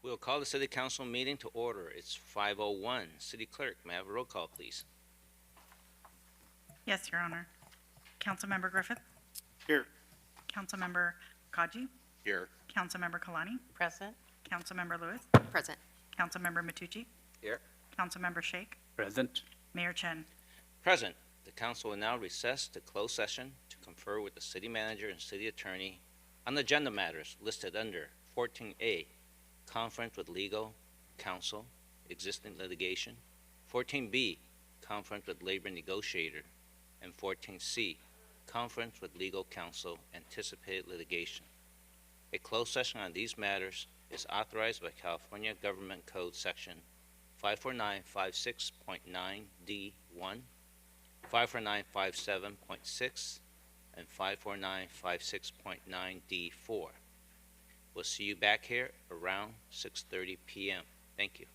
We'll call the City Council meeting to order. It's 5:01. City Clerk, may I have a roll call, please? Yes, Your Honor. Councilmember Griffith, Here. Councilmember Kaji, Here. Councilmember Kalani, Present. Councilmember Lewis, Present. Councilmember Matucci, Here. Councilmember Sheikh, Present. Mayor Chen. Present. The council will now recess to closed session to confer with the city manager and city attorney on agenda matters listed under 14A, conference with legal counsel, existing litigation, 14B, conference with labor negotiator, and 14C, conference with legal counsel, anticipated litigation. A closed session on these matters is authorized by California Government Code Section 54956.9D1, 54957.6, and 54956.9D4. We'll see you back here around 6:30 p.m. Thank you.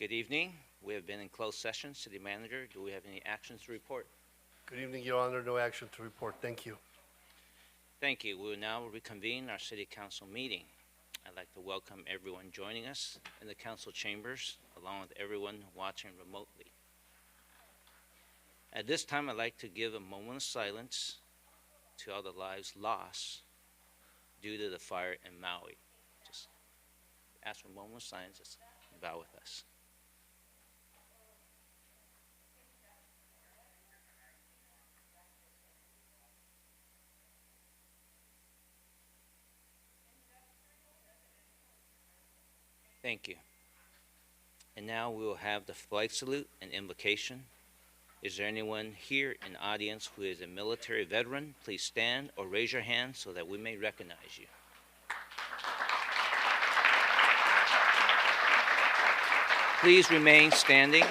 Good evening. We have been in closed session. City Manager, do we have any actions to report? Good evening, Your Honor. No action to report. Thank you. Thank you. We will now reconvene our City Council meeting. I'd like to welcome everyone joining us in the council chambers, along with everyone watching remotely. At this time, I'd like to give a moment of silence to all the lives lost due to the fire in Maui. Just ask for a moment of silence. Just bow with us. Thank you. And now we will have the flag salute and invocation. Is there anyone here in the audience who is a military veteran? Please stand or raise your hand so that we may recognize you. Please remain standing.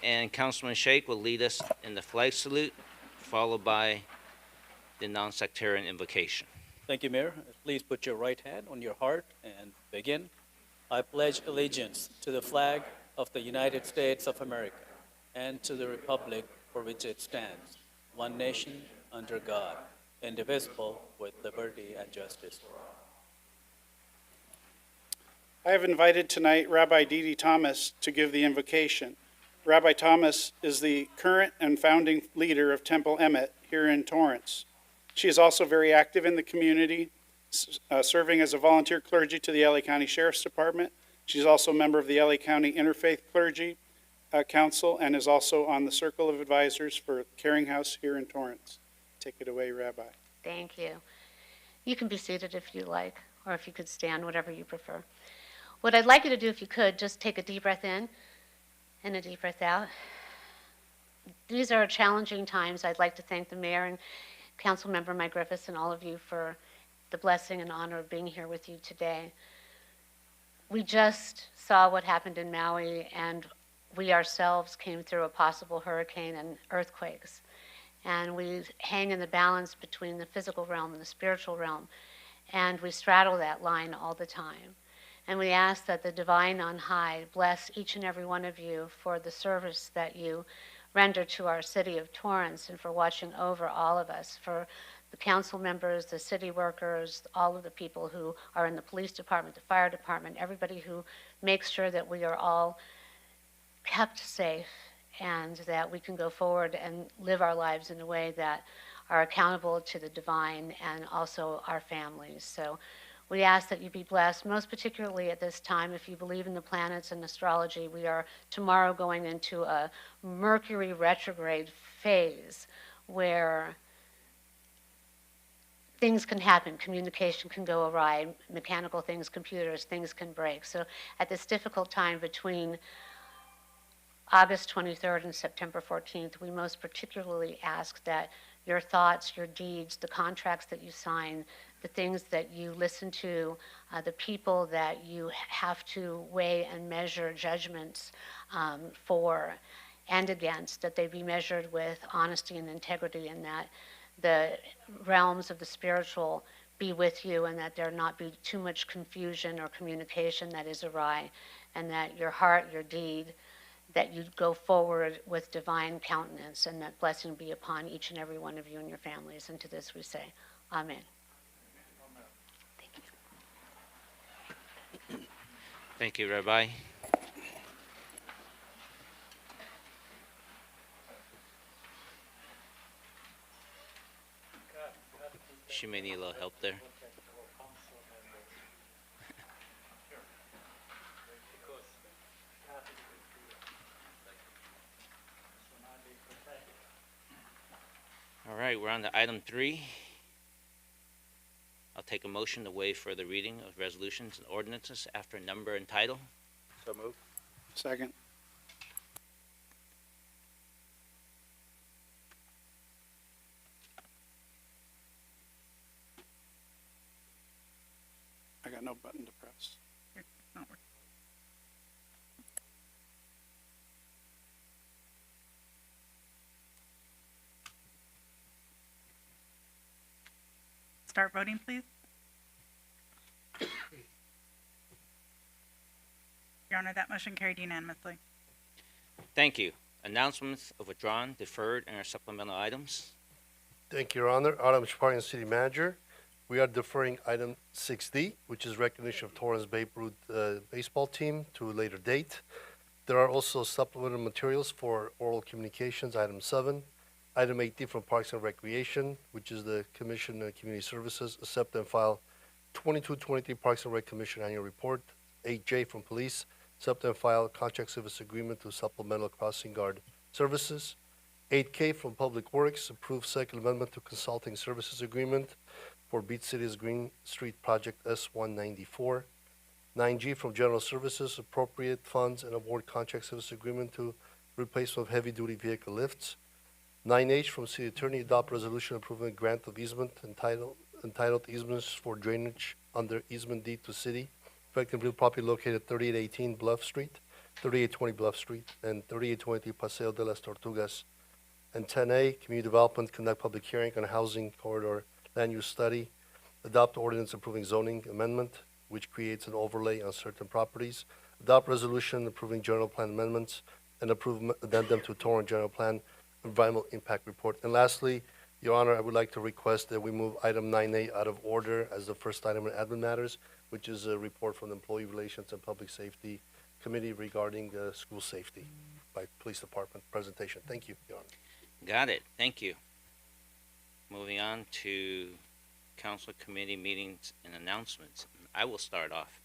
And Councilman Sheikh will lead us in the flag salute, followed by the non-sectarian invocation. Thank you, Mayor. Please put your right hand on your heart and begin. I pledge allegiance to the flag of the United States of America and to the republic for which it stands, one nation, under God, indivisible, with liberty and justice for all. I have invited tonight Rabbi Dee Dee Thomas to give the invocation. Rabbi Thomas is the current and founding leader of Temple Emmet here in Torrance. She is also very active in the community, serving as a volunteer clergy to the LA County Sheriff's Department. She's also a member of the LA County Interfaith Clergy Council and is also on the Circle of Advisors for Caring House here in Torrance. Take it away, Rabbi. Thank you. You can be seated if you like, or if you could stand, whatever you prefer. What I'd like you to do, if you could, just take a deep breath in and a deep breath out. These are challenging times. I'd like to thank the mayor and Councilmember Mike Griffiths and all of you for the blessing and honor of being here with you today. We just saw what happened in Maui, and we ourselves came through a possible hurricane and earthquakes. And we hang in the balance between the physical realm and the spiritual realm, and we straddle that line all the time. And we ask that the divine on high bless each and every one of you for the service that you render to our city of Torrance and for watching over all of us, for the council members, the city workers, all of the people who are in the police department, the fire department, everybody who makes sure that we are all kept safe and that we can go forward and live our lives in a way that are accountable to the divine and also our families. So we ask that you be blessed, most particularly at this time. If you believe in the planets and astrology, we are tomorrow going into a Mercury retrograde phase where things can happen. Communication can go awry, mechanical things, computers, things can break. So at this difficult time between August 23rd and September 14th, we most particularly ask that your thoughts, your deeds, the contracts that you sign, the things that you listen to, the people that you have to weigh and measure judgments for and against, that they be measured with honesty and integrity, and that the realms of the spiritual be with you, and that there not be too much confusion or communication that is awry, and that your heart, your deed, that you go forward with divine countenance, and that blessing be upon each and every one of you and your families. And to this we say, Amen. Thank you. Thank you, Rabbi. She may need a little help there. All right, we're on to item 3. I'll take a motion to waive further reading of resolutions and ordinances after number and title. So moved. Second. I got no button to press. Not working. Start voting, please. Your Your Honor, that motion carried unanimously. Thank you. Announcements of withdrawn, deferred, and our supplemental items. Thank you, Your Honor. Item Chaparral City Manager. We are deferring item 6D, which is recognition of Torrance Babe Ruth baseball team, to a later date. There are also supplemental materials for oral communications, item 7. Item 8D from Parks and Recreation, which is the Commission on Community Services, accept and file 22-23 Parks and Rec Commission Annual Report. 8J from Police, accept and file contract service agreement to supplemental crossing guard services. 8K from Public Works, approve second amendment to consulting services agreement for Beach City's Green Street Project S194. 9G from General Services, appropriate funds and award contract service agreement to replacement of heavy-duty vehicle lifts. 9H from City Attorney, adopt resolution approving grant of easement entitled easements for drainage under easement deed to city, effective real property located at 3818 Bluff Street, 3820 Bluff Street, and 3820 Paseo de las Tortugas. And 10A, community development, conduct public hearing on housing corridor land use study, adopt ordinance approving zoning amendment, which creates an overlay on certain properties, adopt resolution approving general plan amendments, and approve addendum to Torrance General Plan Environmental Impact Report. And lastly, Your Honor, I would like to request that we move item 9A out of order as the first item in admin matters, which is a report from the Employee Relations and Public Safety Committee regarding school safety by Police Department presentation. Thank you, Your Honor. Got it. Thank you. Moving on to council committee meetings and announcements. I will start off.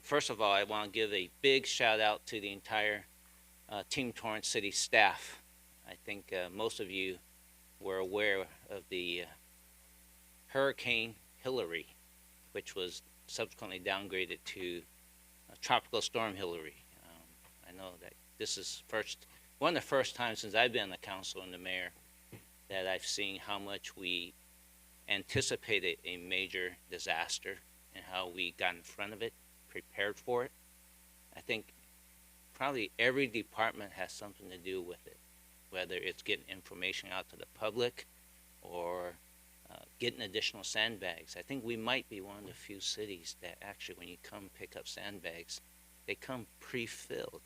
First of all, I want to give a big shout out to the entire Team Torrance City staff. I think most of you were aware of the Hurricane Hillary, which was subsequently downgraded to Tropical Storm Hillary. I know that this is one of the first times since I've been on the council and the mayor that I've seen how much we anticipated a major disaster and how we got in front of it, prepared for it. I think probably every department has something to do with it, whether it's getting information out to the public or getting additional sandbags. I think we might be one of the few cities that actually, when you come pick up sandbags, they come pre-filled.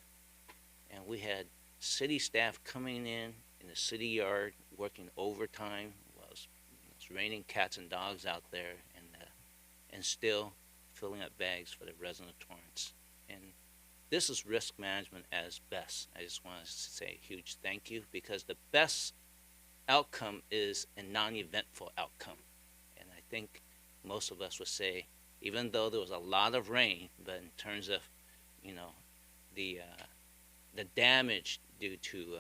And we had city staff coming in the city yard, working overtime. Well, it's raining cats and dogs out there, and still filling up bags for the resident of Torrance. And this is risk management as best. I just want to say a huge thank you, because the best outcome is a non-eventful outcome. And I think most of us would say, even though there was a lot of rain, but in terms of, the damage due to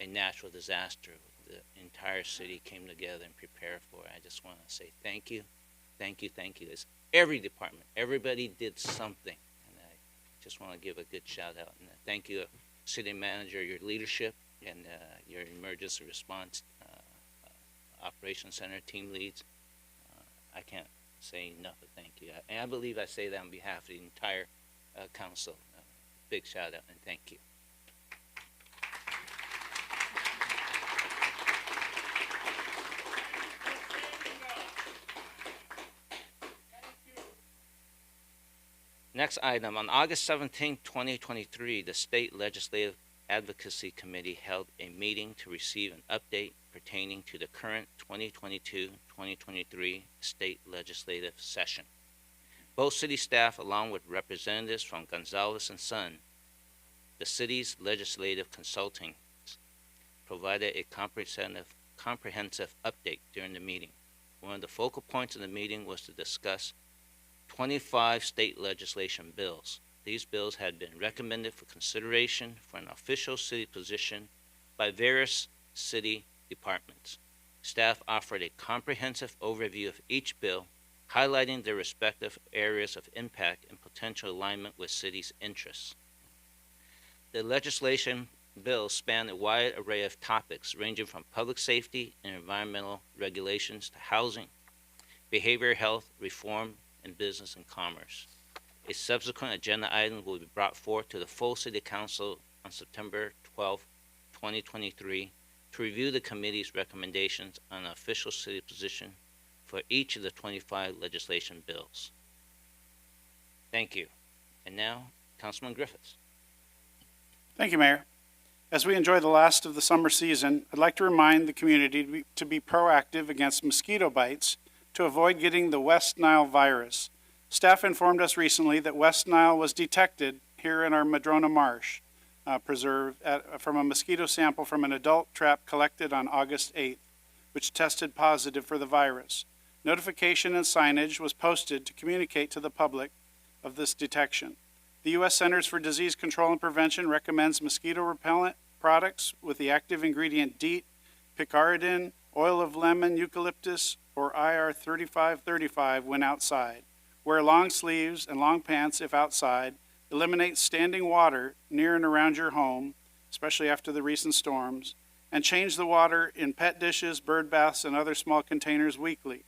a natural disaster, the entire city came together and prepared for it. I just want to say thank you, thank you, thank you. It's every department, everybody did something, and I just want to give a good shout out. And thank you, city manager, your leadership, and your emergency response operations center team leads. I can't say enough of thank you. And I believe I say that on behalf of the entire council. Big shout out and thank you. Next item, on August 17, 2023, the State Legislative Advocacy Committee held a meeting to receive an update pertaining to the current 2022-2023 state legislative session. Both city staff, along with representatives from Gonzalez and Son, the city's legislative consulting, provided a comprehensive update during the meeting. One of the focal points of the meeting was to discuss 25 state legislation bills. These bills had been recommended for consideration for an official city position by various city departments. Staff offered a comprehensive overview of each bill, highlighting their respective areas of impact and potential alignment with city's interests. The legislation bills span a wide array of topics, ranging from public safety and environmental regulations to housing, behavioral health, reform, and business and commerce. A subsequent agenda item will be brought forth to the full City Council on September 12, 2023, to review the committee's recommendations on an official city position for each of the 25 legislation bills. Thank you. And now, Councilman Griffiths. Thank you, Mayor. As we enjoy the last of the summer season, I'd like to remind the community to be proactive against mosquito bites to avoid getting the West Nile virus. Staff informed us recently that West Nile was detected here in our Madrona Marsh Preserve from a mosquito sample from an adult trap collected on August 8th, which tested positive for the virus. Notification and signage was posted to communicate to the public of this detection. The U.S. Centers for Disease Control and Prevention recommends mosquito repellent products with the active ingredient DEET, picaridin, oil of lemon, eucalyptus, or IR 3535 when outside. Wear long sleeves and long pants if outside. Eliminate standing water near and around your home, especially after the recent storms, and change the water in pet dishes, bird baths, and other small containers weekly.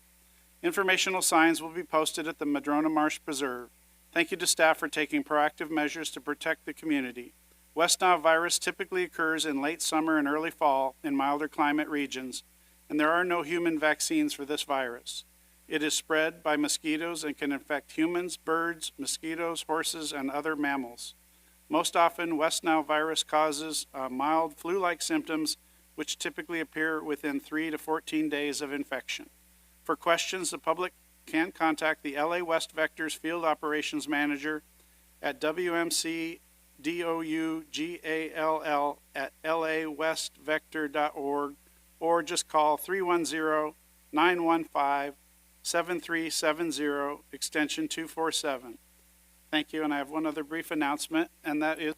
Informational signs will be posted at the Madrona Marsh Preserve. Thank you to staff for taking proactive measures to protect the community. West Nile virus typically occurs in late summer and early fall in milder climate regions, and there are no human vaccines for this virus. It is spread by mosquitoes and can infect humans, birds, mosquitoes, horses, and other mammals. Most often, West Nile virus causes mild flu-like symptoms, which typically appear within 3 to 14 days of infection. For questions, the public can contact the LA West Vectors Field Operations Manager at WMCDOUGALL@lawestvector.org or just call 310-915-7370, extension 247. Thank you, and I have one other brief announcement, and that is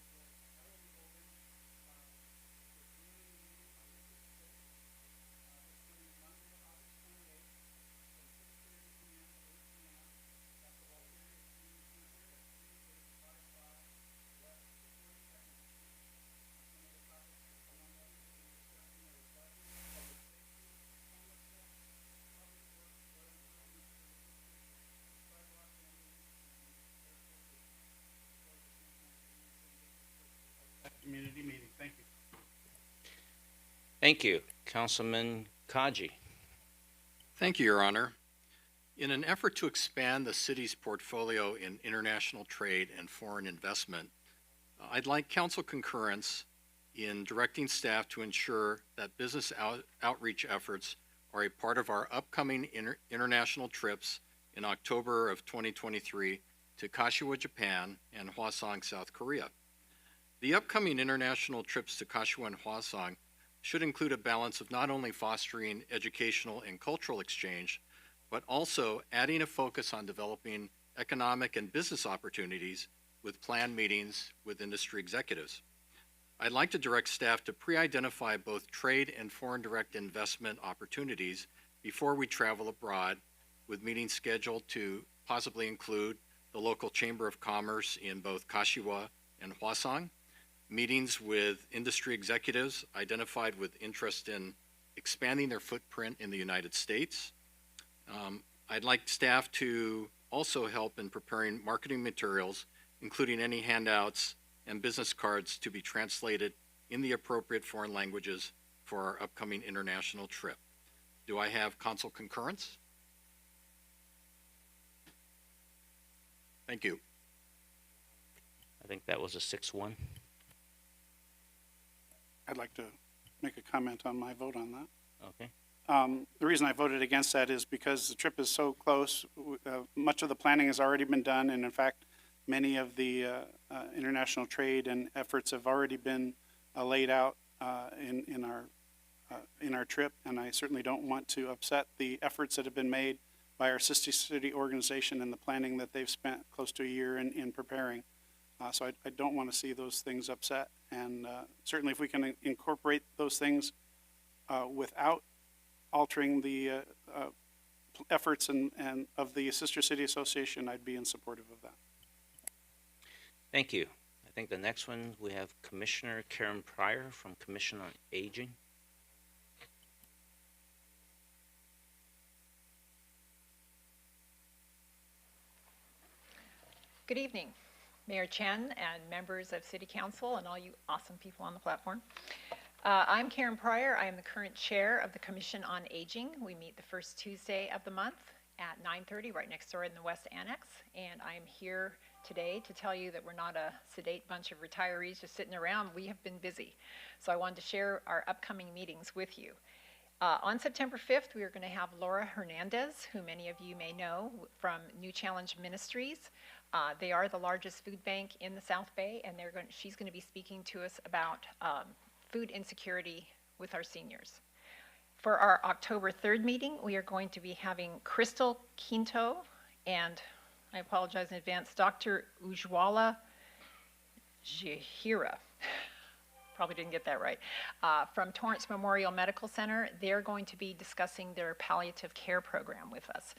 community meeting. Thank you. Thank you. Councilman Kaji. Thank you, Your Honor. In an effort to expand the city's portfolio in international trade and foreign investment, I'd like council concurrence in directing staff to ensure that business outreach efforts are a part of our upcoming international trips in October of 2023 to Kashiwa, Japan, and Hwasong, South Korea. The upcoming international trips to Kashiwa and Hwasong should include a balance of not only fostering educational and cultural exchange, but also adding a focus on developing economic and business opportunities with planned meetings with industry executives. I'd like to direct staff to pre-identify both trade and foreign direct investment opportunities before we travel abroad, with meetings scheduled to possibly include the local Chamber of Commerce in both Kashiwa and Hwasong, meetings with industry executives identified with interest in expanding their footprint in the United States. I'd like staff to also help in preparing marketing materials, including any handouts and business cards to be translated in the appropriate foreign languages for our upcoming international trip. Do I have council concurrence? Thank you. I think that was a 6-1. I'd like to make a comment on my vote on that. Okay. The reason I voted against that is because the trip is so close. Much of the planning has already been done, and in fact, many of the international trade and efforts have already been laid out in our trip. And I certainly don't want to upset the efforts that have been made by our sister city organization and the planning that they've spent close to a year in preparing. So I don't want to see those things upset. And certainly, if we can incorporate those things without altering the efforts and of the Sister City Association, I'd be in supportive of that. Thank you. I think the next one we have Commissioner Karen Pryor from Commission on Aging. Good evening, Mayor Chen and members of City Council and all you awesome people on the platform. I'm Karen Pryor. I am the current chair of the Commission on Aging. We meet the first Tuesday of the month at 9:30 right next door in the West Annex, and I'm here today to tell you that we're not a sedate bunch of retirees just sitting around. We have been busy. So I wanted to share our upcoming meetings with you. On September 5th, we are going to have Laura Hernandez, who many of you may know from New Challenge Ministries. They are the largest food bank in the South Bay, and she's going to be speaking to us about food insecurity with our seniors. For our October 3rd meeting, we are going to be having Crystal Quinto and, I apologize in advance, Dr. Ujwala Jahira. Probably didn't get that right. From Torrance Memorial Medical Center, they're going to be discussing their palliative care program with us.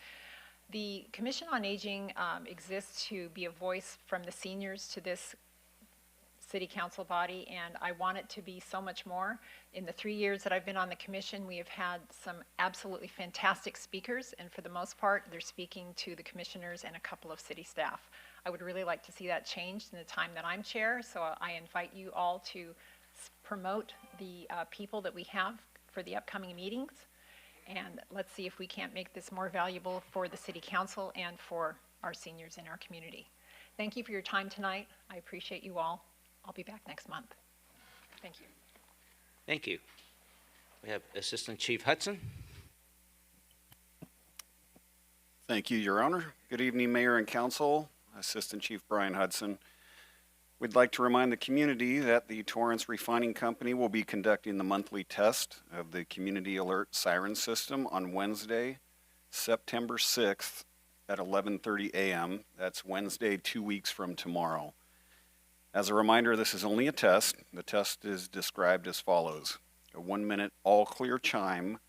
The Commission on Aging exists to be a voice from the seniors to this city council body, and I want it to be so much more. In the 3 years that I've been on the commission, we have had some absolutely fantastic speakers, and for the most part, they're speaking to the commissioners and a couple of city staff. I would really like to see that changed in the time that I'm chair, so I invite you all to promote the people that we have for the upcoming meetings, and let's see if we can't make this more valuable for the city council and for our seniors in our community. Thank you for your time tonight. I appreciate you all. I'll be back next month. Thank you. Thank you. We have Assistant Chief Hudson. Thank you, Your Honor. Good evening, Mayor and Council. Assistant Chief Brian Hudson. We'd like to remind the community that the Torrance Refining Company will be conducting the monthly test of the Community Alert Siren System on Wednesday, September 6th at 11:30 a.m. That's Wednesday, 2 weeks from tomorrow. As a reminder, this is only a test. The test is described as follows. A 1-minute all-clear chime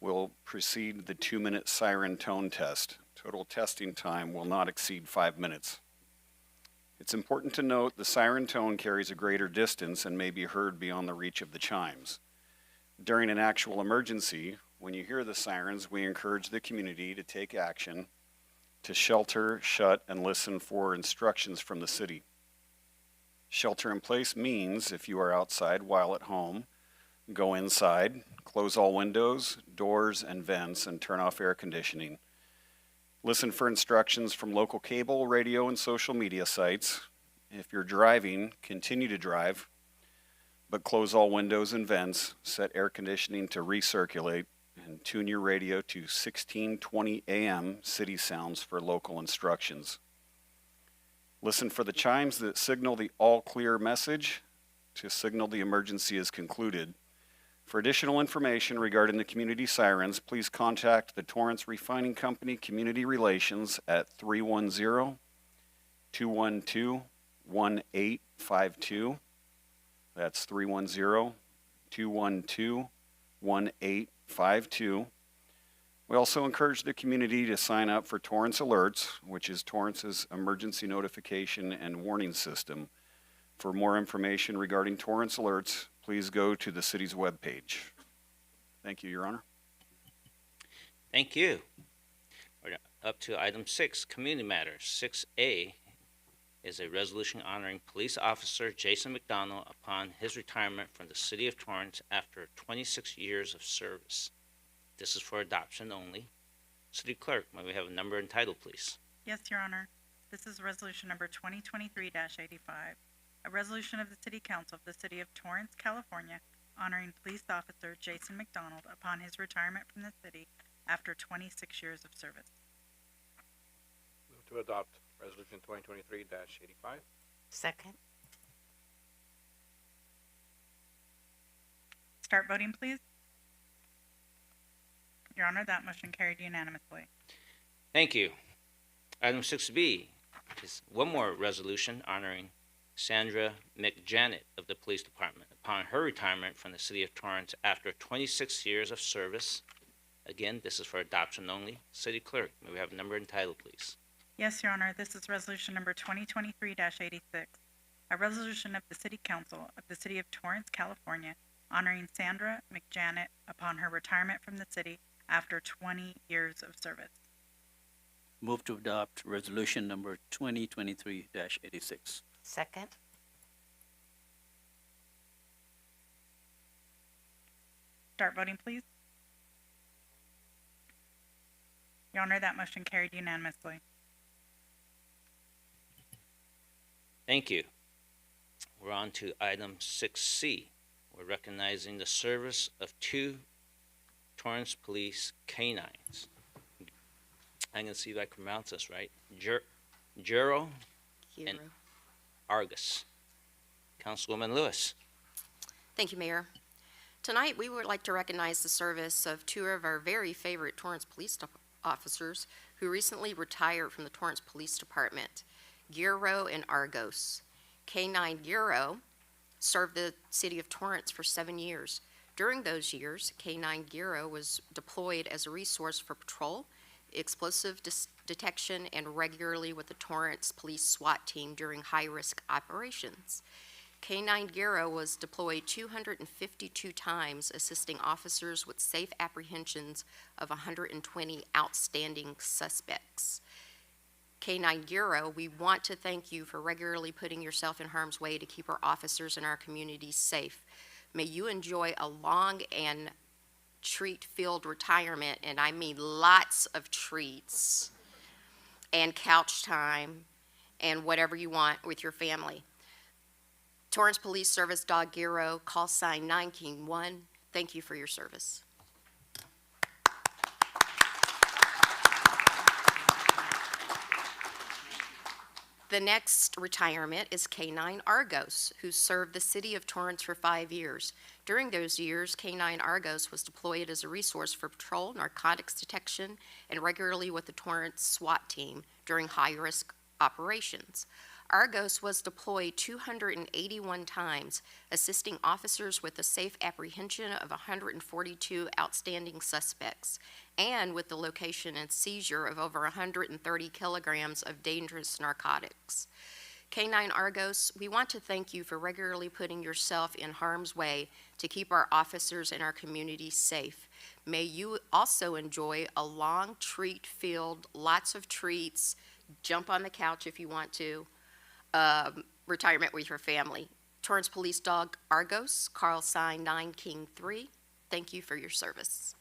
will precede the 2-minute siren tone test. Total testing time will not exceed 5 minutes. It's important to note the siren tone carries a greater distance and may be heard beyond the reach of the chimes. During an actual emergency, when you hear the sirens, we encourage the community to take action to shelter, shut, and listen for instructions from the city. Shelter in place means if you are outside while at home, go inside, close all windows, doors, and vents, and turn off air conditioning. Listen for instructions from local cable, radio, and social media sites. If you're driving, continue to drive, but close all windows and vents, set air conditioning to recirculate, and tune your radio to 1620 AM city sounds for local instructions. Listen for the chimes that signal the all clear message to signal the emergency is concluded. For additional information regarding the community sirens, please contact the Torrance Refining Company Community Relations at 310-212-1852. That's 310-212-1852. We also encourage the community to sign up for Torrance Alerts, which is Torrance's emergency notification and warning system. For more information regarding Torrance Alerts, please go to the city's webpage. Thank you, Your Honor. Thank you. We're up to item 6, community matters. 6A is a resolution honoring police officer Jason McDonald upon his retirement from the city of Torrance after 26 years of service. This is for adoption only. City Clerk, may we have a number and title, please? Yes, Your Honor. This is resolution number 2023-85, a resolution of the City Council of the City of Torrance, California, honoring police officer Jason McDonald upon his retirement from the city after 26 years of service. Move to adopt resolution 2023-85. Second. Start voting, please. Your Honor, that motion carried unanimously. Thank you. Item 6B is one more resolution honoring Sandra McJanet of the Police Department upon her retirement from the City of Torrance after 26 years of service. Again, this is for adoption only. City Clerk, may we have a number and title, please? Yes, Your Honor, this is resolution number 2023-86, a resolution of the City Council of the City of Torrance, California, honoring Sandra McJanet upon her retirement from the city after 20 years of service. Move to adopt resolution number 2023-86. Second. Start voting, please. Your Honor, that motion carried unanimously. Thank you. We're on to item 6C. We're recognizing the service of 2 Torrance Police canines. I'm going to see if I can pronounce this right. Jero and Argus. Councilwoman Lewis. Thank you, Mayor. Tonight, we would like to recognize the service of 2 of our very favorite Torrance police officers who recently retired from the Torrance Police Department, Giro and Argos. K-9 Giro served the city of Torrance for 7 years. During those years, K-9 Giro was deployed as a resource for patrol, explosive detection, and regularly with the Torrance Police SWAT team during high-risk operations. K-9 Giro was deployed 252 times, assisting officers with safe apprehensions of 120 outstanding suspects. K-9 Giro, we want to thank you for regularly putting yourself in harm's way to keep our officers and our communities safe. May you enjoy a long and treat-filled retirement, and I mean lots of treats and couch time and whatever you want with your family. Torrance Police Service Dog Giro, call sign 9 King 1. Thank you for your service. The next retirement is K-9 Argos, who served the city of Torrance for 5 years. During those years, K-9 Argos was deployed as a resource for patrol, narcotics detection, and regularly with the Torrance SWAT team during high-risk operations. Argos was deployed 281 times, assisting officers with the safe apprehension of 142 outstanding suspects, and with the location and seizure of over 130 kilograms of dangerous narcotics. K-9 Argos, we want to thank you for regularly putting yourself in harm's way to keep our officers and our community safe. May you also enjoy a long treat-filled, lots of treats, jump on the couch if you want to, retirement with your family. Torrance Police Dog Argos, call sign 9 King 3. Thank you for your service.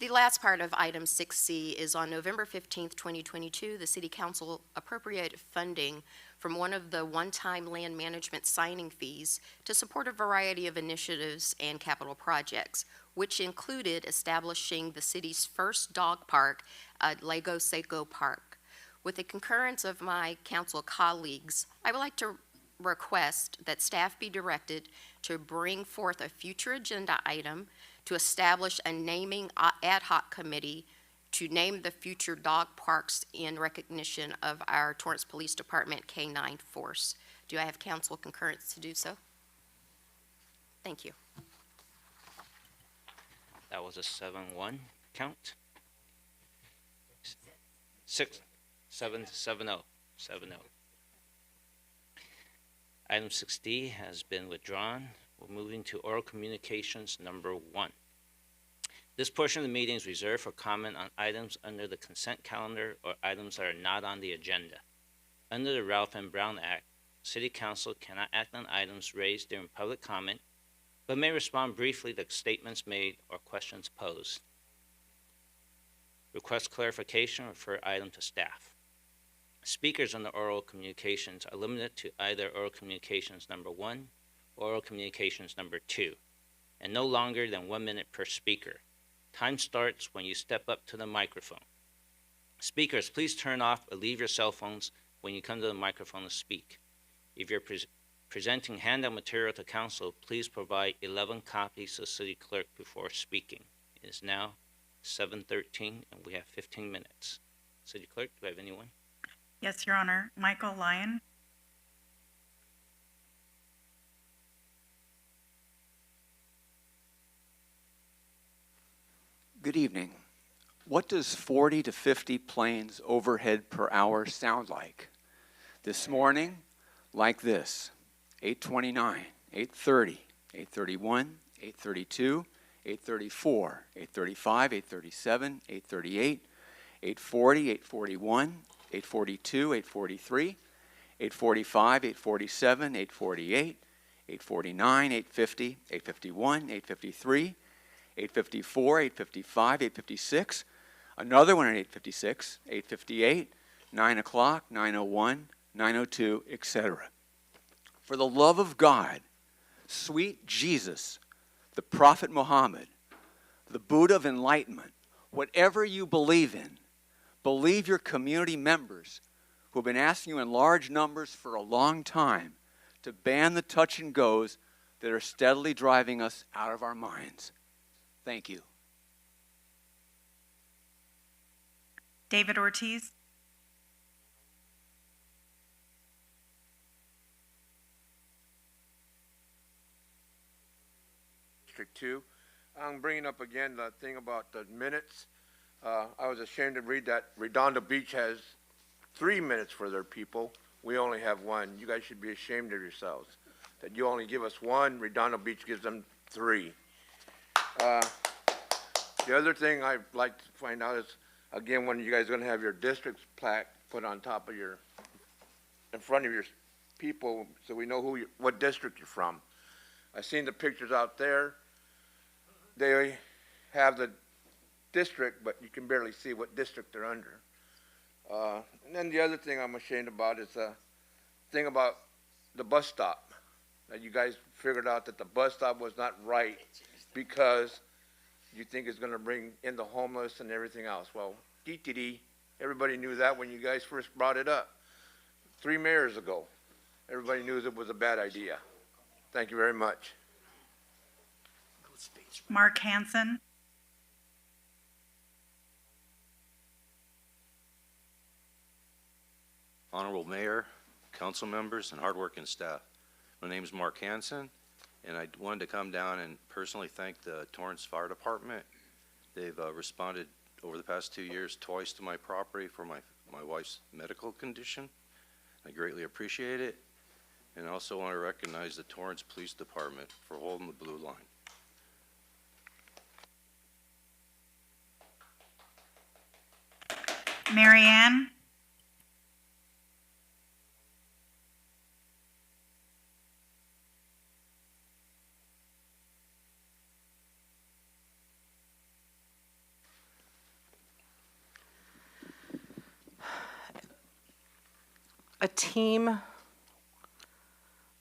The last part of item 6C is on November 15th, 2022, the City Council appropriated funding from one of the one-time land management signing fees to support a variety of initiatives and capital projects, which included establishing the city's first dog park at Lago Seco Park. With the concurrence of my council colleagues, I would like to request that staff be directed to bring forth a future agenda item to establish a naming ad hoc committee to name the future dog parks in recognition of our Torrance Police Department K-9 force. Do I have council concurrence to do so? Thank you. That was a 7-1 count. 7-0. Item 6D has been withdrawn. We're moving to oral communications number 1. This portion of the meeting is reserved for comment on items under the consent calendar or items that are not on the agenda. Under the Ralph M. Brown Act, City Council cannot act on items raised during public comment, but may respond briefly to statements made or questions posed. Request clarification or refer item to staff. Speakers on the oral communications are limited to either oral communications number 1 or oral communications number 2, and no longer than 1 minute per speaker. Time starts when you step up to the microphone. Speakers, please turn off or leave your cell phones when you come to the microphone to speak. If you're presenting handout material to council, please provide 11 copies to the city clerk before speaking. It is now 7:13 and we have 15 minutes. City clerk, do I have anyone? Yes, Your Honor. Michael Lyon. Good evening. What does 40 to 50 planes overhead per hour sound like? This morning, like this: 8:29, 8:30, 8:31, 8:32, 8:34, 8:35, 8:37, 8:38, 8:40, 8:41, 8:42, 8:43, 8:45, 8:47, 8:48, 8:49, 8:50, 8:51, 8:53, 8:54, 8:55, 8:56. Another one at 8:56, 8:58, 9 o'clock, 9:01, 9:02, etc. For the love of God, sweet Jesus, the Prophet Muhammad, the Buddha of enlightenment, whatever you believe in, believe your community members who have been asking you in large numbers for a long time to ban the touch and goes that are steadily driving us out of our minds. Thank you. David Ortiz. District 2. I'm bringing up again the thing about the minutes. I was ashamed to read that Redondo Beach has 3 minutes for their people. We only have 1. You guys should be ashamed of yourselves that you only give us 1. Redondo Beach gives them 3. The other thing I'd like to find out is, again, when you guys are going to have your district's plaque put on top of in front of your people, so we know what district you're from. I've seen the pictures out there. They have the district, but you can barely see what district they're under. And then the other thing I'm ashamed about is the thing about the bus stop. That you guys figured out that the bus stop was not right because you think it's going to bring in the homeless and everything else. Well, DTD, everybody knew that when you guys first brought it up. 3 mayors ago, everybody knew it was a bad idea. Thank you very much. Mark Hansen. Honorable Mayor, council members, and hardworking staff. My name is Mark Hansen, and I wanted to come down and personally thank the Torrance Fire Department. They've responded over the past 2 years twice to my property for my wife's medical condition. I greatly appreciate it, and I also want to recognize the Torrance Police Department for holding the blue line. Marianne. A team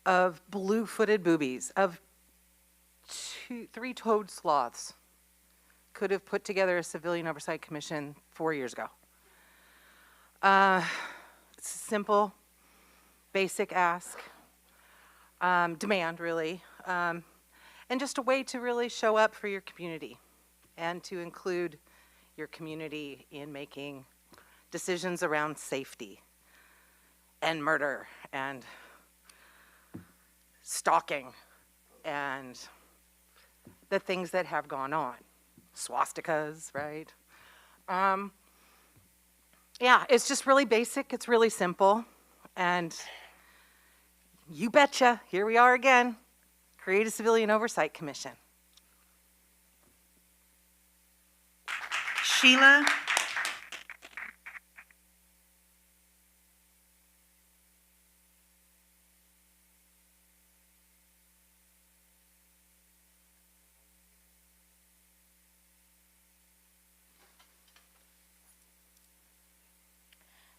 of blue-footed boobies, of 3-toed sloths, could have put together a civilian oversight commission 4 years ago. It's a simple, basic ask, demand really, and just a way to really show up for your community and to include your community in making decisions around safety and murder and stalking and the things that have gone on. Swastikas, right? Yeah, it's just really basic, it's really simple, and you betcha, here we are again, create a civilian oversight commission. Sheila.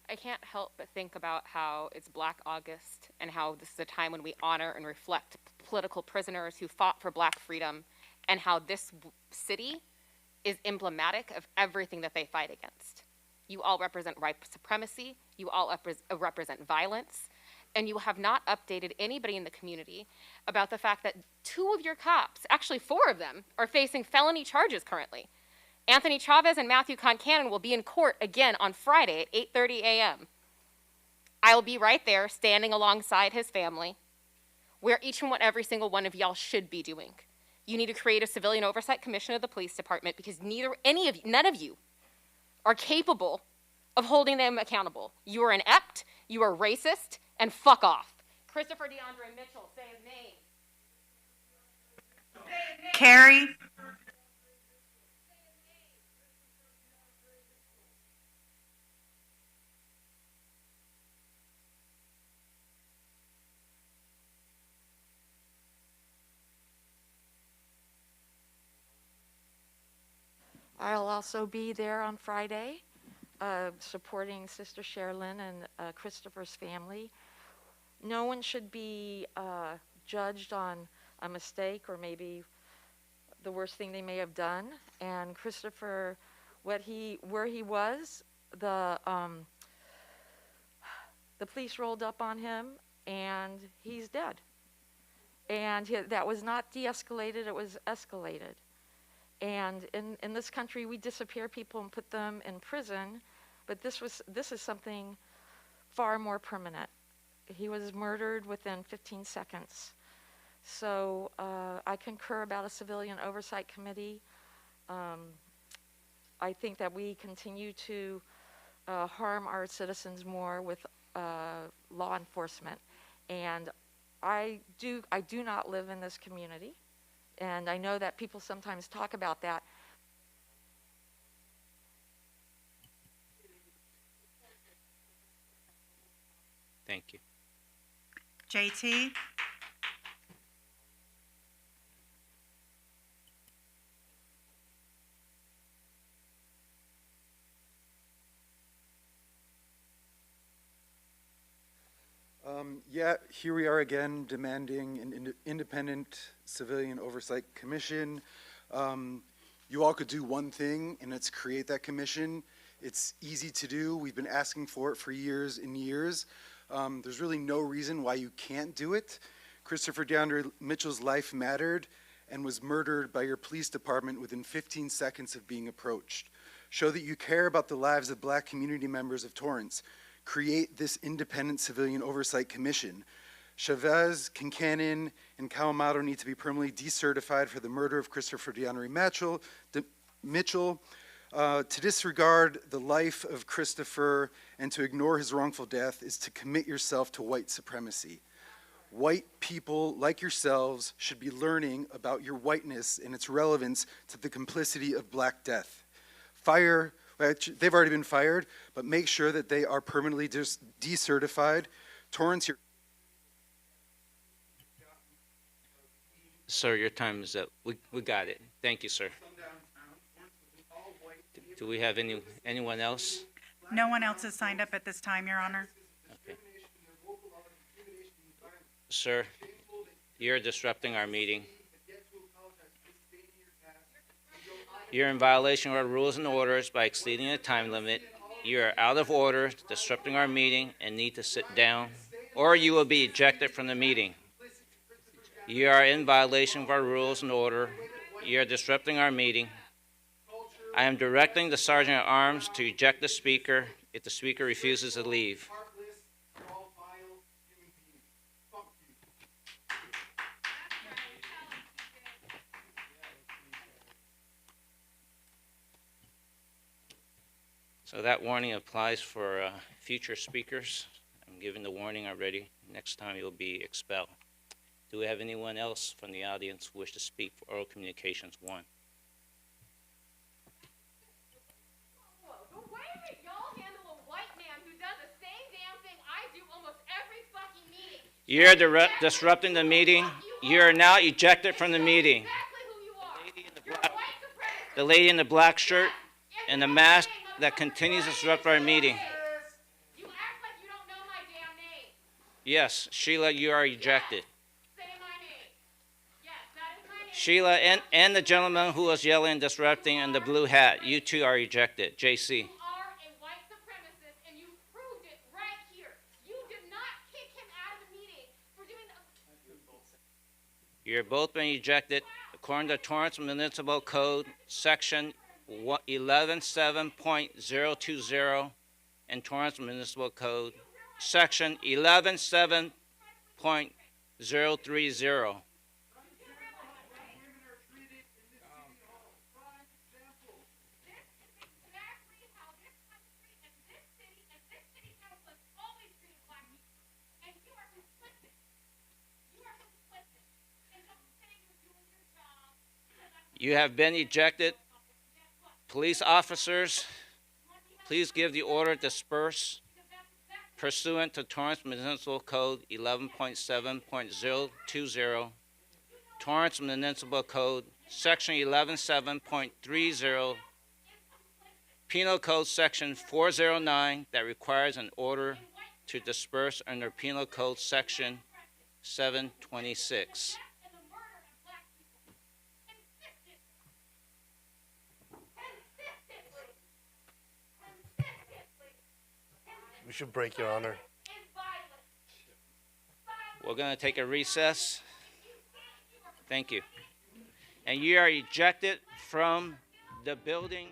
I can't help but think about how it's Black August and how this is a time when we honor and reflect political prisoners who fought for Black freedom, and how this city is emblematic of everything that they fight against. You all represent white supremacy, you all represent violence, and you have not updated anybody in the community about the fact that 2 of your cops, actually 4 of them, are facing felony charges currently. Anthony Chavez and Matthew Concannon will be in court again on Friday at 8:30 a.m. I'll be right there standing alongside his family, where each and every single one of y'all should be doing. You need to create a civilian oversight commission of the police department because none of you are capable of holding them accountable. You are inept, you are racist, and fuck off. Christopher DeAndre Mitchell, say his name. Carrie. I'll also be there on Friday, supporting Sister Sherilyn and Christopher's family. No one should be judged on a mistake or maybe the worst thing they may have done. And Christopher, where he was, the police rolled up on him and he's dead. And that was not de-escalated, it was escalated. And in this country, we disappear people and put them in prison, but this is something far more permanent. He was murdered within 15 seconds. So I concur about a civilian oversight committee. I think that we continue to harm our citizens more with law enforcement. And I do not live in this community. And I know that people sometimes talk about that. Thank you. JT? Yeah, here we are again demanding an independent civilian oversight commission. You all could do one thing, and it's create that commission. It's easy to do. We've been asking for it for years and years. There's really no reason why you can't do it. Christopher DeAndre Mitchell's life mattered and was murdered by your police department within 15 seconds of being approached. Show that you care about the lives of Black community members of Torrance. Create this independent civilian oversight commission. Chavez, Kincannon, and Kawamata need to be permanently decertified for the murder of Christopher DeAndre Mitchell. To disregard the life of Christopher and to ignore his wrongful death is to commit yourself to white supremacy. White people like yourselves should be learning about your whiteness and its relevance to the complicity of Black death. They've already been fired, but make sure that they are permanently decertified. Torrance, Sir, your time is up. We got it. Thank you, sir. Do we have anyone else? No one else has signed up at this time, Your Honor. Okay. Sir, you're disrupting our meeting. You're in violation of our rules and orders by exceeding the time limit. You are out of order, disrupting our meeting, and need to sit down, or you will be ejected from the meeting. You are in violation of our rules and order. You are disrupting our meeting. I am directing the Sergeant at Arms to eject the speaker if the speaker refuses to leave. So that warning applies for future speakers. I'm giving the warning already. Next time you'll be expelled. Do we have anyone else from the audience who wish to speak for Oral Communications 1? Wait, y'all handle a white man who does the same damn thing I do almost every fucking meeting. You're disrupting the meeting. You're now ejected from the meeting. Exactly who you are. The lady in the black shirt and the mask that continues to disrupt our meeting. You act like you don't know my damn name. Yes, Sheila, you are ejected. Say my name. Yes, that is my name. Sheila and the gentleman who was yelling and disrupting in the blue hat, you two are ejected. JC. You are a white supremacist, and you proved it right here. You did not kick him out of the meeting for doing the... You're both being ejected according to Torrance Municipal Code, Section 11.7.020 and Torrance Municipal Code, Section 11.7.030. You have been ejected. Police officers, please give the order to disperse pursuant to Torrance Municipal Code 11.7.020, Torrance Municipal Code, Section 11.7.30, Penal Code Section 409 that requires an order to disperse under Penal Code Section 726. We should break, Your Honor. We're going to take a recess. Thank you. And you are ejected from the building.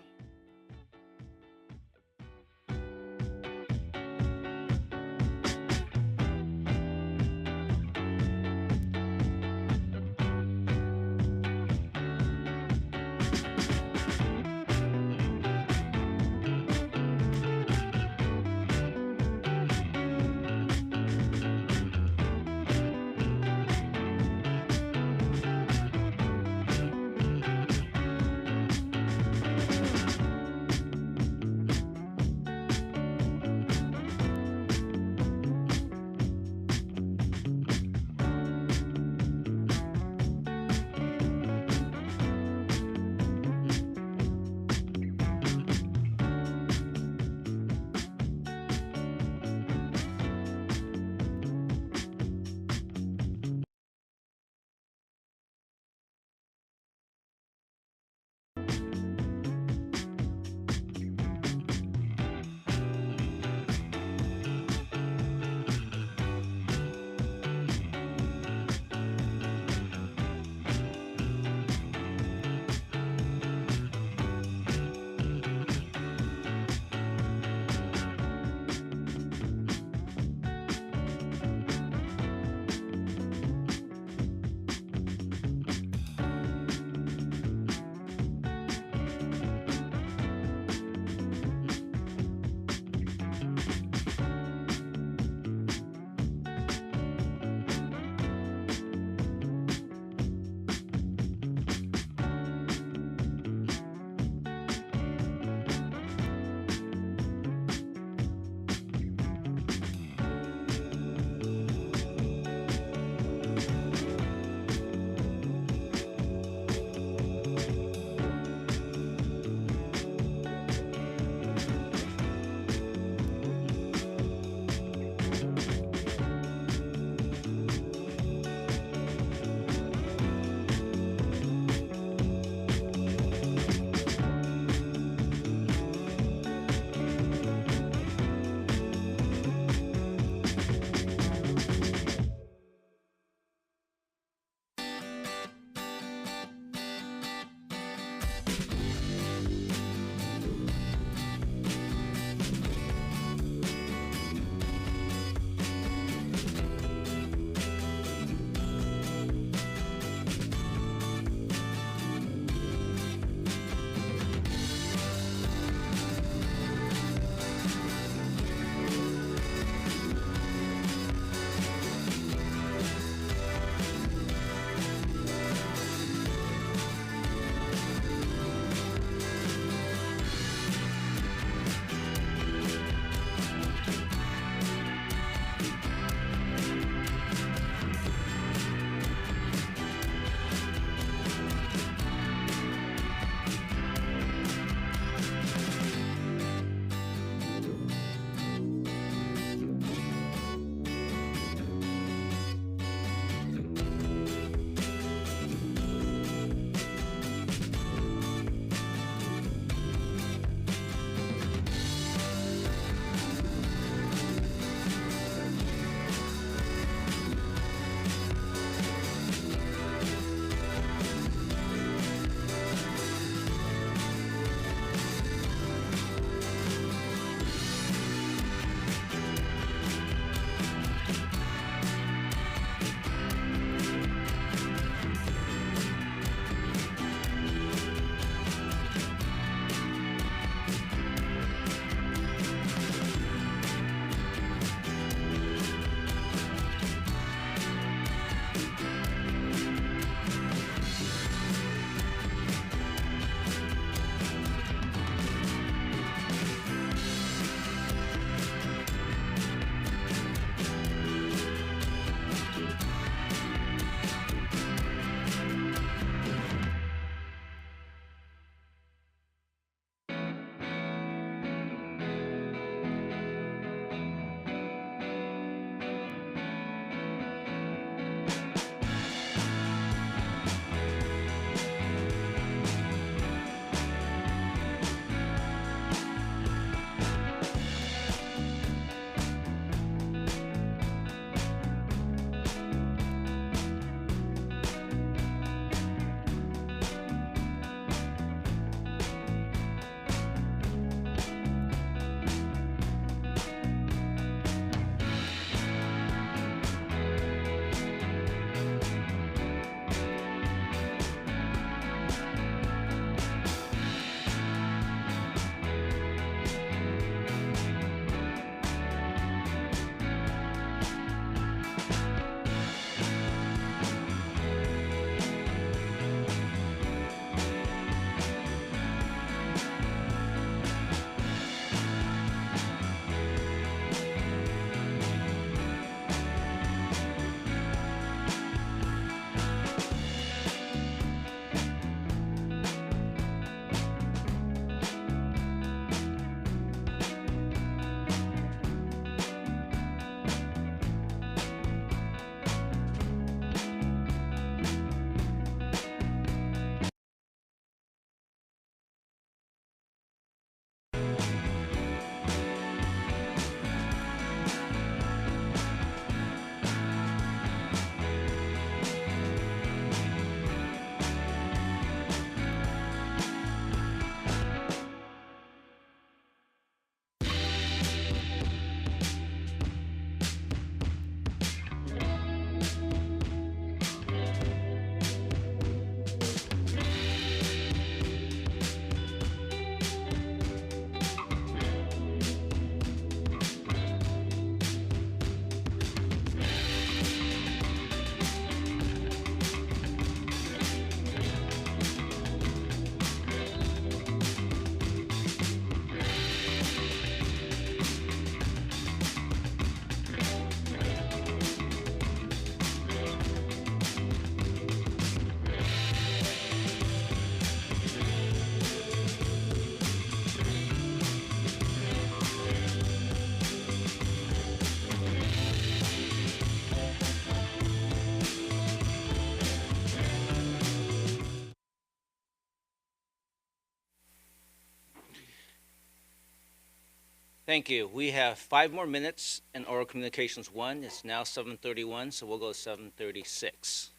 Thank you. We have 5 more minutes in oral communications 1. It's now 7:31, so we'll go 7:36.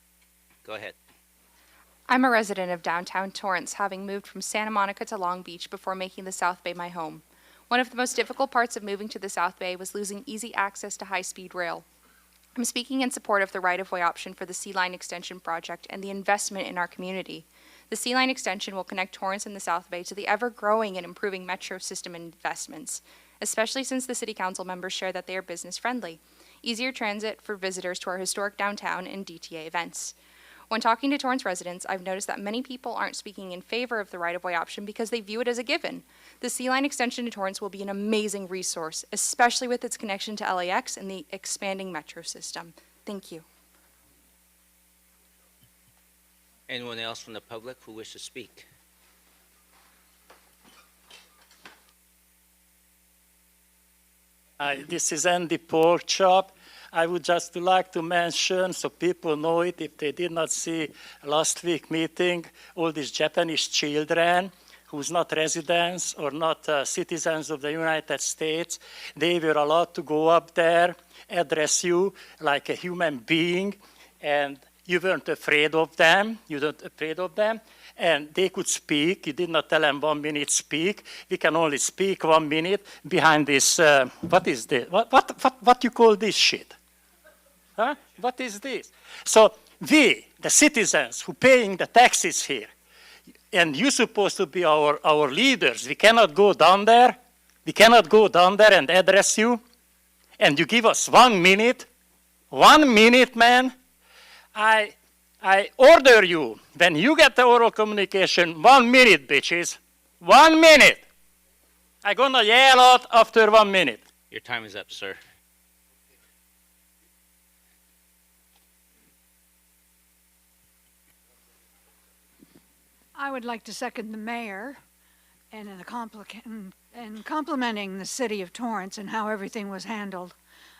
Go ahead. I'm a resident of downtown Torrance, having moved from Santa Monica to Long Beach before making the South Bay my home. One of the most difficult parts of moving to the South Bay was losing easy access to high-speed rail. I'm speaking in support of the right-of-way option for the Sea Line Extension project and the investment in our community. The Sea Line Extension will connect Torrance and the South Bay to the ever-growing and improving metro system investments, especially since the City Council members share that they are business-friendly. Easier transit for visitors to our historic downtown and DTA events. When talking to Torrance residents, I've noticed that many people aren't speaking in favor of the right-of-way option because they view it as a given. The Sea Line extension to Torrance will be an amazing resource, especially with its connection to LAX and the expanding metro system. Thank you. Anyone else from the public who wishes to speak? This is Andy Porkchop. I would just like to mention, so people know it, if they did not see last week meeting, all these Japanese children who's not residents or not citizens of the United States, they were allowed to go up there, address you like a human being, and you weren't afraid of them. You weren't afraid of them. And they could speak. You did not tell them 1 minute speak. We can only speak 1 minute behind this. What is this? What you call this shit? Huh? What is this? So we, the citizens who paying the taxes here, and you're supposed to be our leaders. We cannot go down there. We cannot go down there and address you. And you give us 1 minute. 1 minute, man. I order you, when you get the oral communication, 1 minute, bitches. 1 minute. I'm gonna yell out after 1 minute. Your time is up, sir. I would like to second the mayor and in complimenting the city of Torrance and how everything was handled.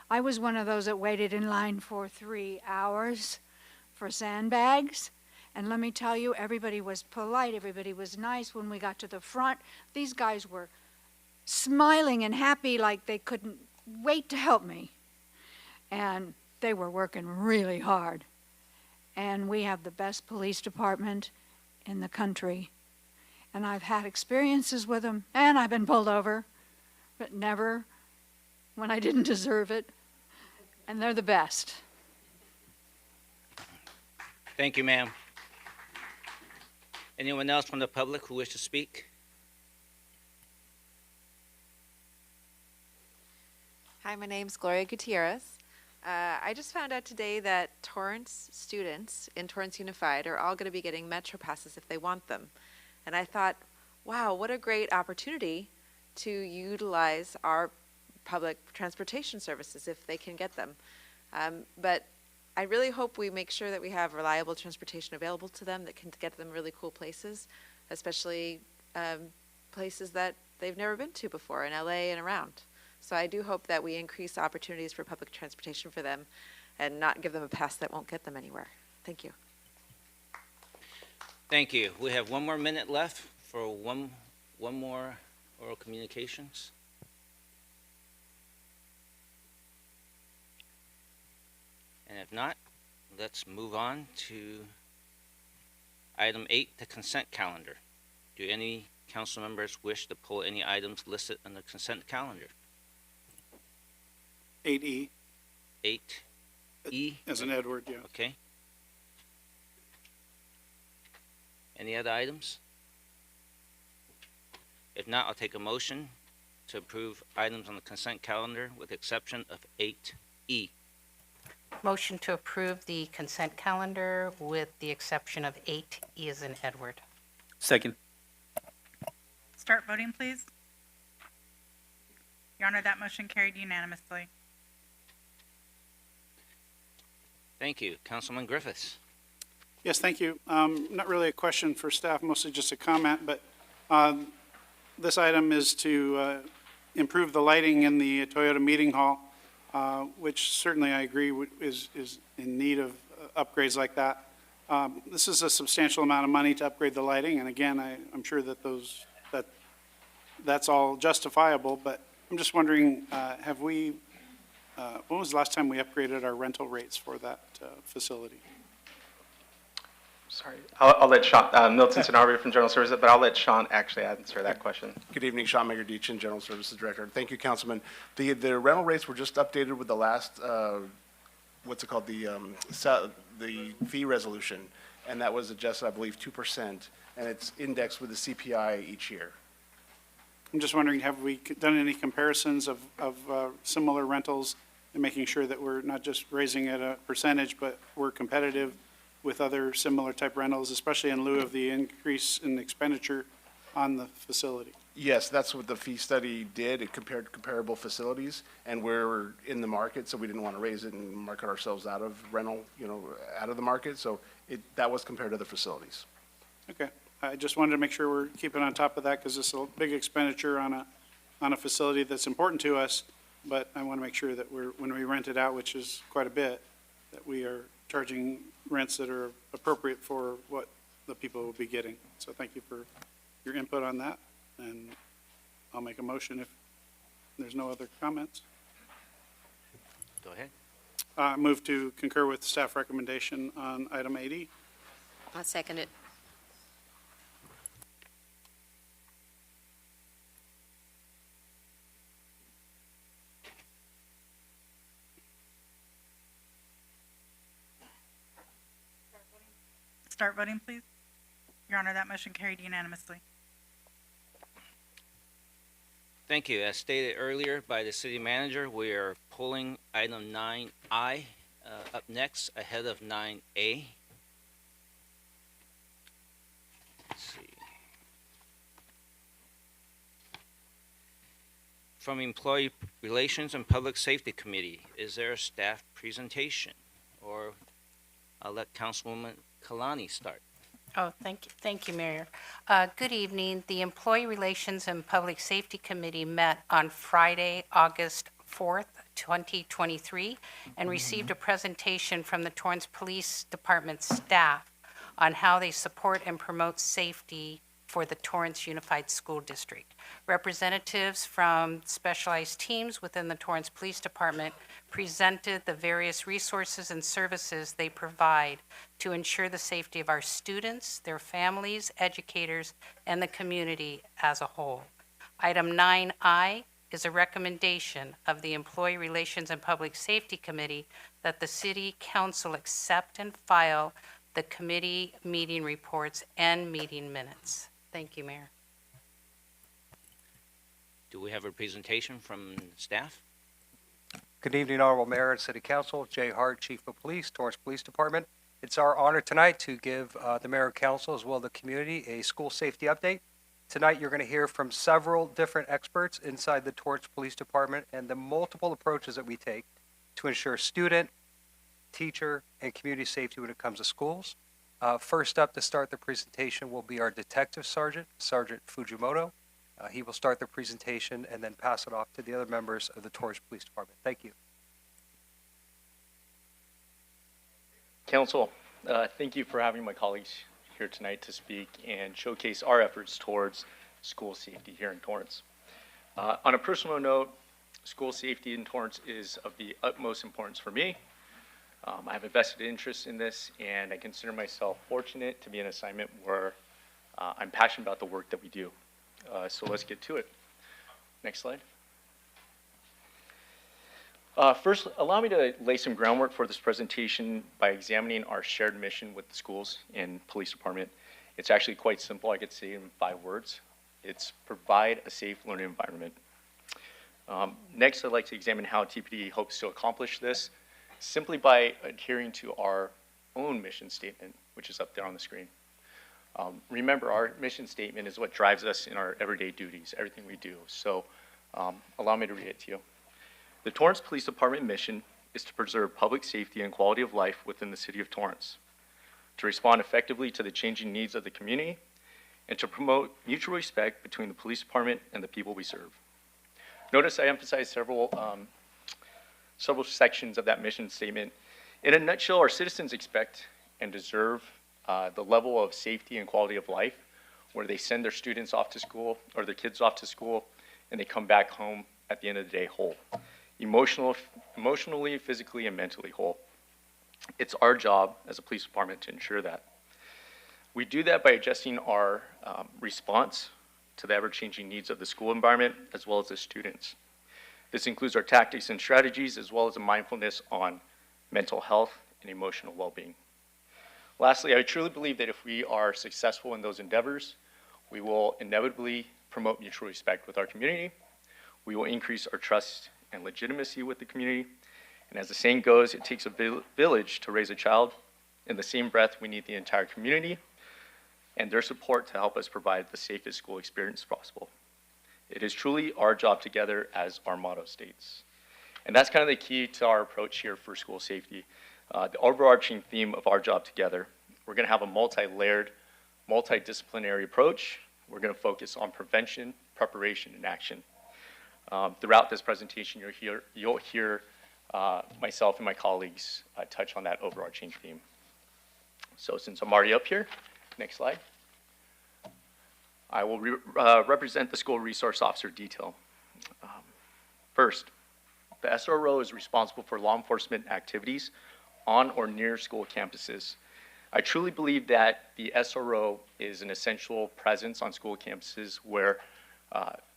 I was one of those that waited in line for 3 hours for sandbags. And let me tell you, everybody was polite, everybody was nice. When we got to the front, these guys were smiling and happy like they couldn't wait to help me. And they were working really hard. And we have the best police department in the country. And I've had experiences with them, and I've been pulled over, but never when I didn't deserve it. And they're the best. Thank you, ma'am. Anyone else from the public who wish to speak? Hi, my name's Gloria Gutierrez. I just found out today that Torrance students in Torrance Unified are all going to be getting Metro passes if they want them. And I thought, wow, what a great opportunity to utilize our public transportation services if they can get them. But I really hope we make sure that we have reliable transportation available to them that can get them really cool places, especially places that they've never been to before in LA and around. So I do hope that we increase opportunities for public transportation for them and not give them a pass that won't get them anywhere. Thank you. Thank you. We have 1 more minute left for one more oral communications. And if not, let's move on to item 8, the consent calendar. Do any council members wish to pull any items listed on the consent calendar? 8E. 8E? As in Edward, yeah. Okay. Any other items? If not, I'll take a motion to approve items on the consent calendar with the exception of 8E. Motion to approve the consent calendar with the exception of 8E as in Edward. Second. Start voting, please. Your Honor, that motion carried unanimously. Thank you. Councilman Griffiths. Yes, thank you. Not really a question for staff, mostly just a comment, but this item is to improve the lighting in the Toyota Meeting Hall, which certainly I agree is in need of upgrades like that. This is a substantial amount of money to upgrade the lighting, and again, I'm sure that that's all justifiable, but I'm just wondering, when was the last time we upgraded our rental rates for that facility? Sorry, I'll let Sean, Milton Sanabria from General Services, but I'll let Sean actually answer that question. Good evening, Sean Megardichin, General Services Director. Thank you, Councilman. The rental rates were just updated with the last, what's it called, the fee resolution, and that was adjusted, I believe, 2%, and it's indexed with the CPI each year. I'm just wondering, have we done any comparisons of similar rentals and making sure that we're not just raising at a percentage, but we're competitive with other similar type rentals, especially in lieu of the increase in expenditure on the facility? Yes, that's what the fee study did. It compared comparable facilities, and we're in the market, so we didn't want to raise it and market ourselves out of rental, out of the market. So that was compared to the facilities. Okay. I just wanted to make sure we're keeping on top of that because it's a big expenditure on a facility that's important to us. But I want to make sure that when we rent it out, which is quite a bit, that we are charging rents that are appropriate for what the people will be getting. So thank you for your input on that. And I'll make a motion if there's no other comments. Go ahead. Move to concur with staff recommendation on item 80. I second it. Start voting, please. Your Honor, that motion carried unanimously. Thank you. As stated earlier by the city manager, we are pulling item 9I up next ahead of 9A. Let's see. From Employee Relations and Public Safety Committee, is there a staff presentation? Or I'll let Councilwoman Kalani start. Oh, thank you, Mayor. Good evening. The Employee Relations and Public Safety Committee met on Friday, August 4th, 2023, and received a presentation from the Torrance Police Department staff on how they support and promote safety for the Torrance Unified School District. Representatives from specialized teams within the Torrance Police Department presented the various resources and services they provide to ensure the safety of our students, their families, educators, and the community as a whole. Item 9I is a recommendation of the Employee Relations and Public Safety Committee that the City Council accept and file the committee meeting reports and meeting minutes. Thank you, Mayor. Do we have a presentation from staff? Good evening, Honorable Mayor and City Council. Jay Hart, Chief of Police, Torrance Police Department. It's our honor tonight to give the Mayor and Council, as well as the community, a school safety update. Tonight, you're going to hear from several different experts inside the Torrance Police Department and the multiple approaches that we take to ensure student, teacher, and community safety when it comes to schools. First up to start the presentation will be our Detective Sergeant, Sergeant Fujimoto. He will start the presentation and then pass it off to the other members of the Torrance Police Department. Thank you. Council, thank you for having my colleagues here tonight to speak and showcase our efforts towards school safety here in Torrance. On a personal note, school safety in Torrance is of the utmost importance for me. I have a vested interest in this, and I consider myself fortunate to be in an assignment where I'm passionate about the work that we do. So let's get to it. Next slide. First, allow me to lay some groundwork for this presentation by examining our shared mission with the schools and police department. It's actually quite simple. I could say it in 5 words. It's provide a safe learning environment. Next, I'd like to examine how TPD hopes to accomplish this simply by adhering to our own mission statement, which is up there on the screen. Remember, our mission statement is what drives us in our everyday duties, everything we do. So allow me to read it to you. The Torrance Police Department mission is to preserve public safety and quality of life within the city of Torrance, to respond effectively to the changing needs of the community, and to promote mutual respect between the police department and the people we serve. Notice I emphasize several sections of that mission statement. In a nutshell, our citizens expect and deserve the level of safety and quality of life where they send their students off to school or their kids off to school and they come back home at the end of the day, whole. Emotionally, physically, and mentally whole. It's our job as a police department to ensure that. We do that by adjusting our response to the ever-changing needs of the school environment as well as the students. This includes our tactics and strategies as well as a mindfulness on mental health and emotional well-being. Lastly, I truly believe that if we are successful in those endeavors, we will inevitably promote mutual respect with our community. We will increase our trust and legitimacy with the community. And as the saying goes, it takes a village to raise a child. In the same breath, we need the entire community and their support to help us provide the safest school experience possible. It is truly our job together, as our motto states. And that's kind of the key to our approach here for school safety. The overarching theme of our job together, we're going to have a multi-layered, multidisciplinary approach. We're going to focus on prevention, preparation, and action. Throughout this presentation, you'll hear myself and my colleagues touch on that overarching theme. So since I'm already up here, next slide. I will represent the school resource officer detail. First, the SRO is responsible for law enforcement activities on or near school campuses. I truly believe that the SRO is an essential presence on school campuses where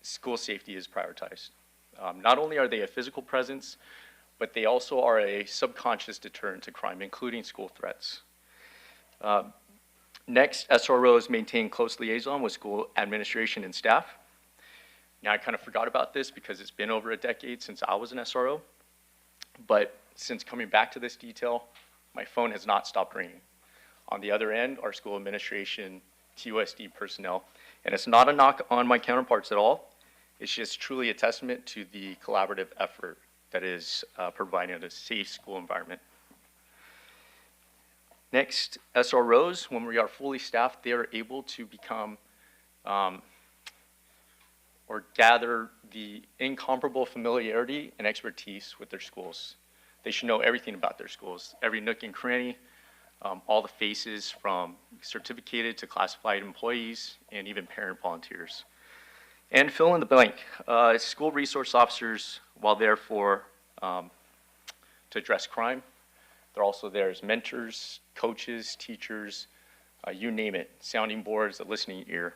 school safety is prioritized. Not only are they a physical presence, but they also are a subconscious deterrent to crime, including school threats. Next, SROs maintain close liaison with school administration and staff. Now, I kind of forgot about this because it's been over a decade since I was an SRO, but since coming back to this detail, my phone has not stopped ringing. On the other end, our school administration, TUSD personnel, and it's not a knock on my counterparts at all. It's just truly a testament to the collaborative effort that is providing a safe school environment. Next, SROs, when we are fully staffed, they are able to become or gather the incomparable familiarity and expertise with their schools. They should know everything about their schools, every nook and cranny, all the faces from certificated to classified employees and even parent volunteers. And fill in the blank. School resource officers, while there to address crime, they're also there as mentors, coaches, teachers, you name it, sounding boards, a listening ear.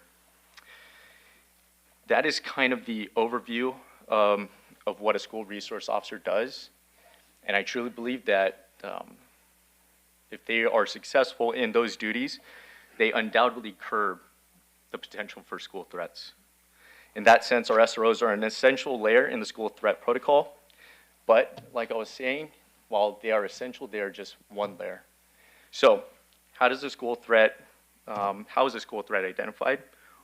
That is kind of the overview of what a school resource officer does. And I truly believe that if they are successful in those duties, they undoubtedly curb the potential for school threats. In that sense, our SROs are an essential layer in the school threat protocol. But like I was saying, while they are essential, they are just one layer. So how is a school threat identified?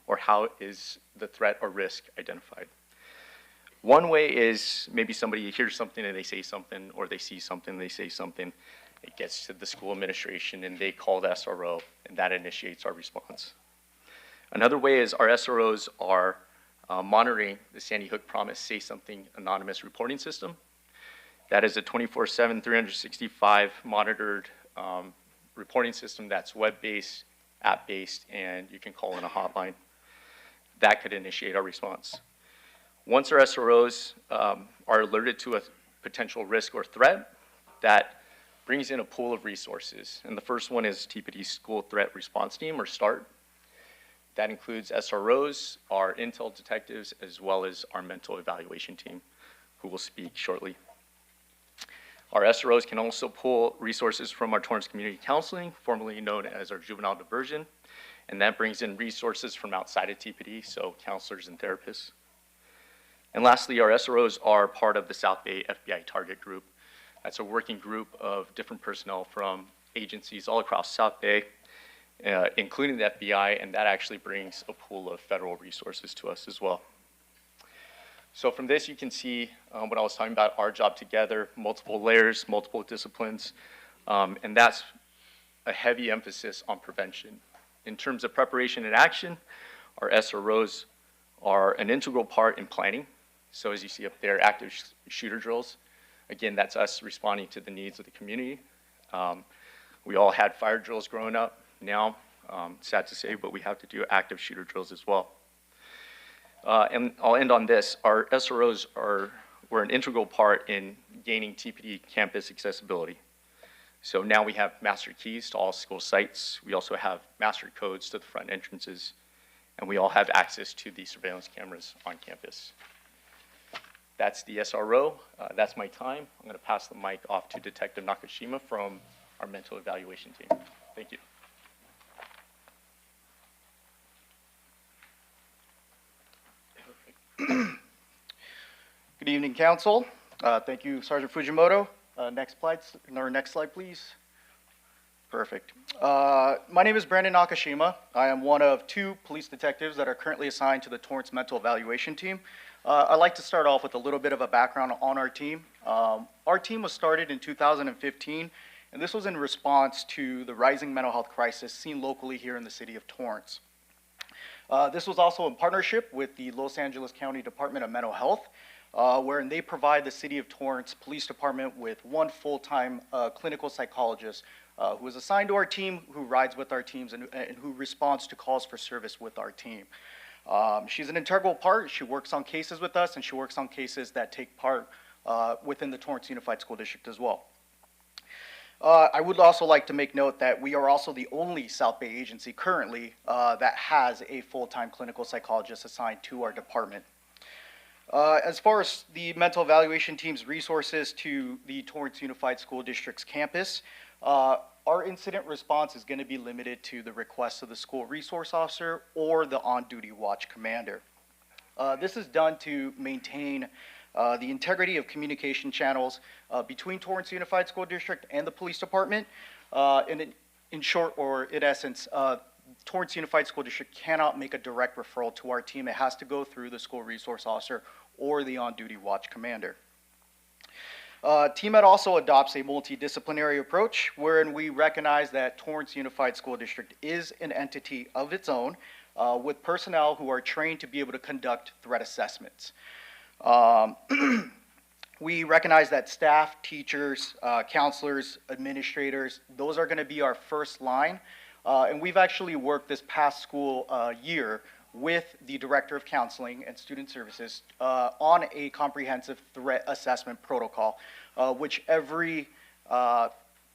Or how is the threat or risk identified? One way is maybe somebody hears something and they say something, or they see something and they say something. It gets to the school administration and they call the SRO, and that initiates our response. Another way is our SROs are monitoring the Sandy Hook Promise Say Something anonymous reporting system. That is a 24/7, 365 monitored reporting system that's web-based, app-based, and you can call in a hotline. That could initiate our response. Once our SROs are alerted to a potential risk or threat, that brings in a pool of resources. And the first one is TPD School Threat Response Team, or START. That includes SROs, our intel detectives, as well as our mental evaluation team, who will speak shortly. Our SROs can also pull resources from our Torrance Community Counseling, formerly known as our Juvenile Diversion, and that brings in resources from outside of TPD, so counselors and therapists. And lastly, our SROs are part of the South Bay FBI Target Group. That's a working group of different personnel from agencies all across South Bay, including the FBI, and that actually brings a pool of federal resources to us as well. So from this, you can see what I was talking about, our job together, multiple layers, multiple disciplines, and that's a heavy emphasis on prevention. In terms of preparation and action, our SROs are an integral part in planning. So as you see up there, active shooter drills. Again, that's us responding to the needs of the community. We all had fire drills growing up. Now, sad to say, but we have to do active shooter drills as well. And I'll end on this. Our SROs were an integral part in gaining TPD campus accessibility. So now we have master keys to all school sites. We also have master codes to the front entrances, and we all have access to the surveillance cameras on campus. That's the SRO. That's my time. I'm going to pass the mic off to Detective Nakashima from our mental evaluation team. Thank you. Good evening, Council. Thank you, Sergeant Fujimoto. Next slide, please. Perfect. My name is Brandon Nakashima. I am one of 2 police detectives that are currently assigned to the Torrance Mental Evaluation Team. I'd like to start off with a little bit of a background on our team. Our team was started in 2015, and this was in response to the rising mental health crisis seen locally here in the city of Torrance. This was also in partnership with the Los Angeles County Department of Mental Health, wherein they provide the City of Torrance Police Department with 1 full-time clinical psychologist who is assigned to our team, who rides with our teams, and who responds to calls for service with our team. She's an integral part. She works on cases with us, and she works on cases that take part within the Torrance Unified School District as well. I would also like to make note that we are also the only South Bay agency currently that has a full-time clinical psychologist assigned to our department. As far as the mental evaluation team's resources to the Torrance Unified School District's campus, our incident response is going to be limited to the request of the school resource officer or the on-duty watch commander. This is done to maintain the integrity of communication channels between Torrance Unified School District and the police department. And in short, or in essence, Torrance Unified School District cannot make a direct referral to our team. It has to go through the school resource officer or the on-duty watch commander. TMED also adopts a multidisciplinary approach wherein we recognize that Torrance Unified School District is an entity of its own with personnel who are trained to be able to conduct threat assessments. We recognize that staff, teachers, counselors, administrators, those are going to be our first line. And we've actually worked this past school year with the Director of Counseling and Student Services on a comprehensive threat assessment protocol, which every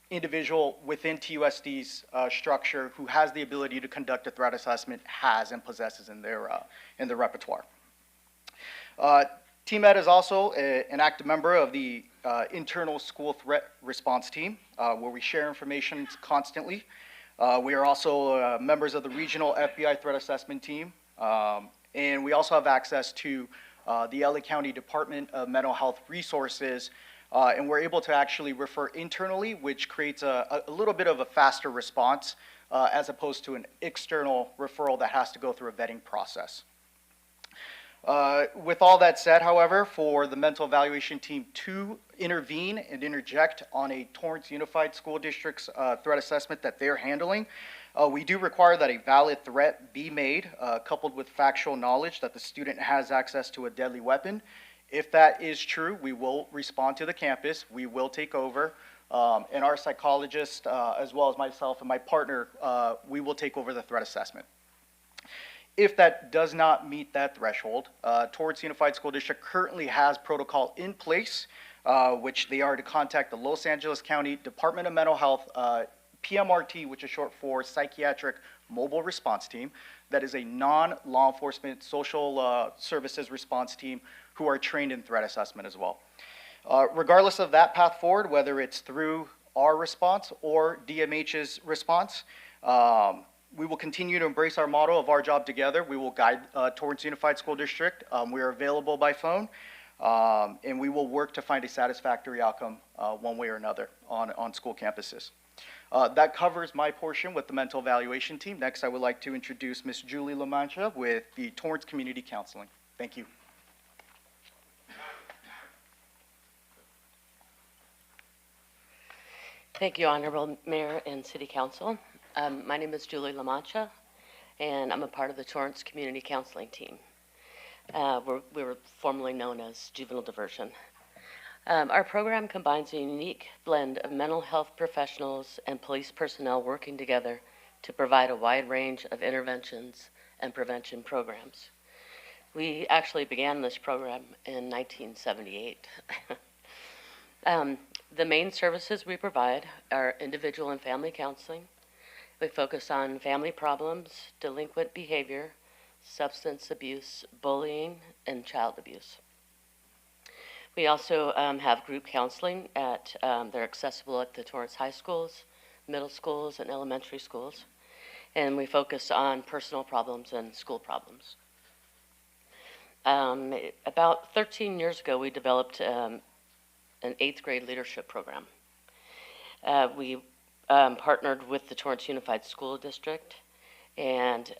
individual within TUSD's structure who has the ability to conduct a threat assessment has and possesses in their repertoire. TMED is also an active member of the internal school threat response team, where we share information constantly. We are also members of the regional FBI threat assessment team, and we also have access to the LA County Department of Mental Health resources, and we're able to actually refer internally, which creates a little bit of a faster response as opposed to an external referral that has to go through a vetting process. With all that said, however, for the mental evaluation team to intervene and interject on a Torrance Unified School District's threat assessment that they're handling, we do require that a valid threat be made, coupled with factual knowledge that the student has access to a deadly weapon. If that is true, we will respond to the campus, we will take over, and our psychologist, as well as myself and my partner, we will take over the threat assessment. If that does not meet that threshold, Torrance Unified School District currently has protocol in place, which they are to contact the Los Angeles County Department of Mental Health, PMRT, which is short for Psychiatric Mobile Response Team. That is a non-law enforcement social services response team who are trained in threat assessment as well. Regardless of that path forward, whether it's through our response or DMH's response, we will continue to embrace our motto of our job together. We will guide Torrance Unified School District. We are available by phone, and we will work to find a satisfactory outcome one way or another on school campuses. That covers my portion with the mental evaluation team. Next, I would like to introduce Ms. Julie LaMancha with the Torrance Community Counseling. Thank you. Thank you, Honorable Mayor and City Council. My name is Julie LaMancha, and I'm a part of the Torrance Community Counseling Team. We were formerly known as Juvenile Diversion. Our program combines a unique blend of mental health professionals and police personnel working together to provide a wide range of interventions and prevention programs. We actually began this program in 1978. The main services we provide are individual and family counseling. We focus on family problems, delinquent behavior, substance abuse, bullying, and child abuse. We also have group counseling they're accessible at the Torrance High Schools, middle schools, and elementary schools. And we focus on personal problems and school problems. About 13 years ago, we developed an 8th grade leadership program. We partnered with the Torrance Unified School District, and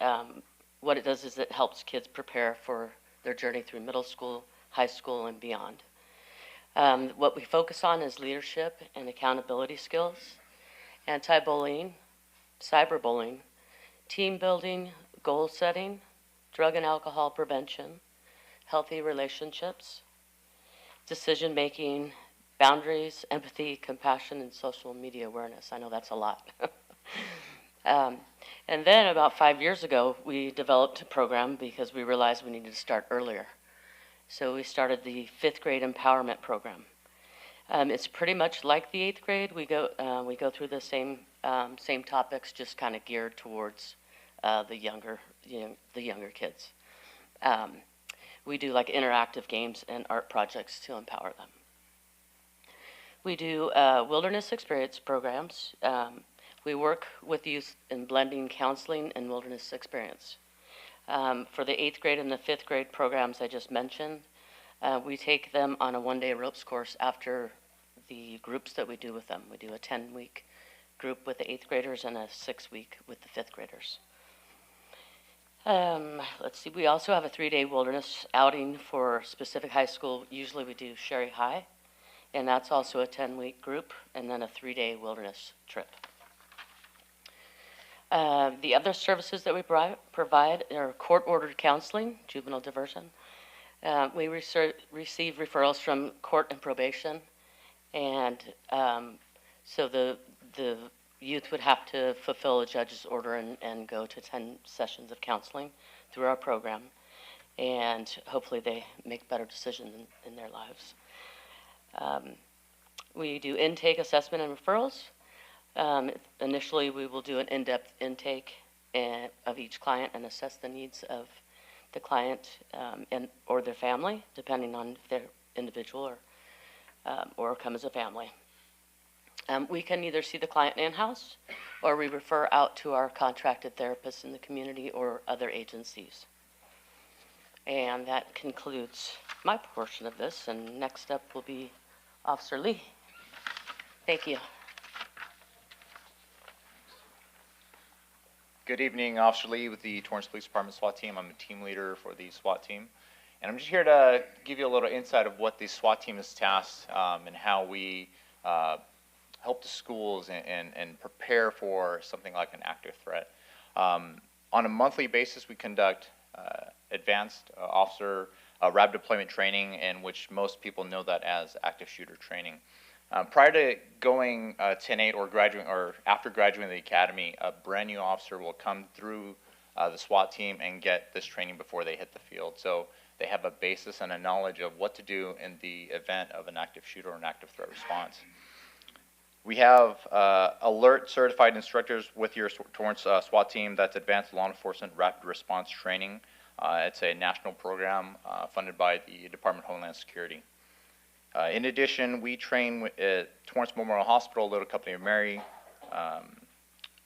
what it does is it helps kids prepare for their journey through middle school, high school, and beyond. What we focus on is leadership and accountability skills, anti-bullying, cyberbullying, team building, goal setting, drug and alcohol prevention, healthy relationships, decision making, boundaries, empathy, compassion, and social media awareness. I know that's a lot. And then about 5 years ago, we developed a program because we realized we needed to start earlier. So we started the 5th grade empowerment program. It's pretty much like the 8th grade. We go through the same topics, just kind of geared towards the younger kids. We do like interactive games and art projects to empower them. We do wilderness experience programs. We work with youth in blending counseling and wilderness experience. For the 8th grade and the 5th grade programs I just mentioned, we take them on a one-day ropes course after the groups that we do with them. We do a 10-week group with the 8th graders and a 6-week with the 5th graders. Let's see, we also have a 3-day wilderness outing for specific high school. Usually we do Sherry High, and that's also a 10-week group, and then a 3-day wilderness trip. The other services that we provide are court-ordered counseling, juvenile diversion. We receive referrals from court and probation, and so the youth would have to fulfill a judge's order and go to 10 sessions of counseling through our program, and hopefully they make better decisions in their lives. We do intake, assessment, and referrals. Initially, we will do an in-depth intake of each client and assess the needs of the client or their family, depending on if they're individual or come as a family. We can either see the client in-house, or we refer out to our contracted therapists in the community or other agencies. And that concludes my portion of this, and next up will be Officer Lee. Thank you. Good evening, Officer Lee with the Torrance Police Department SWAT team. I'm a team leader for the SWAT team. And I'm just here to give you a little insight of what the SWAT team is tasked and how we help the schools and prepare for something like an active threat. On a monthly basis, we conduct advanced officer rapid deployment training, in which most people know that as active shooter training. Prior to going 10-8 or after graduating the academy, a brand new officer will come through the SWAT team and get this training before they hit the field. So they have a basis and a knowledge of what to do in the event of an active shooter or an active threat response. We have alert certified instructors with your Torrance SWAT team. That's Advanced Law Enforcement Rapid Response Training. It's a national program funded by the Department of Homeland Security. In addition, we train at Torrance Memorial Hospital, Little Company of Mary,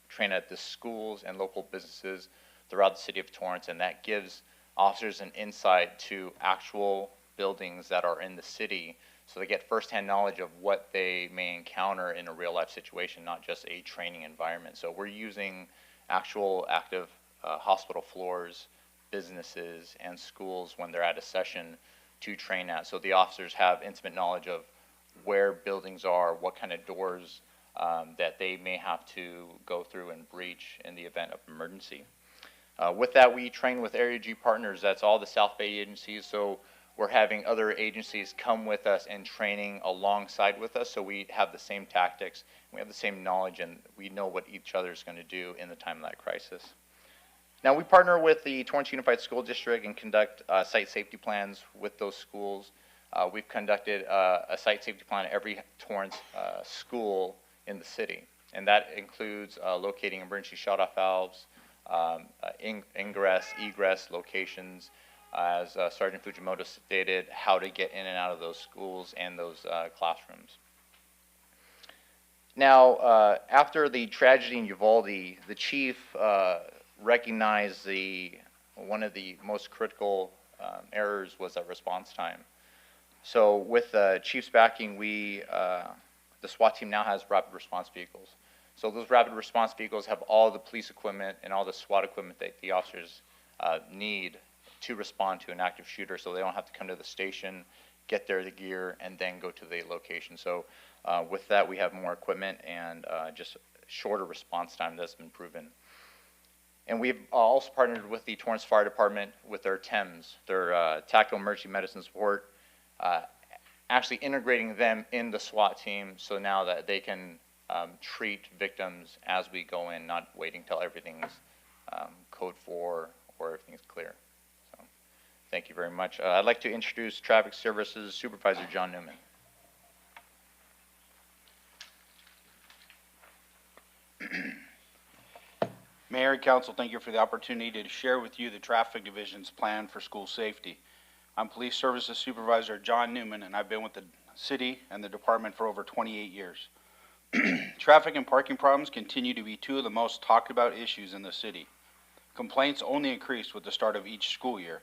train at the schools and local businesses throughout the city of Torrance, and that gives officers an insight to actual buildings that are in the city, so they get firsthand knowledge of what they may encounter in a real-life situation, not just a training environment. So we're using actual active hospital floors, businesses, and schools when they're at a session to train at, so the officers have intimate knowledge of where buildings are, what kind of doors that they may have to go through and breach in the event of emergency. With that, we train with Area G partners. That's all the South Bay agencies, so we're having other agencies come with us and training alongside with us, so we have the same tactics, we have the same knowledge, and we know what each other is going to do in the time of that crisis. Now, we partner with the Torrance Unified School District and conduct site safety plans with those schools. We've conducted a site safety plan at every Torrance school in the city, and that includes locating emergency shut-off valves, ingress, egress locations, as Sergeant Fujimoto stated, how to get in and out of those schools and those classrooms. Now, after the tragedy in Uvalde, the chief recognized one of the most critical errors was at response time. So with the chief's backing, the SWAT team now has rapid response vehicles. So those rapid response vehicles have all the police equipment and all the SWAT equipment that the officers need to respond to an active shooter, so they don't have to come to the station, get their gear, and then go to the location. So with that, we have more equipment and just shorter response time that's been proven. And we've also partnered with the Torrance Fire Department with their TEMS, their Tactical Emergency Medicine Support, actually integrating them in the SWAT team so now that they can treat victims as we go in, not waiting till everything's code 4 or everything's clear. So thank you very much. I'd like to introduce Traffic Services Supervisor John Newman. Mayor and Council, thank you for the opportunity to share with you the Traffic Division's plan for school safety. I'm Police Services Supervisor John Newman, and I've been with the city and the department for over 28 years. Traffic and parking problems continue to be two of the most talked about issues in the city. Complaints only increased with the start of each school year.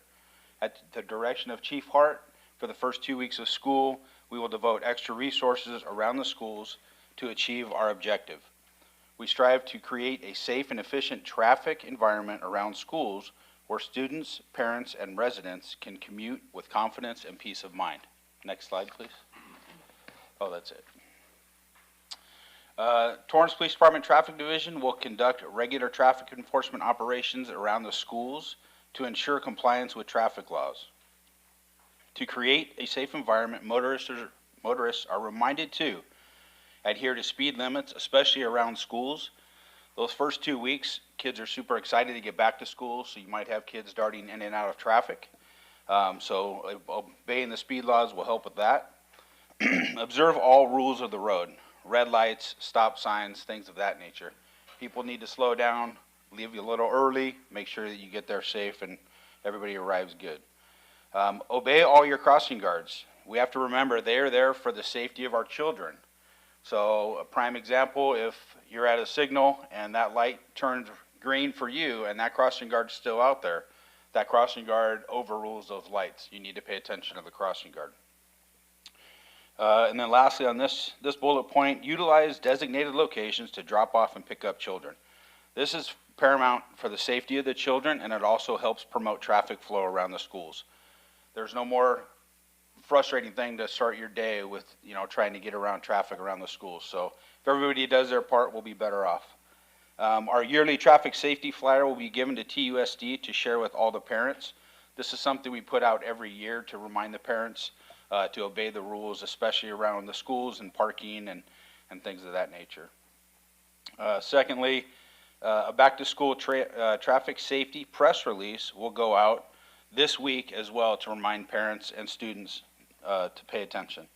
At the direction of Chief Hart, for the first 2 weeks of school, we will devote extra resources around the schools to achieve our objective. We strive to create a safe and efficient traffic environment around schools where students, parents, and residents can commute with confidence and peace of mind. Next slide, please. Oh, that's it. Torrance Police Department Traffic Division will conduct regular traffic enforcement operations around the schools to ensure compliance with traffic laws. To create a safe environment, motorists are reminded to adhere to speed limits, especially around schools. Those first 2 weeks, kids are super excited to get back to school, so you might have kids darting in and out of traffic. So obeying the speed laws will help with that. Observe all rules of the road, red lights, stop signs, things of that nature. People need to slow down, leave you a little early, make sure that you get there safe and everybody arrives good. Obey all your crossing guards. We have to remember they are there for the safety of our children. So a prime example, if you're at a signal and that light turns green for you and that crossing guard's still out there, that crossing guard overrules those lights. You need to pay attention to the crossing guard. And then lastly on this bullet point, utilize designated locations to drop off and pick up children. This is paramount for the safety of the children, and it also helps promote traffic flow around the schools. There's no more frustrating thing to start your day with, trying to get around traffic around the schools. So if everybody does their part, we'll be better off. Our yearly traffic safety flyer will be given to TUSD to share with all the parents. This is something we put out every year to remind the parents to obey the rules, especially around the schools and parking and things of that nature. Secondly, a back-to-school traffic safety press release will go out this week as well to remind parents and students to pay attention.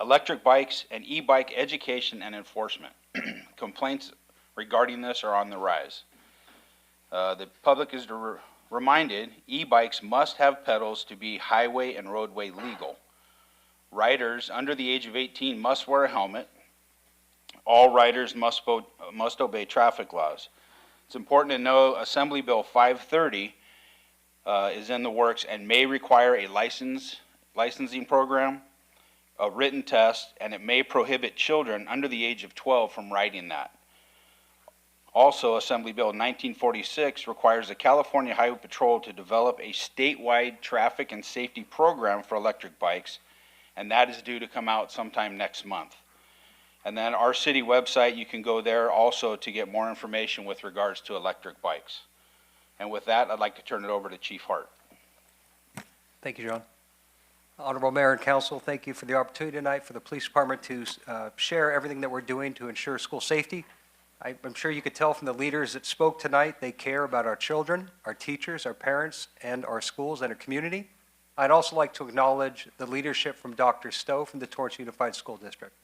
Electric bikes and e-bike education and enforcement. Complaints regarding this are on the rise. The public is reminded e-bikes must have pedals to be highway and roadway legal. Riders under the age of 18 must wear a helmet. All riders must obey traffic laws. It's important to know Assembly Bill 530 is in the works and may require a licensing program, a written test, and it may prohibit children under the age of 12 from riding that. Also, Assembly Bill 1946 requires the California Highway Patrol to develop a statewide traffic and safety program for electric bikes, and that is due to come out sometime next month. And then our city website, you can go there also to get more information with regards to electric bikes. And with that, I'd like to turn it over to Chief Hart. Thank you, John. Honorable Mayor and Council, thank you for the opportunity tonight for the Police Department to share everything that we're doing to ensure school safety. I'm sure you could tell from the leaders that spoke tonight, they care about our children, our teachers, our parents, and our schools and our community. I'd also like to acknowledge the leadership from Dr. Stowe from the Torrance Unified School District.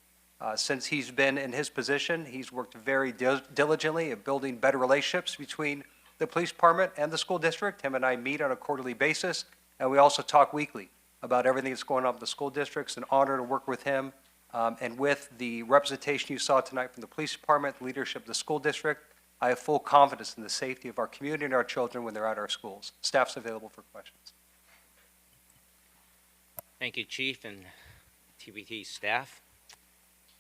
Since he's been in his position, he's worked very diligently at building better relationships between the police department and the school district. Him and I meet on a quarterly basis, and we also talk weekly about everything that's going on with the school districts. An honor to work with him. And with the representation you saw tonight from the police department, the leadership of the school district, I have full confidence in the safety of our community and our children when they're at our schools. Staff's available for questions. Thank you, Chief and TBT staff.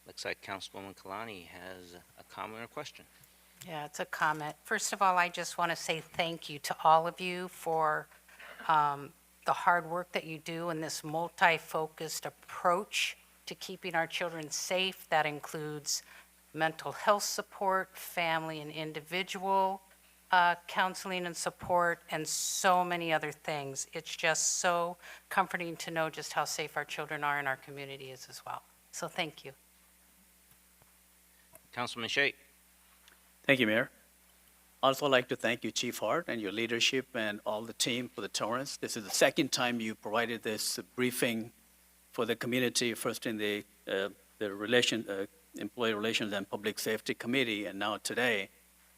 Looks like Councilwoman Kalani has a comment or question. Yeah, it's a comment. First of all, I just want to say thank you to all of you for the hard work that you do in this multi-focused approach to keeping our children safe. That includes mental health support, family and individual counseling and support, and so many other things. It's just so comforting to know just how safe our children are in our communities as well. So thank you. Councilman Shea. Thank you, Mayor. Also like to thank you, Chief Hart, and your leadership and all the team for the Torrance. This is the second time you provided this briefing for the community, first in the Employee Relations and Public Safety Committee, and now today.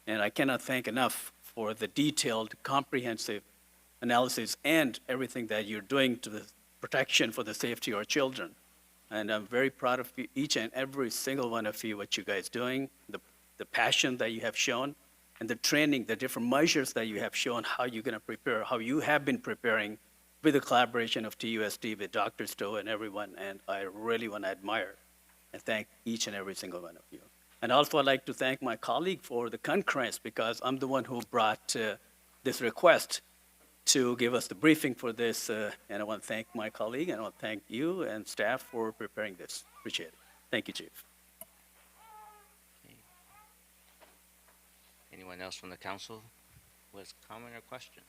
And I cannot thank enough for the detailed, comprehensive analysis and everything that you're doing to the protection for the safety of our children. And I'm very proud of you, each and every single one of you, what you guys doing, the passion that you have shown, and the training, the different measures that you have shown, how you're going to prepare, how you have been preparing with the collaboration of TUSD, with Dr. Stowe and everyone. And I really want to admire and thank each and every single one of you. And also I'd like to thank my colleague for the concurrence, because I'm the one who brought this request to give us the briefing for this. And I want to thank my colleague, and I want to thank you and staff for preparing this. Appreciate it. Thank you, Chief. Anyone else from the council who has a comment or question?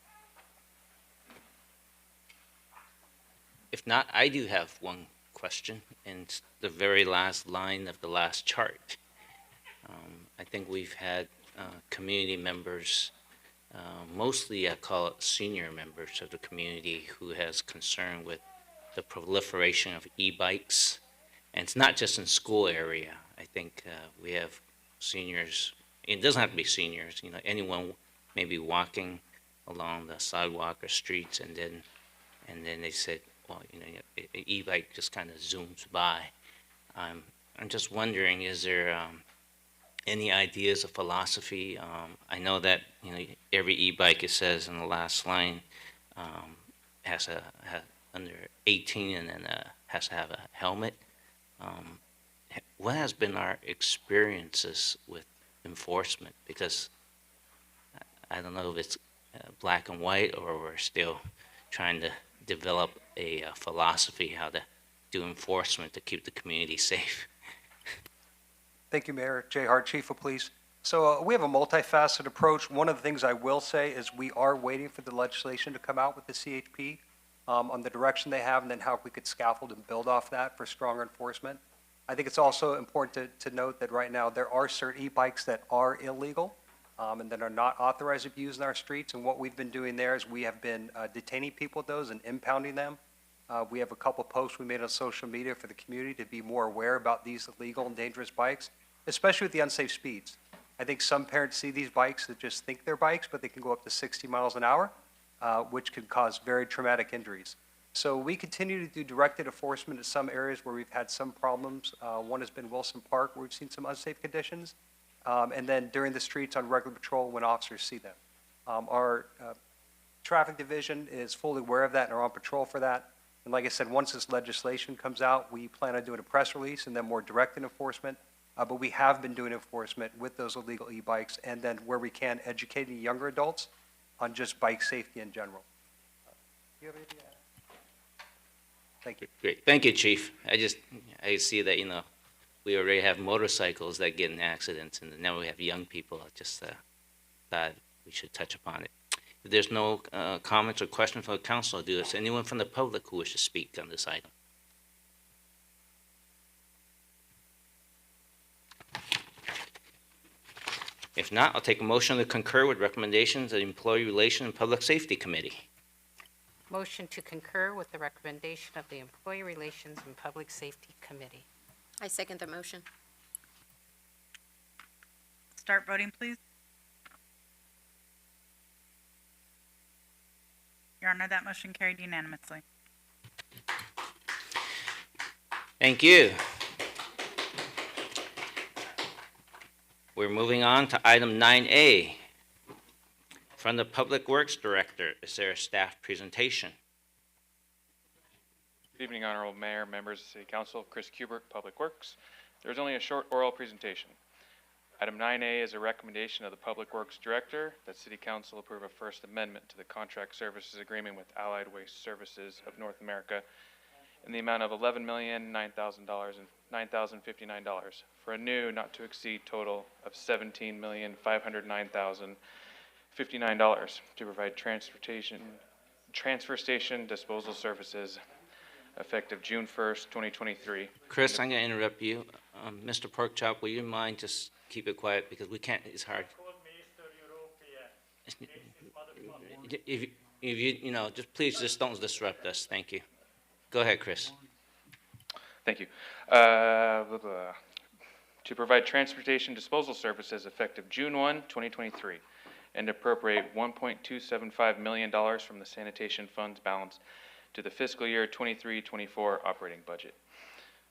If not, I do have one question, and it's the very last line of the last chart. I think we've had community members, mostly I call it senior members of the community, who has concern with the proliferation of e-bikes. And it's not just in school area. I think we have seniors, it doesn't have to be seniors, you know, anyone may be walking along the sidewalk or streets, and then they said, well, you know, an e-bike just kind of zooms by. I'm just wondering, is there any ideas of philosophy? I know that, you know, every e-bike, it says in the last line, has under 18 and then has to have a helmet. What has been our experiences with enforcement? Because I don't know if it's black and white, or we're still trying to develop a philosophy how to do enforcement to keep the community safe. Thank you, Mayor. Jay Hart, Chief of Police. So we have a multifaceted approach. One of the things I will say is we are waiting for the legislation to come out with the CHP on the direction they have, and then how we could scaffold and build off that for stronger enforcement. I think it's also important to note that right now there are certain e-bikes that are illegal and that are not authorized to be used in our streets. And what we've been doing there is we have been detaining people with those and impounding them. We have a couple posts we made on social media for the community to be more aware about these illegal and dangerous bikes, especially with the unsafe speeds. I think some parents see these bikes that just think they're bikes, but they can go up to 60 miles an hour, which could cause very traumatic injuries. So we continue to do directed enforcement in some areas where we've had some problems. One has been Wilson Park, where we've seen some unsafe conditions. And then during the streets on regular patrol when officers see them. Our traffic division is fully aware of that and are on patrol for that. And like I said, once this legislation comes out, we plan on doing a press release and then more directed enforcement. But we have been doing enforcement with those illegal e-bikes, and then where we can, educating younger adults on just bike safety in general. Do you have anything to add? Thank you. Great. Thank you, Chief. I see that, you know, we already have motorcycles that get in accidents, and now we have young people. I just thought we should touch upon it. If there's no comments or questions from the council, do this. Anyone from the public who wishes to speak on this item? If not, I'll take a motion to concur with recommendations of the Employee Relations and Public Safety Committee. Motion to concur with the recommendation of the Employee Relations and Public Safety Committee. I second the motion. Start voting, please. Your Honor, that motion carried unanimously. Thank you. We're moving on to item 9A. From the Public Works Director, is there a staff presentation? Good evening, Honorable Mayor, members of City Council. Chris Kubert, Public Works. There's only a short oral presentation. Item 9A is a recommendation of the Public Works Director that City Council approve a First Amendment to the Contract Services Agreement with Allied Waste Services of North America in the amount of $11,009,059 for a new not to exceed total of $17,509,059 to provide transfer station disposal services effective June 1st, 2023. Chris, I'm going to interrupt you. Mr. Porkchop, will you mind just keep it quiet because we can't, it's hard. If you know, just please just don't disrupt us. Thank you. Go ahead, Chris. Thank you. To provide transportation disposal services effective June 1, 2023, and appropriate $1.275 million from the sanitation funds balance to the fiscal year 23-24 operating budget.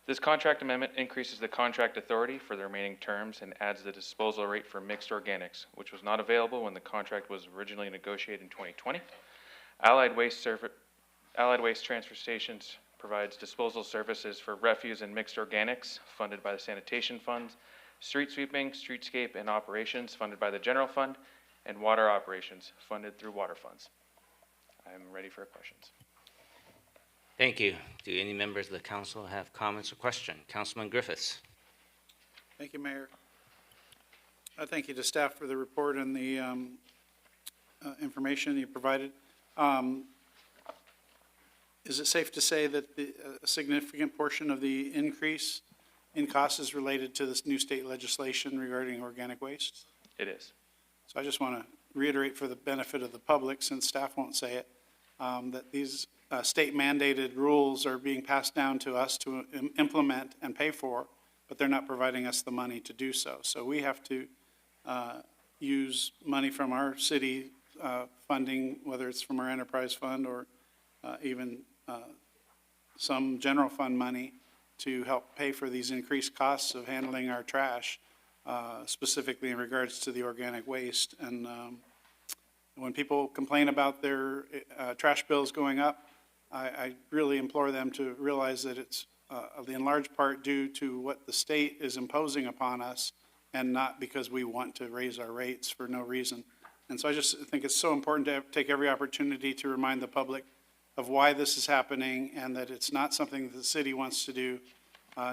This contract amendment increases the contract authority for the remaining terms and adds the disposal rate for mixed organics, which was not available when the contract was originally negotiated in 2020. Allied Waste Transfer Stations provides disposal services for refuse and mixed organics funded by the sanitation funds, street sweeping, streetscape, and operations funded by the general fund, and water operations funded through water funds. I'm ready for questions. Thank you. Do any members of the council have comments or questions? Councilman Griffiths. Thank you, Mayor. Thank you to staff for the report and the information you provided. Is it safe to say that a significant portion of the increase in costs is related to this new state legislation regarding organic waste? It is. So I just want to reiterate for the benefit of the public, since staff won't say it, that these state mandated rules are being passed down to us to implement and pay for, but they're not providing us the money to do so. So we have to use money from our city funding, whether it's from our enterprise fund or even some general fund money, to help pay for these increased costs of handling our trash, specifically in regards to the organic waste. And when people complain about their trash bills going up, I really implore them to realize that it's in large part due to what the state is imposing upon us and not because we want to raise our rates for no reason. And so I just think it's so important to take every opportunity to remind the public of why this is happening and that it's not something that the city wants to do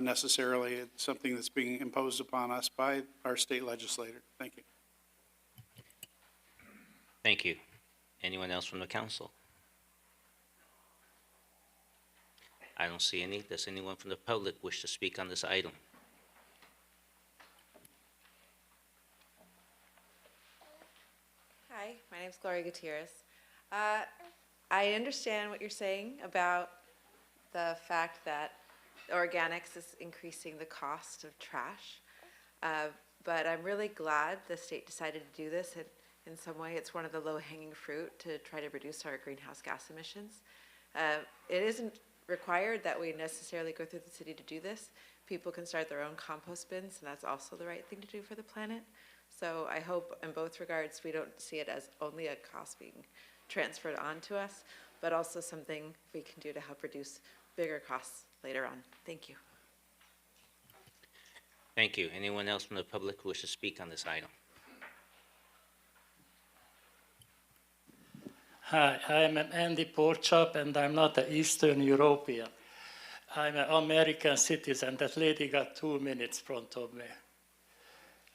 necessarily. It's something that's being imposed upon us by our state legislator. Thank you. Thank you. Anyone else from the council? I don't see any. Does anyone from the public wish to speak on this item? Hi, my name is Gloria Gutierrez. I understand what you're saying about the fact that organics is increasing the cost of trash, but I'm really glad the state decided to do this. In some way, it's one of the low-hanging fruit to try to reduce our greenhouse gas emissions. It isn't required that we necessarily go through the city to do this. People can start their own compost bins, and that's also the right thing to do for the planet. So I hope in both regards we don't see it as only a cost being transferred on to us, but also something we can do to help reduce bigger costs later on. Thank you. Thank you. Anyone else from the public who wishes to speak on this item? Hi, I'm Andy Porchop, and I'm not an Eastern European. I'm an American citizen. That lady got 2 minutes in front of me.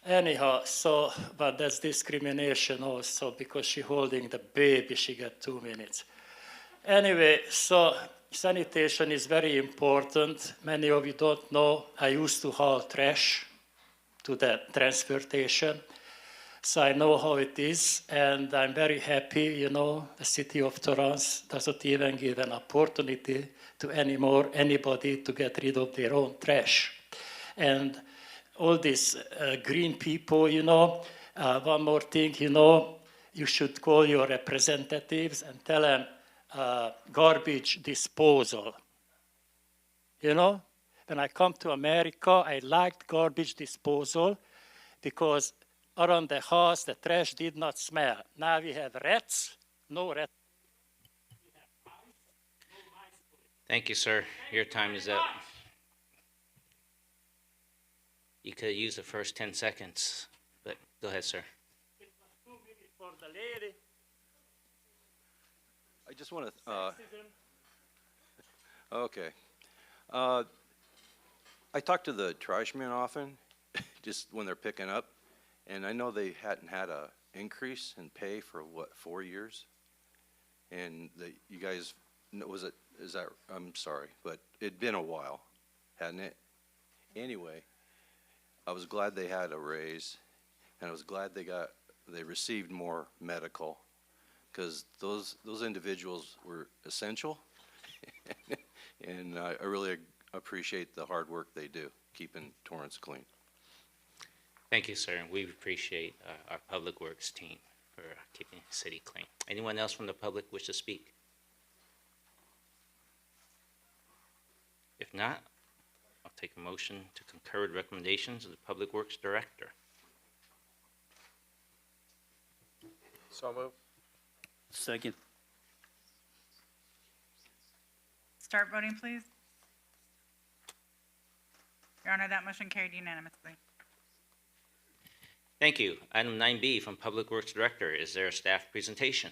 Anyhow, so, but that's discrimination also, because she's holding the baby, she got 2 minutes. Anyway, so sanitation is very important. Many of you don't know, I used to haul trash to the transportation. So I know how it is, and I'm very happy, you know, the city of Torrance doesn't even give an opportunity to anybody to get rid of their own trash. And all these green people, you know, one more thing, you know, you should call your representatives and tell them garbage disposal. You know, when I come to America, I liked garbage disposal because around the house, the trash did not smell. Now we have rats, no rats. Thank you, sir. Your time is up. You could have used the first 10 seconds, but go ahead, sir. For the lady. I just want to, okay. I talk to the trash men often, just when they're picking up, and I know they hadn't had a increase in pay for what, 4 years? And you guys, I'm sorry, but it'd been a while, hadn't it? Anyway, I was glad they had a raise, and I was glad they received more medical, because those individuals were essential, and I really appreciate the hard work they do, keeping Torrance clean. Thank you, sir, and we appreciate our Public Works team for keeping the city clean. Anyone else from the public wish to speak? If not, I'll take a motion to concur with recommendations of the Public Works Director. So moved. Second. Start voting, please. Your Honor, that motion carried unanimously. Thank you. Item 9B from Public Works Director. Is there a staff presentation?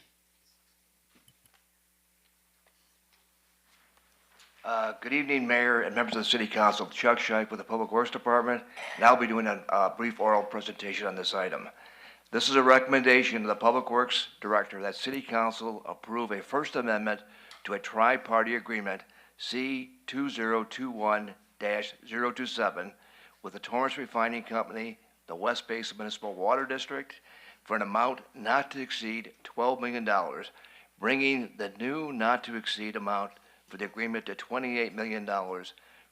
Good evening, Mayor and members of the City Council. Chuck Scheib with the Public Works Department, and I'll be doing a brief oral presentation on this item. This is a recommendation of the Public Works Director that City Council approve a First Amendment to a tri-party agreement C-2021-027 with the Torrance Refining Company, the West Basin Municipal Water District, for an amount not to exceed $12 million, bringing the new not-to-exceed amount for the agreement to $28 million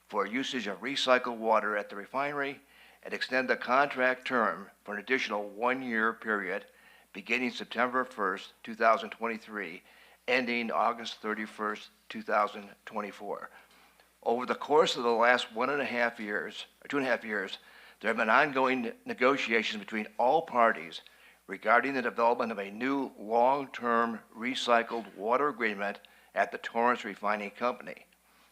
for usage of recycled water at the refinery, and extend the contract term for an additional one-year period beginning September 1st, 2023, ending August 31st, 2024. Over the course of the last 1.5 years, or 2.5 years, there have been ongoing negotiations between all parties regarding the development of a new long-term recycled water agreement at the Torrance Refining Company.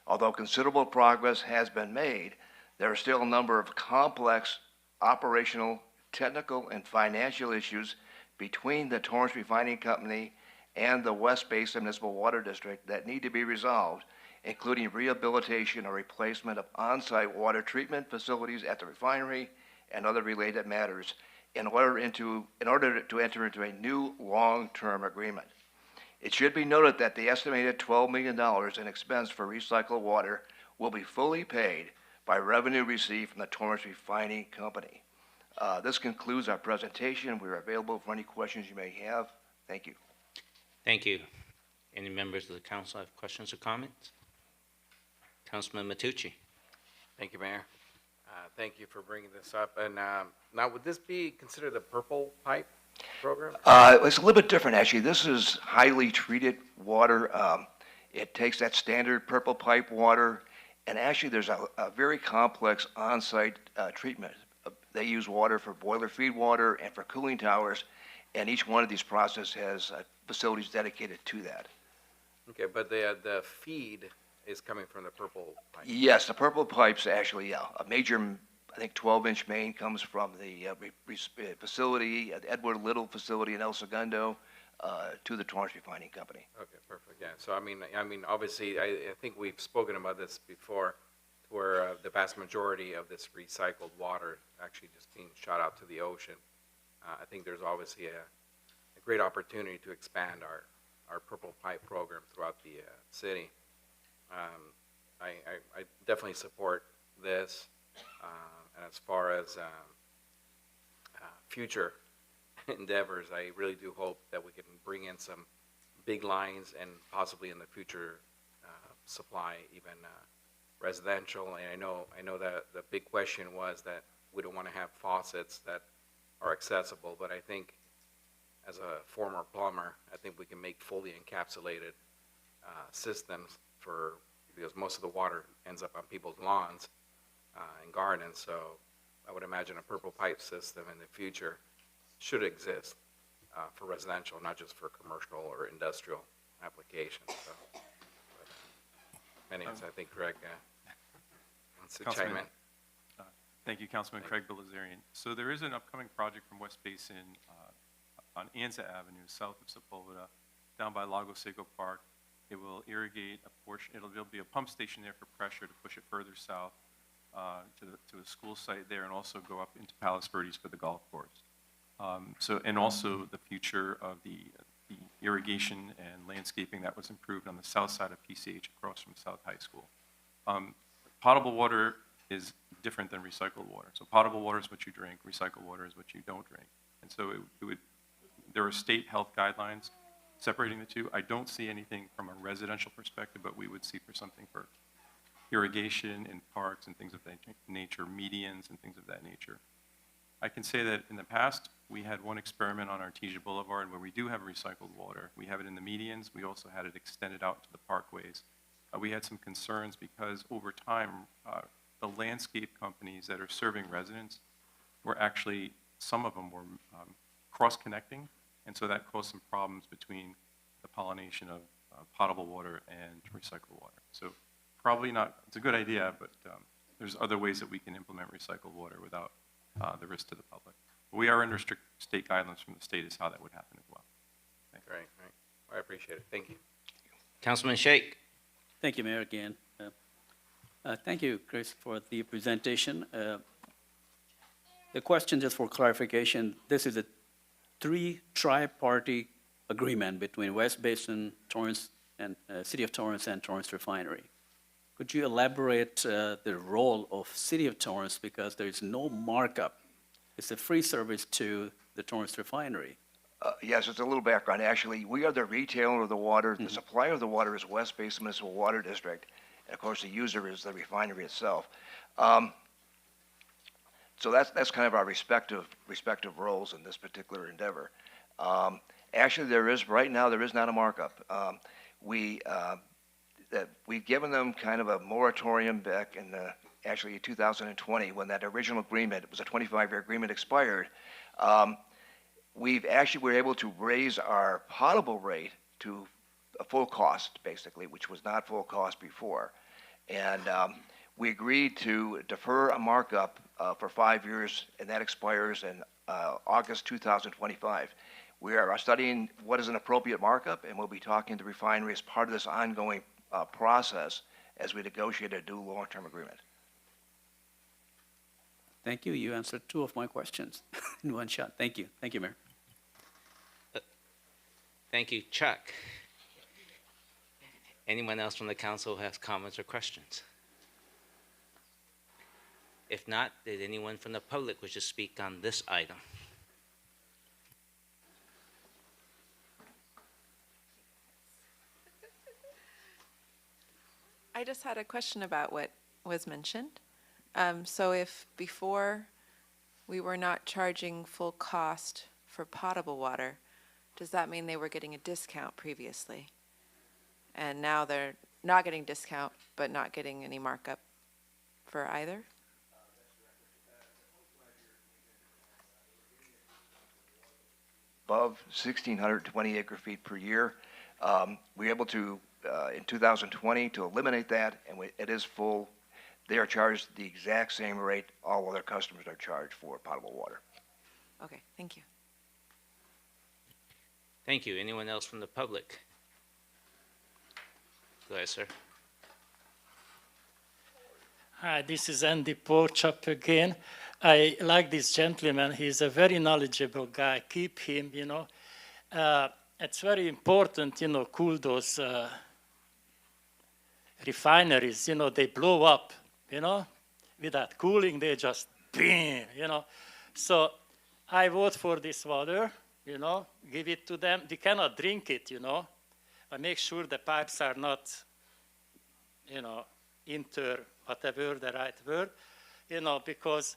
Although considerable progress has been made, there are still a number of complex operational, technical, and financial issues between the Torrance Refining Company and the West Basin Municipal Water District that need to be resolved, including rehabilitation or replacement of on-site water treatment facilities at the refinery and other related matters in order to enter into a new long-term agreement. It should be noted that the estimated $12 million in expense for recycled water will be fully paid by revenue received from the Torrance Refining Company. This concludes our presentation. We are available for any questions you may have. Thank you. Thank you. Any members of the council have questions or comments? Councilman Matucci. Thank you, Mayor. Thank you for bringing this up. And now, would this be considered a purple pipe program? It's a little bit different, actually. This is highly treated water. It takes that standard purple pipe water, and actually there's a very complex on-site treatment. They use water for boiler feed water and for cooling towers, and each one of these processes has facilities dedicated to that. Okay, but the feed is coming from the purple pipe. Yes, the purple pipes actually, yeah, a major, I think 12-inch main comes from the facility, the Edward Little facility in El Segundo, to the Torrance Refining Company. Okay, perfect. Yeah. So I mean, obviously, I think we've spoken about this before, where the vast majority of this recycled water actually just being shot out to the ocean. I think there's obviously a great opportunity to expand our purple pipe program throughout the city. I definitely support this, and as far as future endeavors. I really do hope that we can bring in some big lines and possibly in the future supply even residential. And I know that the big question was that we don't want to have faucets that are accessible, but I think as a former plumber, I think we can make fully encapsulated systems because most of the water ends up on people's lawns and gardens. So I would imagine a purple pipe system in the future should exist for residential, not just for commercial or industrial applications. So, anyways, I think Greg wants to chime in. Thank you, Councilman Craig Bilazarian. So there is an upcoming project from West Basin on Anza Avenue, south of Sepulveda, down by Lago Seco Park. It will irrigate a portion. There'll be a pump station there for pressure to push it further south to a school site there, and also go up into Palos Verdes for the golf course. And also the future of the irrigation and landscaping that was improved on the south side of PCH across from South High School. Potable water is different than recycled water. So potable water is what you drink, recycled water is what you don't drink. And so there are state health guidelines separating the two. I don't see anything from a residential perspective, but we would see for something for irrigation in parks and things of that nature, medians and things of that nature. I can say that in the past, we had one experiment on Artesia Boulevard where we do have recycled water. We have it in the medians. We also had it extended out to the parkways. We had some concerns because over time, the landscape companies that are serving residents were actually, some of them were cross-connecting, and so that caused some problems between the pollination of potable water and recycled water. So probably not, it's a good idea, but there's other ways that we can implement recycled water without the risk to the public. But we are under strict state guidelines from the state as how that would happen as well. Thank you. Right. I appreciate it. Thank you. Councilman Sheikh. Thank you, Mayor, again. Thank you, Chris, for the presentation. The question, just for clarification, this is a tri-party agreement between West Basin, Torrance, and City of Torrance and Torrance Refinery. Could you elaborate the role of City of Torrance, because there is no markup? It's a free service to the Torrance Refinery. Yes, it's a little background. Actually, we are the retailer of the water. The supplier of the water is West Basin Municipal Water District. And of course, the user is the refinery itself. So that's kind of our respective roles in this particular endeavor. Actually, right now there is not a markup. We've given them kind of a moratorium back in actually 2020 when that original agreement, it was a 25-year agreement, expired. We were able to raise our potable rate to a full cost, basically, which was not full cost before. And we agreed to defer a markup for 5 years, and that expires in August 2025. We are studying what is an appropriate markup, and we'll be talking to the refinery as part of this ongoing process as we negotiate a new long-term agreement. Thank you. You answered two of my questions in one shot. Thank you. Thank you, Mayor. Thank you, Chuck. Anyone else from the council has comments or questions? If not, did anyone from the public wish to speak on this item? I just had a question about what was mentioned. So if before we were not charging full cost for potable water, does that mean they were getting a discount previously? And now they're not getting discount, but not getting any markup for either? Above 1,620 acre feet per year. We were able to, in 2020, to eliminate that, and it is full. They are charged the exact same rate all other customers are charged for potable water. Okay, thank you. Thank you. Anyone else from the public? Go ahead, sir. Hi, this is Andy Porchop again. I like this gentleman. He's a very knowledgeable guy. Keep him, It's very important, cool those refineries, they blow up, without cooling, they just, bam, So I vote for this water, give it to them. They cannot drink it, I make sure the pipes are not, whatever the right word, because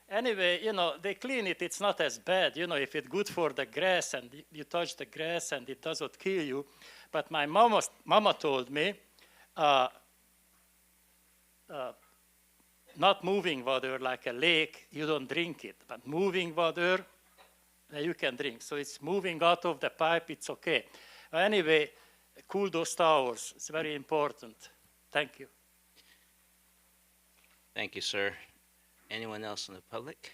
anyway, they clean it, it's not as bad, if it's good for the grass and you touch the grass and it doesn't kill you. But my mama told me, not moving water like a lake, you don't drink it, but moving water, you can drink. So it's moving out of the pipe, it's okay. Anyway, cool those towers, it's very important. Thank you. Thank you, sir. Anyone else in the public?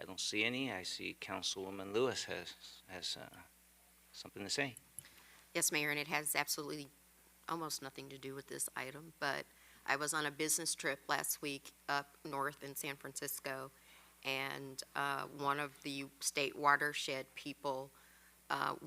I don't see any. I see Councilwoman Lewis has something to say. Yes, Mayor, and it has absolutely almost nothing to do with this item, but I was on a business trip last week up north in San Francisco, and one of the state watershed people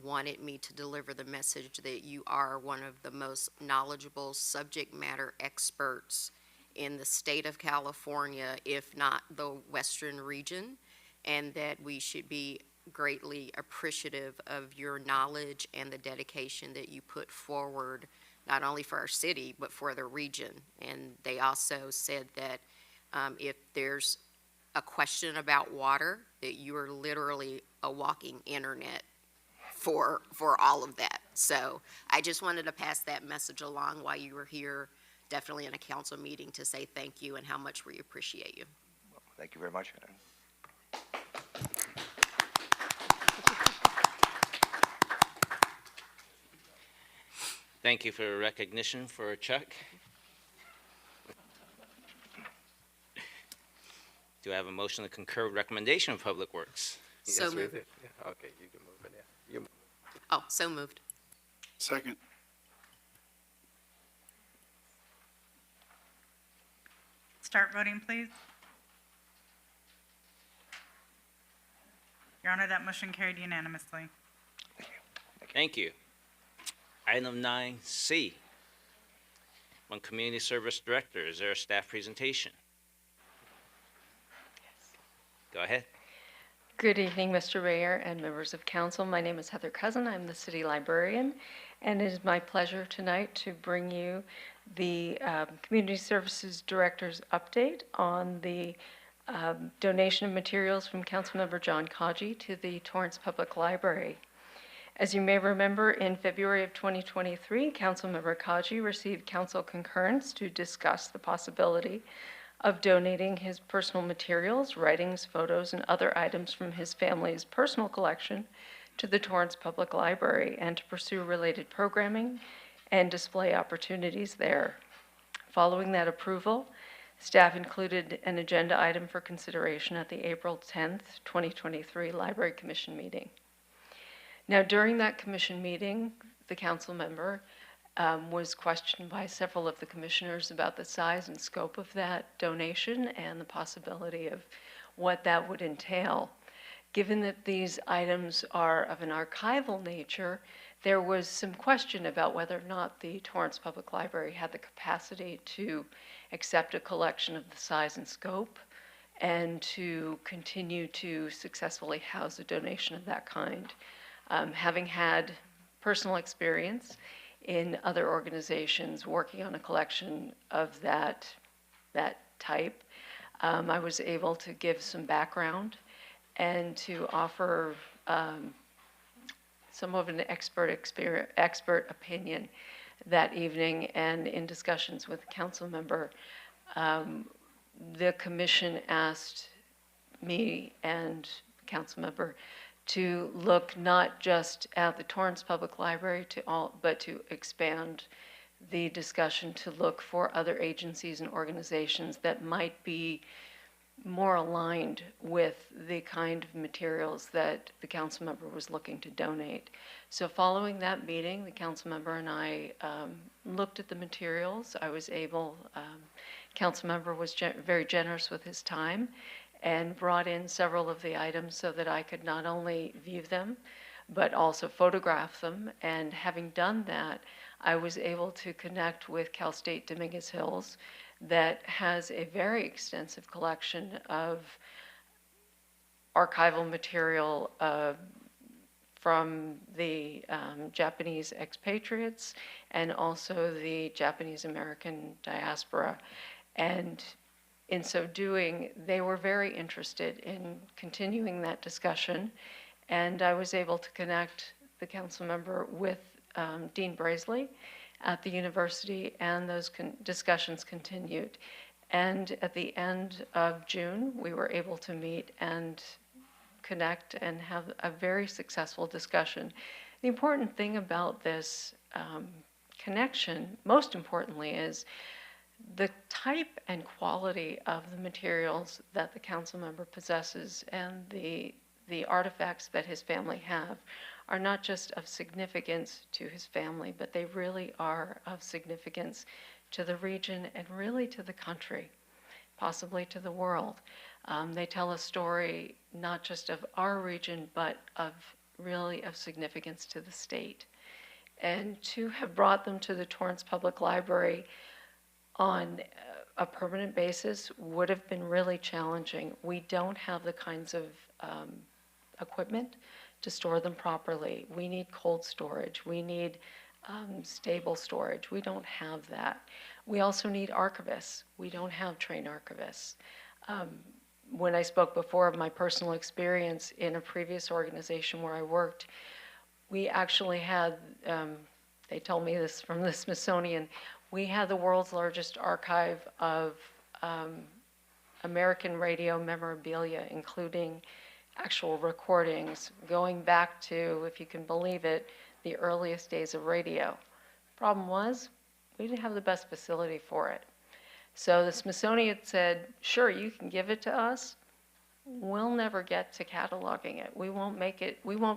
wanted me to deliver the message that you are one of the most knowledgeable subject matter experts in the state of California, if not the Western region, and that we should be greatly appreciative of your knowledge and the dedication that you put forward, not only for our city, but for the region. And they also said that if there's a question about water, that you are literally a walking internet for all of that. So I just wanted to pass that message along while you were here, definitely in a council meeting, to say thank you and how much we appreciate you. Thank you very much. Thank you for your recognition for Chuck. Do I have a motion to concur with recommendation of Public Works? So Yes, we moved. did. Yeah, okay, you can move it, yeah. You Oh, so moved. Second. Start voting, please. Your Honor, that motion carried unanimously. Thank you. Item 9C. One Community Service Director, is there a staff presentation? Go ahead. Good evening, Mr. Mayor and members of council. My name is Heather Cousin. I'm the city librarian, and it is my pleasure tonight to bring you the Community Services Director's update on the donation of materials from Councilmember John Kaji to the Torrance Public Library. As you may remember, in February of 2023, Councilmember Kaji received council concurrence to discuss the possibility of donating his personal materials, writings, photos, and other items from his family's personal collection to the Torrance Public Library and to pursue related programming and display opportunities there. Following that approval, staff included an agenda item for consideration at the April 10th, 2023 Library Commission meeting. Now, during that commission meeting, the council member was questioned by several of the commissioners about the size and scope of that donation and the possibility of what that would entail. Given that these items are of an archival nature, there was some question about whether or not the Torrance Public Library had the capacity to accept a collection of the size and scope and to continue to successfully house a donation of that kind. Having had personal experience in other organizations working on a collection of that type, I was able to give some background and to offer some of an expert opinion that evening. And in discussions with the council member, the commission asked me and the council member to look not just at the Torrance Public Library but to expand the discussion to look for other agencies and organizations that might be more aligned with the kind of materials that the council member was looking to donate. So following that meeting, the council member and I looked at the materials. I was able, council member was very generous with his time and brought in several of the items so that I could not only view them, but also photograph them. And having done that, I was able to connect with Cal State Dominguez Hills that has a very extensive collection of archival material from the Japanese expatriates and also the Japanese American diaspora. And in so doing, they were very interested in continuing that discussion. And I was able to connect the council member with Dean Brazeley at the university, and those discussions continued. And at the end of June, we were able to meet and connect and have a very successful discussion. The important thing about this connection, most importantly, is the type and quality of the materials that the council member possesses and the artifacts that his family have are not just of significance to his family, but they really are of significance to the region and really to the country, possibly to the world. They tell a story not just of our region, but of really of significance to the state. And to have brought them to the Torrance Public Library on a permanent basis would have been really challenging. We don't have the kinds of equipment to store them properly. We need cold storage. We need stable storage. We don't have that. We also need archivists. We don't have trained archivists. When I spoke before of my personal experience in a previous organization where I worked, we actually had, they told me this from the Smithsonian, we had the world's largest archive of American radio memorabilia, including actual recordings going back to, if you can believe it, the earliest days of radio. Problem was, we didn't have the best facility for it. So the Smithsonian said, sure, you can give it to us. We'll never get to cataloging it. We won't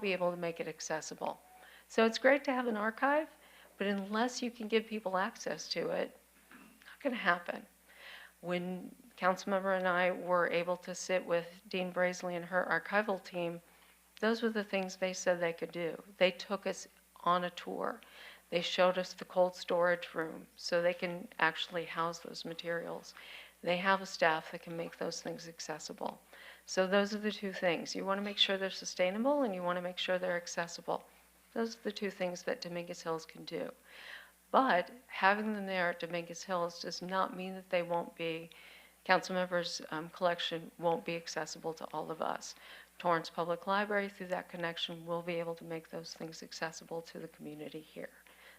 be able to make it accessible. So it's great to have an archive, but unless you can give people access to it, not going to happen. When Councilmember and I were able to sit with Dean Brazeley and her archival team, those were the things they said they could do. They took us on a tour. They showed us the cold storage room so they can actually house those materials. They have a staff that can make those things accessible. So those are the two things. You want to make sure they're sustainable and you want to make sure they're accessible. Those are the two things that Dominguez Hills can do. But having them there at Dominguez Hills does not mean that they won't be, council members' collection won't be accessible to all of us. Torrance Public Library, through that connection, will be able to make those things accessible to the community here.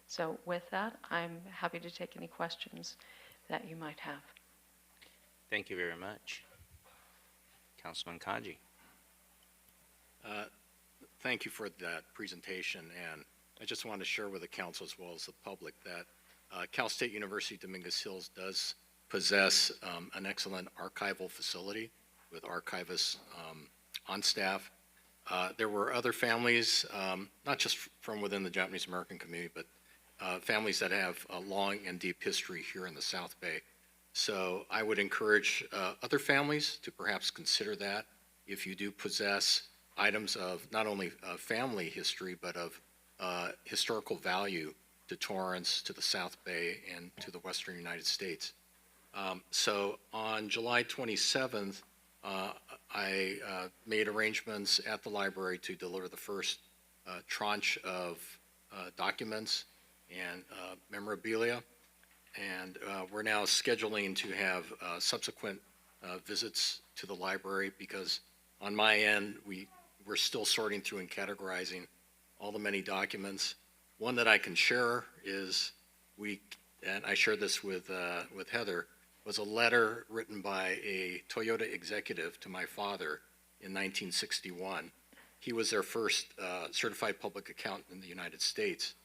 So with that, I'm happy to take any questions that you might have. Thank you very much. Councilman Kaji. Thank you for that presentation, and I just want to share with the council as well as the public that Cal State University Dominguez Hills does possess an excellent archival facility with archivists on staff. There were other families, not just from within the Japanese American community, but families that have a long and deep history here in the South Bay. So I would encourage other families to perhaps consider that if you do possess items of not only family history, but of historical value to Torrance, to the South Bay, and to the Western United States. So on July 27th, I made arrangements at the library to deliver the first tranche of documents and memorabilia. And we're now scheduling to have subsequent visits to the library because on my end, we're still sorting through and categorizing all the many documents. One that I can share is and I shared this with Heather, was a letter written by a Toyota executive to my father in 1961. He was their first certified public accountant in the United States.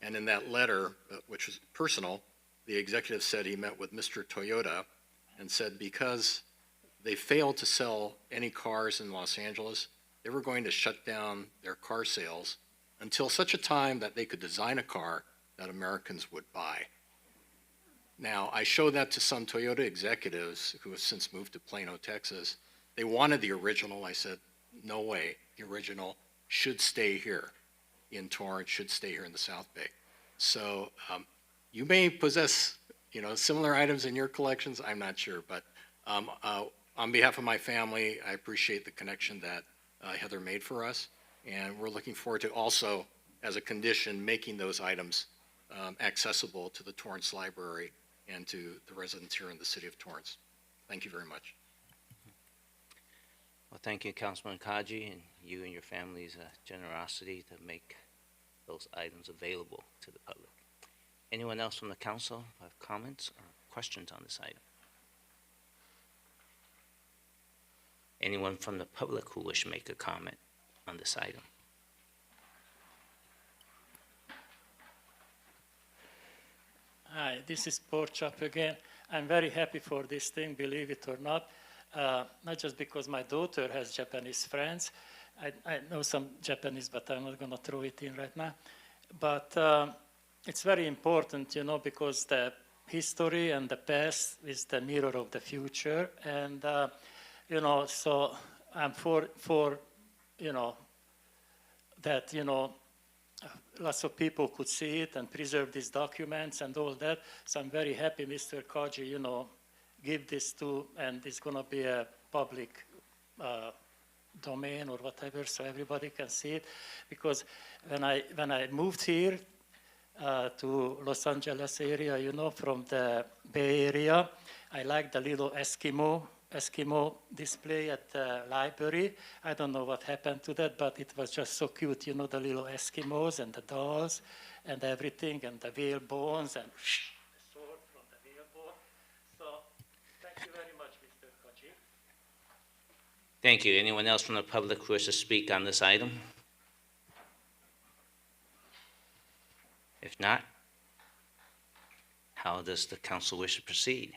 And in that letter, which was personal, the executive said he met with Mr. Toyota and said because they failed to sell any cars in Los Angeles, they were going to shut down their car sales until such a time that they could design a car that Americans would buy. Now, I showed that to some Toyota executives who have since moved to Plano, Texas. They wanted the original. I said, no way, the original should stay here in Torrance, should stay here in the South Bay. So you may possess, similar items in your collections. I'm not sure, but On behalf of my family, I appreciate the connection that Heather made for us, and we're looking forward to also, as a condition, making those items accessible to the Torrance Library and to the residents here in the city of Torrance. Thank you very much. Well, thank you, Councilman Kaji, and you and your family's generosity to make those items available to the public. Anyone else from the council have comments or questions on this item? Anyone from the public who wish to make a comment on this item? Hi, this is Porchop again. I'm very happy for this thing, believe it or not. Not just because my daughter has Japanese friends. I know some Japanese, but I'm not going to throw it in right now. But it's very important, you know, because the history and the past is the mirror of the future. And, you know, so I'm for you know, that, you know, lots of people could see it and preserve these documents and all that. So I'm very happy Mr. Kaji, you know, give this to, and it's going to be a public domain or whatever, so everybody can see it. Because when I moved here to Los Angeles area, you know, from the Bay Area, I like the little Eskimo display at the library. I don't know what happened to that, but it was just so cute, you know, the little Eskimos and the dolls and everything, and the whale bones and the sword from the whale bone. So thank you very much, Mr. Kaji. Thank you. Anyone else from the public who wishes to speak on this item? If not, how does the council wish to proceed?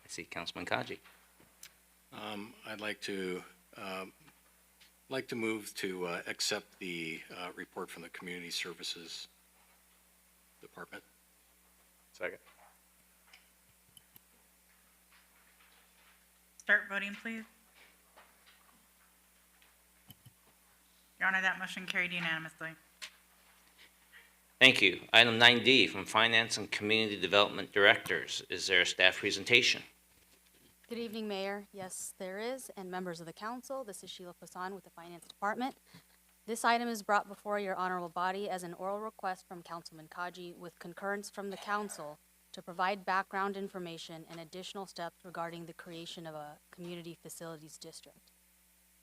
I see Councilman Kaji. I'd like to move to accept the report from the Community Services Department. Second. Start voting, please. Your Honor, that motion carried unanimously. Thank you. Item 9D from Finance and Community Development Directors. Is there a staff presentation? Good evening, Mayor. Yes, there is, and members of the council. This is Sheila Poussin with the Finance Department. This item is brought before your honorable body as an oral request from Councilman Kaji with concurrence from the council to provide background information and additional steps regarding the creation of a community facilities district.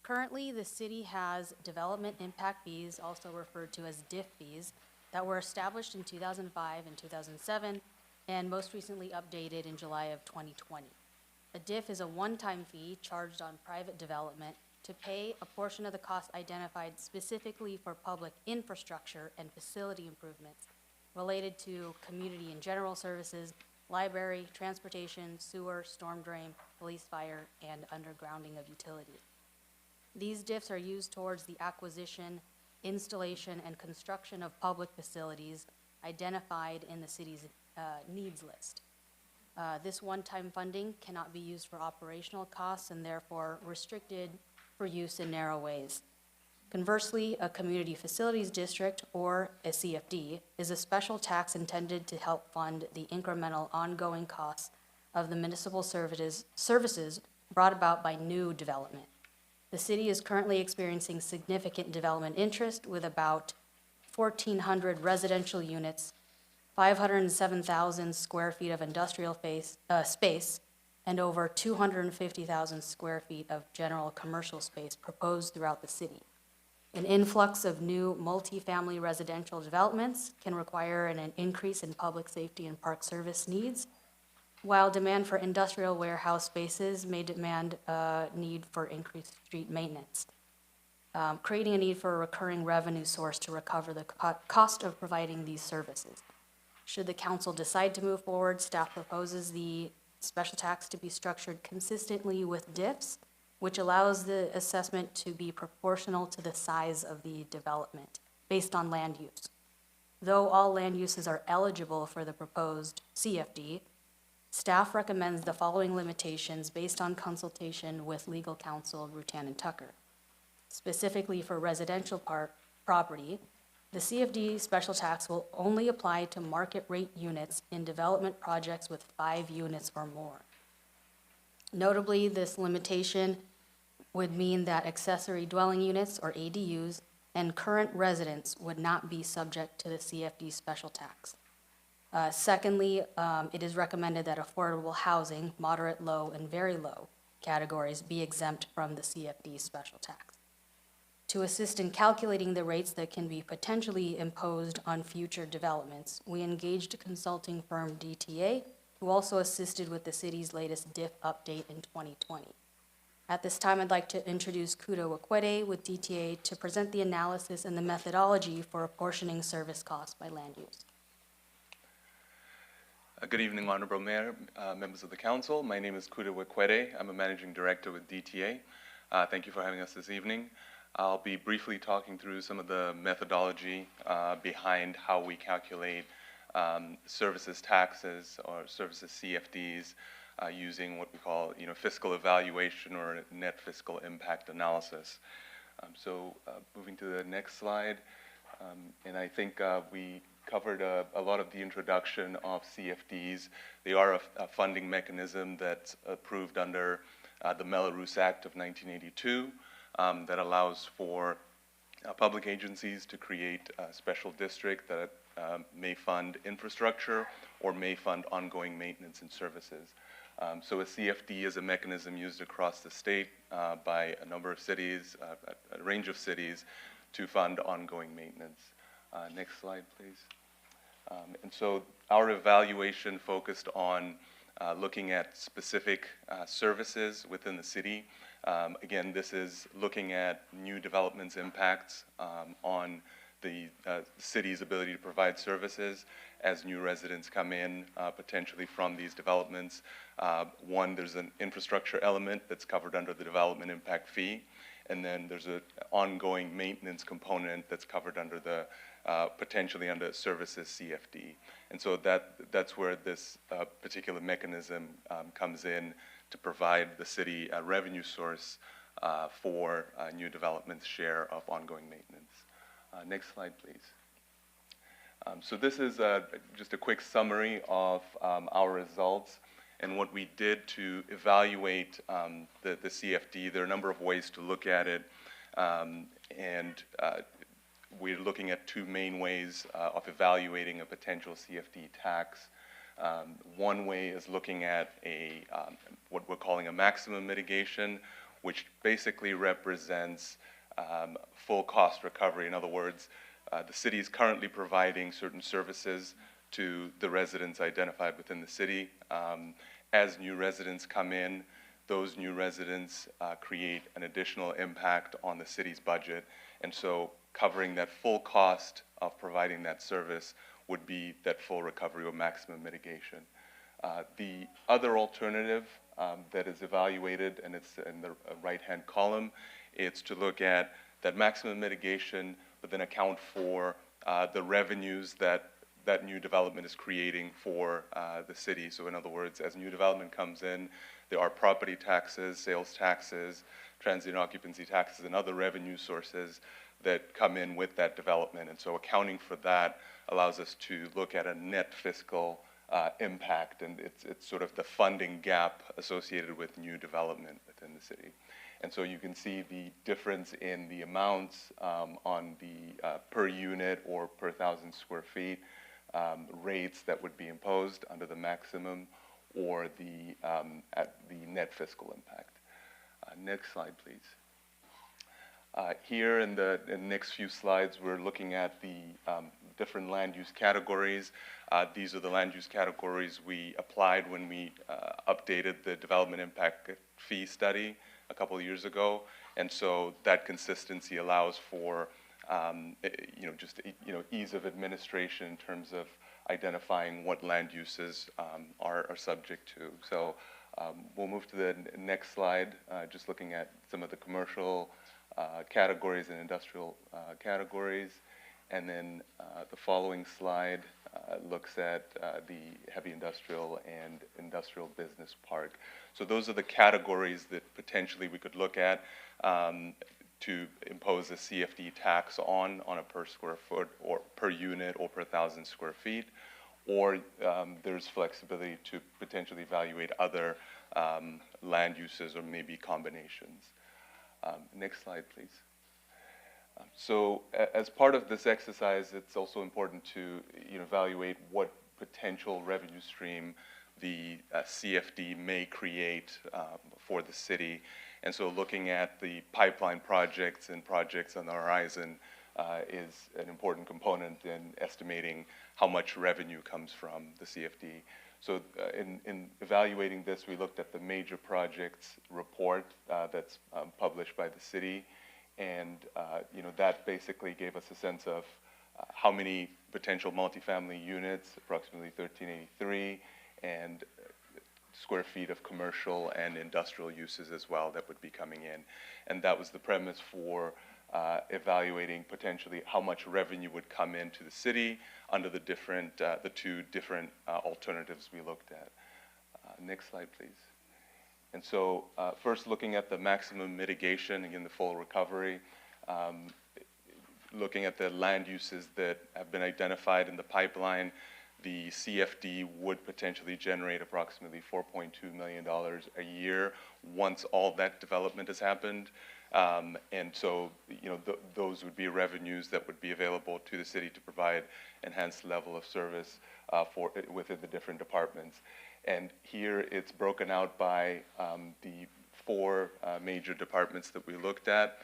Currently, the city has development impact fees, also referred to as DIF fees, that were established in 2005 and 2007, and most recently updated in July of 2020. A DIF is a one-time fee charged on private development to pay a portion of the cost identified specifically for public infrastructure and facility improvements related to community and general services, library, transportation, sewer, storm drain, police, fire, and undergrounding of utilities. These DIFs are used towards the acquisition, installation, and construction of public facilities identified in the city's needs list. This one-time funding cannot be used for operational costs and therefore restricted for use in narrow ways. Conversely, a community facilities district, or a CFD, is a special tax intended to help fund the incremental ongoing costs of the municipal services brought about by new development. The city is currently experiencing significant development interest with about 1,400 residential units, 507,000 square feet of industrial space, and over 250,000 square feet of general commercial space proposed throughout the city. An influx of new multifamily residential developments can require an increase in public safety and park service needs, while demand for industrial warehouse spaces may demand a need for increased street maintenance, creating a need for a recurring revenue source to recover the cost of providing these services. Should the council decide to move forward, staff proposes the special tax to be structured consistently with DIFs, which allows the assessment to be proportional to the size of the development based on land use. Though all land uses are eligible for the proposed CFD, staff recommends the following limitations based on consultation with legal counsel Rutan and Tucker. Specifically for residential property, the CFD special tax will only apply to market rate units in development projects with 5 units or more. Notably, this limitation would mean that accessory dwelling units, or ADUs, and current residents would not be subject to the CFD special tax. Secondly, it is recommended that affordable housing, moderate, low, and very low categories be exempt from the CFD special tax. To assist in calculating the rates that can be potentially imposed on future developments, we engaged consulting firm DTA, who also assisted with the city's latest DIF update in 2020. At this time, I'd like to introduce Kudo Wakwede with DTA to present the analysis and the methodology for apportioning service costs by land use. Good evening, Honorable Mayor, members of the council. My name is Kudo Wakwede. I'm a managing director with DTA. Thank you for having us this evening. I'll be briefly talking through some of the methodology behind how we calculate services taxes or services CFDs using what we call, fiscal evaluation or net fiscal impact analysis. Moving to the next slide, and I think we covered a lot of the introduction of CFDs. They are a funding mechanism that's approved under the Mello-Roos Act of 1982 that allows for public agencies to create a special district that may fund infrastructure or may fund ongoing maintenance and services. So a CFD is a mechanism used across the state by a number of cities, a range of cities, to fund ongoing maintenance. Next slide, please. And so our evaluation focused on looking at specific services within the city. Again, this is looking at new developments' impacts on the city's ability to provide services as new residents come in, potentially from these developments. One, there's an infrastructure element that's covered under the development impact fee, and then there's an ongoing maintenance component that's covered under the potentially under services CFD. And so that's where this particular mechanism comes in to provide the city a revenue source for new development's share of ongoing maintenance. Next slide, please. So this is just a quick summary of our results and what we did to evaluate the CFD. There are a number of ways to look at it, and we're looking at two main ways of evaluating a potential CFD tax. One way is looking at what we're calling a maximum mitigation, which basically represents full cost recovery. In other words, the city is currently providing certain services to the residents identified within the city. As new residents come in, those new residents create an additional impact on the city's budget. And so covering that full cost of providing that service would be that full recovery or maximum mitigation. The other alternative that is evaluated, and it's in the right-hand column, it's to look at that maximum mitigation, but then account for the revenues that new development is creating for the city. So in other words, as new development comes in, there are property taxes, sales taxes, transient occupancy taxes, and other revenue sources that come in with that development. And so accounting for that allows us to look at a net fiscal impact, and it's sort of the funding gap associated with new development within the city. And so you can see the difference in the amounts on the per unit or per 1,000 square feet rates that would be imposed under the maximum or at the net fiscal impact. Next slide, please. Here in the next few slides, we're looking at the different land use categories. These are the land use categories we applied when we updated the development impact fee study a couple of years ago. And so that consistency allows for ease of administration in terms of identifying what land uses are subject to. So we'll move to the next slide, just looking at some of the commercial categories and industrial categories. And then the following slide looks at the heavy industrial and industrial business park. So those are the categories that potentially we could look at to impose a CFD tax on a per square foot or per unit or per 1,000 square feet, or there's flexibility to potentially evaluate other land uses or maybe combinations. Next slide, please. So as part of this exercise, it's also important to evaluate what potential revenue stream the CFD may create for the city. And so looking at the pipeline projects and projects on the horizon is an important component in estimating how much revenue comes from the CFD. So in evaluating this, we looked at the major projects report that's published by the city. And that basically gave us a sense of how many potential multifamily units, approximately 1383, and square feet of commercial and industrial uses as well that would be coming in. And that was the premise for evaluating potentially how much revenue would come into the city under the two different alternatives we looked at. Next slide, please. And so first looking at the maximum mitigation, again, the full recovery, looking at the land uses that have been identified in the pipeline, the CFD would potentially generate approximately $4.2 million a year once all that development has happened. And so, those would be revenues that would be available to the city to provide enhanced level of service within the different departments. And here it's broken out by the four major departments that we looked at,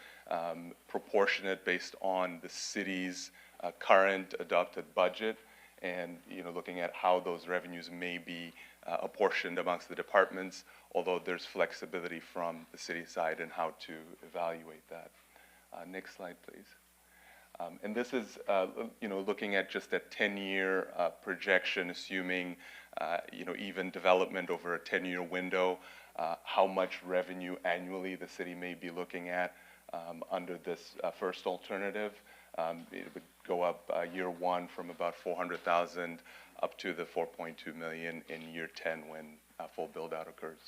proportionate based on the city's current adopted budget, and looking at how those revenues may be apportioned amongst the departments, although there's flexibility from the city side in how to evaluate that. Next slide, please. And this is, looking at just a 10-year projection, assuming, even development over a 10-year window, how much revenue annually the city may be looking at under this first alternative. It would go up year one from about 400,000 up to the 4.2 million in year 10 when full build-out occurs.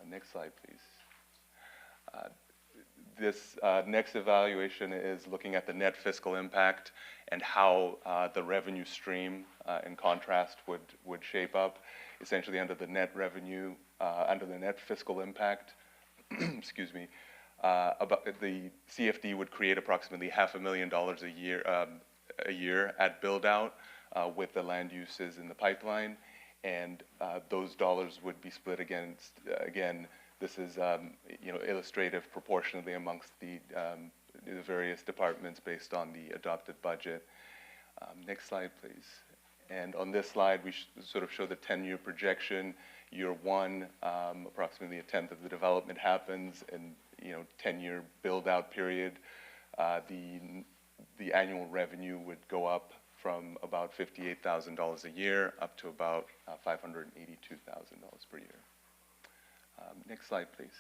Next slide, please. This next evaluation is looking at the net fiscal impact and how the revenue stream, in contrast, would shape up. Essentially, under the net revenue, under the net fiscal impact, excuse me, about the CFD would create approximately $500,000 a year at build-out with the land uses in the pipeline, and those dollars would be split against, again, this is illustrative proportionally amongst the various departments based on the adopted budget. Next slide, please. And on this slide, we sort of show the 10-year projection. Year one, approximately a tenth of the development happens, and 10-year build-out period. The annual revenue would go up from about $58,000 a year up to about $582,000 per year. Next slide, please.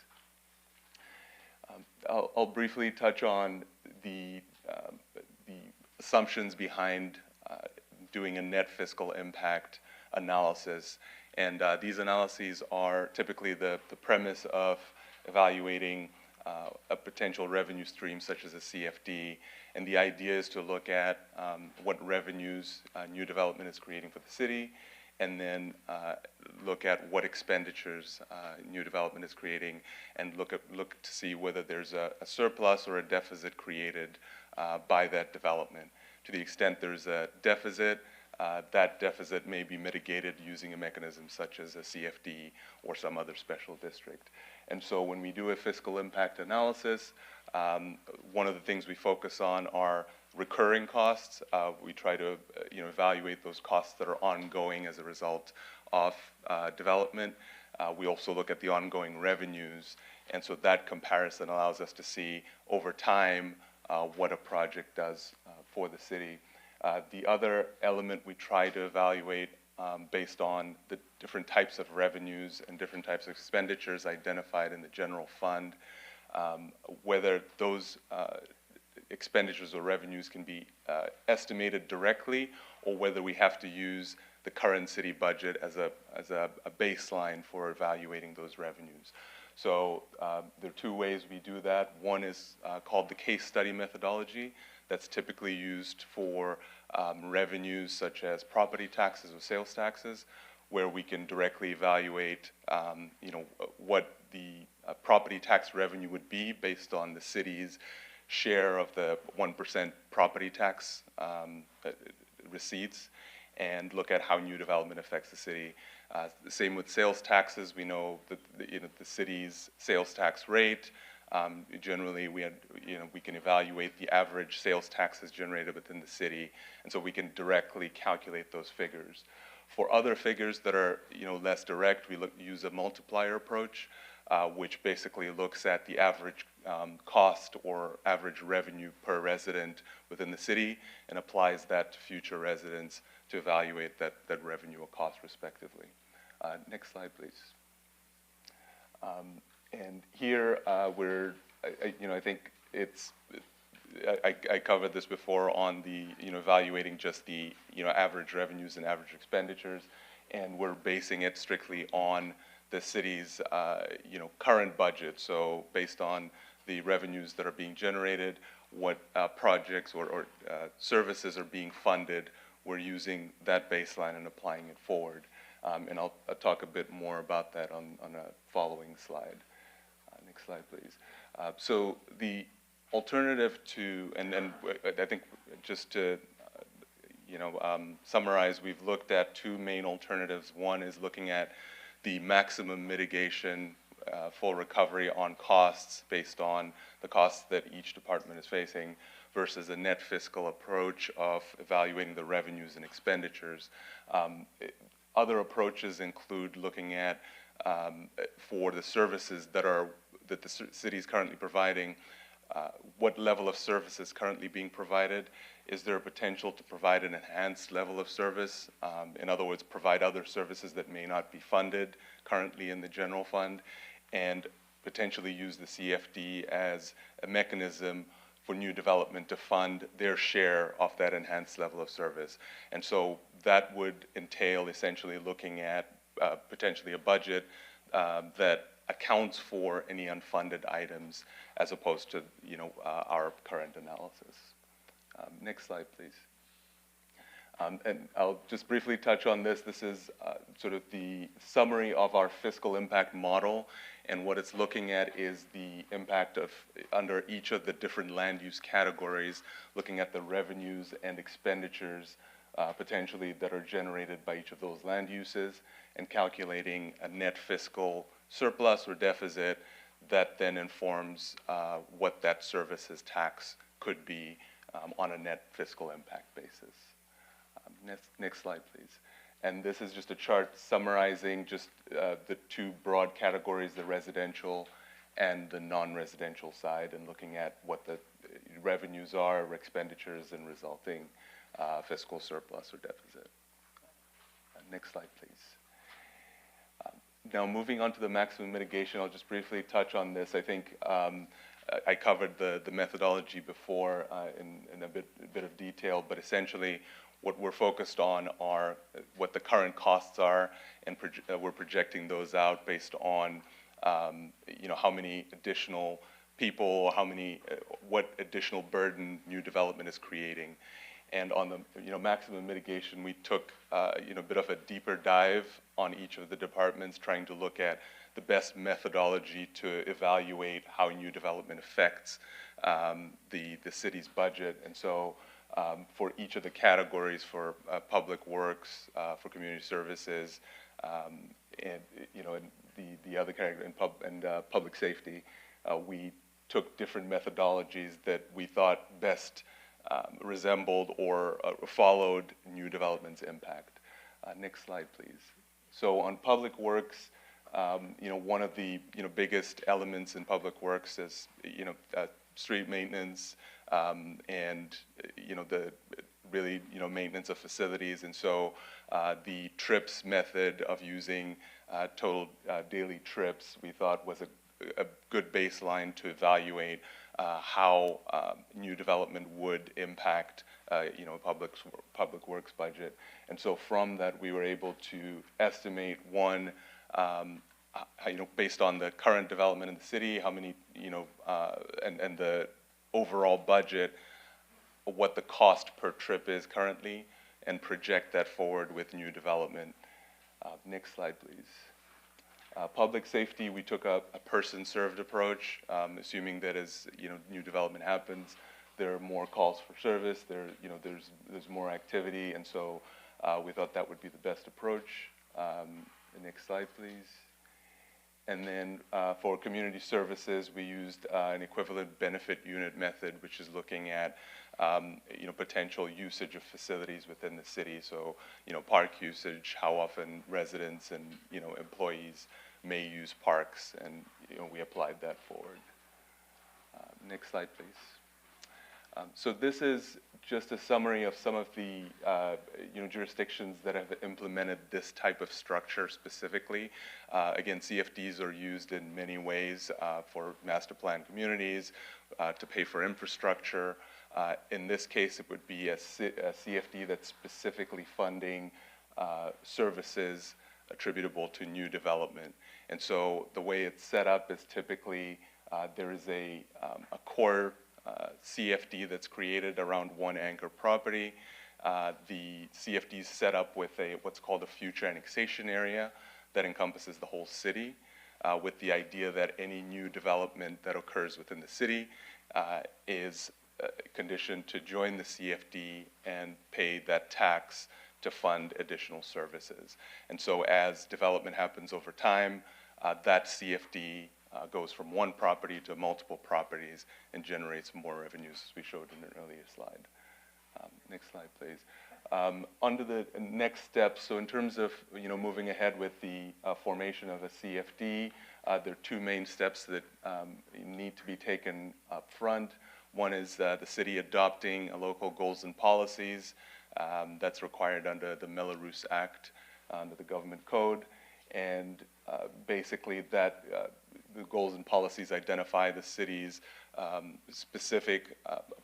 I'll briefly touch on the assumptions behind doing a net fiscal impact analysis. And these analyses are typically the premise of evaluating a potential revenue stream such as a CFD. And the idea is to look at what revenues new development is creating for the city, and then look at what expenditures new development is creating, and look to see whether there's a surplus or a deficit created by that development. To the extent there's a deficit, that deficit may be mitigated using a mechanism such as a CFD or some other special district. And so when we do a fiscal impact analysis, one of the things we focus on are recurring costs. We try to evaluate those costs that are ongoing as a result of development. We also look at the ongoing revenues, and so that comparison allows us to see over time what a project does for the city. The other element we try to evaluate based on the different types of revenues and different types of expenditures identified in the general fund, whether those expenditures or revenues can be estimated directly, or whether we have to use the current city budget as a baseline for evaluating those revenues. So there are two ways we do that. One is called the case study methodology. that's typically used for revenues such as property taxes or sales taxes, where we can directly evaluate, what the property tax revenue would be based on the city's share of the 1% property tax receipts, and look at how new development affects the city. The same with sales taxes. We know that the city's sales tax rate. Generally, we can evaluate the average sales taxes generated within the city, and so we can directly calculate those figures. For other figures that are less direct, we use a multiplier approach, which basically looks at the average cost or average revenue per resident within the city and applies that to future residents to evaluate that revenue or cost respectively. Next slide, please. And here I think I covered this before on the evaluating just the average revenues and average expenditures, and we're basing it strictly on the city's current budget. So based on the revenues that are being generated, what projects or services are being funded, we're using that baseline and applying it forward. And I'll talk a bit more about that on a following slide. Next slide, please. So the alternative to, and I think just to summarize, we've looked at two main alternatives. One is looking at the maximum mitigation full recovery on costs based on the costs that each department is facing, versus a net fiscal approach of evaluating the revenues and expenditures. Other approaches include looking at, for the services that the city is currently providing, what level of service is currently being provided. Is there a potential to provide an enhanced level of service? In other words, provide other services that may not be funded currently in the general fund, and potentially use the CFD as a mechanism for new development to fund their share of that enhanced level of service. And so that would entail essentially looking at potentially a budget that accounts for any unfunded items, as opposed to our current analysis. Next slide, please. And I'll just briefly touch on this. This is sort of the summary of our fiscal impact model, and what it's looking at is the impact of under each of the different land use categories, looking at the revenues and expenditures potentially that are generated by each of those land uses, and calculating a net fiscal surplus or deficit that then informs what that services tax could be on a net fiscal impact basis. Next slide, please. And this is just a chart summarizing just the two broad categories, the residential and the non-residential side, and looking at what the revenues are, expenditures, and resulting fiscal surplus or deficit. Next slide, please. Now, moving on to the maximum mitigation, I'll just briefly touch on this. I think I covered the methodology before in a bit of detail, but essentially what we're focused on are what the current costs are, and we're projecting those out based on how many additional people, or what additional burden new development is creating. And on the maximum mitigation, we took a bit of a deeper dive on each of the departments, trying to look at the best methodology to evaluate how new development affects the city's budget. And so for each of the categories, for public works, for community services, and the other category, and public safety, we took different methodologies that we thought best resembled or followed new development's impact. Next slide, please. So on public works, one of the biggest elements in public works is street maintenance, and the really maintenance of facilities. And so the trips method of using total daily trips, we thought was a good baseline to evaluate how new development would impact public works budget. And so from that, we were able to estimate one, based on the current development in the city, how many, and the overall budget, what the cost per trip is currently and project that forward with new development. Next slide, please. Public safety, we took a person-served approach, assuming that as new development happens, there are more calls for service, there's more activity, and so we thought that would be the best approach. The next slide, please. And then for community services, we used an equivalent benefit unit method, which is looking at potential usage of facilities within the city. So, park usage, how often residents and employees may use parks, and we applied that forward. Next slide, please. So this is just a summary of some of the jurisdictions that have implemented this type of structure specifically. Again, CFDs are used in many ways for master plan communities, to pay for infrastructure. In this case, it would be a CFD that's specifically funding services attributable to new development. And so the way it's set up is typically there is a core CFD that's created around one anchor property. The CFD is set up with what's called a future annexation area that encompasses the whole city, with the idea that any new development that occurs within the city is conditioned to join the CFD and pay that tax to fund additional services. And so as development happens over time, that CFD goes from one property to multiple properties and generates more revenues, as we showed in an earlier slide. Next slide, please. Under the next steps, so in terms of moving ahead with the formation of a CFD, there are two main steps that need to be taken up front. One is the city adopting a local goals and policies that's required under the Belarus Act, under the government code, and basically that the goals and policies identify the city's specific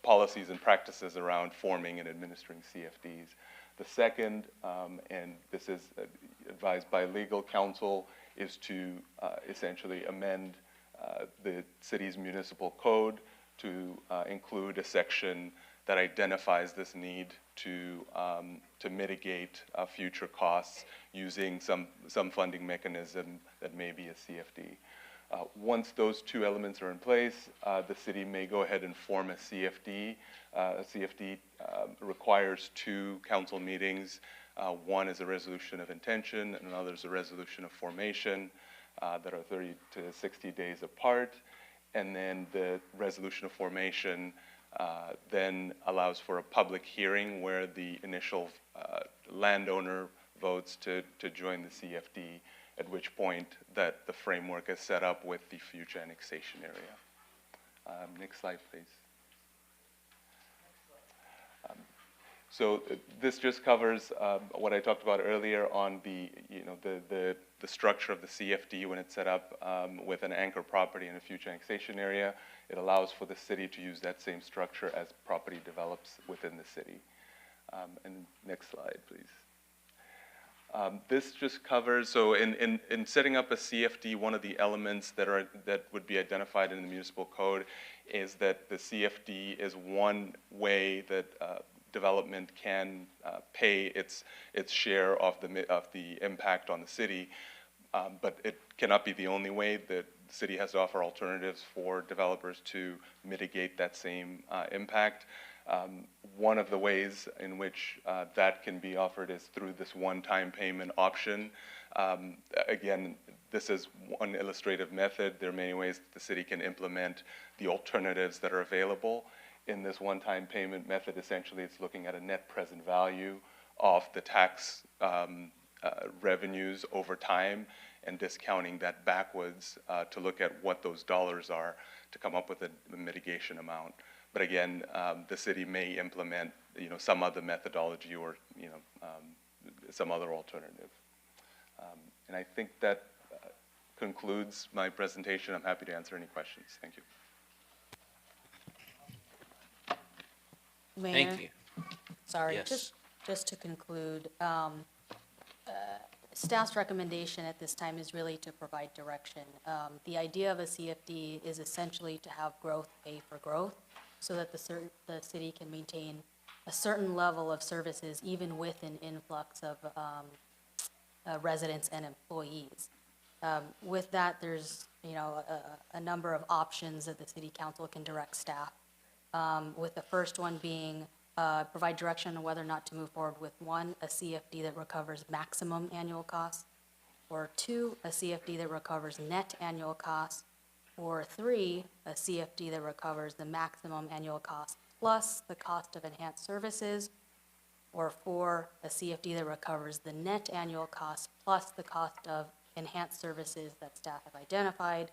policies and practices around forming and administering CFDs. The second, and this is advised by legal counsel, is to essentially amend the city's municipal code to include a section that identifies this need to mitigate future costs using some funding mechanism that may be a CFD. Once those two elements are in place, the city may go ahead and form a CFD. A CFD requires two council meetings. One is a resolution of intention, and another is a resolution of formation that are 30 to 60 days apart. And then the resolution of formation then allows for a public hearing where the initial landowner votes to join the CFD, at which point that the framework is set up with the future annexation area. Next slide, please. So this just covers what I talked about earlier on the structure of the CFD when it's set up with an anchor property in a future annexation area. It allows for the city to use that same structure as property develops within the city. And next slide, please. This just covers, so in setting up a CFD, one of the elements that would be identified in the municipal code is that the CFD is one way that development can pay its share of the impact on the city, but it cannot be the only way. That the city has to offer alternatives for developers to mitigate that same impact. One of the ways in which that can be offered is through this one-time payment option. Again, this is one illustrative method. There are many ways that the city can implement the alternatives that are available. In this one-time payment method, essentially it's looking at a net present value of the tax revenues over time and discounting that backwards to look at what those dollars are to come up with a mitigation amount. But again, the city may implement, some other methodology or, some other alternative. And I think that concludes my presentation. I'm happy to answer any questions. Thank you. Mayor, Thank you. sorry, Yes. just to conclude, staff's recommendation at this time is really to provide direction. The idea of a CFD is essentially to have growth pay for growth. so that the city can maintain a certain level of services even with an influx of residents and employees. With that, there's, a number of options that the city council can direct staff. With the first one being provide direction on whether or not to move forward with one, a CFD that recovers maximum annual costs, or two, a CFD that recovers net annual costs, or three, a CFD that recovers the maximum annual cost plus the cost of enhanced services, or four, a CFD that recovers the net annual cost plus the cost of enhanced services that staff have identified,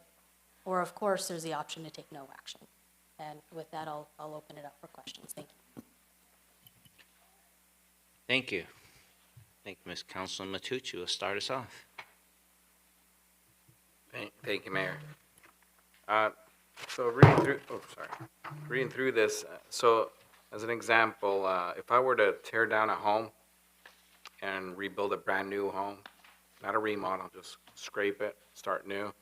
or of course, there's the option to take no action. And with that, I'll open it up for questions. Thank you. Thank you. Thank you, Ms. Councilman Matucci will start us off. Thank you, Mayor. So reading through this, so as an example, if I were to tear down a home and rebuild a brand new home, not a remodel, just scrape it, start new,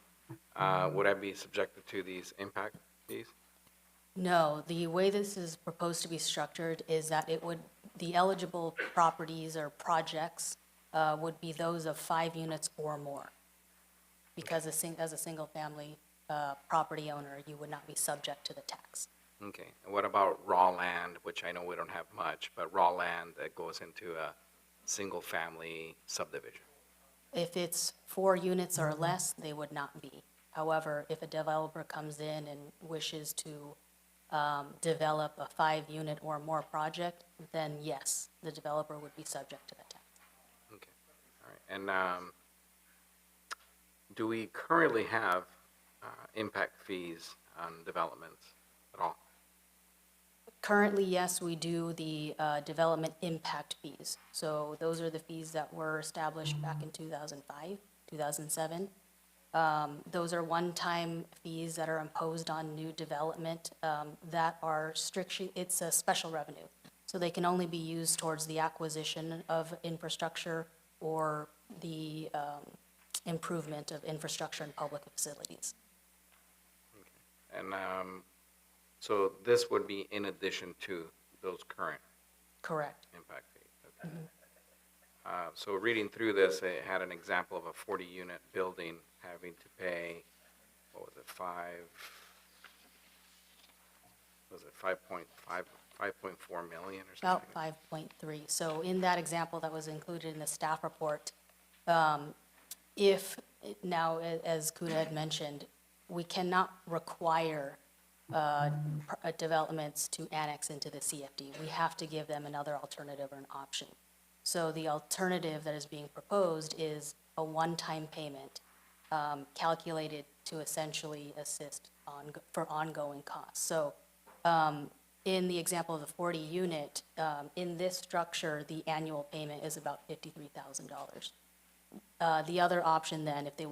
would I be subjected to these impact fees? No, the way this is proposed to be structured is that the eligible properties or projects would be those of 5 units or more. Because as a single-family property owner, you would not be subject to the tax. Okay, and what about raw land, which I know we don't have much, but raw land that goes into a single-family subdivision? If it's 4 units or less, they would not be. However, if a developer comes in and wishes to develop a 5-unit or more project, then yes, the developer would be subject to the tax. Okay, all right, and do we currently have impact fees on developments at all? Currently, yes, we do the development impact fees. So those are the fees that were established back in 2005, 2007. Those are one-time fees that are imposed on new development that are strictly, it's a special revenue. So they can only be used towards the acquisition of infrastructure or the improvement of infrastructure and public facilities. Okay. And so this would be in addition to those current Correct. impact fees. Okay. So reading through this, it had an example of a 40-unit building having to pay, what was it, 5.4 million or something? About 5.3. So in that example that was included in the staff report, if now, as Kuda had mentioned, we cannot require developments to annex into the CFD. We have to give them another alternative or an option. So the alternative that is being proposed is a one-time payment calculated to essentially assist for ongoing costs. So in the example of the 40-unit, in this structure, the annual payment is about $53,000. The other option then, if they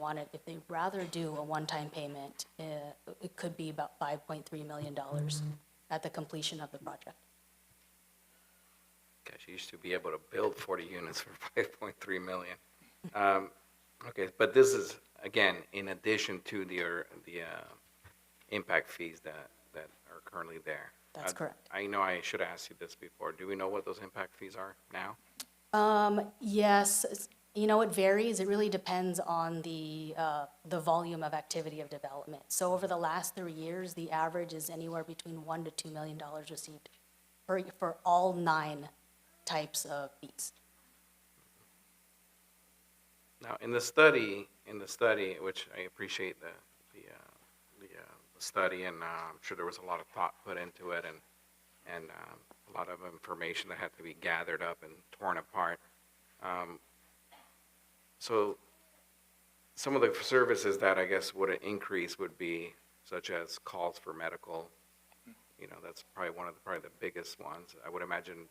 rather do a one-time payment, it could be about $5.3 million at the completion of the project. Gosh, you used to be able to build 40 units for 5.3 million. Okay, but this is, again, in addition to the impact fees that are currently there. That's correct. I know I should have asked you this before. Do we know what those impact fees are now? Yes, it varies. It really depends on the volume of activity of development. So over the last 3 years, the average is anywhere between $1 to $2 million received for all 9 types of fees. Now, in the study, which I appreciate the study, and I'm sure there was a lot of thought put into it, and a lot of information that had to be gathered up and torn apart. So some of the services that I guess would increase would be such as calls for medical. That's probably one of the biggest ones. I would imagine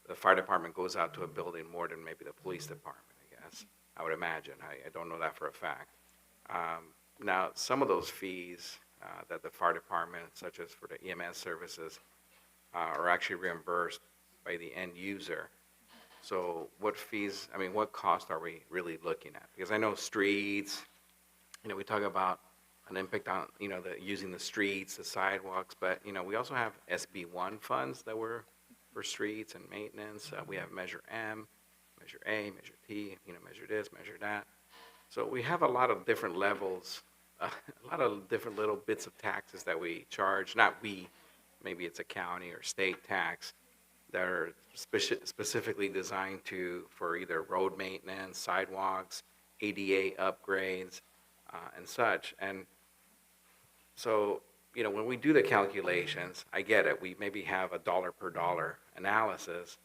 the fire department goes out to a building more than maybe the police department, I guess. I would imagine. I don't know that for a fact. Now, some of those fees that the fire department, such as for the EMS services, are actually reimbursed by the end user. So what cost are we really looking at? Because I know streets, we talk about an impact on, using the streets, the sidewalks, but, we also have SB1 funds that were for streets and maintenance. We have Measure M, Measure A, Measure T, measure this, measure that. So we have a lot of different levels, a lot of different little bits of taxes that we charge, not we, maybe it's a county or state tax, that are specifically designed for either road maintenance, sidewalks, ADA upgrades, and such. And so, when we do the calculations, I get it. We maybe have a dollar per dollar analysis,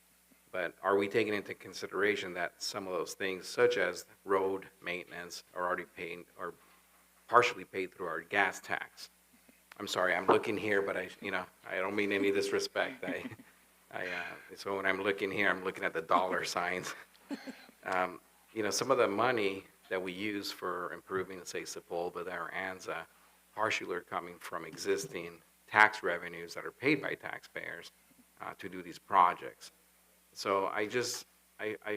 but are we taking into consideration that some of those things, such as road maintenance, are already paid or partially paid through our gas tax? I'm sorry, I'm looking here, but I don't mean any disrespect. So when I'm looking here, I'm looking at the dollar signs. Some of the money that we use for improving, let's say, Sepulveda or Anza, partially are coming from existing tax revenues that are paid by taxpayers to do these projects. So I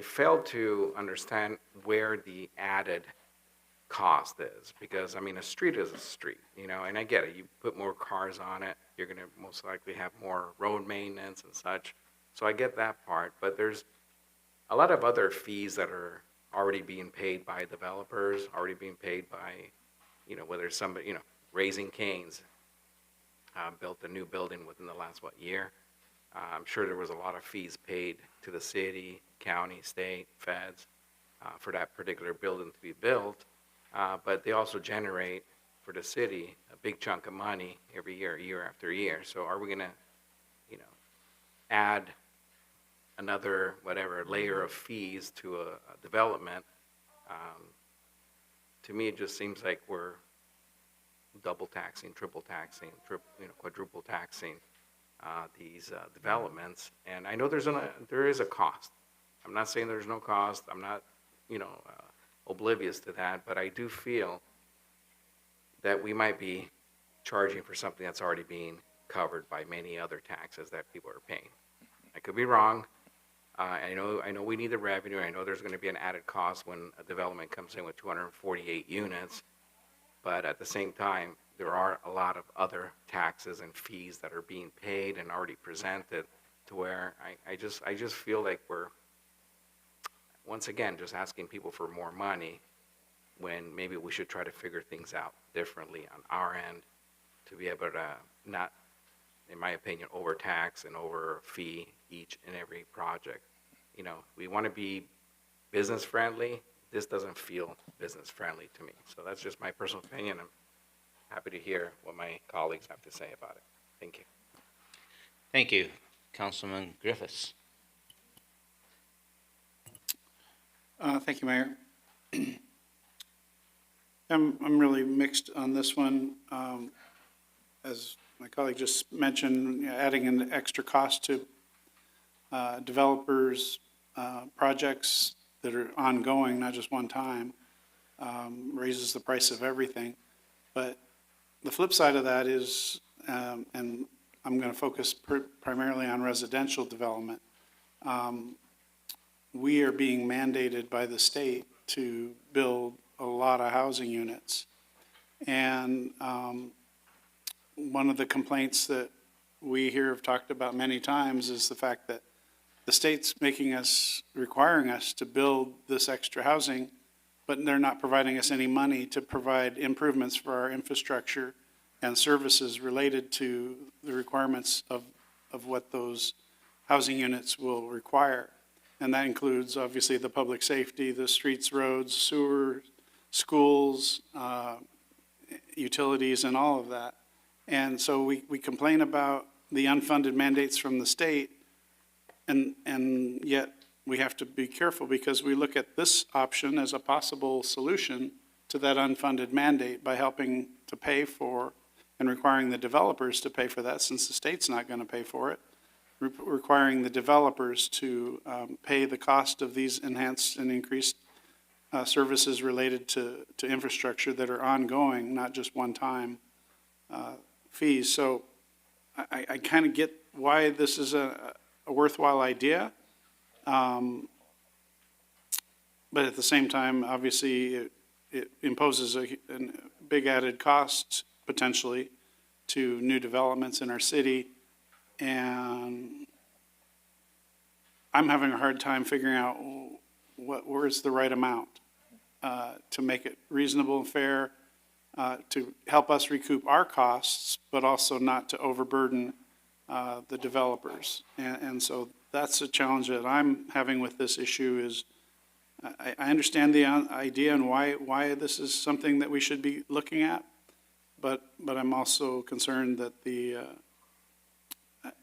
fail to understand where the added cost is, because a street is a street, and I get it. You put more cars on it, you're going to most likely have more road maintenance and such. So I get that part, but there's a lot of other fees that are already being paid by developers, already being paid by, whether somebody, Raising Cane's built a new building within the last, year. I'm sure there was a lot of fees paid to the city, county, state, feds for that particular building to be built. But they also generate for the city a big chunk of money every year, year after year. So are we going to, add another layer of fees to a development? To me, it just seems like we're double taxing, triple taxing, quadruple taxing these developments. And I know there is a cost. I'm not saying there's no cost. I'm not, oblivious to that, but I do feel that we might be charging for something that's already being covered by many other taxes that people are paying. I could be wrong. I know we need the revenue. I know there's going to be an added cost when a development comes in with 248 units, but at the same time, there are a lot of other taxes and fees that are being paid and already presented, to where I just feel like we're, once again, just asking people for more money, when maybe we should try to figure things out differently on our end to be able to not, in my opinion, overtax and overfee each and every project. We want to be business friendly. This doesn't feel business friendly to me. So that's just my personal opinion. I'm happy to hear what my colleagues have to say about it. Thank you. Thank you, Councilman Griffiths. Thank you, Mayor. I'm really mixed on this one. As my colleague just mentioned, adding an extra cost to developers' projects that are ongoing, not just one time, raises the price of everything. But the flip side of that is, and I'm going to focus primarily on residential development, we are being mandated by the state to build a lot of housing units. And one of the complaints that we here have talked about many times is the fact that the state's requiring us to build this extra housing, but they're not providing us any money to provide improvements for our infrastructure and services related to the requirements of what those housing units will require. And that includes, obviously, the public safety, the streets, roads, sewer, schools, utilities, and all of that. And so we complain about the unfunded mandates from the state, and yet we have to be careful, because we look at this option as a possible solution to that unfunded mandate by helping to pay for and requiring the developers to pay for that, since the state's not going to pay for it, requiring the developers to pay the cost of these enhanced and increased services related to infrastructure that are ongoing, not just one-time fees. So I kind of get why this is a worthwhile idea. But at the same time, obviously, it imposes big added costs potentially to new developments in our city. And I'm having a hard time figuring out where's the right amount to make it reasonable and fair, to help us recoup our costs, but also not to overburden the developers. And so that's a challenge that I'm having with this issue is I understand the idea and why this is something that we should be looking at, but I'm also concerned that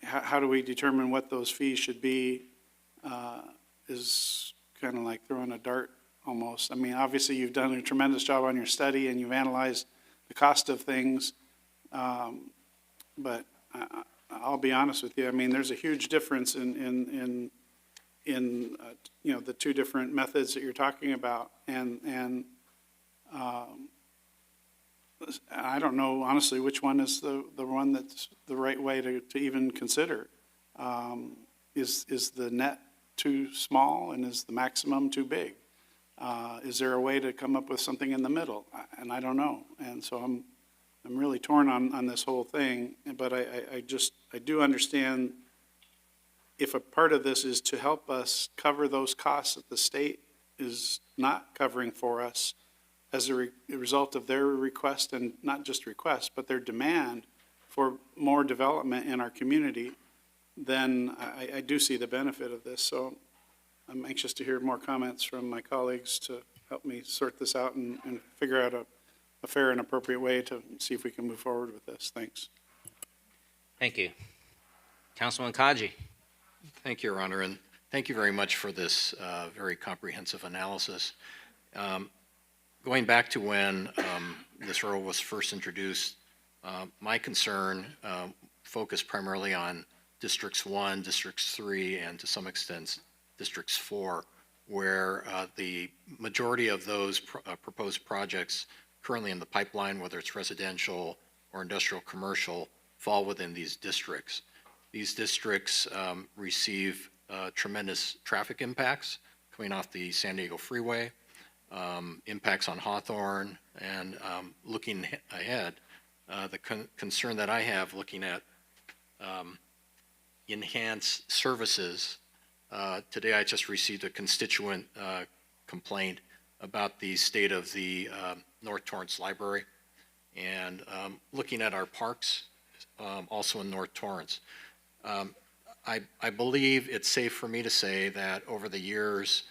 how do we determine what those fees should be is kind of like throwing a dart almost. I mean, obviously you've done a tremendous job on your study and you've analyzed the cost of things, but I'll be honest with you. I mean, there's a huge difference in you know, the two different methods that you're talking about, and I don't know honestly which one is the one that's the right way to even consider. Is the net too small and is the maximum too big? Is there a way to come up with something in the middle? And I don't know. And so I'm really torn on this whole thing. But I do understand if a part of this is to help us cover those costs that the state is not covering for us as a result of their request, and not just request, but their demand for more development in our community, then I do see the benefit of this. So I'm anxious to hear more comments from my colleagues to help me sort this out and figure out a fair and appropriate way to see if we can move forward with this. Thanks. Thank you. Councilman Kaji. Thank you, Your Honor, and thank you very much for this very comprehensive analysis. Going back to when this rule was first introduced, my concern focused primarily on Districts 1, Districts 3, and to some extent Districts 4, where the majority of those proposed projects currently in the pipeline, whether it's residential or industrial commercial, fall within these districts. These districts receive tremendous traffic impacts coming off the San Diego Freeway, impacts on Hawthorne, and looking ahead, the concern that I have looking at enhanced services. Today I just received a constituent complaint about the state of the North Torrance Library, and looking at our parks also in North Torrance. I believe it's safe for me to say that over the years,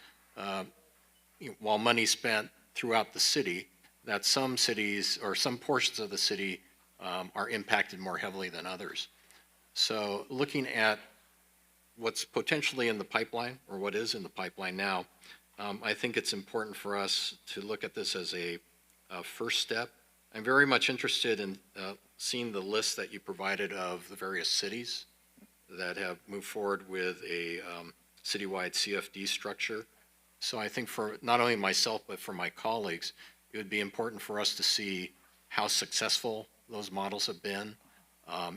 while money spent throughout the city, that some cities or some portions of the city are impacted more heavily than others. So looking at what's potentially in the pipeline, or what is in the pipeline now, I think it's important for us to look at this as a first step. I'm very much interested in seeing the list that you provided of the various cities that have moved forward with a citywide CFD structure. So I think for not only myself, but for my colleagues, it would be important for us to see how successful those models have been.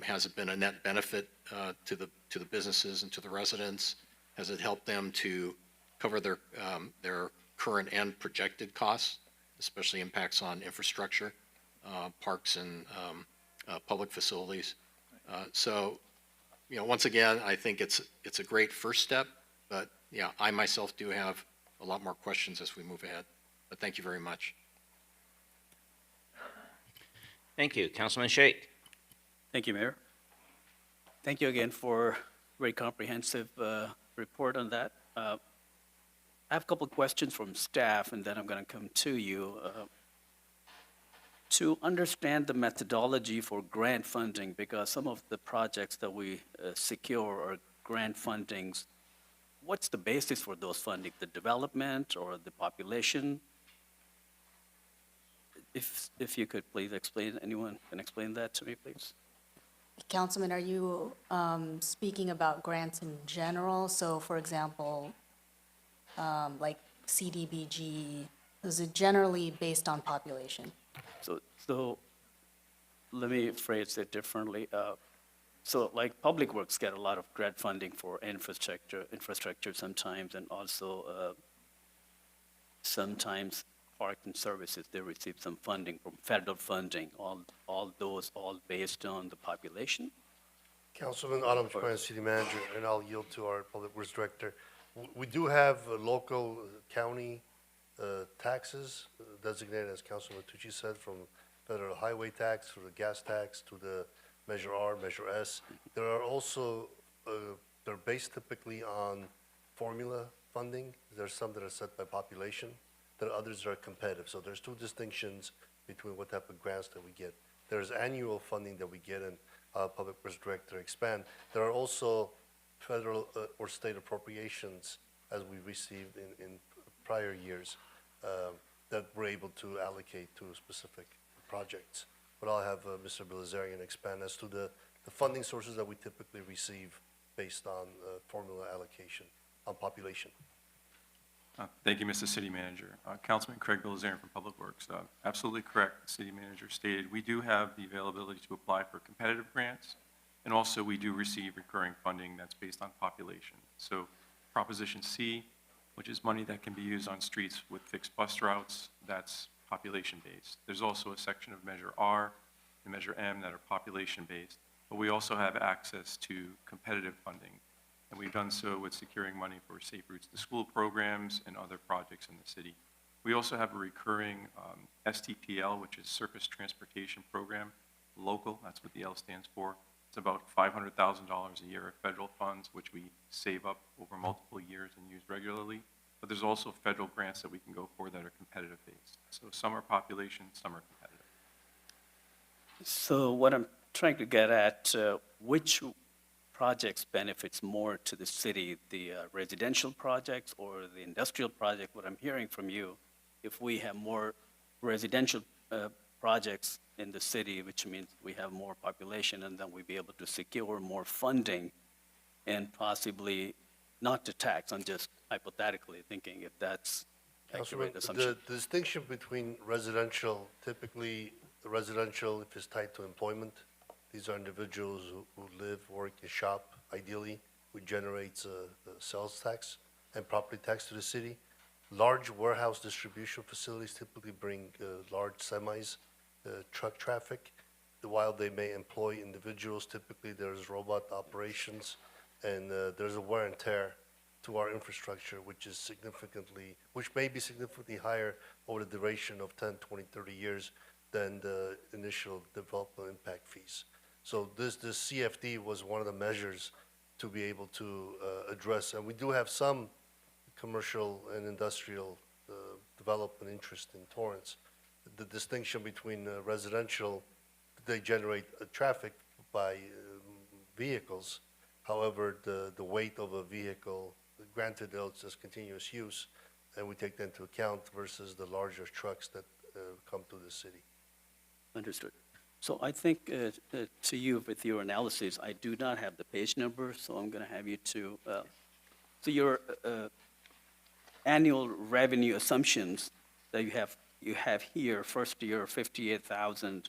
Has it been a net benefit to the businesses and to the residents? Has it helped them to cover their current and projected costs, especially impacts on infrastructure, parks and public facilities? So, you know, once again, I think it's a great first step, but yeah, I myself do have a lot more questions as we move ahead. But thank you very much. Thank you. Councilman Shake. Thank you, Mayor. Thank you again for a very comprehensive report on that. I have a couple of questions from staff, and then I'm going to come to you. To understand the methodology for grant funding, because some of the projects that we secure are grant fundings, what's the basis for those funding? The development or the population? If you could please explain, anyone can explain that to me, please? Councilman, are you speaking about grants in general? So, for example, like CDBG, is it generally based on population? So let me phrase it differently. So like Public Works get a lot of grant funding for infrastructure sometimes, and also sometimes parking services, they receive some funding from federal funding, all based on the population? Councilman Adam Chapman, City Manager, and I'll yield to our Public Works Director. We do have local county taxes designated, as Councilman Tucci said, from federal highway tax to the gas tax to the Measure R, Measure S. There are also, they're based typically on formula funding. There's some that are set by population. There are others that are competitive. So there's two distinctions between what type of grants that we get. There's annual funding that we get, and Public Works Director expand. There are also federal or state appropriations, as we received in prior years, that we're able to allocate to specific projects. But I'll have Mr. Bilazarian expand as to the funding sources that we typically receive based on formula allocation on population. Thank you, Mr. City Manager. Councilman Craig Bilazarian from Public Works. Absolutely correct. The City Manager stated we do have the availability to apply for competitive grants, and also we do receive recurring funding that's based on population. So Proposition C, which is money that can be used on streets with fixed bus routes, that's population-based. There's also a section of Measure R and Measure M that are population-based, but we also have access to competitive funding. And we've done so with securing money for Safe Routes to School programs and other projects in the city. We also have a recurring STPL, which is Surface Transportation Program, local, that's what the L stands for. It's about $500,000 a year of federal funds, which we save up over multiple years and use regularly. But there's also federal grants that we can go for that are competitive based. So some are population, some are competitive. So what I'm trying to get at, which projects benefits more to the city, the residential projects or the industrial project? What I'm hearing from you, if we have more residential projects in the city, which means we have more population, and then we'll be able to secure more funding and possibly not to tax. I'm just hypothetically thinking if that's accurate assumption. The distinction between residential, typically the residential, if it's tied to employment, these are individuals who live, work, and shop, ideally, which generates the sales tax and property tax to the city. Large warehouse distribution facilities typically bring large semis, truck traffic. While they may employ individuals, typically there's robot operations, and there's a wear and tear to our infrastructure, which may be significantly higher over the duration of 10, 20, 30 years than the initial development impact fees. So this CFD was one of the measures to be able to address, and we do have some commercial and industrial development interest in Torrance. The distinction between residential, they generate traffic by vehicles. However, the weight of a vehicle, granted it's just continuous use, and we take that into account versus the larger trucks that come to the city. Understood. So I think to you, with your analysis, I do not have the page number, so I'm going to have you to, so your annual revenue assumptions that you have here, first year 58,000,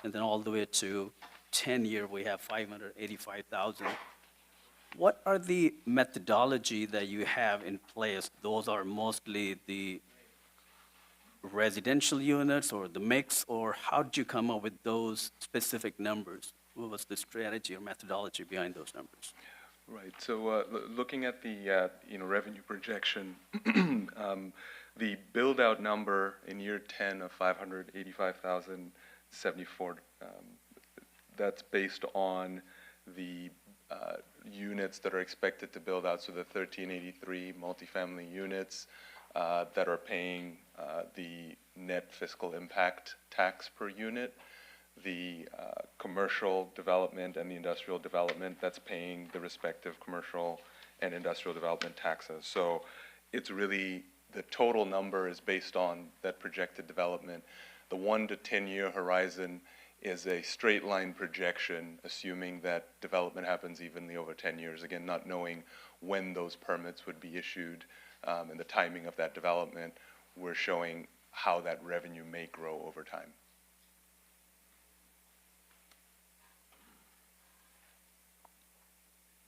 and then all the way to 10-year we have 585,000. What are the methodology that you have in place? Those are mostly the residential units or the mix, or how did you come up with those specific numbers? What was the strategy or methodology behind those numbers? Right. So looking at the revenue projection, the build-out number in year 10 of 585,074, that's based on the units that are expected to build out. So the 1383 multifamily units that are paying the net fiscal impact tax per unit, the commercial development and the industrial development that's paying the respective commercial and industrial development taxes. So it's really, the total number is based on that projected development. The 1 to 10 year horizon is a straight line projection, assuming that development happens evenly over 10 years, again, not knowing when those permits would be issued and the timing of that development. We're showing how that revenue may grow over time.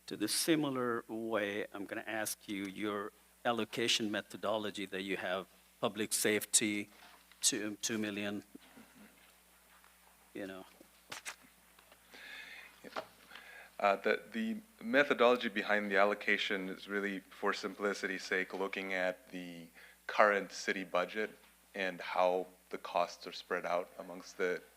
To the similar way, I'm going to ask you your allocation methodology that you have public safety, 2 million, you know. The methodology behind the allocation is really, for simplicity's sake, looking at the current city budget and how the costs are spread out amongst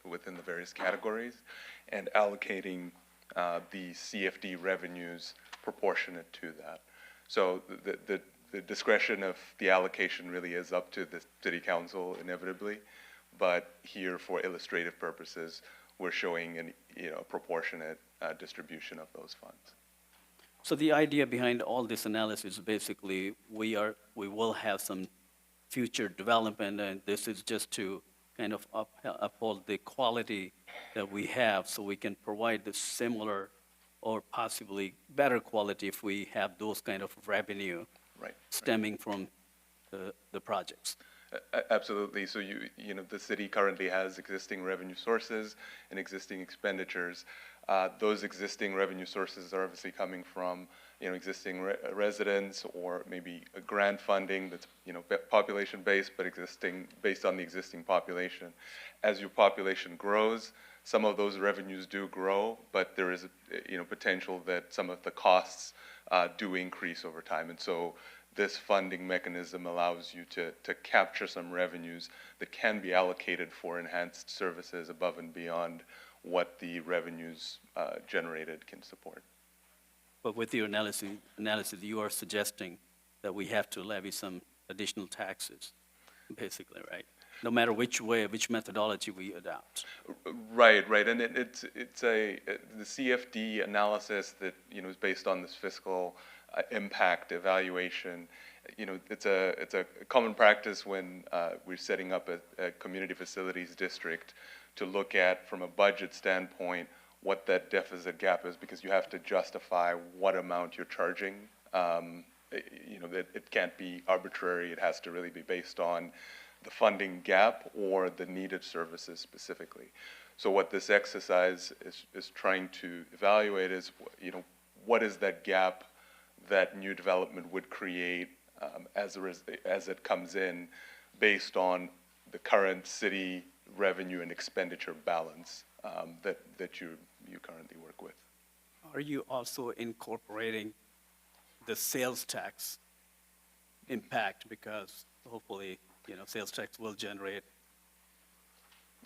within the various categories, and allocating the CFD revenues proportionate to that. So the discretion of the allocation really is up to the city council inevitably, but here for illustrative purposes, we're showing a proportionate distribution of those funds. So the idea behind all this analysis, basically, we will have some future development, and this is just to kind of uphold the quality that we have, so we can provide the similar or possibly better quality if we have those kind of revenue stemming from the projects. Absolutely. So the city currently has existing revenue sources and existing expenditures. Those existing revenue sources are obviously coming from existing residents, or maybe a grant funding that's population based, but based on the existing population. As your population grows, some of those revenues do grow, but there is potential that some of the costs do increase over time, and so this funding mechanism allows you to capture some revenues that can be allocated for enhanced services above and beyond what the revenues generated can support. But with your analysis, you are suggesting that we have to levy some additional taxes, basically, right? No matter which way, which methodology we adopt. Right, and it's the CFD analysis that is based on this fiscal impact evaluation. It's a common practice when we're setting up a community facilities district to look at, from a budget standpoint, what that deficit gap is, because you have to justify what amount you're charging. It can't be arbitrary. It has to really be based on the funding gap or the needed services specifically. So what this exercise is trying to evaluate is, what is that gap that new development would create as it comes in, based on the current city revenue and expenditure balance that you currently work with. Are you also incorporating the sales tax impact, because hopefully, sales tax will generate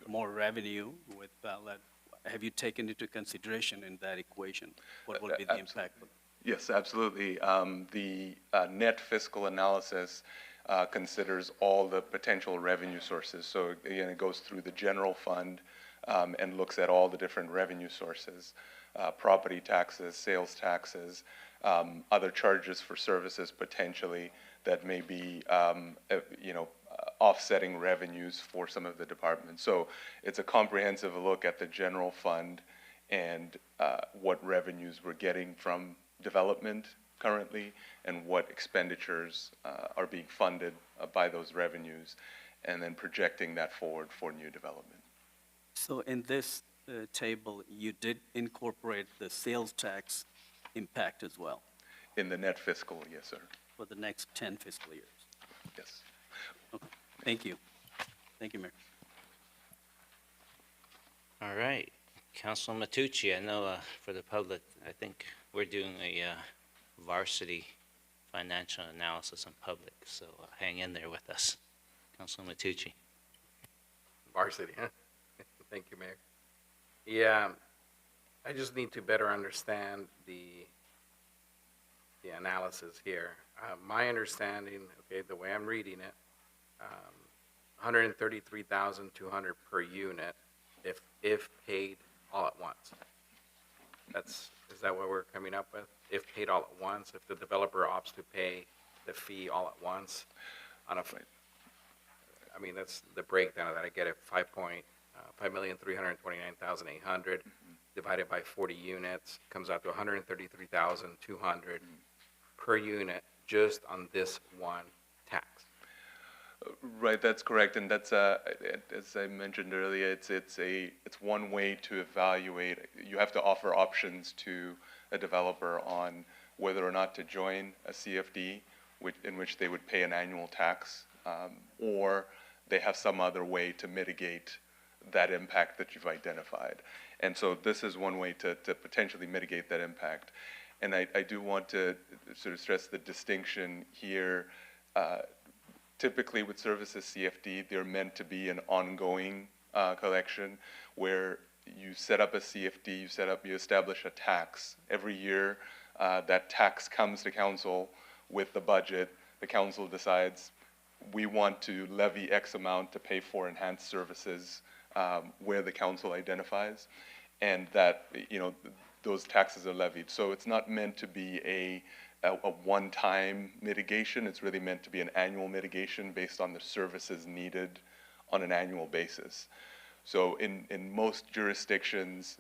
more revenue with that? Have you taken into consideration in that equation? What will be the impact? Yes, absolutely. The net fiscal analysis considers all the potential revenue sources. So again, it goes through the general fund and looks at all the different revenue sources, property taxes, sales taxes, other charges for services potentially that may be, offsetting revenues for some of the departments. So it's a comprehensive look at the general fund and what revenues we're getting from development currently, and what expenditures are being funded by those revenues, and then projecting that forward for new development. So in this table, you did incorporate the sales tax impact as well? In the net fiscal, yes, sir. For the next 10 fiscal years? Yes. Okay. Thank you. Thank you, Mayor. All right. Councilman Matucci, I know for the public, I think we're doing a varsity financial analysis in public, so hang in there with us. Councilman Matucci. Varsity, huh? Thank you, Mayor. Yeah, I just need to better understand the analysis here. My understanding, okay, the way I'm reading it, 133,200 per unit if paid all at once. Is that what we're coming up with? If paid all at once, if the developer opts to pay the fee all at once on I mean, that's the breakdown of that. I get it, 5,329,800 divided by 40 units comes out to 133,200 per unit just on this one tax. Right, that's correct, and that's as I mentioned earlier, it's one way to evaluate. You have to offer options to a developer on whether or not to join a CFD, in which they would pay an annual tax or they have some other way to mitigate that impact that you've identified. And so this is one way to potentially mitigate that impact. And I do want to sort of stress the distinction here. Typically with services CFD, they're meant to be an ongoing collection where you set up a CFD, you establish a tax. Every year, that tax comes to council with the budget. The council decides, we want to levy X amount to pay for enhanced services where the council identifies, and that, those taxes are levied. So it's not meant to be a one-time mitigation. It's really meant to be an annual mitigation based on the services needed on an annual basis. So in most jurisdictions,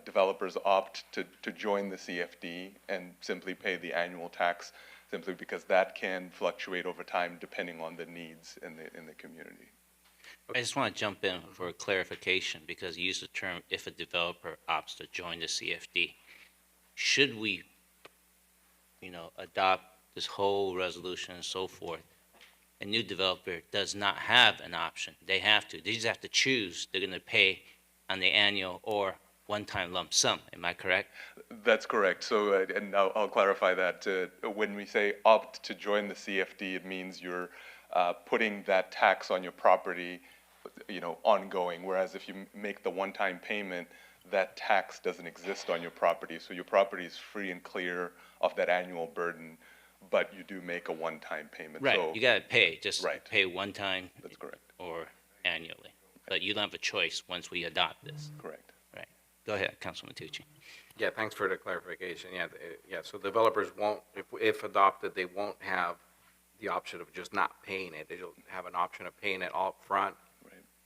developers opt to join the CFD and simply pay the annual tax, simply because that can fluctuate over time depending on the needs in the community. I just want to jump in for a clarification because you used the term if a developer opts to join the CFD. Should we, adopt this whole resolution and so forth, a new developer does not have an option. They have to. They just have to choose. They're going to pay on the annual or one-time lump sum. Am I correct? That's correct. So, and I'll clarify that. When we say opt to join the CFD, it means you're putting that tax on your property, ongoing. Whereas if you make the one-time payment, that tax doesn't exist on your property. So your property is free and clear of that annual burden, but you do make a one-time payment. Right. So, You got to pay. Just Right. pay one time. That's correct. Or annually. But you don't have a choice once we adopt this. Correct. Right. Go ahead, Councilman Tucci. Yeah, thanks for the clarification. Yeah, so developers won't, if adopted, they won't have the option of just not paying it. They'll have an option of paying it all up front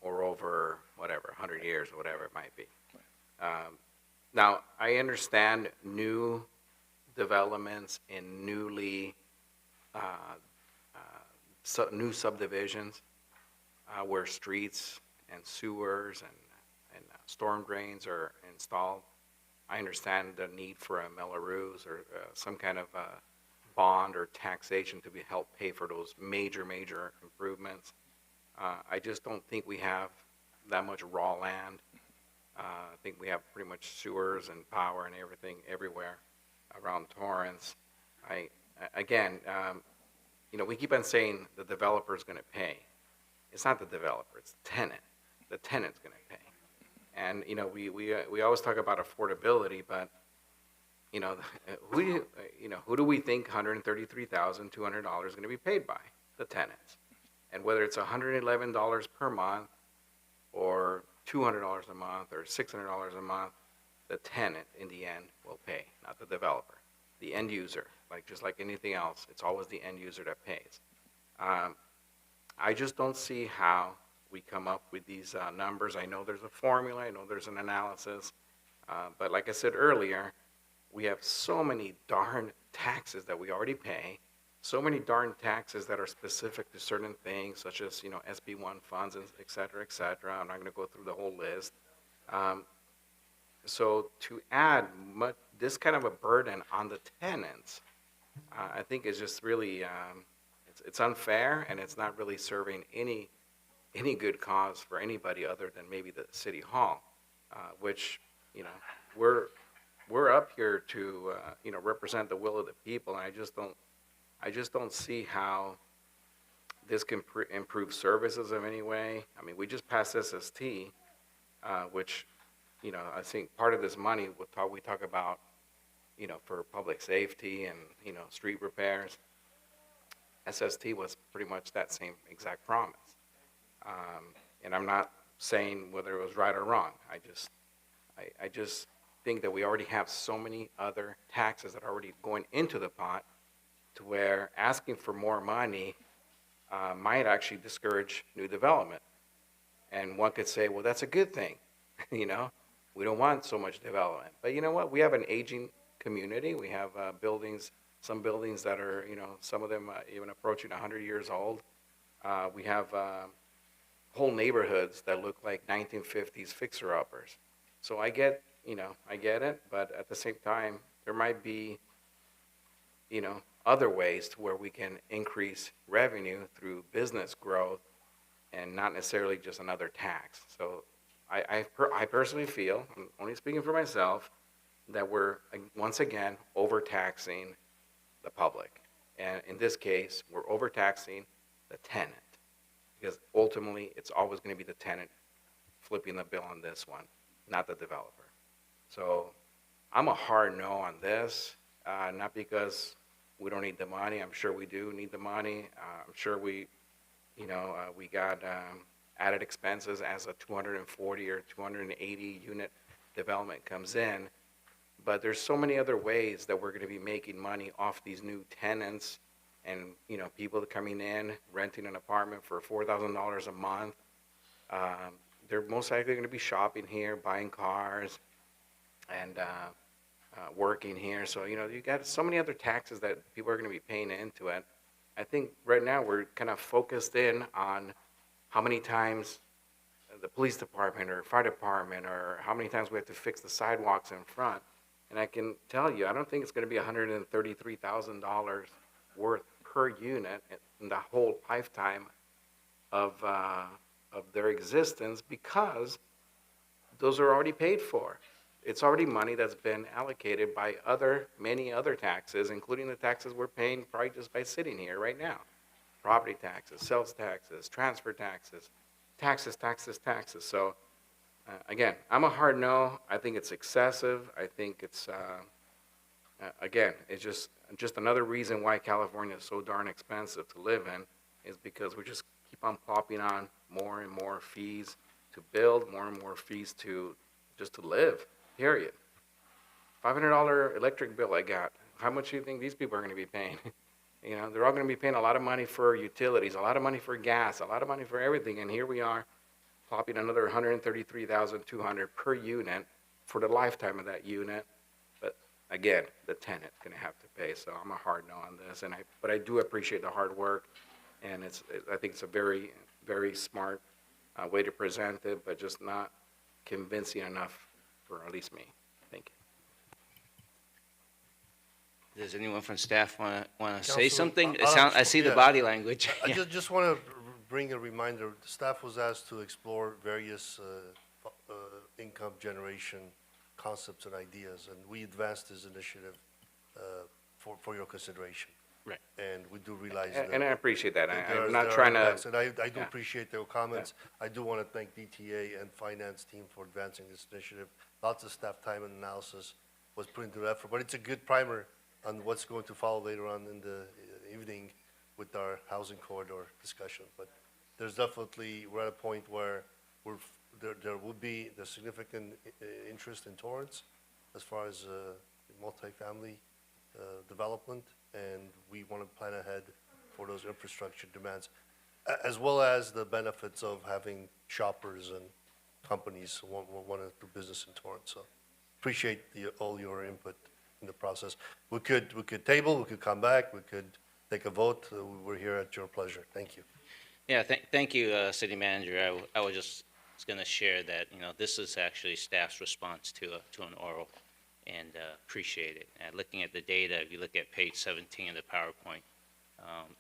or over whatever, 100 years or whatever it might be. Now, I understand new developments in new subdivisions where streets and sewers and storm drains are installed. I understand the need for a Melrose or some kind of bond or taxation to help pay for those major improvements. I just don't think we have that much raw land. I think we have pretty much sewers and power and everything everywhere around Torrance. We keep on saying the developer's going to pay. It's not the developer, it's the tenant. The tenant's going to pay. And, we always talk about affordability, but, who do we think $133,200 is going to be paid by? The tenants. And whether it's $111 per month or $200 a month or $600 a month, the tenant in the end will pay, not the developer. The end user, just like anything else, it's always the end user that pays. I just don't see how we come up with these numbers. I know there's a formula, I know there's an analysis, but like I said earlier, we have so many darn taxes that we already pay, so many darn taxes that are specific to certain things, such as, SB1 funds, and et cetera, et cetera. I'm not going to go through the whole list. So to add this kind of a burden on the tenants, I think is just really, it's unfair, and it's not really serving any good cause for anybody other than maybe the city hall, which, we're up here to, represent the will of the people, and I just don't see how this can improve services in any way. I mean, we just passed SST, which, I think part of this money we talk about, for public safety and, street repairs. SST was pretty much that same exact promise. And I'm not saying whether it was right or wrong. I just think that we already have so many other taxes that are already going into the pot to where asking for more money might actually discourage new development. And one could say, well, that's a good thing. We don't want so much development. But you know what? We have an aging community. We have some buildings that are, some of them even approaching 100 years old. We have whole neighborhoods that look like 1950s fixer-uppers. So I get it, but at the same time, there might be, other ways to where we can increase revenue through business growth and not necessarily just another tax. So I personally feel, I'm only speaking for myself, that we're, once again, overtaxing the public. And in this case, we're overtaxing the tenant, because ultimately, it's always going to be the tenant flipping the bill on this one, not the developer. So I'm a hard no on this, not because we don't need the money. I'm sure we do need the money. I'm sure we got added expenses as a 240 or 280 unit development comes in. But there's so many other ways that we're going to be making money off these new tenants and, people coming in, renting an apartment for $4,000 a month. They're most likely going to be shopping here, buying cars, and working here. So, you got so many other taxes that people are going to be paying into it. I think right now we're kind of focused in on how many times the police department or fire department, or how many times we have to fix the sidewalks in front. And I can tell you, I don't think it's going to be $133,000 worth per unit in the whole lifetime of their existence, because those are already paid for. It's already money that's been allocated by many other taxes, including the taxes we're paying probably just by sitting here right now. Property taxes, sales taxes, transfer taxes, taxes. So again, I'm a hard no. I think it's excessive. I think it's, again, it's just another reason why California is so darn expensive to live in, is because we just keep on plopping on more and more fees to build, more and more fees just to live, period. $500 electric bill I got. How much do you think these people are going to be paying? They're all going to be paying a lot of money for utilities, a lot of money for gas, a lot of money for everything, and here we are plopping another $133,200 per unit for the lifetime of that unit. But again, the tenant's going to have to pay. So I'm a hard no on this, but I do appreciate the hard work, and I think it's a very, very smart way to present it, but just not convincing enough for at least me. Thank you. Does anyone from staff want to say Councilman, something? I see the yeah. body language. I just want to bring a reminder, the staff was asked to explore various income generation concepts and ideas, and we advanced this initiative for your consideration. Right. And we do realize that. And I appreciate that. I'm there not are trying to. impacts, And I do yeah. appreciate their comments. I do want to thank DTA and finance team for advancing this initiative. Lots of staff time and analysis was put into the effort, but it's a good primer on what's going to follow later on in the evening with our housing corridor discussion. But there's definitely, we're at a point where there will be the significant interest in Torrance as far as multifamily development, and we want to plan ahead for those infrastructure demands, as well as the benefits of having shoppers and companies who want to do business in Torrance. So appreciate all your input in the process. We could table, we could come back, we could take a vote. We're here at your pleasure. Thank you. Yeah, thank you, City Manager. I was just going to share that, this is actually staff's response to an oral, and appreciate it. And looking at the data, if you look at page 17 of the PowerPoint,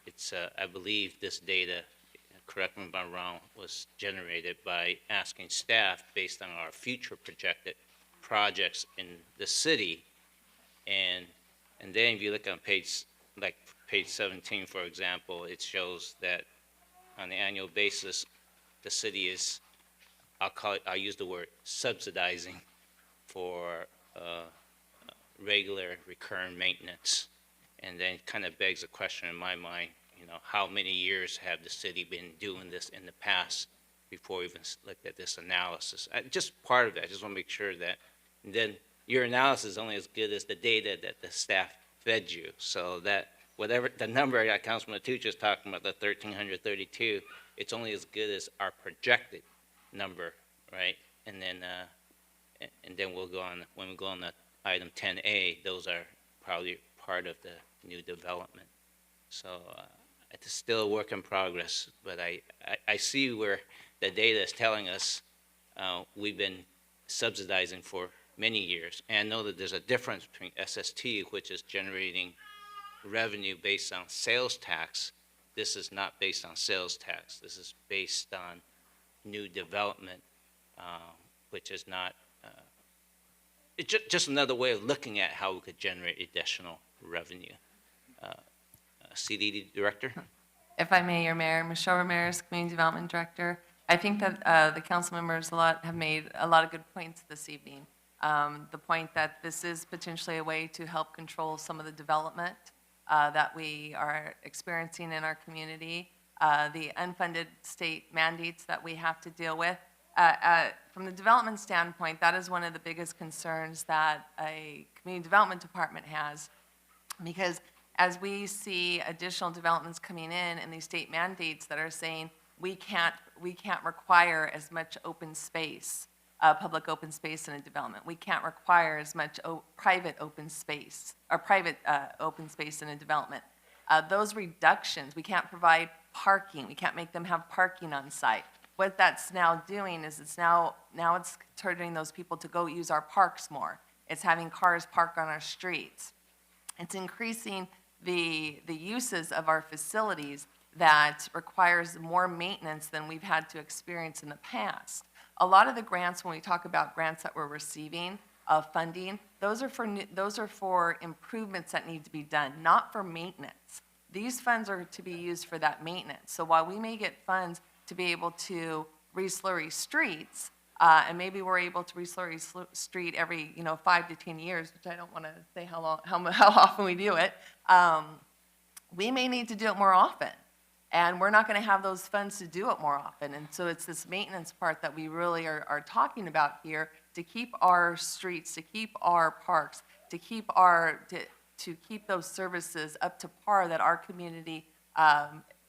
it's, I believe this data, correct me if I'm wrong, was generated by asking staff based on our future projected projects in the city. And then if you look on page 17, for example, it shows that on an annual basis, the city is, I'll use the word subsidizing for regular recurring maintenance. And then it kind of begs a question in my mind, how many years have the city been doing this in the past before we even looked at this analysis? Just part of it, I just want to make sure that, and then your analysis is only as good as the data that the staff fed you. So that whatever the number that Councilman Atucha is talking about, the 1,332, it's only as good as our projected number, right? And then we'll go on, when we go on the item 10A, those are probably part of the new development. So it's still a work in progress, but I see where the data is telling us we've been subsidizing for many years. And I know that there's a difference between SST, which is generating revenue based on sales tax. This is not based on sales tax. This is based on new development, which is not, it's just another way of looking at how we could generate additional revenue. CDD Director? If I may, Your Mayor, Michelle Ramirez, Community Development Director. I think that the council members have made a lot of good points this evening. The point that this is potentially a way to help control some of the development that we are experiencing in our community, the unfunded state mandates that we have to deal with. From the development standpoint, that is one of the biggest concerns that a community development department has, because as we see additional developments coming in and these state mandates that are saying we can't require as much open space, public open space in a development. We can't require as much private open space or private open space in a development. Those reductions, we can't provide parking. We can't make them have parking on site. What that's now doing is it's turning those people to go use our parks more. It's having cars park on our streets. It's increasing the uses of our facilities that requires more maintenance than we've had to experience in the past. A lot of the grants, when we talk about grants that we're receiving, funding, those are for improvements that need to be done, not for maintenance. These funds are to be used for that maintenance. So while we may get funds to be able to re-slurry streets, and maybe we're able to re-slurry street every 5 to 10 years, which I don't want to say how often we do it, we may need to do it more often. And we're not going to have those funds to do it more often. And so it's this maintenance part that we really are talking about here, to keep our streets, to keep our parks, to keep those services up to par that our community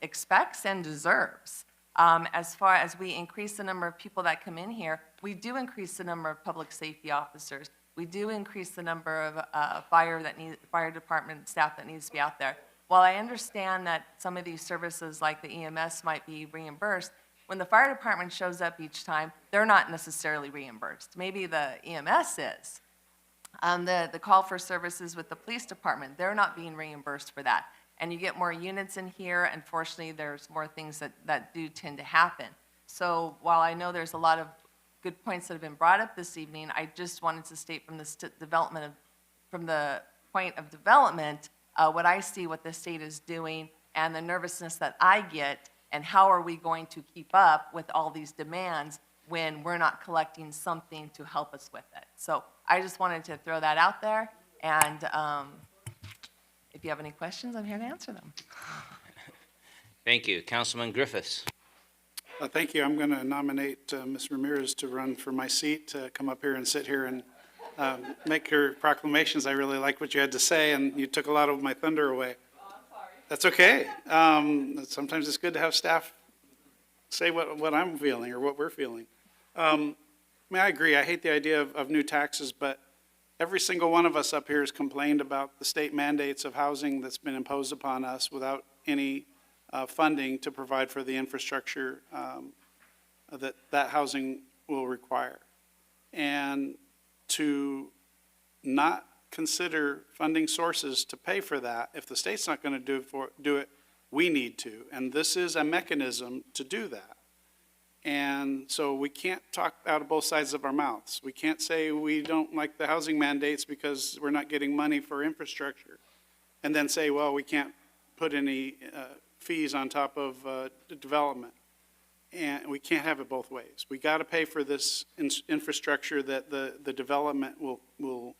expects and deserves. As far as we increase the number of people that come in here, we do increase the number of public safety officers. We do increase the number of fire department staff that needs to be out there. While I understand that some of these services like the EMS might be reimbursed, when the fire department shows up each time, they're not necessarily reimbursed. Maybe the EMS is. The call for services with the police department, they're not being reimbursed for that. And you get more units in here, unfortunately, there's more things that do tend to happen. So while I know there's a lot of good points that have been brought up this evening, I just wanted to state from the point of development, what I see what the state is doing and the nervousness that I get, and how are we going to keep up with all these demands when we're not collecting something to help us with it. So I just wanted to throw that out there, and if you have any questions, I'm here to answer them. Thank you. Councilman Griffiths. Thank you. I'm going to nominate Ms. Ramirez to run for my seat, to come up here and sit here and make your proclamations. I really like what you had to say, and you took a lot of my thunder away. Oh, I'm sorry. That's okay. Sometimes it's good to have staff say what I'm feeling or what we're feeling. I agree. I hate the idea of new taxes, but every single one of us up here has complained about the state mandates of housing that's been imposed upon us without any funding to provide for the infrastructure that housing will require. And to not consider funding sources to pay for that, if the state's not going to do it, we need to. And this is a mechanism to do that. And so we can't talk out of both sides of our mouths. We can't say we don't like the housing mandates because we're not getting money for infrastructure, and then say, well, we can't put any fees on top of development. And we can't have it both ways. We got to pay for this infrastructure that the development will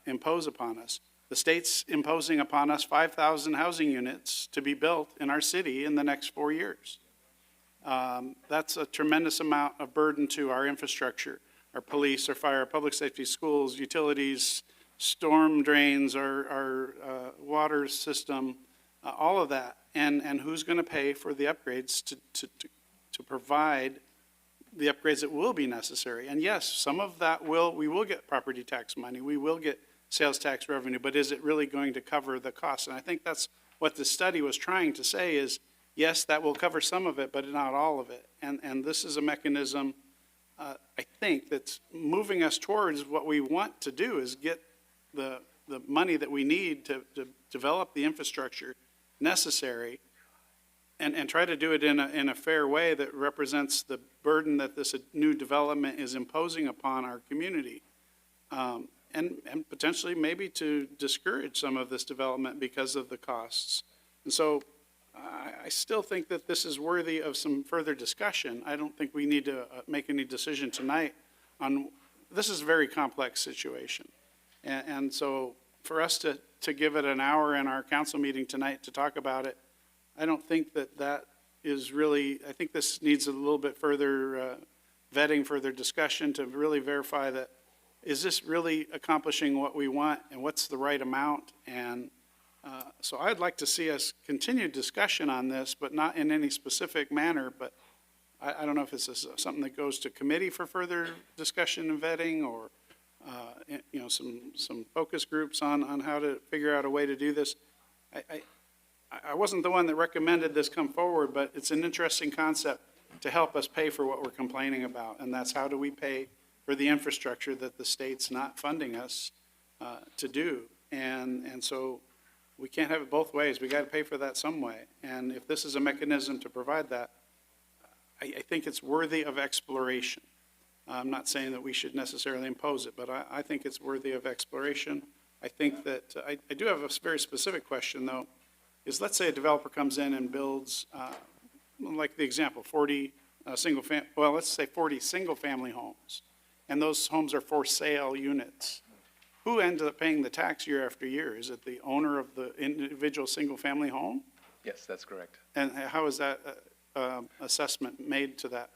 impose upon us. The state's imposing upon us 5,000 housing units to be built in our city in the next 4 years. That's a tremendous amount of burden to our infrastructure, our police, our fire, our public safety, schools, utilities, storm drains, our water system, all of that. And who's going to pay for the upgrades to provide the upgrades that will be necessary? And yes, some of that we will get property tax money, we will get sales tax revenue, but is it really going to cover the costs? And I think that's what the study was trying to say is, yes, that will cover some of it, but not all of it. And this is a mechanism, I think, that's moving us towards what we want to do, is get the the money that we need to develop the infrastructure necessary and try to do it in a fair way that represents the burden that this new development is imposing upon our community. And potentially maybe to discourage some of this development because of the costs. And so I still think that this is worthy of some further discussion. I don't think we need to make any decision tonight on, this is a very complex situation. And so for us to give it an hour in our council meeting tonight to talk about it, I don't think that is really, I think this needs a little bit further vetting, further discussion to really verify that, is this really accomplishing what we want and what's the right amount? And so I'd like to see us continue discussion on this, but not in any specific manner. But I don't know if it's something that goes to committee for further discussion and vetting, or you know, some focus groups on how to figure out a way to do this. I wasn't the one that recommended this come forward, but it's an interesting concept to help us pay for what we're complaining about, and that's how do we pay for the infrastructure that the state's not funding us to do. And so we can't have it both ways. We got to pay for that some way. And if this is a mechanism to provide that, I think it's worthy of exploration. I'm not saying that we should necessarily impose it, but I think it's worthy of exploration. I think that, I do have a very specific question though, is let's say a developer comes in and builds, like the example, 40 let's say 40 single-family homes, and those homes are for sale units. Who ends up paying the tax year after year? Is it the owner of the individual single-family home? Yes, that's correct. And how is that assessment made to that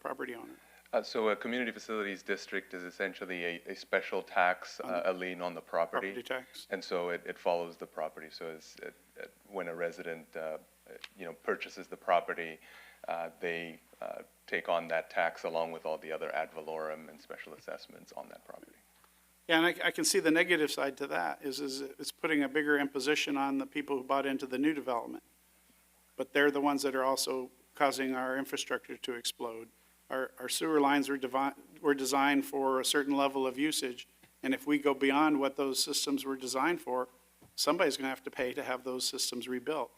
property owner? So a community facilities district is essentially a special tax, a lien on the property. Property tax. And so it follows the property. So when a resident, purchases the property, they take on that tax along with all the other ad valorem and special assessments on that property. Yeah, and I can see the negative side to that is it's putting a bigger imposition on the people who bought into the new development. But they're the ones that are also causing our infrastructure to explode. Our sewer lines were designed for a certain level of usage, and if we go beyond what those systems were designed for, somebody's going to have to pay to have those systems rebuilt,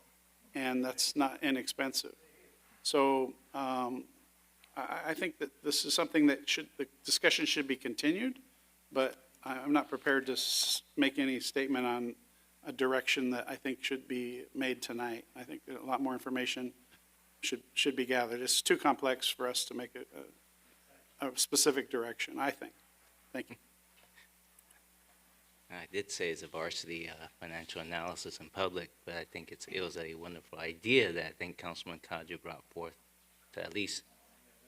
and that's not inexpensive. So I think that this is something that the discussion should be continued, but I'm not prepared to make any statement on a direction that I think should be made tonight. I think a lot more information should be gathered. It's too complex for us to make a specific direction, I think. Thank you. I did say it's a varsity financial analysis in public, but I think it was a wonderful idea that I think Councilman Kaji brought forth to at least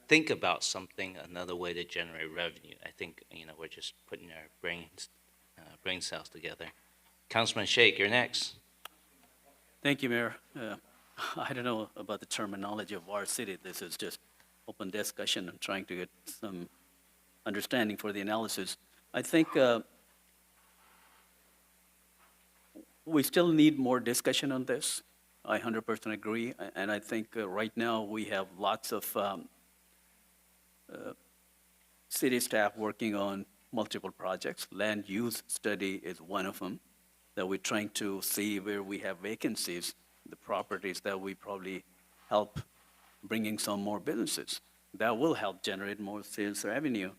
think about something, another way to generate revenue. I think, we're just putting our brain cells together. Councilman Shake, you're next. Thank you, Mayor. I don't know about the terminology of varsity. This is just open discussion. I'm trying to get some understanding for the analysis. I think we still need more discussion on this. I 100% agree. And I think right now we have lots of city staff working on multiple projects. Land use study is one of them that we're trying to see where we have vacancies, the properties that we probably help bringing some more businesses. That will help generate more sales revenue.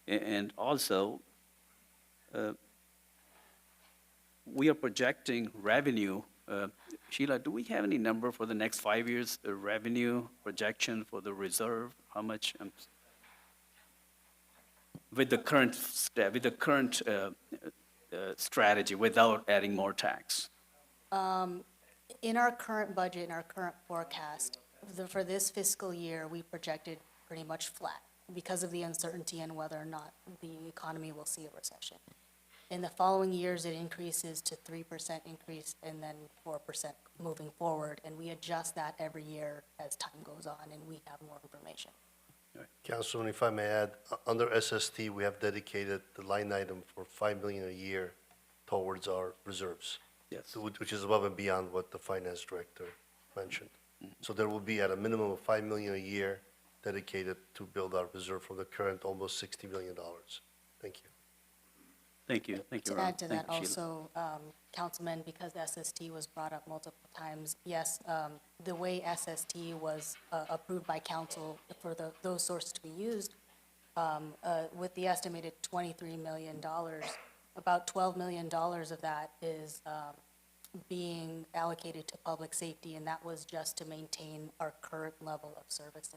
And also, we are projecting revenue. Sheila, do we have any number for the next 5 years, the revenue projection for the reserve? How much? With the current strategy, without adding more tax? In our current budget, in our current forecast, for this fiscal year, we projected pretty much flat because of the uncertainty in whether or not the economy will see a recession. In the following years, it increases to 3% increase and then 4% moving forward, and we adjust that every year as time goes on and we have more information. Councilman, if I may add, under SST, we have dedicated the line item for $5 million a year towards our reserves. Yes. Which is above and beyond what the finance director mentioned. So there will be at a minimum of $5 million a year dedicated to build our reserve from the current almost $60 million. Thank you. Thank you. Thank you, To Earl. add to Thank that you, Sheila. also, Councilman, because SST was brought up multiple times, yes, the way SST was approved by council for those sources to be used, with the estimated $23 million, about $12 million of that is being allocated to public safety, and that was just to maintain our current level of services.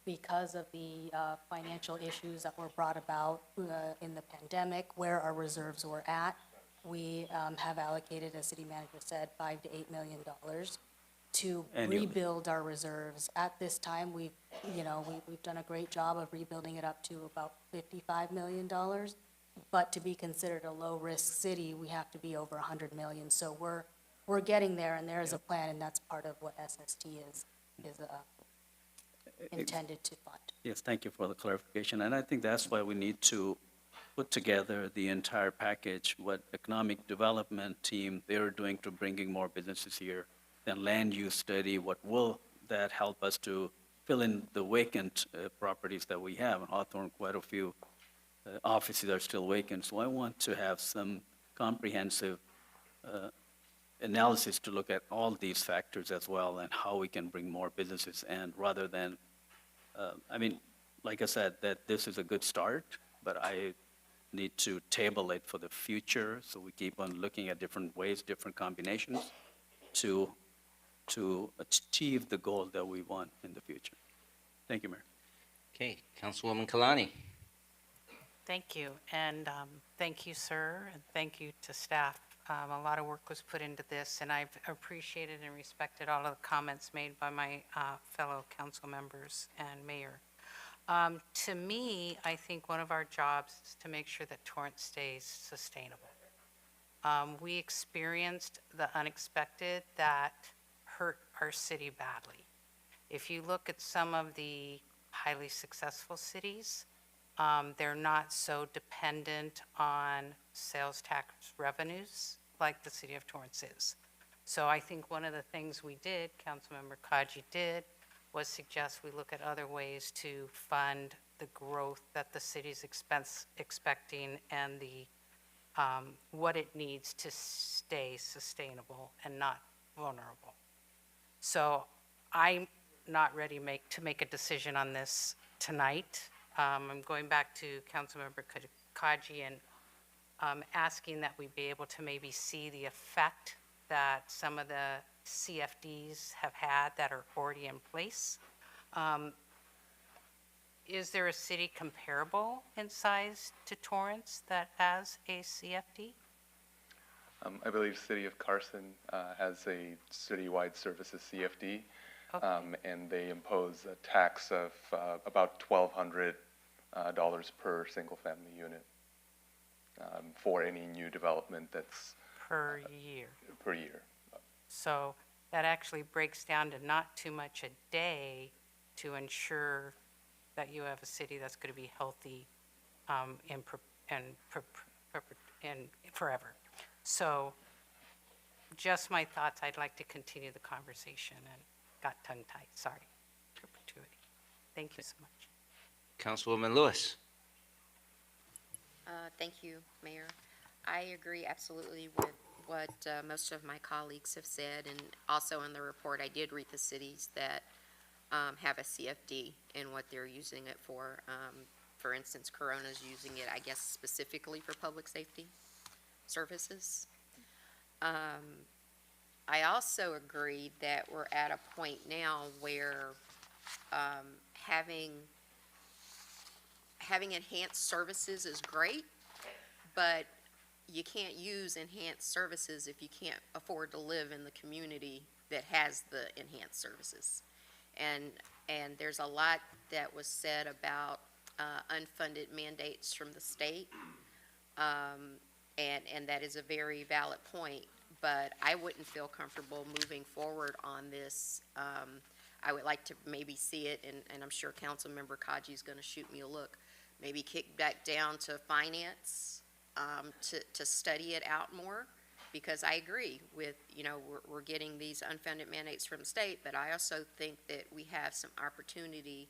Because of the financial issues that were brought about in the pandemic, where our reserves were at, we have allocated, as city manager said, $5 to $8 million to Annually. rebuild our reserves. At this time, we've done a great job of rebuilding it up to about $55 million. But to be considered a low-risk city, we have to be over $100 million. So we're getting there, and there is a plan, and that's part of what SST is intended to fund. Yes, thank you for the clarification. And I think that's why we need to put together the entire package, what economic development team they're doing to bringing more businesses here, then land use study, what will that help us to fill in the vacant properties that we have. In Hawthorne, quite a few offices are still vacant. So I want to have some comprehensive analysis to look at all these factors as well and how we can bring more businesses. And rather than, like I said, that this is a good start, but I need to table it for the future. So we keep on looking at different ways, different combinations to achieve the goal that we want in the future. Thank you, Mayor. Okay, Councilwoman Kalani. Thank you, and thank you, sir, and thank you to staff. A lot of work was put into this, and I've appreciated and respected all of the comments made by my fellow council members and mayor. To me, I think one of our jobs is to make sure that Torrance stays sustainable. We experienced the unexpected that hurt our city badly. If you look at some of the highly successful cities, they're not so dependent on sales tax revenues like the city of Torrance is. So I think one of the things we did, Councilmember Kaji did, was suggest we look at other ways to fund the growth that the city's expecting and the what it needs to stay sustainable and not vulnerable. So I'm not ready to make a decision on this tonight. I'm going back to Councilmember Kaji and asking that we be able to maybe see the effect that some of the CFDs have had that are already in place. Is there a city comparable in size to Torrance that has a CFD? I believe City of Carson has a citywide services CFD, Okay. and they impose a tax of about $1,200 per single-family unit for any new development that's Per year. per year. So that actually breaks down to not too much a day to ensure that you have a city that's going to be healthy and forever. So just my thoughts. I'd like to continue the conversation and got tongue-tied. Sorry for perpetuity. Thank you so much. Councilwoman Lewis. Thank you, Mayor. I agree absolutely with what most of my colleagues have said, and also in the report, I did read the cities that have a CFD and what they're using it for. For instance, Corona's using it, I guess, specifically for public safety services. I also agree that we're at a point now where having enhanced services is great, but you can't use enhanced services if you can't afford to live in the community that has the enhanced services. And there's a lot that was said about unfunded mandates from the state, and that is a very valid point, but I wouldn't feel comfortable moving forward on this. I would like to maybe see it, and I'm sure Councilmember Kaji is going to shoot me a look, maybe kick back down to finance to study it out more, because I agree with, we're getting these unfunded mandates from the state, but I also think that we have some opportunity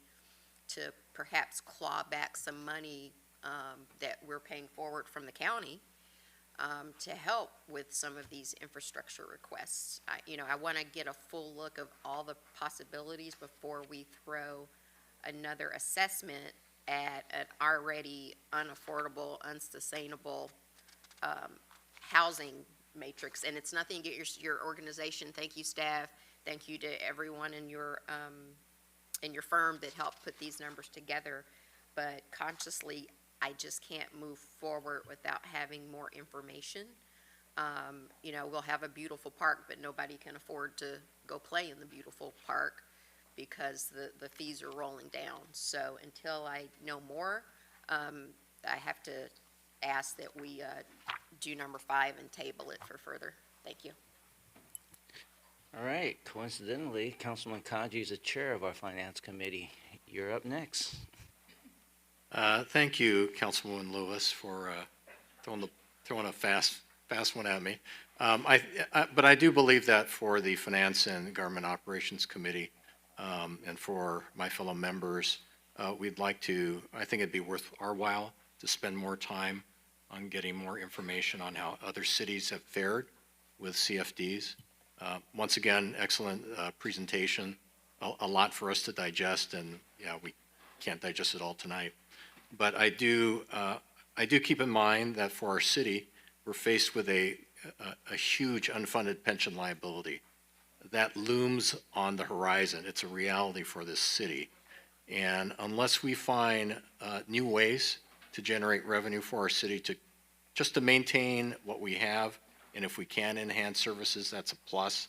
to perhaps claw back some money that we're paying forward from the county to help with some of these infrastructure requests. I want to get a full look of all the possibilities before we throw another assessment at an already unaffordable, unsustainable housing matrix. And it's nothing against your organization. Thank you, staff. Thank you to everyone in your firm that helped put these numbers together. But consciously, I just can't move forward without having more information. We'll have a beautiful park, but nobody can afford to go play in the beautiful park because the fees are rolling down. So until I know more, I have to ask that we do number 5 and table it for further. Thank you. All right, coincidentally, Councilman Kaji is the chair of our Finance Committee. You're up next. Thank you, Councilwoman Lewis, for throwing a fast one at me. But I do believe that for the Finance and Government Operations Committee and for my fellow members, we'd like to, I think it'd be worth our while to spend more time on getting more information on how other cities have fared with CFDs. Once again, excellent presentation, a lot for us to digest, and yeah, we can't digest it all tonight. But I do keep in mind that for our city, we're faced with a huge unfunded pension liability that looms on the horizon. It's a reality for this city. And unless we find new ways to generate revenue for our city just to maintain what we have, and if we can enhance services, that's a plus.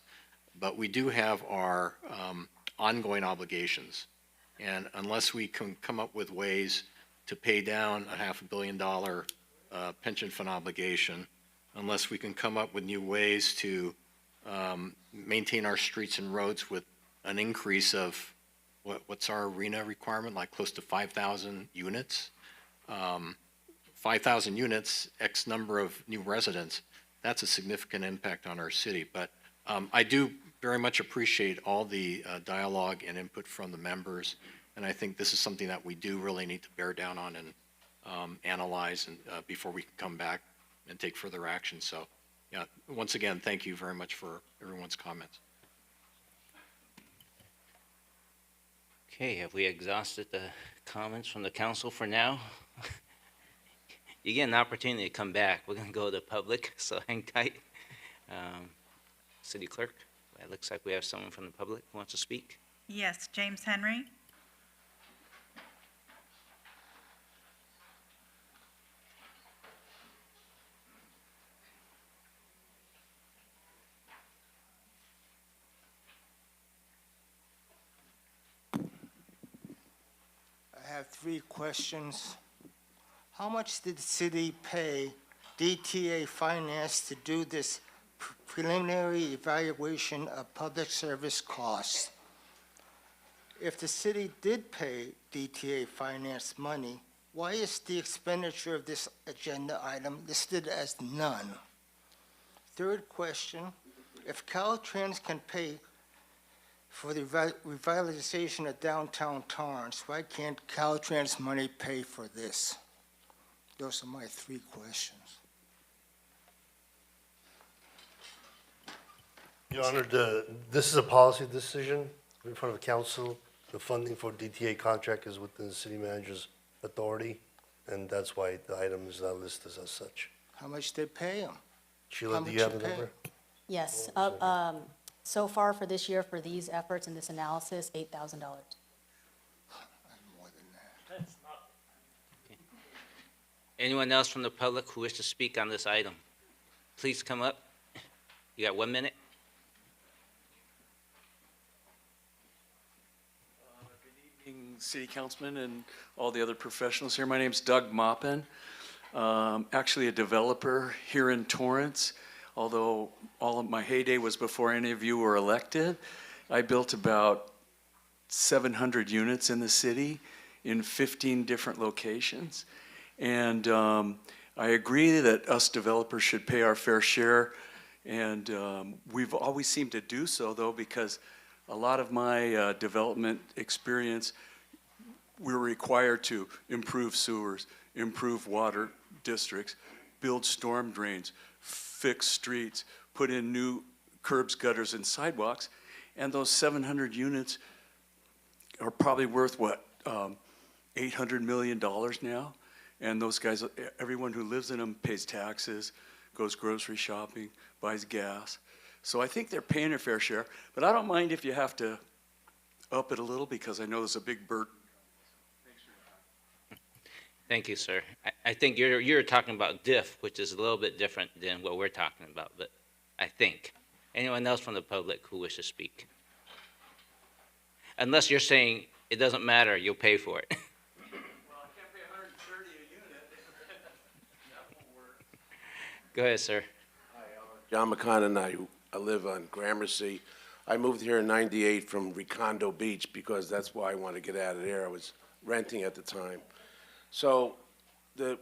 But we do have our ongoing obligations. And unless we can come up with ways to pay down a $500 million pension fund obligation, unless we can come up with new ways to maintain our streets and roads with an increase of, what's our arena requirement, like close to 5,000 units? 5,000 units, X number of new residents, that's a significant impact on our city. But I do very much appreciate all the dialogue and input from the members, and I think this is something that we do really need to bear down on and analyze and before we can come back and take further action. So, yeah, once again, thank you very much for everyone's comments. Okay, have we exhausted the comments from the council for now? You get an opportunity to come back. We're going to go to the public, so hang tight. City Clerk, it looks like we have someone from the public who wants to speak. Yes, James Henry. I have 3 questions. How much did the city pay DTA Finance to do this preliminary evaluation of public service costs? If the city did pay DTA Finance money, why is the expenditure of this agenda item listed as none? 3rd question, if Caltrans can pay for the revitalization of downtown Torrance, why can't Caltrans money pay for this? Those are my 3 questions. Your Honor, this is a policy decision in front of council. The funding for DTA contract is within the city manager's authority, and that's why the item is not listed as such. How much they pay them? Sheila, do you have the number? Yes, so far for this year, for these efforts and this analysis, $8,000. Anyone else from the public who wishes to speak on this item? Please come up. You got 1 minute. Good evening, City Councilman and all the other professionals here. My name's Doug Maupin. Actually a developer here in Torrance. Although all of my heyday was before any of you were elected, I built about 700 units in the city in 15 different locations. And I agree that us developers should pay our fair share. And we've always seemed to do so, though, because a lot of my development experience we're required to improve sewers, improve water districts, build storm drains, fix streets, put in new curbs, gutters, and sidewalks. And those 700 units are probably worth, what, $800 million now? And those guys, everyone who lives in them pays taxes, goes grocery shopping, buys gas. So I think they're paying their fair share, but I don't mind if you have to up it a little, because I know there's a big burden. Thank you, sir. I think you're talking about DIF, which is a little bit different than what we're talking about, but I think. Anyone else from the public who wishes to speak? Unless you're saying it doesn't matter, you'll pay for it. Well, I can't pay 130 a unit. That won't work. Go ahead, sir. Hi, John McCon, and I live on Gramercy. I moved here in '98 from Recondo Beach because that's why I wanted to get out of there. I was renting at the time. So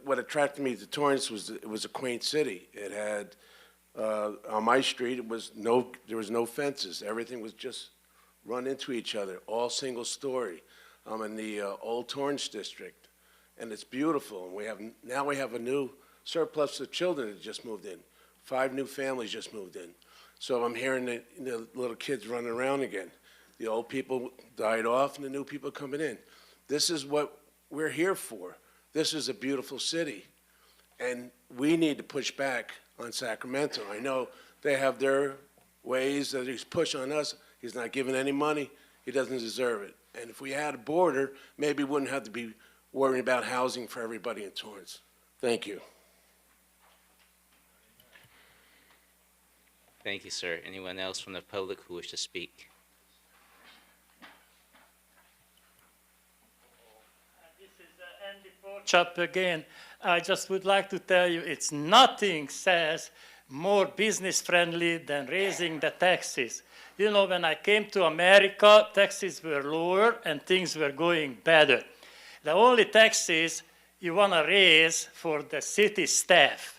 what attracted me to Torrance was it was a quaint city. It had, on my street, there was no fences. Everything was just run into each other, all single story. I'm in the Old Torrance district, and it's beautiful. And now we have a new surplus of children that just moved in. 5 new families just moved in. So I'm hearing the little kids running around again. The old people died off, and the new people coming in. This is what we're here for. This is a beautiful city, and we need to push back on Sacramento. I know they have their ways that he's pushing on us. He's not giving any money. He doesn't deserve it. And if we had a border, maybe we wouldn't have to be worrying about housing for everybody in Torrance. Thank you. Thank you, sir. Anyone else from the public who wish to speak? This is Andy Porchop again. I just would like to tell you, it's nothing says more business friendly than raising the taxes. You know, when I came to America, taxes were lower and things were going better. The only taxes you want to raise for the city staff,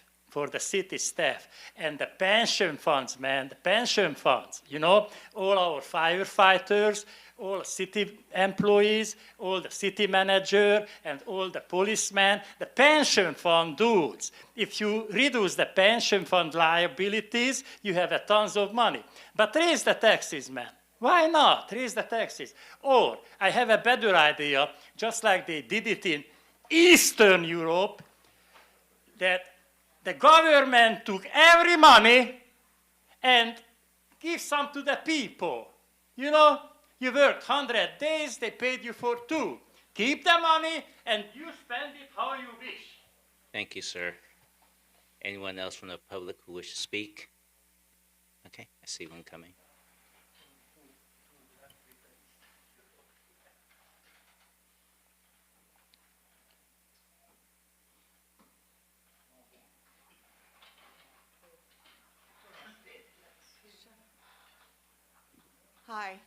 and the pension funds, man, the pension funds, you know, all our firefighters, all city employees, all the city manager, and all the policemen, the pension fund dudes. If you reduce the pension fund liabilities, you have a tons of money. But raise the taxes, man. Why not? Raise the taxes. Or, I have a better idea, just like they did it in Eastern Europe, that the government took every money and give some to the people. You know, you worked 100 days, they paid you for 2. Keep the money and you spend it how you wish. Thank you, sir. Anyone else from the public who wish to speak? Okay, I see one coming. Hi.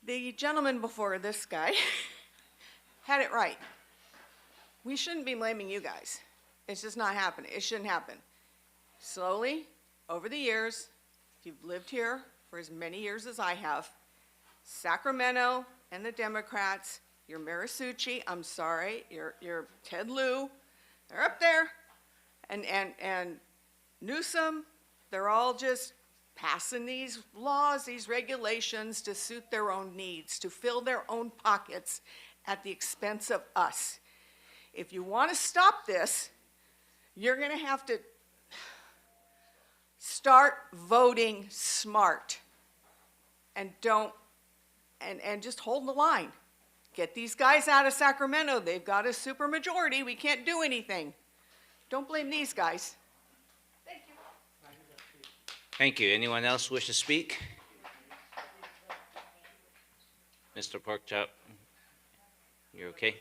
The gentleman before this guy had it right. We shouldn't be blaming you guys. It's just not happening. It shouldn't happen. Slowly, over the years, if you've lived here for as many years as I have, Sacramento and the Democrats, your Marisucci, I'm sorry, your Ted Lieu, they're up there, and Newsom, they're all just passing these laws, these regulations to suit their own needs, to fill their own pockets at the expense of us. If you want to stop this, you're going to have to start voting smart and just hold the line. Get these guys out of Sacramento. They've got a supermajority. We can't do anything. Don't blame these guys. Thank you. Anyone else wish to speak? Mr. Porkchop, you're okay?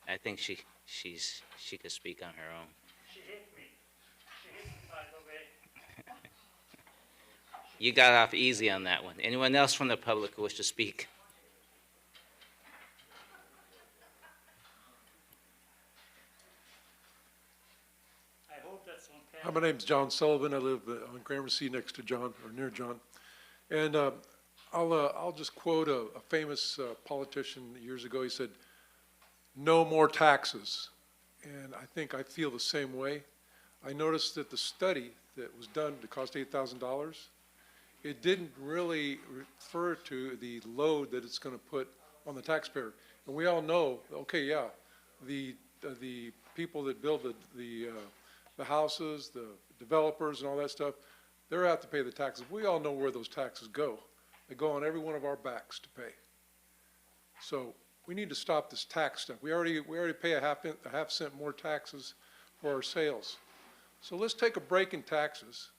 I think she could speak on her own. She hit me. She hit me, by the way. You got off easy on that one. Anyone else from the public who wish to speak? I hope that's on Hi, my name's John Sullivan. I live on Gramercy next to John, or near John. And I'll just quote a famous politician years ago. He said, "No more taxes." And I think I feel the same way. I noticed that the study that was done that cost $8,000, it didn't really refer to the load that it's going to put on the taxpayer. And we all know, okay, yeah, the people that build the houses, the developers and all that stuff, they're have to pay the taxes. We all know where those taxes go. They go on every one of our backs to pay. So we need to stop this tax stuff. We already pay a half cent more taxes for our sales. So let's take a break in taxes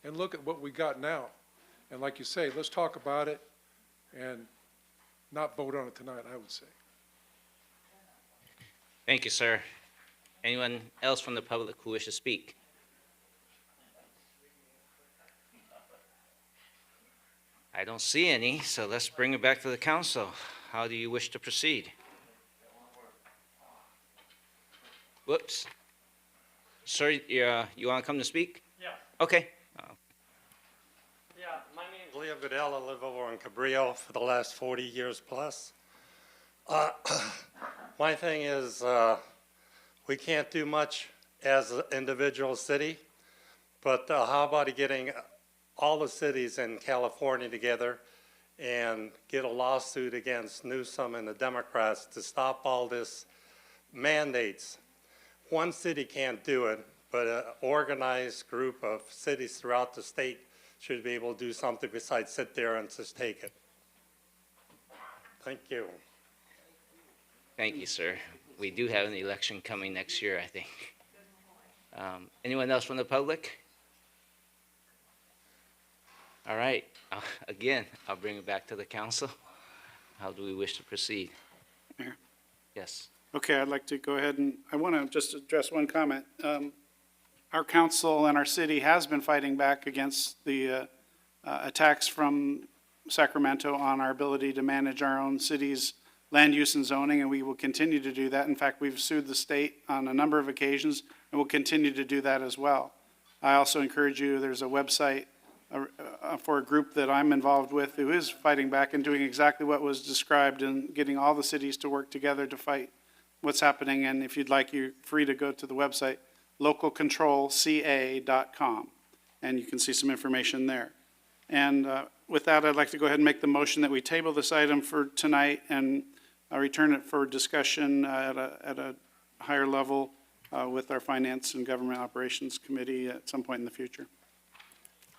and look at what we got now. And like you say, let's talk about it and not vote on it tonight, I would say. Thank you, sir. Anyone else from the public who wishes to speak? I don't see any, so let's bring it back to the council. How do you wish to proceed? Whoops. Sir, you want to come to speak? Yeah. Okay. Yeah, my name is Leo Goodell. I live over in Cabrillo for the last 40 years plus. My thing is, we can't do much as an individual city, but how about getting all the cities in California together and get a lawsuit against Newsom and the Democrats to stop all this mandates. One city can't do it, but an organized group of cities throughout the state should be able to do something besides sit there and just take it. Thank you. Thank you, sir. We do have an election coming next year, I think. Anyone else from the public? All right. Again, I'll bring it back to the council. How do we wish to proceed? Mayor? Yes. Okay, I'd like to go ahead and, I want to just address one comment. Our council and our city has been fighting back against the attacks from Sacramento on our ability to manage our own city's land use and zoning, and we will continue to do that. In fact, we've sued the state on a number of occasions, and we'll continue to do that as well. I also encourage you, there's a website for a group that I'm involved with who is fighting back and doing exactly what was described and getting all the cities to work together to fight what's happening. And if you'd like, you're free to go to the website, localcontrolca.com, and you can see some information there. And with that, I'd like to go ahead and make the motion that we table this item for tonight and return it for discussion at a higher level with our Finance and Government Operations Committee at some point in the future.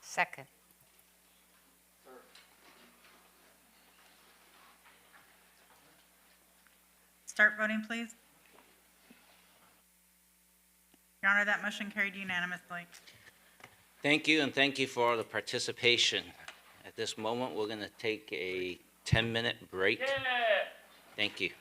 Second. Start voting, please. Your Honor, that motion carried unanimously. Thank you, and thank you for all the participation. At this moment, we're going to take a 10-minute break. Yeah. Thank you.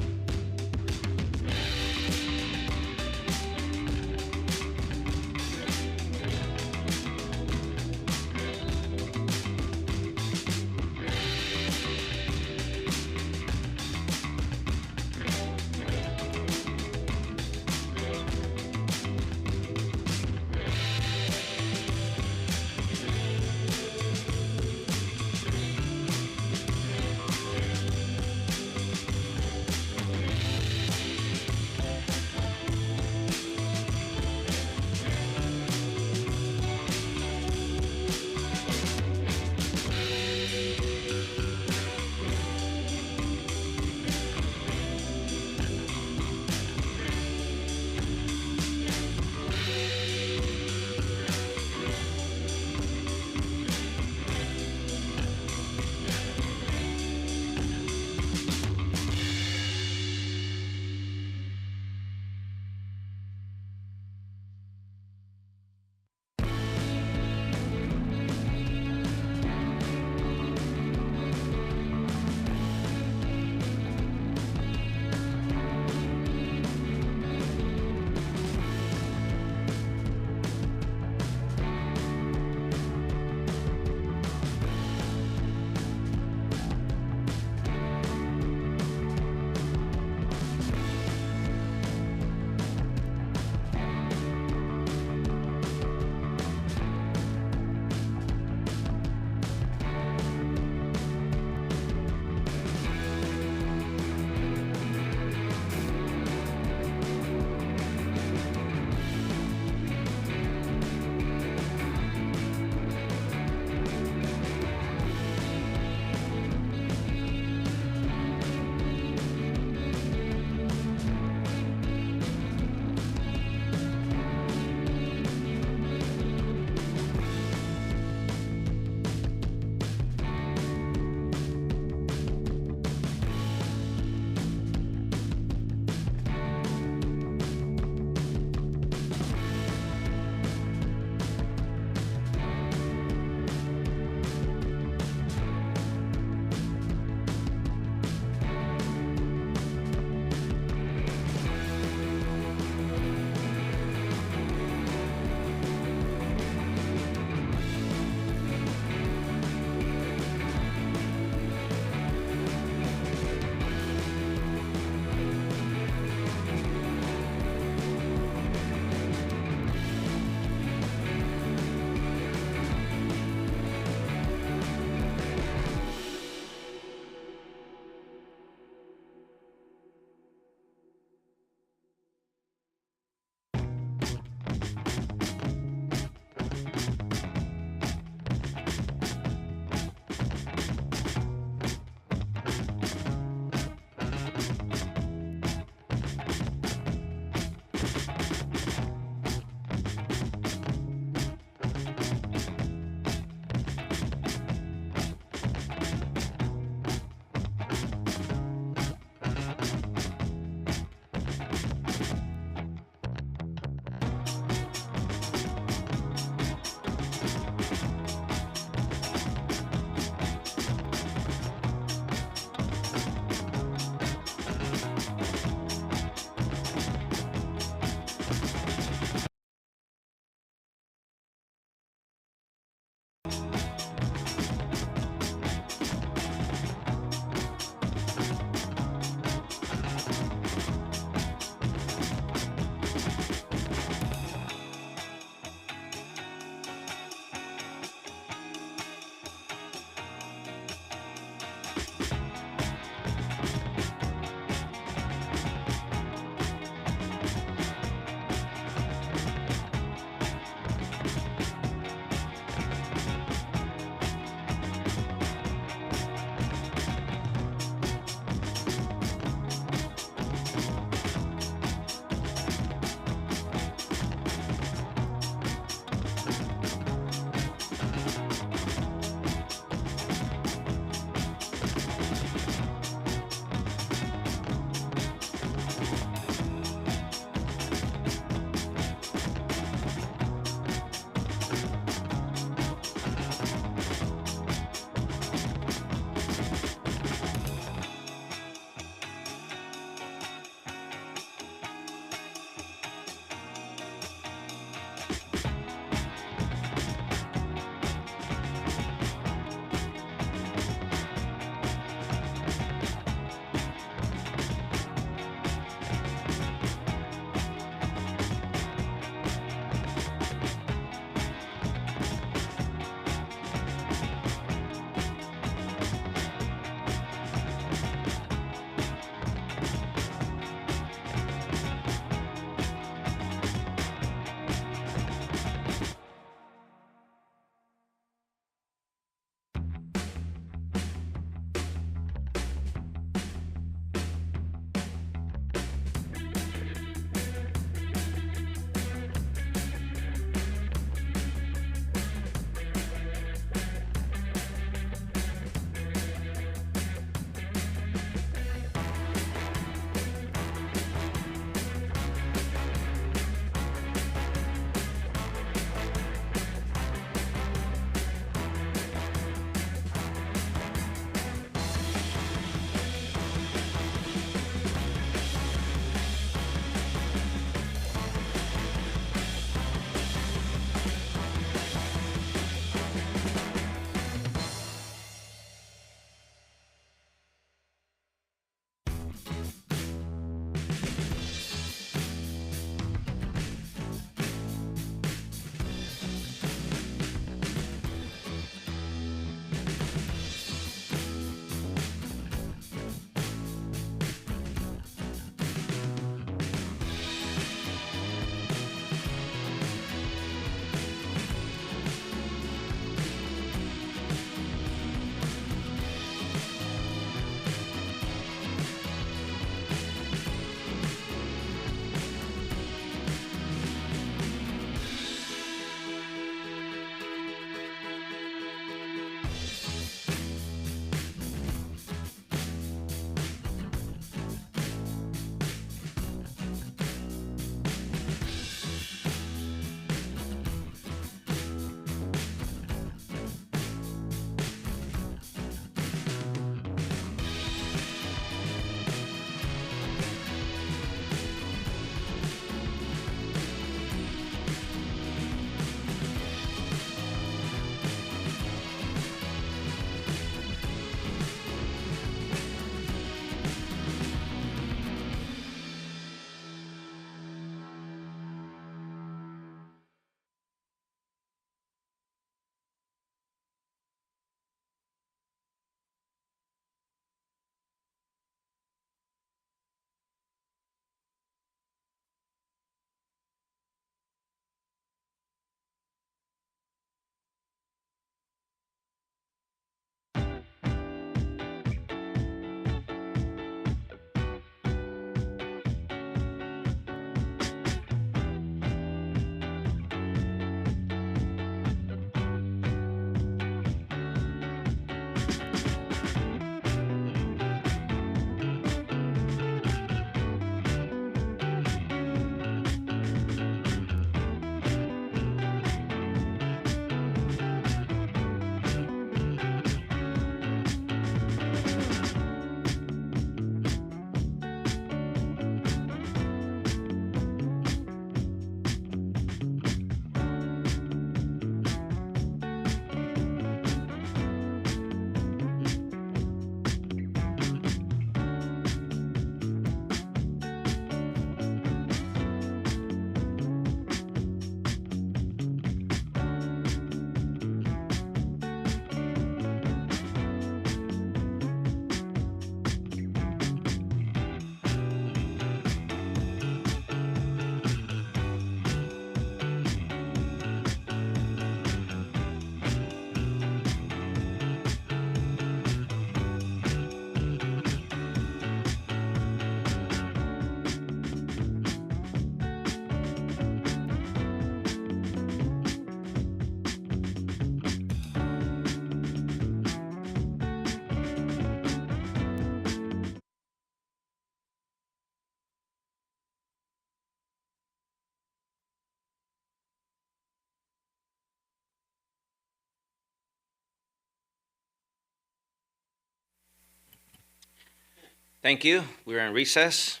Thank you. We were in recess,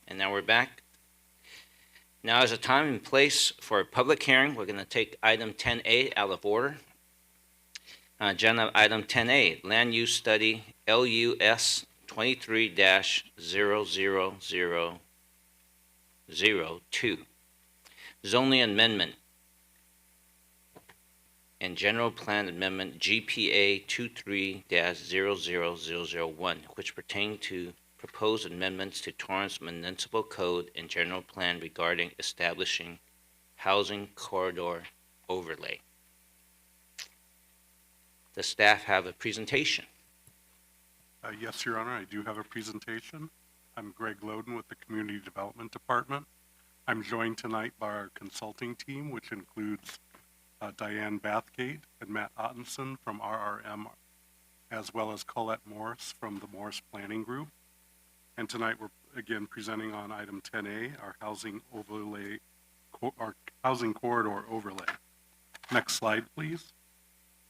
and now we're back. Now is a time and place for a public hearing. We're going to take item 10A out of order. Agenda item 10A, Land Use Study, LUS 23-00002. Zoning Amendment and General Plan Amendment GPA 23-00001, which pertain to proposed amendments to Torrance Municipal Code and General Plan regarding establishing housing corridor overlay. Does staff have a presentation? Yes, Your Honor, I do have a presentation. I'm Greg Loden with the Community Development Department. I'm joined tonight by our consulting team, which includes Diane Bathgate and Matt Ottenson from RRM, as well as Colette Morris from the Morris Planning Group. And tonight we're again presenting on item 10A, our housing corridor overlay. Next slide, please.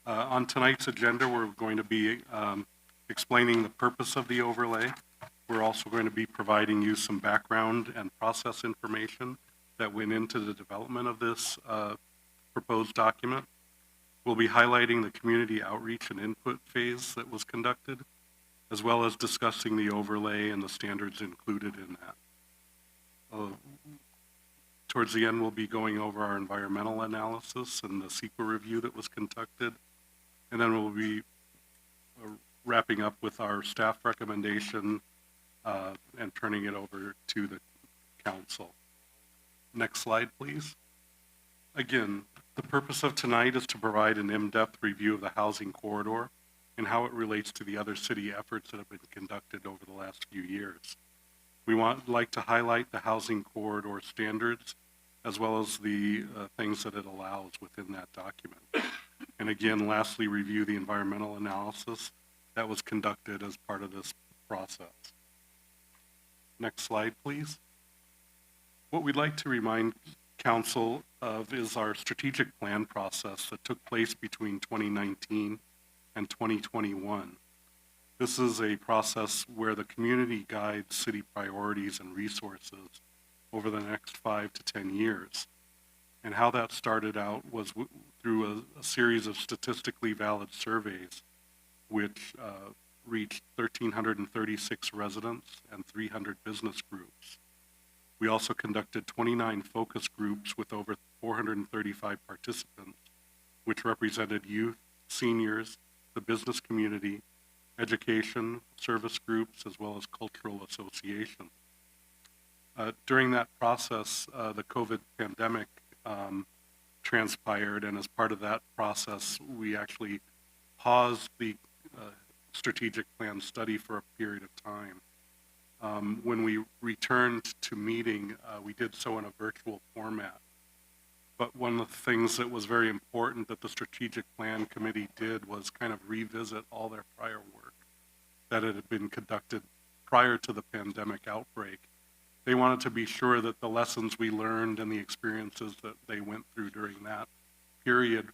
On tonight's agenda, we're going to be explaining the purpose of the overlay. We're also going to be providing you some background and process information that went into the development of this proposed document. We'll be highlighting the community outreach and input phase that was conducted, as well as discussing the overlay and the standards included in that. Towards the end, we'll be going over our environmental analysis and the CEQA review that was conducted. And then we'll be wrapping up with our staff recommendation and turning it over to the council. Next slide, please. Again, the purpose of tonight is to provide an in-depth review of the housing corridor and how it relates to the other city efforts that have been conducted over the last few years. We like to highlight the housing corridor standards as well as the things that it allows within that document. And again, lastly, review the environmental analysis that was conducted as part of this process. Next slide, please. What we'd like to remind Council of is our strategic plan process that took place between 2019 and 2021. This is a process where the community guides city priorities and resources over the next 5 to 10 years. And how that started out was through a series of statistically valid surveys, which reached 1,336 residents and 300 business groups. We also conducted 29 focus groups with over 435 participants, which represented youth, seniors, the business community, education, service groups, as well as cultural associations. During that process, the COVID pandemic transpired, and as part of that process, we actually paused the strategic plan study for a period of time. When we returned to meeting, we did so in a virtual format. But one of the things that was very important that the strategic plan committee did was kind of revisit all their prior work that had been conducted prior to the pandemic outbreak. They wanted to be sure that the lessons we learned and the experiences that they went through during that period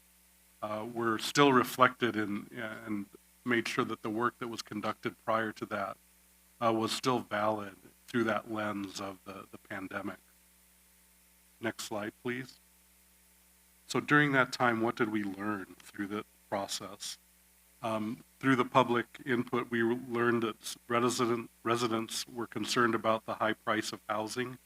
were still reflected in, and made sure that the work that was conducted prior to that was still valid through that lens of the pandemic. Next slide, please. So during that time, what did we learn through the process? Through the public input, we learned that residents were concerned about the high price of housing,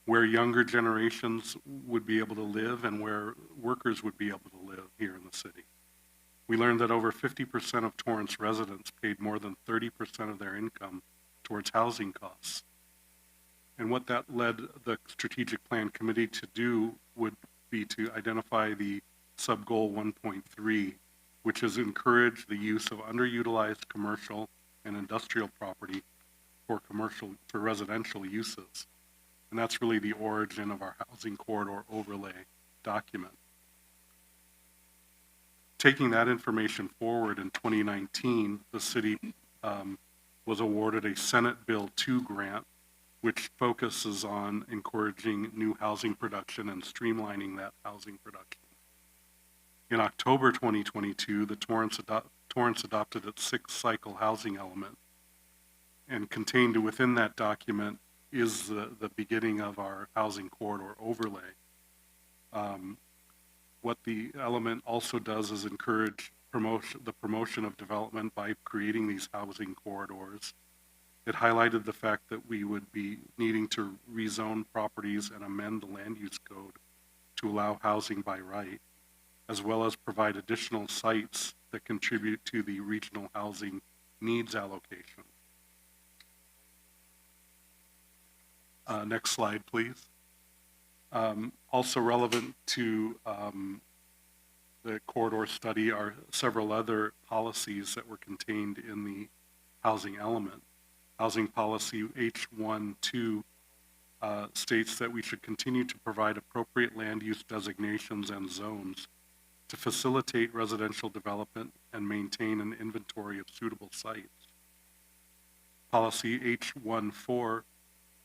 where younger generations would be able to live and where workers would be able to live here in the city. We learned that over 50% of Torrance residents paid more than 30% of their income towards housing costs. And what that led the Strategic Plan Committee to do would be to identify the sub-goal 1.3, which is encourage the use of underutilized commercial and industrial property for residential uses. And that's really the origin of our housing corridor overlay document. Taking that information forward in 2019, the city was awarded a Senate Bill 2 grant, which focuses on encouraging new housing production and streamlining that housing production. In October 2022, the Torrance adopted its 6th cycle housing element. And contained within that document is the beginning of our housing corridor overlay. What the element also does is encourage the promotion of development by creating these housing corridors. It highlighted the fact that we would be needing to rezone properties and amend the land use code to allow housing by right, as well as provide additional sites that contribute to the regional housing needs allocation. Next slide, please. Also relevant to the corridor study are several other policies that were contained in the housing element. Housing policy H12 states that we should continue to provide appropriate land use designations and zones to facilitate residential development and maintain an inventory of suitable sites. Policy H14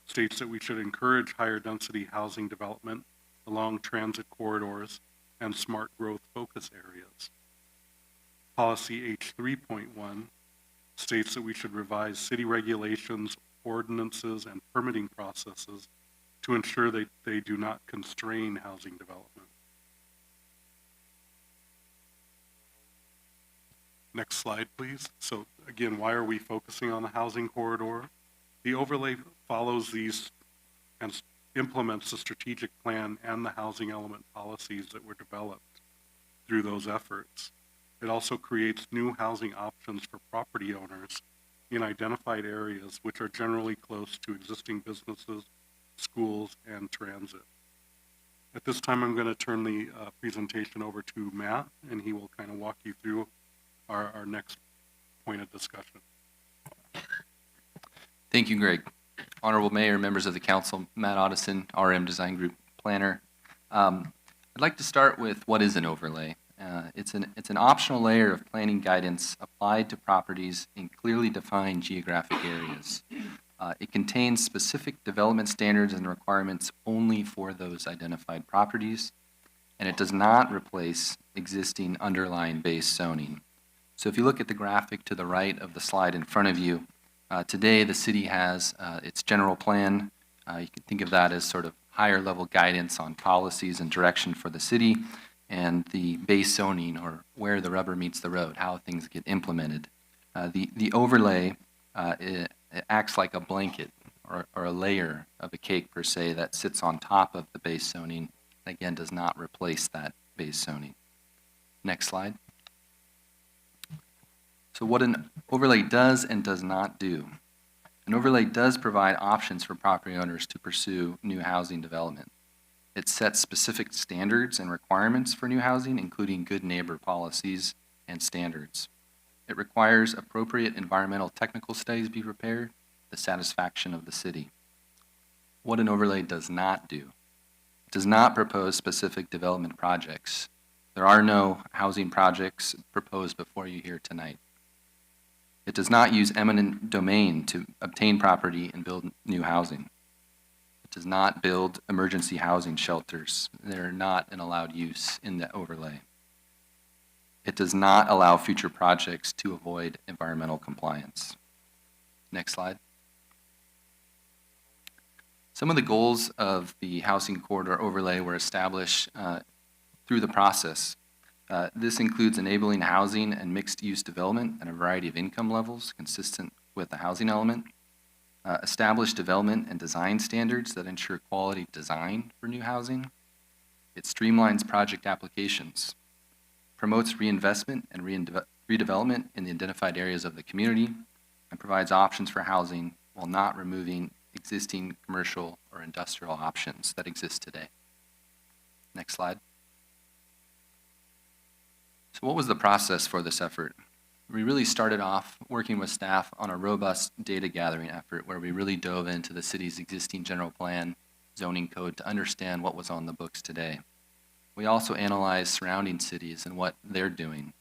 states that we should encourage higher density housing development along transit corridors and smart growth focus areas. Policy H3.1 states that we should revise city regulations, ordinances, and permitting processes to ensure that they do not constrain housing development. Next slide, please. So again, why are we focusing on the housing corridor? The overlay follows these and implements the strategic plan and the housing element policies that were developed through those efforts. It also creates new housing options for property owners in identified areas which are generally close to existing businesses, schools, and transit. At this time, I'm going to turn the presentation over to Matt, and he will kind of walk you through our next point of discussion. Thank you, Greg. Honorable Mayor, members of the council, Matt Otteson, RM Design Group Planner. I'd like to start with what is an overlay. It's an optional layer of planning guidance applied to properties in clearly defined geographic areas. It contains specific development standards and requirements only for those identified properties, and it does not replace existing underlying base zoning. So if you look at the graphic to the right of the slide in front of you, today the city has its general plan. You can think of that as sort of higher level guidance on policies and direction for the city, and the base zoning, or where the rubber meets the road, how things get implemented. The overlay it acts like a blanket or a layer of a cake per se that sits on top of the base zoning, and again does not replace that base zoning. Next slide. So what an overlay does and does not do. An overlay does provide options for property owners to pursue new housing development. It sets specific standards and requirements for new housing, including good neighbor policies and standards. It requires appropriate environmental technical studies be prepared, the satisfaction of the city. What an overlay does not do. It does not propose specific development projects. There are no housing projects proposed before you here tonight. It does not use eminent domain to obtain property and build new housing. It does not build emergency housing shelters. They're not an allowed use in the overlay. It does not allow future projects to avoid environmental compliance. Next slide. Some of the goals of the housing corridor overlay were established through the process. This includes enabling housing and mixed-use development at a variety of income levels consistent with the housing element, establish development and design standards that ensure quality design for new housing. It streamlines project applications, promotes reinvestment and redevelopment in the identified areas of the community, and provides options for housing while not removing existing commercial or industrial options that exist today. Next slide. So what was the process for this effort? We really started off working with staff on a robust data gathering effort where we really dove into the city's existing general plan zoning code to understand what was on the books today. We also analyzed surrounding cities and what they're doing.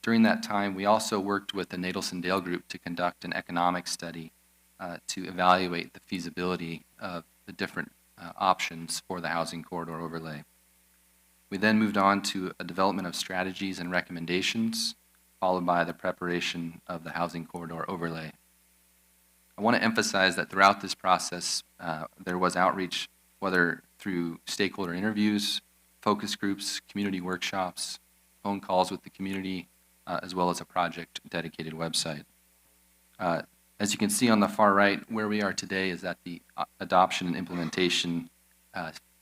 During that time, we also worked with the Nadelson Dale Group to conduct an economic study to evaluate the feasibility of the different options for the housing corridor overlay. We then moved on to a development of strategies and recommendations, followed by the preparation of the housing corridor overlay I want to emphasize that throughout this process, there was outreach, whether through stakeholder interviews, focus groups, community workshops, phone calls with the community, as well as a project-dedicated website. As you can see on the far right, where we are today is at the adoption and implementation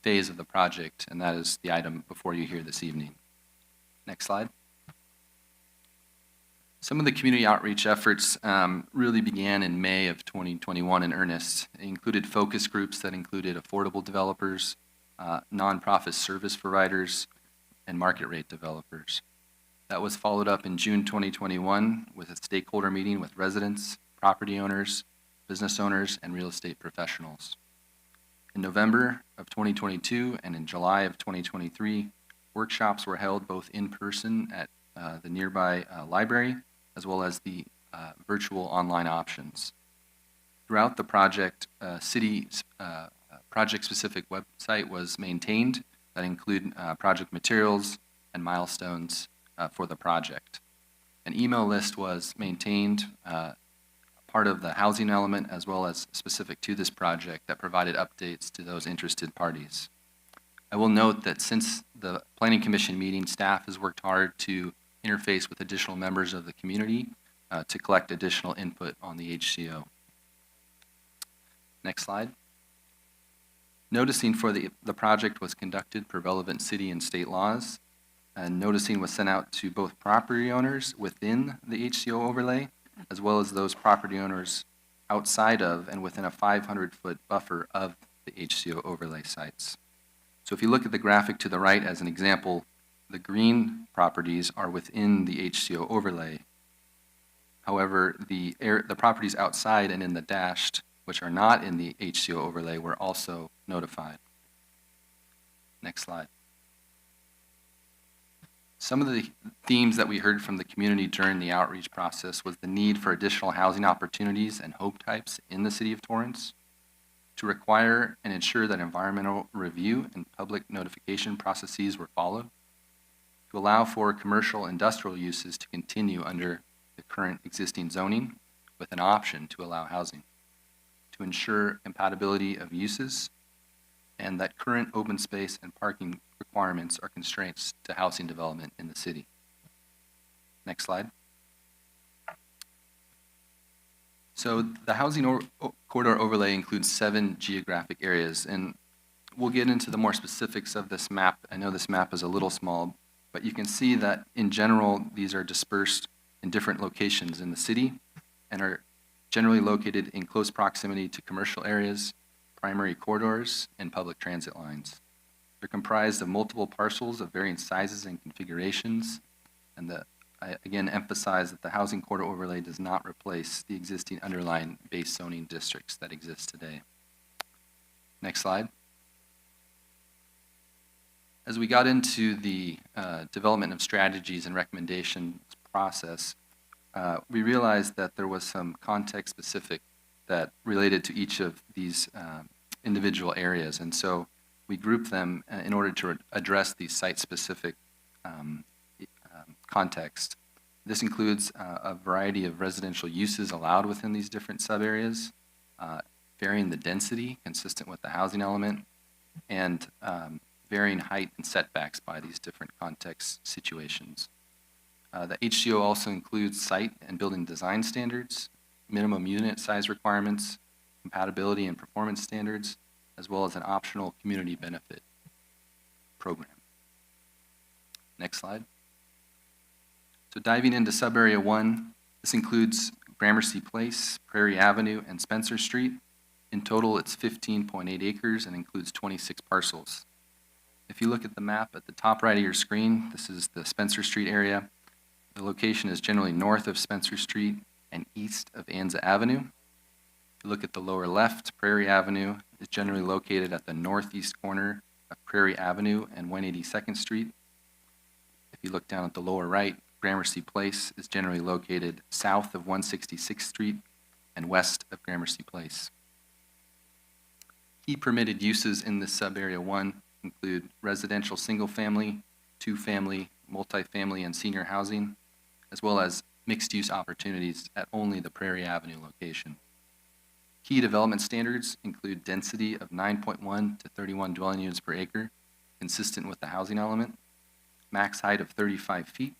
phase of the project, and that is the item before you here this evening. Next slide. Some of the community outreach efforts really began in May of 2021 in earnest. It included focus groups that included affordable developers, nonprofit service providers, and market rate developers. That was followed up in June 2021 with a stakeholder meeting with residents, property owners, business owners, and real estate professionals. In November of 2022 and in July of 2023, workshops were held both in person at the nearby library as well as the virtual online options. Throughout the project, city's project-specific website was maintained that include project materials and milestones for the project. An email list was maintained, part of the housing element as well as specific to this project that provided updates to those interested parties. I will note that since the Planning Commission meeting, staff has worked hard to interface with additional members of the community to collect additional input on the HCO. Next slide. Noticing for the project was conducted per relevant city and state laws, and noticing was sent out to both property owners within the HCO overlay as well as those property owners outside of and within a 500-foot buffer of the HCO overlay sites. So if you look at the graphic to the right as an example, the green properties are within the HCO overlay. However, the properties outside and in the dashed, which are not in the HCO overlay, were also notified. Next slide. Some of the themes that we heard from the community during the outreach process was the need for additional housing opportunities and home types in the city of Torrance, to require and ensure that environmental review and public notification processes were followed, to allow for commercial industrial uses to continue under the current existing zoning with an option to allow housing, to ensure compatibility of uses, and that current open space and parking requirements are constraints to housing development in the city. Next slide. So the housing corridor overlay includes 7 geographic areas, and we'll get into the more specifics of this map. I know this map is a little small, but you can see that in general, these are dispersed in different locations in the city and are generally located in close proximity to commercial areas, primary corridors, and public transit lines. They're comprised of multiple parcels of varying sizes and configurations, and I again emphasize that the housing corridor overlay does not replace the existing underlying base zoning districts that exist today. Next slide. As we got into the development of strategies and recommendations process, we realized that there was some context specific that related to each of these individual areas, and so we grouped them in order to address these site-specific context. This includes a variety of residential uses allowed within these different sub-areas, varying the density consistent with the housing element, and varying height and setbacks by these different context situations. The HCO also includes site and building design standards, minimum unit size requirements, compatibility and performance standards, as well as an optional community benefit program. Next slide. So diving into sub-area 1, this includes Gramercy Place, Prairie Avenue, and Spencer Street. In total, it's 15.8 acres and includes 26 parcels. If you look at the map at the top right of your screen, this is the Spencer Street area. The location is generally north of Spencer Street and east of Anza Avenue. If you look at the lower left, Prairie Avenue is generally located at the northeast corner of Prairie Avenue and 182nd Street. If you look down at the lower right, Gramercy Place is generally located south of 166th Street and west of Gramercy Place. Key permitted uses in this sub-area 1 include residential single-family, two-family, multifamily, and senior housing, as well as mixed-use opportunities at only the Prairie Avenue location. Key development standards include density of 9.1 to 31 dwelling units per acre, consistent with the housing element, max height of 35 feet,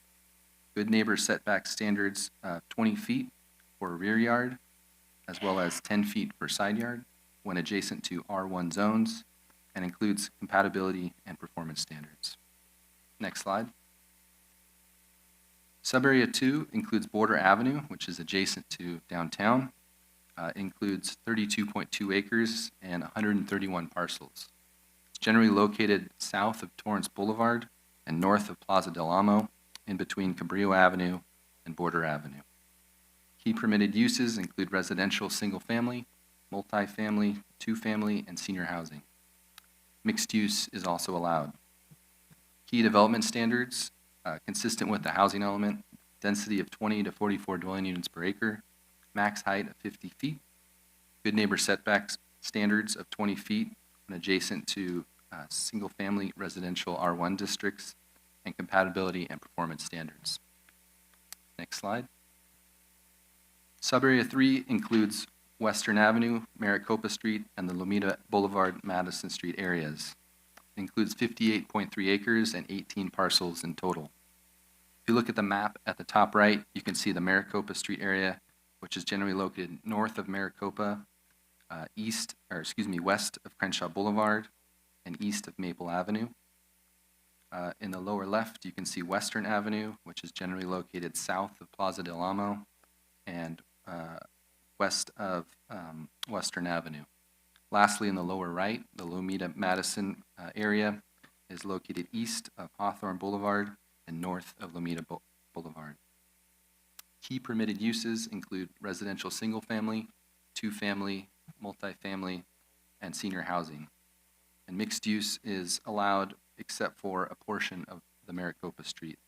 good neighbor setback standards of 20 feet for a rear yard, as well as 10 feet for side yard when adjacent to R1 zones, and includes compatibility and performance standards. Next slide. Subarea 2 includes Border Avenue, which is adjacent to downtown. Includes 32.2 acres and 131 parcels. It's generally located south of Torrance Boulevard and north of Plaza del Amo, in between Cabrillo Avenue and Border Avenue. Key permitted uses include residential single-family, multifamily, two-family, and senior housing. Mixed use is also allowed. Key development standards, consistent with the housing element, density of 20 to 44 dwelling units per acre, max height of 50 feet, good neighbor setbacks standards of 20 feet when adjacent to single-family residential R1 districts, and compatibility and performance standards. Next slide. Subarea 3 includes Western Avenue, Maricopa Street, and the Lomita Boulevard, Madison Street areas. It includes 58.3 acres and 18 parcels in total. If you look at the map at the top right, you can see the Maricopa Street area, which is generally located north of Maricopa, west of Crenshaw Boulevard, and east of Maple Avenue. In the lower left, you can see Western Avenue, which is generally located south of Plaza del Amo and west of Western Avenue. Lastly, in the lower right, the Lomita Madison area is located east of Hawthorne Boulevard and north of Lomita Boulevard. Key permitted uses include residential single-family, two-family, multifamily, and senior housing. And mixed use is allowed except for a portion of the Maricopa Street.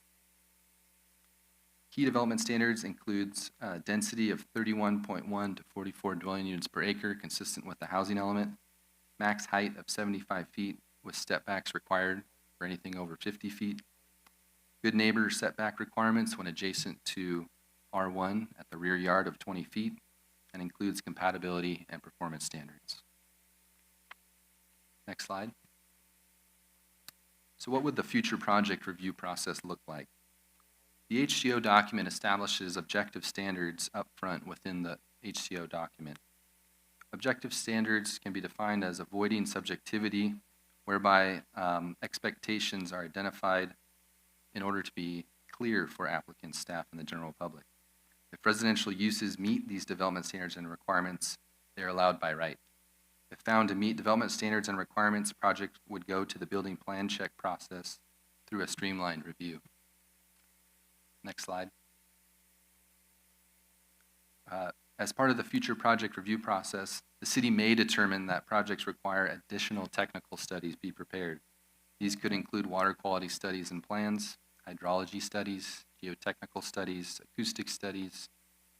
Key development standards includes density of 31.1 to 44 dwelling units per acre, consistent with the housing element, max height of 75 feet with step backs required for anything over 50 feet, good neighbor setback requirements when adjacent to R1 at the rear yard of 20 feet, and includes compatibility and performance standards. Next slide. So what would the future project review process look like? The HCO document establishes objective standards up front within the HCO document. Objective standards can be defined as avoiding subjectivity, whereby expectations are identified in order to be clear for applicants, staff, and the general public. If residential uses meet these development standards and requirements, they are allowed by right. If found to meet development standards and requirements, project would go to the building plan check process through a streamlined review. Next slide. As part of the future project review process, the city may determine that projects require additional technical studies be prepared. These could include water quality studies and plans, hydrology studies, geotechnical studies, acoustic studies,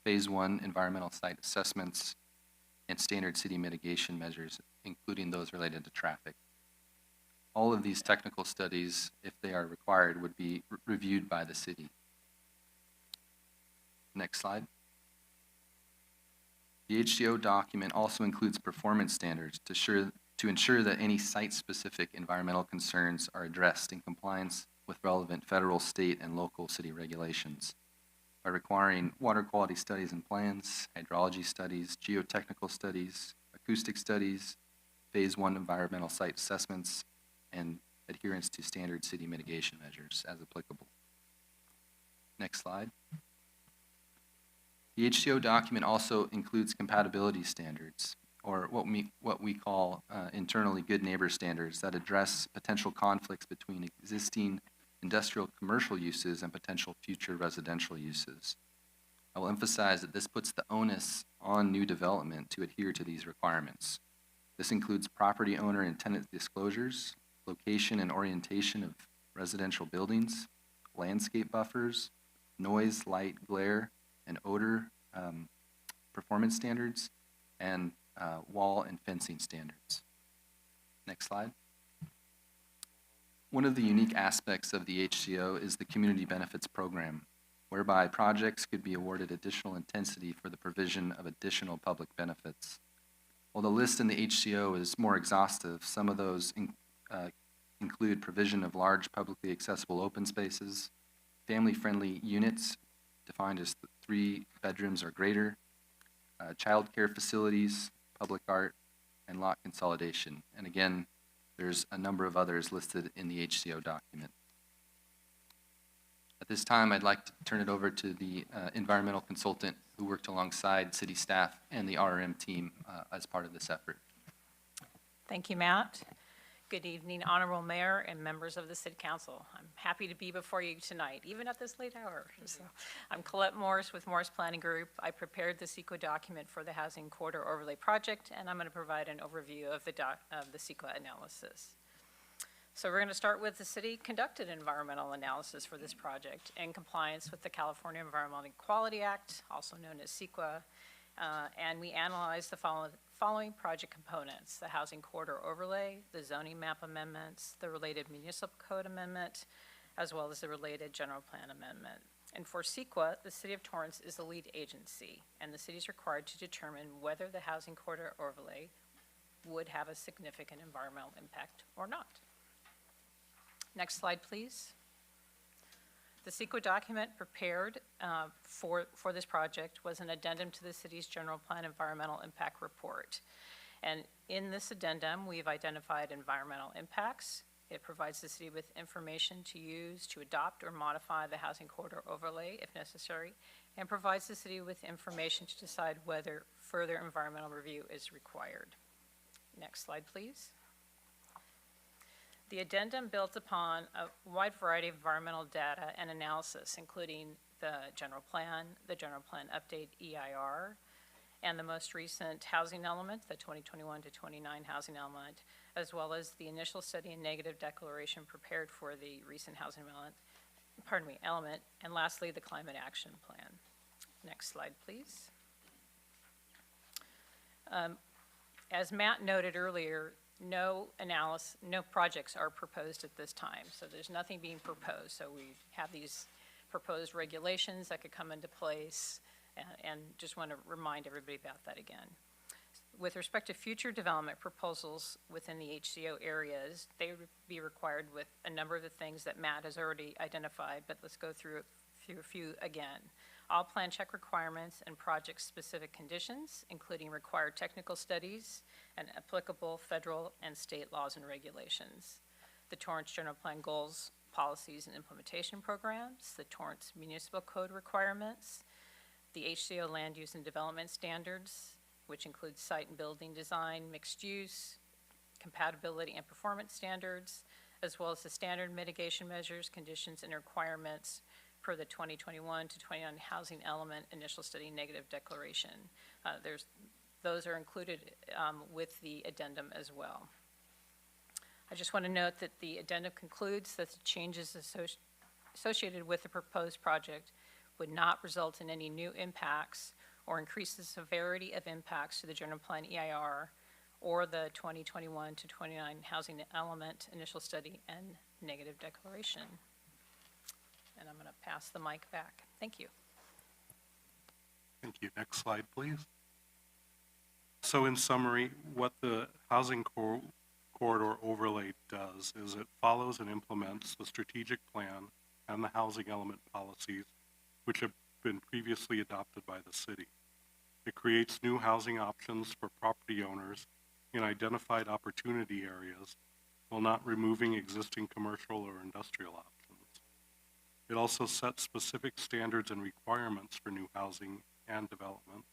phase 1 environmental site assessments, and standard city mitigation measures, including those related to traffic. All of these technical studies, if they are required, would be reviewed by the city. Next slide. The HCO document also includes performance standards to ensure that any site-specific environmental concerns are addressed in compliance with relevant federal, state, and local city regulations by requiring water quality studies and plans, hydrology studies, geotechnical studies, acoustic studies, phase 1 environmental site assessments, and adherence to standard city mitigation measures as applicable. Next slide. The HCO document also includes compatibility standards, or what we call internally good neighbor standards that address potential conflicts between existing industrial commercial uses and potential future residential uses. I will emphasize that this puts the onus on new development to adhere to these requirements. This includes property owner and tenant disclosures, location and orientation of residential buildings, landscape buffers, noise, light, glare, and odor performance standards, and wall and fencing standards. Next slide. One of the unique aspects of the HCO is the Community Benefits Program, whereby projects could be awarded additional intensity for the provision of additional public benefits. While the list in the HCO is more exhaustive, some of those include provision of large publicly accessible open spaces, family-friendly units defined as 3 bedrooms or greater, childcare facilities, public art, and lot consolidation. And again, there's a number of others listed in the HCO document. At this time, I'd like to turn it over to the environmental consultant who worked alongside city staff and the RRM team as part of this effort. Thank you, Matt. Good evening, Honorable Mayor and members of the City Council. I'm happy to be before you tonight, even at this late hour. So, I'm Colette Morris with Morris Planning Group. I prepared the CEQA document for the Housing Corridor Overlay Project, and I'm going to provide an overview of the CEQA analysis. So we're going to start with the city conducted environmental analysis for this project in compliance with the California Environmental Quality Act, also known as CEQA, and we analyzed the following project components: the housing corridor overlay, the zoning map amendments, the related municipal code amendment, as well as the related general plan amendment. And for CEQA, the City of Torrance is the lead agency, and the city is required to determine whether the housing corridor overlay would have a significant environmental impact or not. Next slide, please. The CEQA document prepared for this project was an addendum to the city's general plan environmental impact report. And in this addendum, we've identified environmental impacts. It provides the city with information to use to adopt or modify the housing corridor overlay if necessary, and provides the city with information to decide whether further environmental review is required. Next slide, please. The addendum built upon a wide variety of environmental data and analysis, including the general plan update EIR, and the most recent housing element, the 2021 to 29 housing element, as well as the initial study and negative declaration prepared for the recent housing element, and lastly, the climate action plan. Next slide, please. As Matt noted earlier, no projects are proposed at this time, so there's nothing being proposed. So we have these proposed regulations that could come into place, and just want to remind everybody about that again. With respect to future development proposals within the HCO areas, they would be required with a number of the things that Matt has already identified, but let's go through a few again. All plan check requirements and project-specific conditions, including required technical studies and applicable federal and state laws and regulations. The Torrance General Plan goals, policies, and implementation programs, the Torrance Municipal Code requirements, the HCO land use and development standards, which include site and building design, mixed use, compatibility and performance standards, as well as the standard mitigation measures, conditions, and requirements per the 2021 to 29 housing element initial study negative declaration. Those are included with the addendum as well. I just want to note that the addendum concludes that the changes associated with the proposed project would not result in any new impacts or increase the severity of impacts to the general plan EIR or the 2021 to 29 housing element initial study and negative declaration. And I'm going to pass the mic back. Thank you. Thank you. Next slide, please. So in summary, what the housing corridor overlay does is it follows and implements the strategic plan and the housing element policies which have been previously adopted by the city. It creates new housing options for property owners in identified opportunity areas while not removing existing commercial or industrial options. It also sets specific standards and requirements for new housing and development.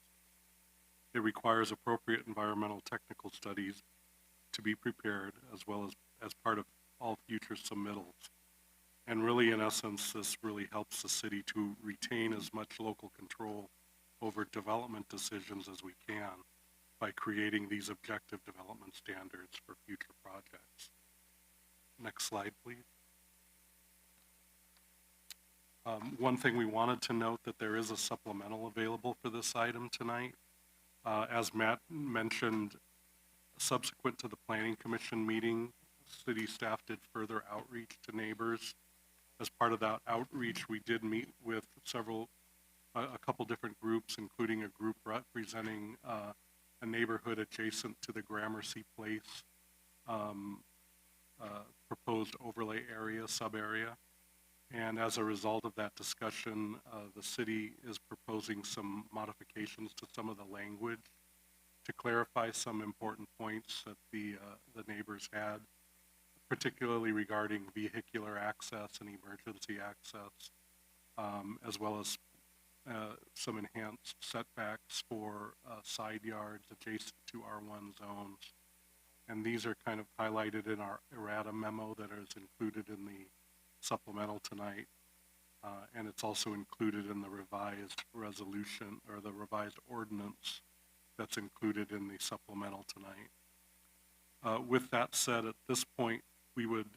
It requires appropriate environmental technical studies to be prepared as well as part of all future submittals. And really, in essence, this really helps the city to retain as much local control over development decisions as we can by creating these objective development standards for future projects. Next slide, please. One thing we wanted to note that there is a supplemental available for this item tonight. As Matt mentioned, subsequent to the Planning Commission meeting, city staff did further outreach to neighbors. As part of that outreach, we did meet with a couple different groups, including a group representing a neighborhood adjacent to the Gramercy Place proposed overlay area, sub-area. And as a result of that discussion, the city is proposing some modifications to some of the language to clarify some important points that the neighbors had, particularly regarding vehicular access and emergency access, as well as some enhanced setbacks for side yards adjacent to R1 zones. And these are kind of highlighted in our errata memo that is included in the supplemental tonight. And it's also included in the revised resolution or the revised ordinance that's included in the supplemental tonight. With that said, at this point, we would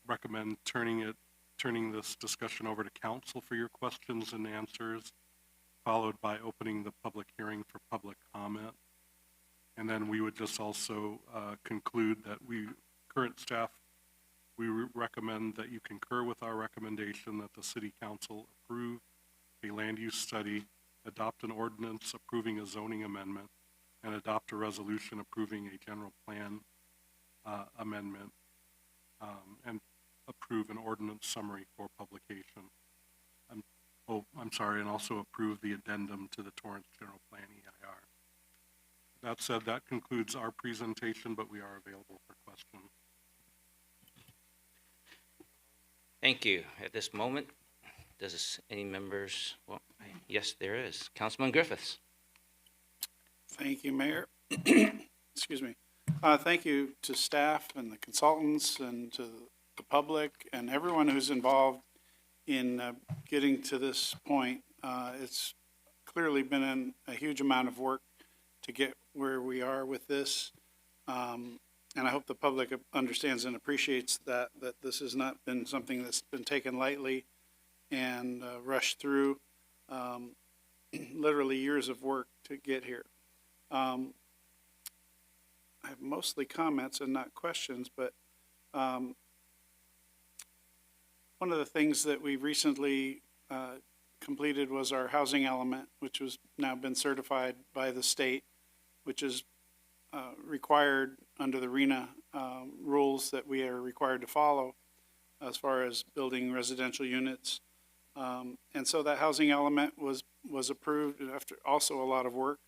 recommend turning this discussion over to council for your questions and answers, followed by opening the public hearing for public comment. And then we would just also conclude that current staff, we recommend that you concur with our recommendation that the city council approve a land use study, adopt an ordinance approving a zoning amendment, and adopt a resolution approving a general plan amendment, and approve an ordinance summary for publication. And also approve the addendum to the Torrance General Plan EIR. That said, that concludes our presentation, but we are available for questions. Thank you. At this moment, does any members, well, yes, there is. Councilman Griffiths. Thank you, Mayor. Excuse me. Thank you to staff and the consultants and to the public and everyone who's involved in getting to this point. It's clearly been a huge amount of work to get where we are with this. And I hope the public understands and appreciates that this has not been something that's been taken lightly and rushed through. Literally years of work to get here. I have mostly comments and not questions, but one of the things that we recently completed was our housing element, which was now been certified by the state, which is required under the RENA rules that we are required to follow as far as building residential units. And so that housing element was approved after also a lot of work.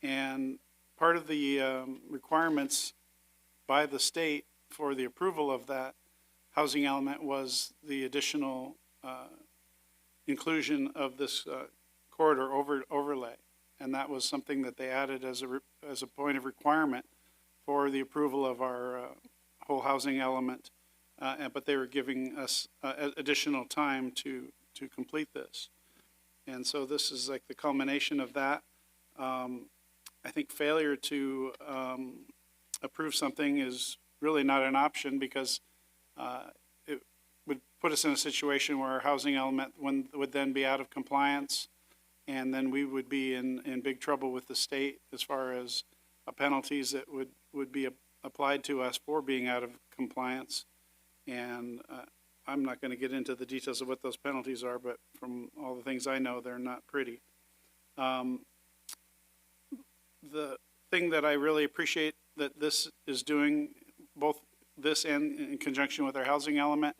And part of the requirements by the state for the approval of that housing element was the additional inclusion of this corridor overlay. And that was something that they added as a point of requirement for the approval of our whole housing element. But they were giving us additional time to complete this. And so this is like the culmination of that. I think failure to approve something is really not an option because it would put us in a situation where our housing element would then be out of compliance, and then we would be in big trouble with the state as far as penalties that would be applied to us for being out of compliance. And I'm not going to get into the details of what those penalties are, but from all the things I know, they're not pretty. The thing that I really appreciate that this is doing, both this and in conjunction with our housing element,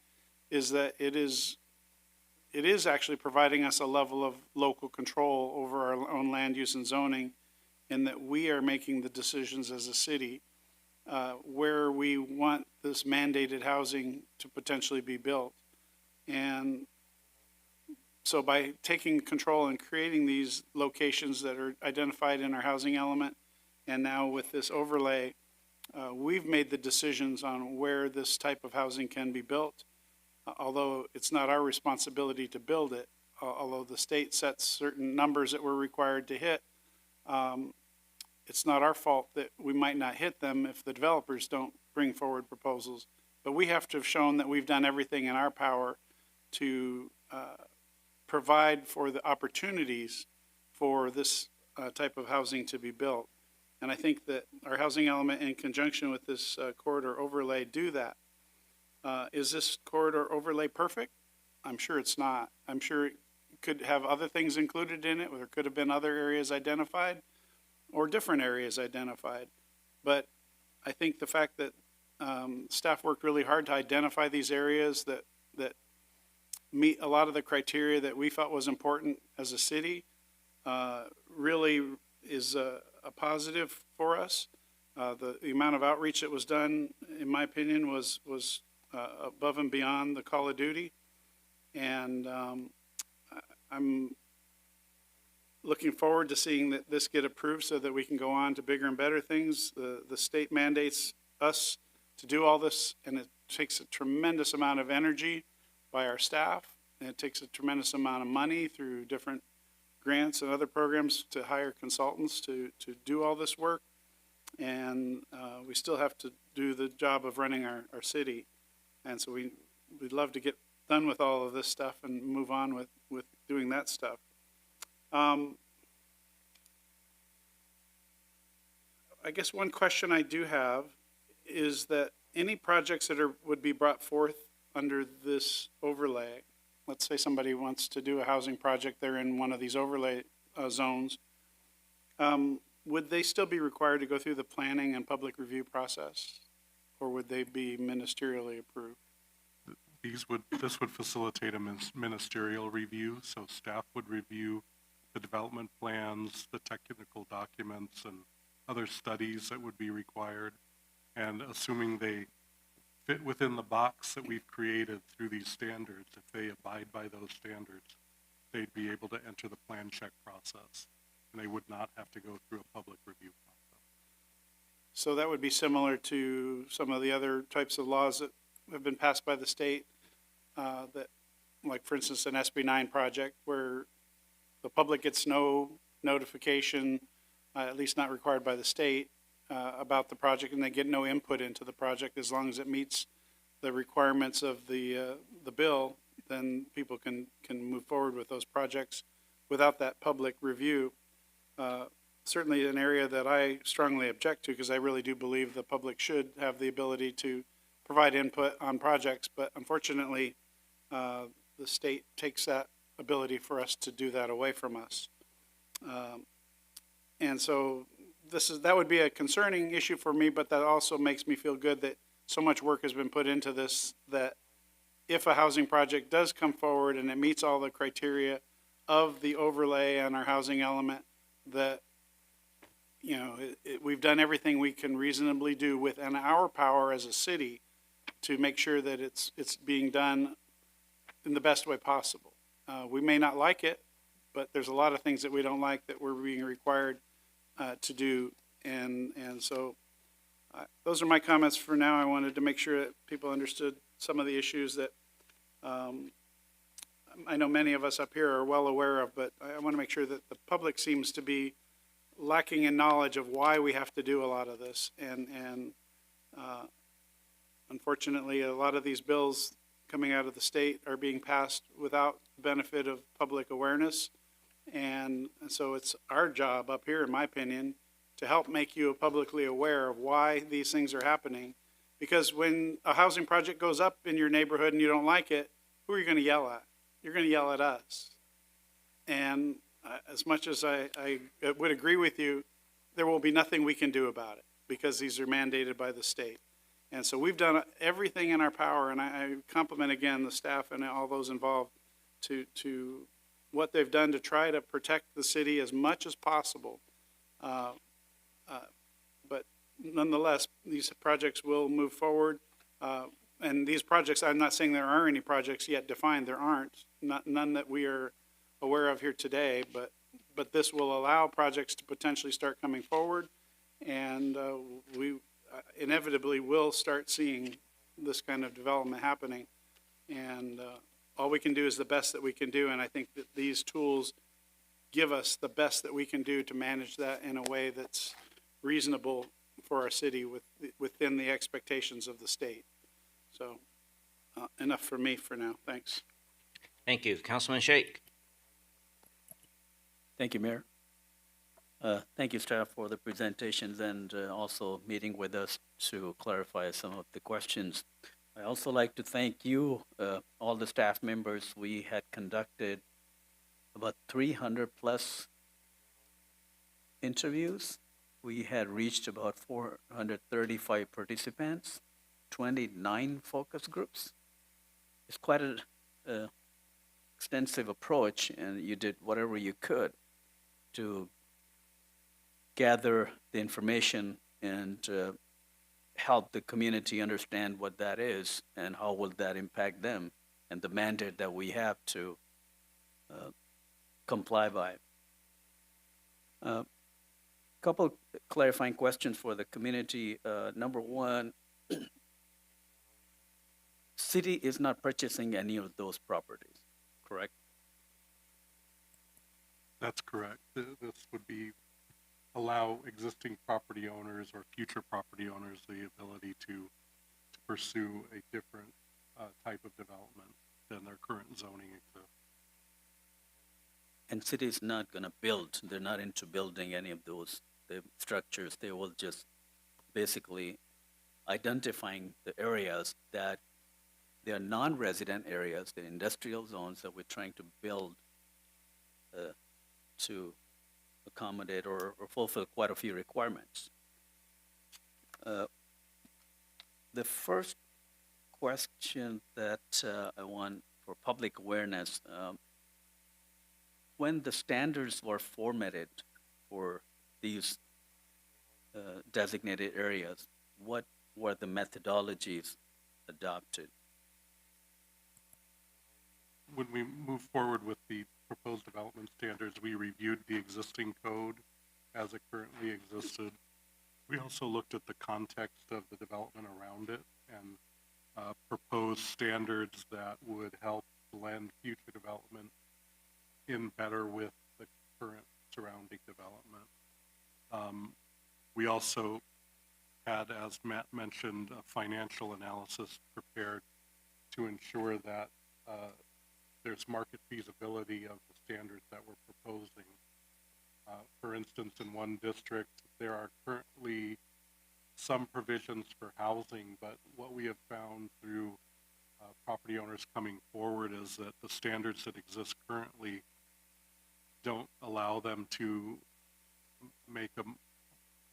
is that it is actually providing us a level of local control over our own land use and zoning, and that we are making the decisions as a city where we want this mandated housing to potentially be built. And so by taking control and creating these locations that are identified in our housing element, and now with this overlay, we've made the decisions on where this type of housing can be built, although it's not our responsibility to build it. Although the state sets certain numbers that we're required to hit, it's not our fault that we might not hit them if the developers don't bring forward proposals. But we have to have shown that we've done everything in our power to provide for the opportunities for this type of housing to be built. And I think that our housing element in conjunction with this corridor overlay do that. Is this corridor overlay perfect? I'm sure it's not. I'm sure could have other things included in it, or there could have been other areas identified, or different areas identified. But I think the fact that staff worked really hard to identify these areas that meet a lot of the criteria that we felt was important as a city really is a positive for us. The amount of outreach that was done, in my opinion, was above and beyond the call of duty. And I'm looking forward to seeing that this get approved so that we can go on to bigger and better things. The state mandates us to do all this, and it takes a tremendous amount of energy by our staff, and it takes a tremendous amount of money through different grants and other programs to hire consultants to do all this work. And we still have to do the job of running our city. And so we'd love to get done with all of this stuff and move on with doing that stuff. I guess one question I do have is that any projects that would be brought forth under this overlay, let's say somebody wants to do a housing project, they're in one of these overlay zones, would they still be required to go through the planning and public review process, or would they be ministerially approved? This would facilitate a ministerial review, so staff would review the development plans, the technical documents, and other studies that would be required. And assuming they fit within the box that we've created through these standards, if they abide by those standards, they'd be able to enter the plan check process, and they would not have to go through a public review process. So that would be similar to some of the other types of laws that have been passed by the state, that, like for instance, an SB 9 project where the public gets no notification, at least not required by the state, about the project, and they get no input into the project as long as it meets the requirements of the bill. Then people can move forward with those projects without that public review. Certainly an area that I strongly object to, because I really do believe the public should have the ability to provide input on projects, but unfortunately the state takes that ability for us to do that away from us. And so that would be a concerning issue for me, but that also makes me feel good that so much work has been put into this, that if a housing project does come forward and it meets all the criteria of the overlay and our housing element, that we've done everything we can reasonably do within our power as a city to make sure that it's being done in the best way possible. We may not like it, but there's a lot of things that we don't like that we're being required to do. And so those are my comments for now. I wanted to make sure that people understood some of the issues that I know many of us up here are well aware of, but I want to make sure that the public seems to be lacking in knowledge of why we have to do a lot of this. And unfortunately, a lot of these bills coming out of the state are being passed without the benefit of public awareness. And so it's our job up here, in my opinion, to help make you publicly aware of why these things are happening. Because when a housing project goes up in your neighborhood and you don't like it, who are you going to yell at? You're going to yell at us. And as much as I would agree with you, there will be nothing we can do about it because these are mandated by the state. And so we've done everything in our power, and I compliment again the staff and all those involved to what they've done to try to protect the city as much as possible. But nonetheless, these projects will move forward. And these projects, I'm not saying there are any projects yet defined. There aren't, none that we are aware of here today. But this will allow projects to potentially start coming forward, and we inevitably will start seeing this kind of development happening. And all we can do is the best that we can do, and I think that these tools give us the best that we can do to manage that in a way that's reasonable for our city within the expectations of the state. So enough for me for now. Thanks. Thank you. Councilman Sheikh. Thank you, Mayor. Thank you, staff, for the presentations and also meeting with us to clarify some of the questions. I also like to thank you, all the staff members. We had conducted about 300 plus interviews. We had reached about 435 participants, 29 focus groups. It's quite a extensive approach, and you did whatever you could to gather the information and help the community understand what that is and how will that impact them and the mandate that we have to comply by. Couple clarifying questions for the community. Number one, city is not purchasing any of those properties, correct? That's correct. This would be allow existing property owners or future property owners the ability to pursue a different type of development than their current zoning exists. And city is not going to build. They're not into building any of those structures. They will just basically identifying the areas that they are non-resident areas, the industrial zones that we're trying to build to accommodate or fulfill quite a few requirements. The first question that I want for public awareness, when the standards were formatted for these designated areas, what were the methodologies adopted? When we move forward with the proposed development standards, we reviewed the existing code as it currently existed. We also looked at the context of the development around it and proposed standards that would help blend future development in better with the current surrounding development. We also had, as Matt mentioned, a financial analysis prepared to ensure that there's market feasibility of the standards that we're proposing. For instance, in one district, there are currently some provisions for housing, but what we have found through property owners coming forward is that the standards that exist currently don't allow them to make a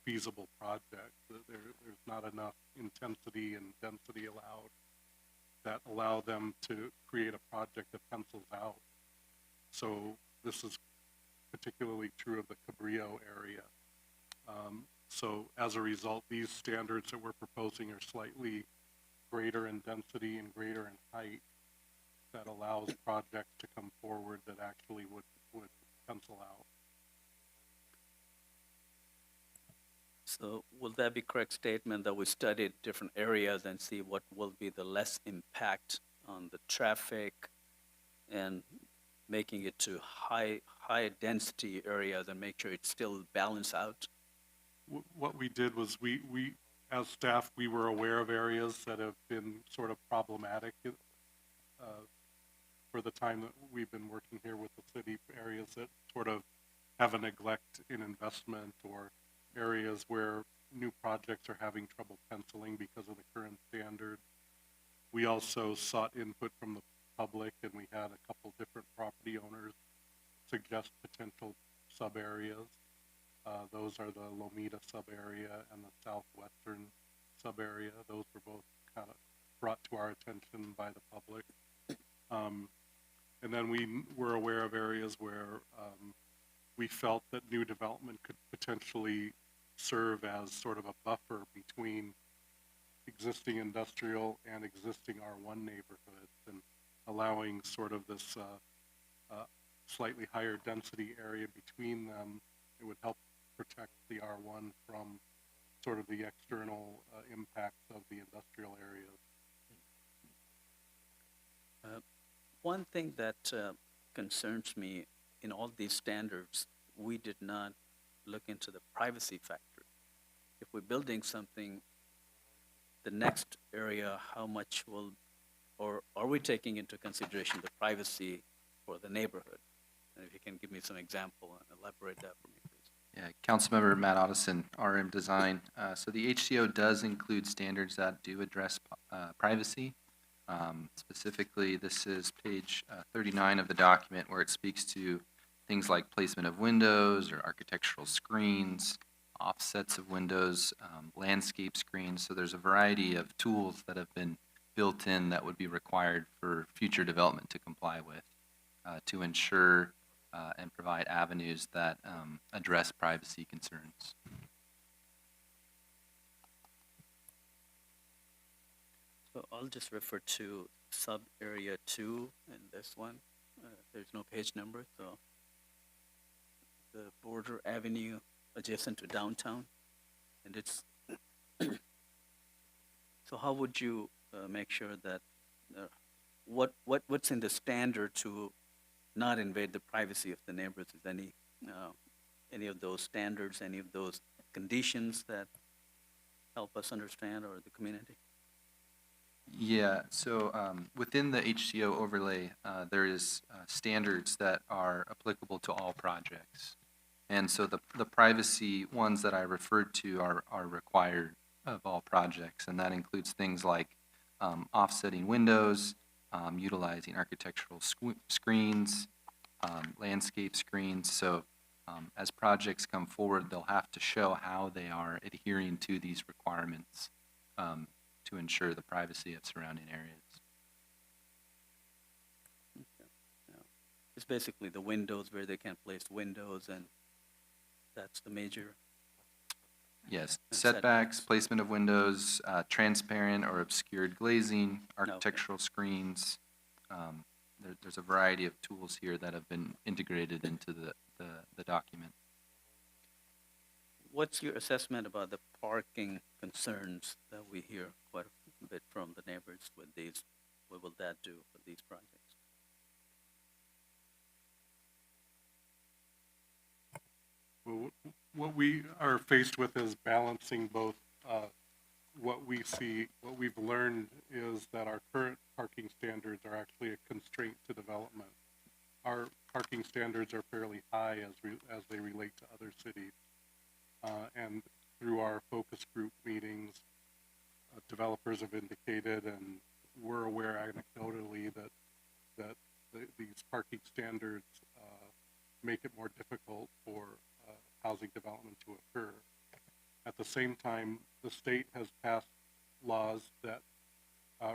feasible project. There's not enough intensity and density allowed that allow them to create a project that pencils out. So this is particularly true of the Cabrillo area. So as a result, these standards that we're proposing are slightly greater in density and greater in height that allows projects to come forward that actually would pencil out. So will that be correct statement that we studied different areas and see what will be the less impact on the traffic and making it to high density areas and make sure it's still balanced out? What we did was we as staff, we were aware of areas that have been sort of problematic for the time that we've been working here with the city, areas that sort of have a neglect in investment or areas where new projects are having trouble penciling because of the current standard. We also sought input from the public, and we had a couple different property owners suggest potential sub-areas. Those are the Lomita sub-area and the southwestern sub-area. Those were both kind of brought to our attention by the public. And then we were aware of areas where we felt that new development could potentially serve as sort of a buffer between existing industrial and existing R1 neighborhoods, and allowing sort of this slightly higher density area between them. It would help protect the R1 from sort of the external impacts of the industrial areas. One thing that concerns me in all these standards, we did not look into the privacy factor. If we're building something, the next area, how much will, or are we taking into consideration the privacy for the neighborhood? And if you can give me some example and elaborate that for me, please. Yeah, Councilmember Matt Otteson, RM Design. So the HCO does include standards that do address privacy. Specifically, this is page 39 of the document where it speaks to things like placement of windows or architectural screens, offsets of windows, landscape screens. So there's a variety of tools that have been built in that would be required for future development to comply with to ensure and provide avenues that address privacy concerns. So I'll just refer to sub-area 2 in this one. There's no page number, so the border avenue adjacent to downtown, and it's so how would you make sure that what's in the standard to not invade the privacy of the neighbors? Is any of those standards, any of those conditions that help us understand, or the community? Yeah, so within the HCO overlay, there is standards that are applicable to all projects. And so the privacy ones that I referred to are required of all projects, and that includes things like offsetting windows, utilizing architectural screens, landscape screens. So as projects come forward, they'll have to show how they are adhering to these requirements to ensure the privacy of surrounding areas. Okay. Yeah. It's basically the windows where they can place windows, and that's the major. Yes, setbacks, placement of windows, transparent or obscured glazing, architectural screens. There's a variety of tools here that have been integrated into the document. What's your assessment about the parking concerns that we hear quite a bit from the neighbors with these? What will that do for these projects? Well, what we are faced with is balancing both what we've learned is that our current parking standards are actually a constraint to development. Our parking standards are fairly high as they relate to other cities. And through our focus group meetings, developers have indicated, and we're aware anecdotally that these parking standards make it more difficult for housing development to occur. At the same time, the state has passed laws that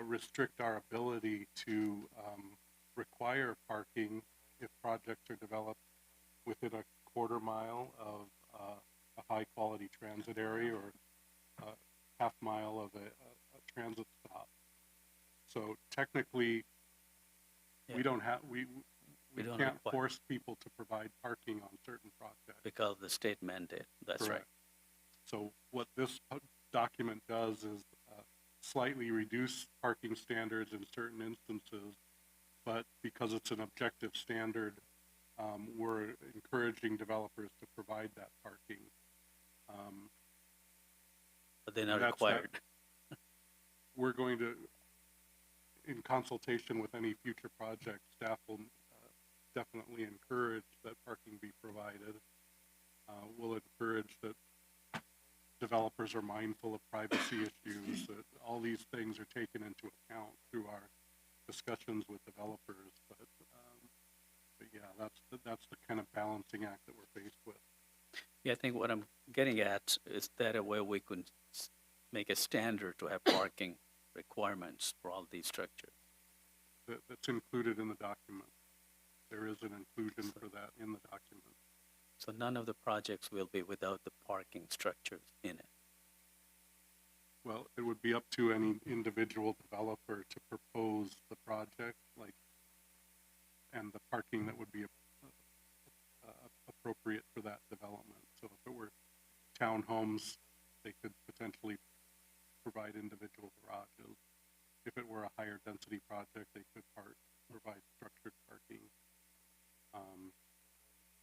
restrict our ability to require parking if projects are developed within a quarter mile of a high-quality transit area or a half mile of a transit stop. So technically, we don't have we can't force people to provide parking on certain projects because of the state mandate. That's correct. Right. So what this document does is slightly reduce parking standards in certain instances, but because it's an objective standard, we're encouraging developers to provide that parking. But they're not required. We're going to, in consultation with any future project, staff will definitely encourage that parking be provided. We'll encourage that developers are mindful of privacy issues, that all these things are taken into account through our discussions with developers. But yeah, that's the kind of balancing act that we're faced with. Yeah, I think what I'm getting at is that a way we could make a standard to have parking requirements for all these structures. That's included in the document. There is an inclusion for that in the document. So none of the projects will be without the parking structures in it. Well, it would be up to any individual developer to propose the project, and the parking that would be appropriate for that development. So if it were townhomes, they could potentially provide individual garages. If it were a higher density project, they could provide structured parking.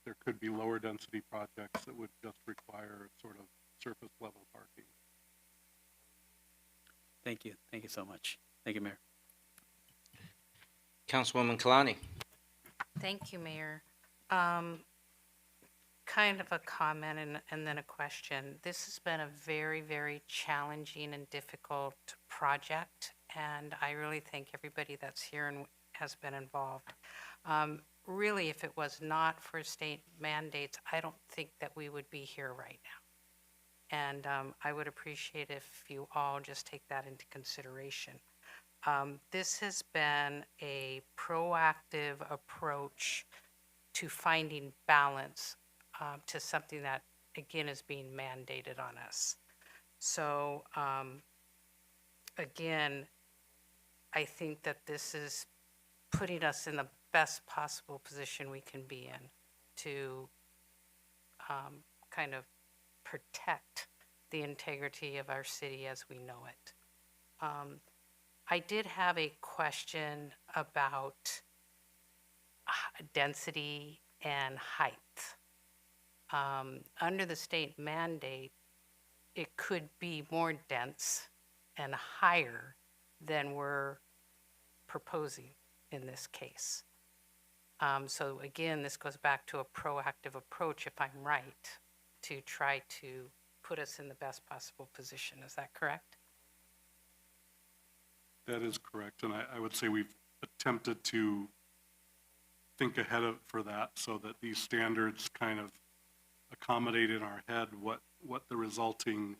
There could be lower density projects that would just require sort of surface level parking. Thank you. Thank you so much. Thank you, Mayor. Councilwoman Kalani. Thank you, Mayor. Kind of a comment and then a question. This has been a very, very challenging and difficult project, and I really thank everybody that's here and has been involved. really, if it was not for state mandates, I don't think that we would be here right now. And I would appreciate if you all just take that into consideration. This has been a proactive approach to finding balance to something that, again, is being mandated on us. So, again, I think that this is putting us in the best possible position we can be in to kind of protect the integrity of our city as we know it. I did have a question about density and height. Under the state mandate, it could be more dense and higher than we're proposing in this case. So again, this goes back to a proactive approach, if I'm right, to try to put us in the best possible position. Is that correct? That is correct, and I would say we've attempted to think ahead for that so that these standards kind of accommodate in our head what the resulting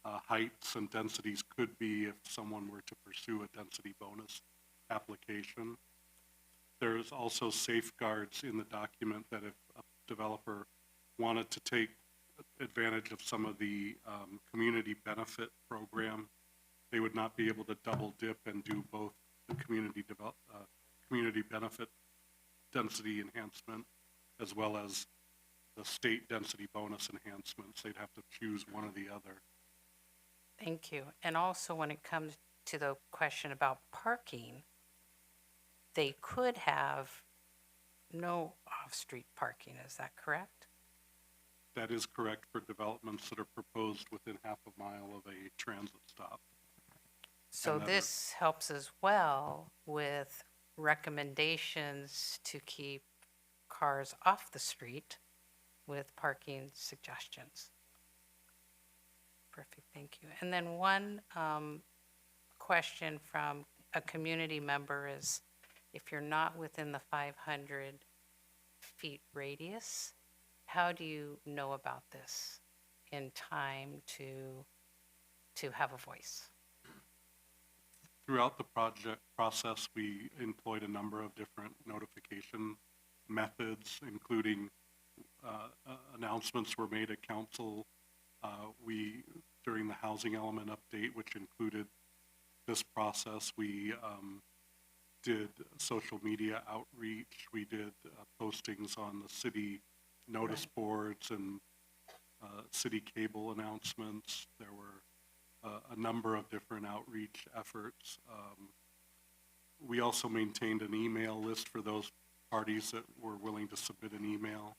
heights and densities could be if someone were to pursue a density bonus application. There's also safeguards in the document that if a developer wanted to take advantage of some of the community benefit program, they would not be able to double dip and do both the community benefit density enhancement as well as the state density bonus enhancements. They'd have to choose one or the other. Thank you. And also when it comes to the question about parking, they could have no off-street parking. Is that correct? That is correct for developments that are proposed within half a mile of a transit stop. So this helps as well with recommendations to keep cars off the street with parking suggestions. Perfect, thank you. And then one question from a community member is, if you're not within the 500 feet radius, how do you know about this in time to have a voice? Throughout the project process, we employed a number of different notification methods, including announcements were made at council. During the housing element update, which included this process, we did social media outreach. We did postings on the city notice boards and city cable announcements. There were a number of different outreach efforts. We also maintained an email list for those parties that were willing to submit an email,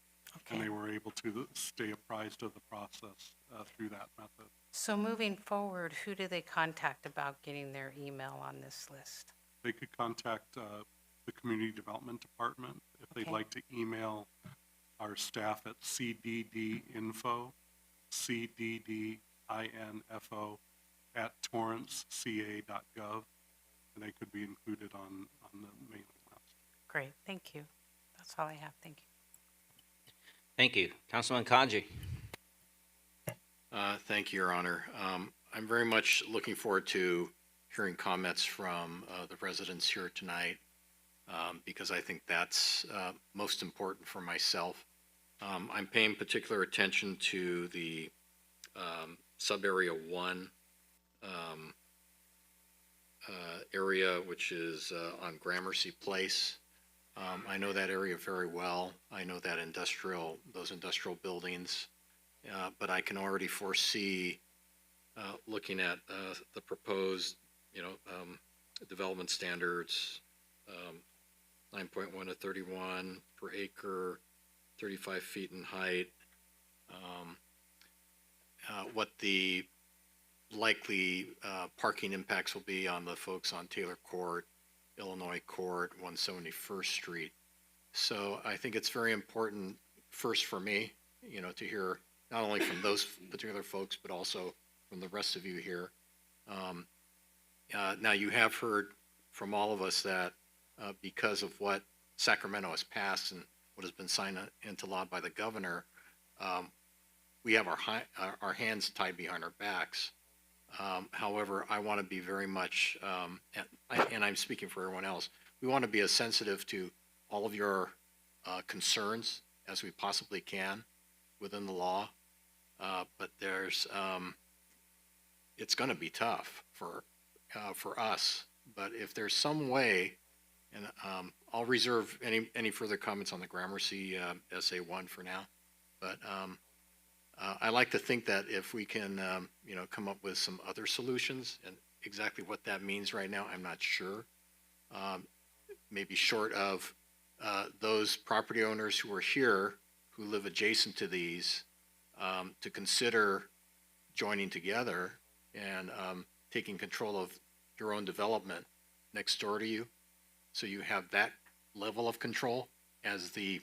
and they were able to stay apprised of the process through that method. So moving forward, who do they contact about getting their email on this list? They could contact the Community Development Department if they'd like to email our staff at cddinfo, cddinfo@torranceca.gov, and they could be included on the mailing list. Great, thank you. That's all I have, thank you. Thank you. Councilman Kaji. Thank you, Your Honor. I'm very much looking forward to hearing comments from the residents here tonight because I think that's most important for myself. I'm paying particular attention to the sub-area 1 area, which is on Gramercy Place. I know that area very well. I know that those industrial buildings, but I can already foresee looking at the proposed, development standards, 9.1 to 31 per acre, 35 feet in height, what the likely parking impacts will be on the folks on Taylor Court, Illinois Court, 171st Street. So I think it's very important, first for me, to hear not only from those particular folks, but also from the rest of you here. Now, you have heard from all of us that because of what Sacramento has passed and what has been signed into law by the governor, we have our hands tied behind our backs. However, I want to be very much, and I'm speaking for everyone else, we want to be as sensitive to all of your concerns as we possibly can within the law. But it's going to be tough for us. But if there's some way, and I'll reserve any further comments on the Gramercy SA1 for now. But I like to think that if we can, come up with some other solutions, and exactly what that means right now, I'm not sure. Maybe short of those property owners who are here, who live adjacent to these, to consider joining together and taking control of your own development next door to you. So you have that level of control as the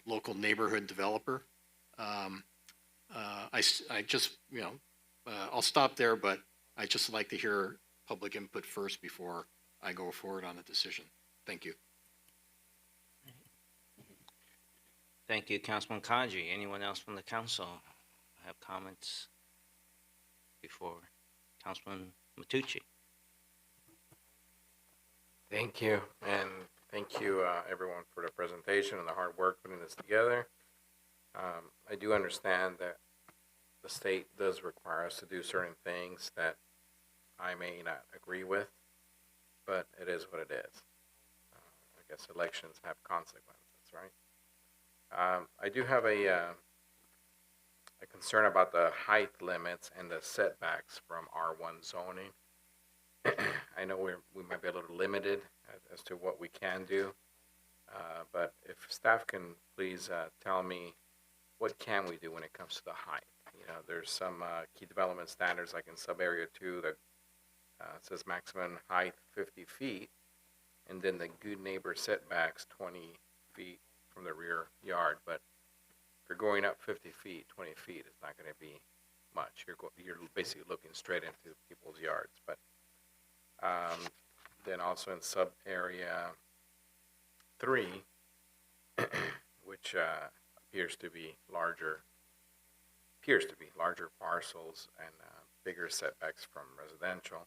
local neighborhood developer. I just, I'll stop there, but I just like to hear public input first before I go forward on a decision. Thank you. Thank you, Councilman Kaji. Anyone else from the council have comments before Councilman Matucci? Thank you, and thank you, everyone, for the presentation and the hard work putting this together. I do understand that the state does require us to do certain things that I may not agree with, but it is what it is. I guess elections have consequences, right? I do have a concern about the height limits and the setbacks from R1 zoning. I know we might be a little limited as to what we can do, but if staff can please tell me what can we do when it comes to the height. There's some key development standards like in sub-area 2 that says maximum height 50 feet, and then the good neighbor setbacks 20 feet from the rear yard. But if you're going up 50 feet, 20 feet is not going to be much. You're basically looking straight into people's yards. But then also in sub-area 3, which appears to be larger parcels and bigger setbacks from residential.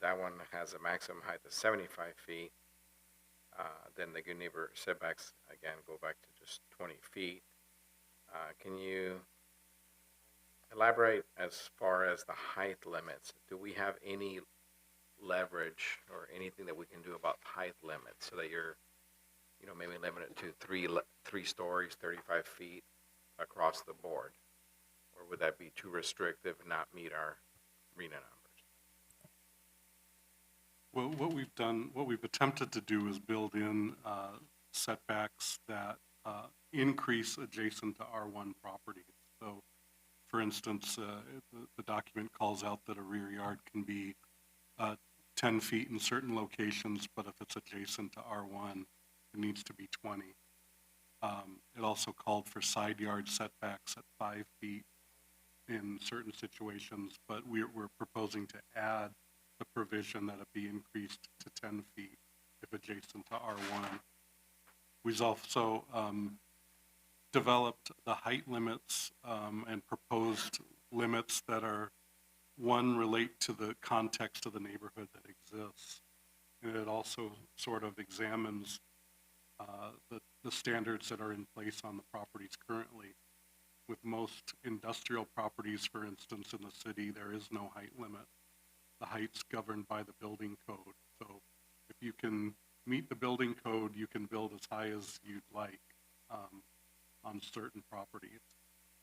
That one has a maximum height of 75 feet. Then the good neighbor setbacks, again, go back to just 20 feet. Can you elaborate as far as the height limits? Do we have any leverage or anything that we can do about height limits so that you're, maybe limited to three stories, 35 feet across the board? Or would that be too restrictive and not meet our RENA numbers? Well, what we've attempted to do is build in setbacks that increase adjacent to R1 properties. So, for instance, the document calls out that a rear yard can be 10 feet in certain locations, but if it's adjacent to R1, it needs to be 20. It also called for side yard setbacks at 5 feet in certain situations, but we're proposing to add the provision that it be increased to 10 feet if adjacent to R1. We've also developed the height limits and proposed limits that are, one, relate to the context of the neighborhood that exists. And it also sort of examines the standards that are in place on the properties currently. With most industrial properties, for instance, in the city, there is no height limit. The height's governed by the building code. So if you can meet the building code, you can build as high as you'd like on certain properties.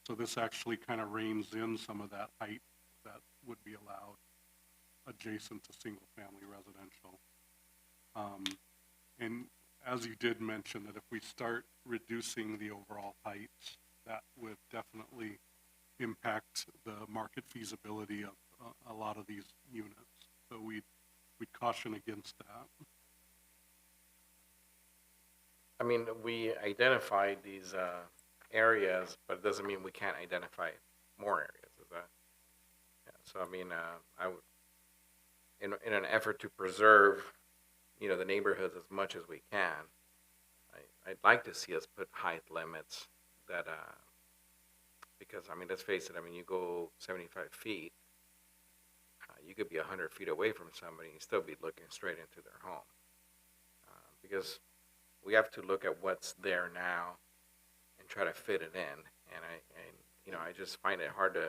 So this actually kind of reins in some of that height that would be allowed adjacent to single-family residential. And as you did mention, that if we start reducing the overall heights, that would definitely impact the market feasibility of a lot of these units. So we'd caution against that. I mean, we identified these areas, but it doesn't mean we can't identify more areas. Is that? Yeah. So I mean, I would, in an effort to preserve, the neighborhoods as much as we can. I'd like to see us put height limits that, because, I mean, let's face it, I mean, you go 75 feet, you could be 100 feet away from somebody and still be looking straight into their home. Because we have to look at what's there now and try to fit it in. And I just find it hard to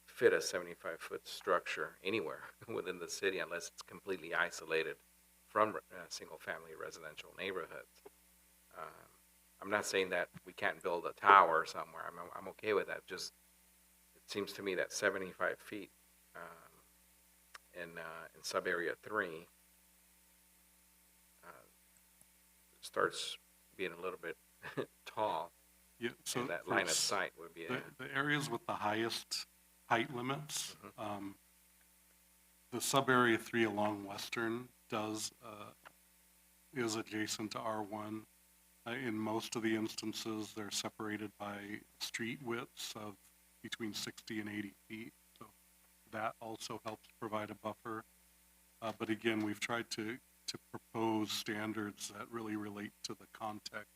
fit a 75-foot structure anywhere within the city unless it's completely isolated from single-family residential neighborhoods. I'm not saying that we can't build a tower somewhere. I'm okay with that. Just it seems to me that 75 feet in sub-area 3 starts being a little bit tall. Yeah, so and that line of sight would be the areas with the highest height limits, the sub-area 3 along Western is adjacent to R1. In most of the instances, they're separated by street widths of between 60 and 80 feet. So that also helps provide a buffer. But again, we've tried to propose standards that really relate to the context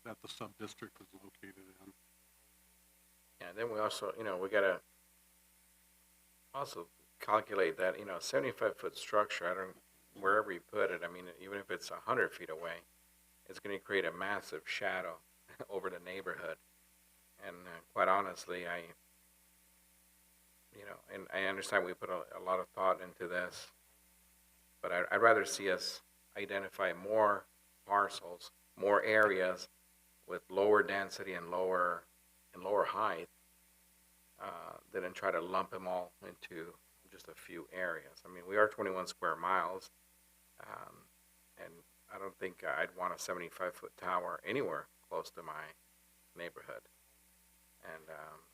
that the sub-district is located in. Yeah, then we also, we got to also calculate that, 75-foot structure, wherever you put it, I mean, even if it's 100 feet away, it's going to create a massive shadow over the neighborhood. And quite honestly, and I understand we put a lot of thought into this, but I'd rather see us identify more parcels, more areas with lower density and lower height, than try to lump them all into just a few areas. I mean, we are 21 square miles, and I don't think I'd want a 75-foot tower anywhere close to my neighborhood. And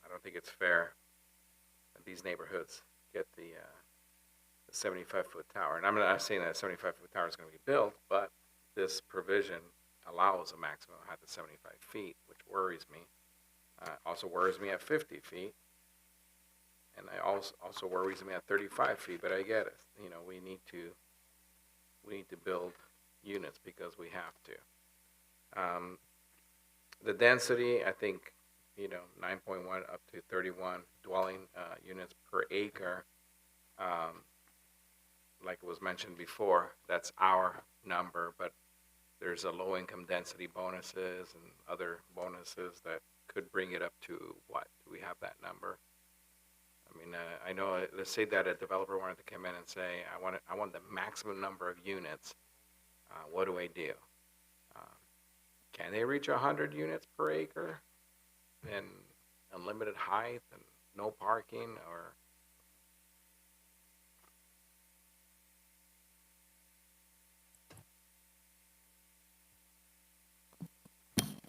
I don't think it's fair that these neighborhoods get the 75-foot tower. And I'm not saying that a 75-foot tower is going to be built, but this provision allows a maximum height of 75 feet, which worries me. Also worries me at 50 feet. And it also worries me at 35 feet, but I get it. We need to build units because we have to. The density, I think, 9.1 up to 31 dwelling units per acre. Like it was mentioned before, that's our number, but there's a low-income density bonuses and other bonuses that could bring it up to what? Do we have that number? I mean, I know, let's say that a developer wanted to come in and say, I want the maximum number of units. What do I do? Can they reach 100 units per acre and unlimited height and no parking, or?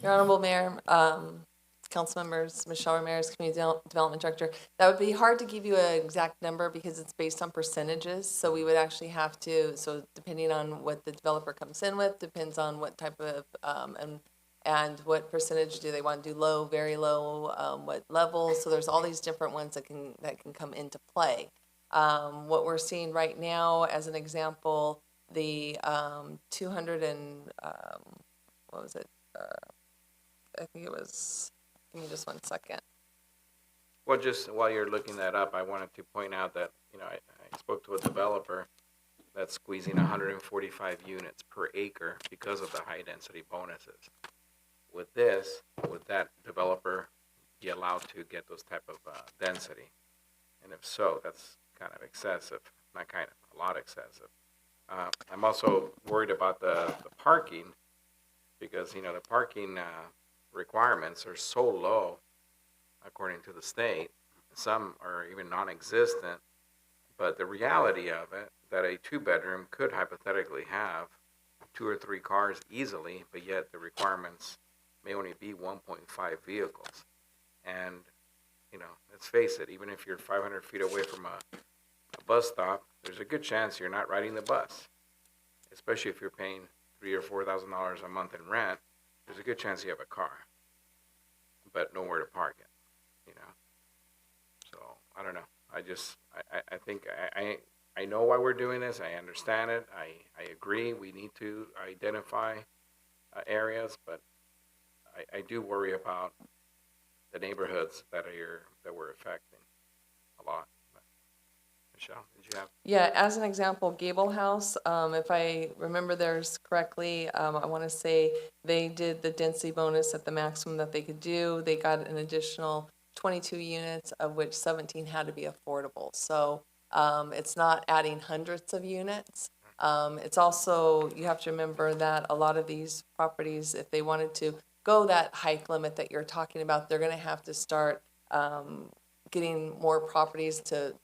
Your Honorable Mayor, council members, Michelle Ramirez, Community Development Director, that would be hard to give you an exact number because it's based on percentages. So we would actually have to, so depending on what the developer comes in with, depends on what type of, and what percentage do they want to do, low, very low, what level. So there's all these different ones that can come into play. What we're seeing right now, as an example, the 200 and, what was it? I think it was, give me just 1 second. Well, just while you're looking that up, I wanted to point out that, I spoke to a developer that's squeezing 145 units per acre because of the high density bonuses. With this, would that developer be allowed to get those type of density? And if so, that's kind of excessive, not kind of, a lot excessive. I'm also worried about the parking, because, the parking requirements are so low, according to the state. Some are even non-existent. But the reality of it, that a two-bedroom could hypothetically have 2 or 3 cars easily, but yet the requirements may only be 1.5 vehicles. And, let's face it, even if you're 500 feet away from a bus stop, there's a good chance you're not riding the bus, especially if you're paying $3,000 or $4,000 a month in rent. There's a good chance you have a car, but nowhere to park it, So I don't know. I think I I know why we're doing this. I understand it. I agree. We need to identify areas, but I do worry about the neighborhoods that we're affecting a lot. Michelle, did you have? Yeah, as an example, Gable House, if I remember theirs correctly, I want to say they did the density bonus at the maximum that they could do. They got an additional 22 units, of which 17 had to be affordable. So it's not adding hundreds of units. It's also, you have to remember that a lot of these properties, if they wanted to go that height limit that you're talking about, they're going to have to start getting more properties to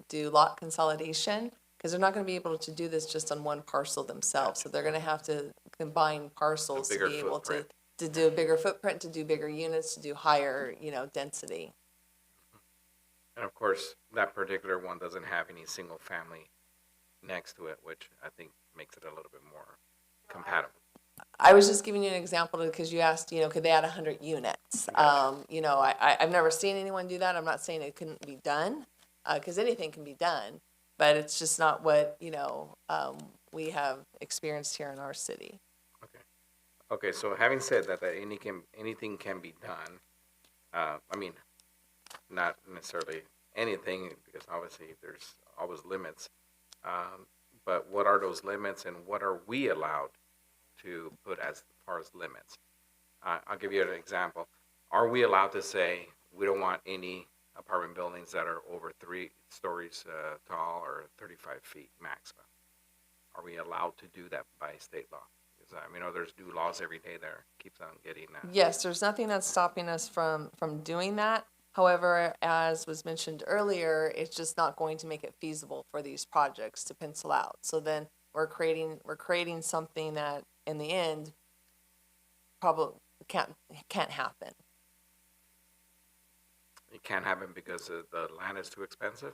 do lot consolidation, because they're not going to be able to do this just on one parcel themselves. So they're going to have to combine parcels to bigger be able footprint. to do a bigger footprint, to do bigger units, to do higher, density. And of course, that particular one doesn't have any single family next to it, which I think makes it a little bit more compatible. I was just giving you an example because you asked, could they add 100 units? I've never seen anyone do that. I'm not saying it couldn't be done, because anything can be done, but it's just not what, we have experienced here in our city. Okay, so having said that, anything can be done, I mean, not necessarily anything, because obviously there's always limits. But what are those limits, and what are we allowed to put as far as limits? I'll give you an example. Are we allowed to say we don't want any apartment buildings that are over 3 stories tall or 35 feet maximum? Are we allowed to do that by state law? Because I mean, there's new laws every day that keeps on getting. Yes, there's nothing that's stopping us from doing that. However, as was mentioned earlier, it's just not going to make it feasible for these projects to pencil out. So then we're creating something that in the end probably can't happen. It can't happen because the land is too expensive?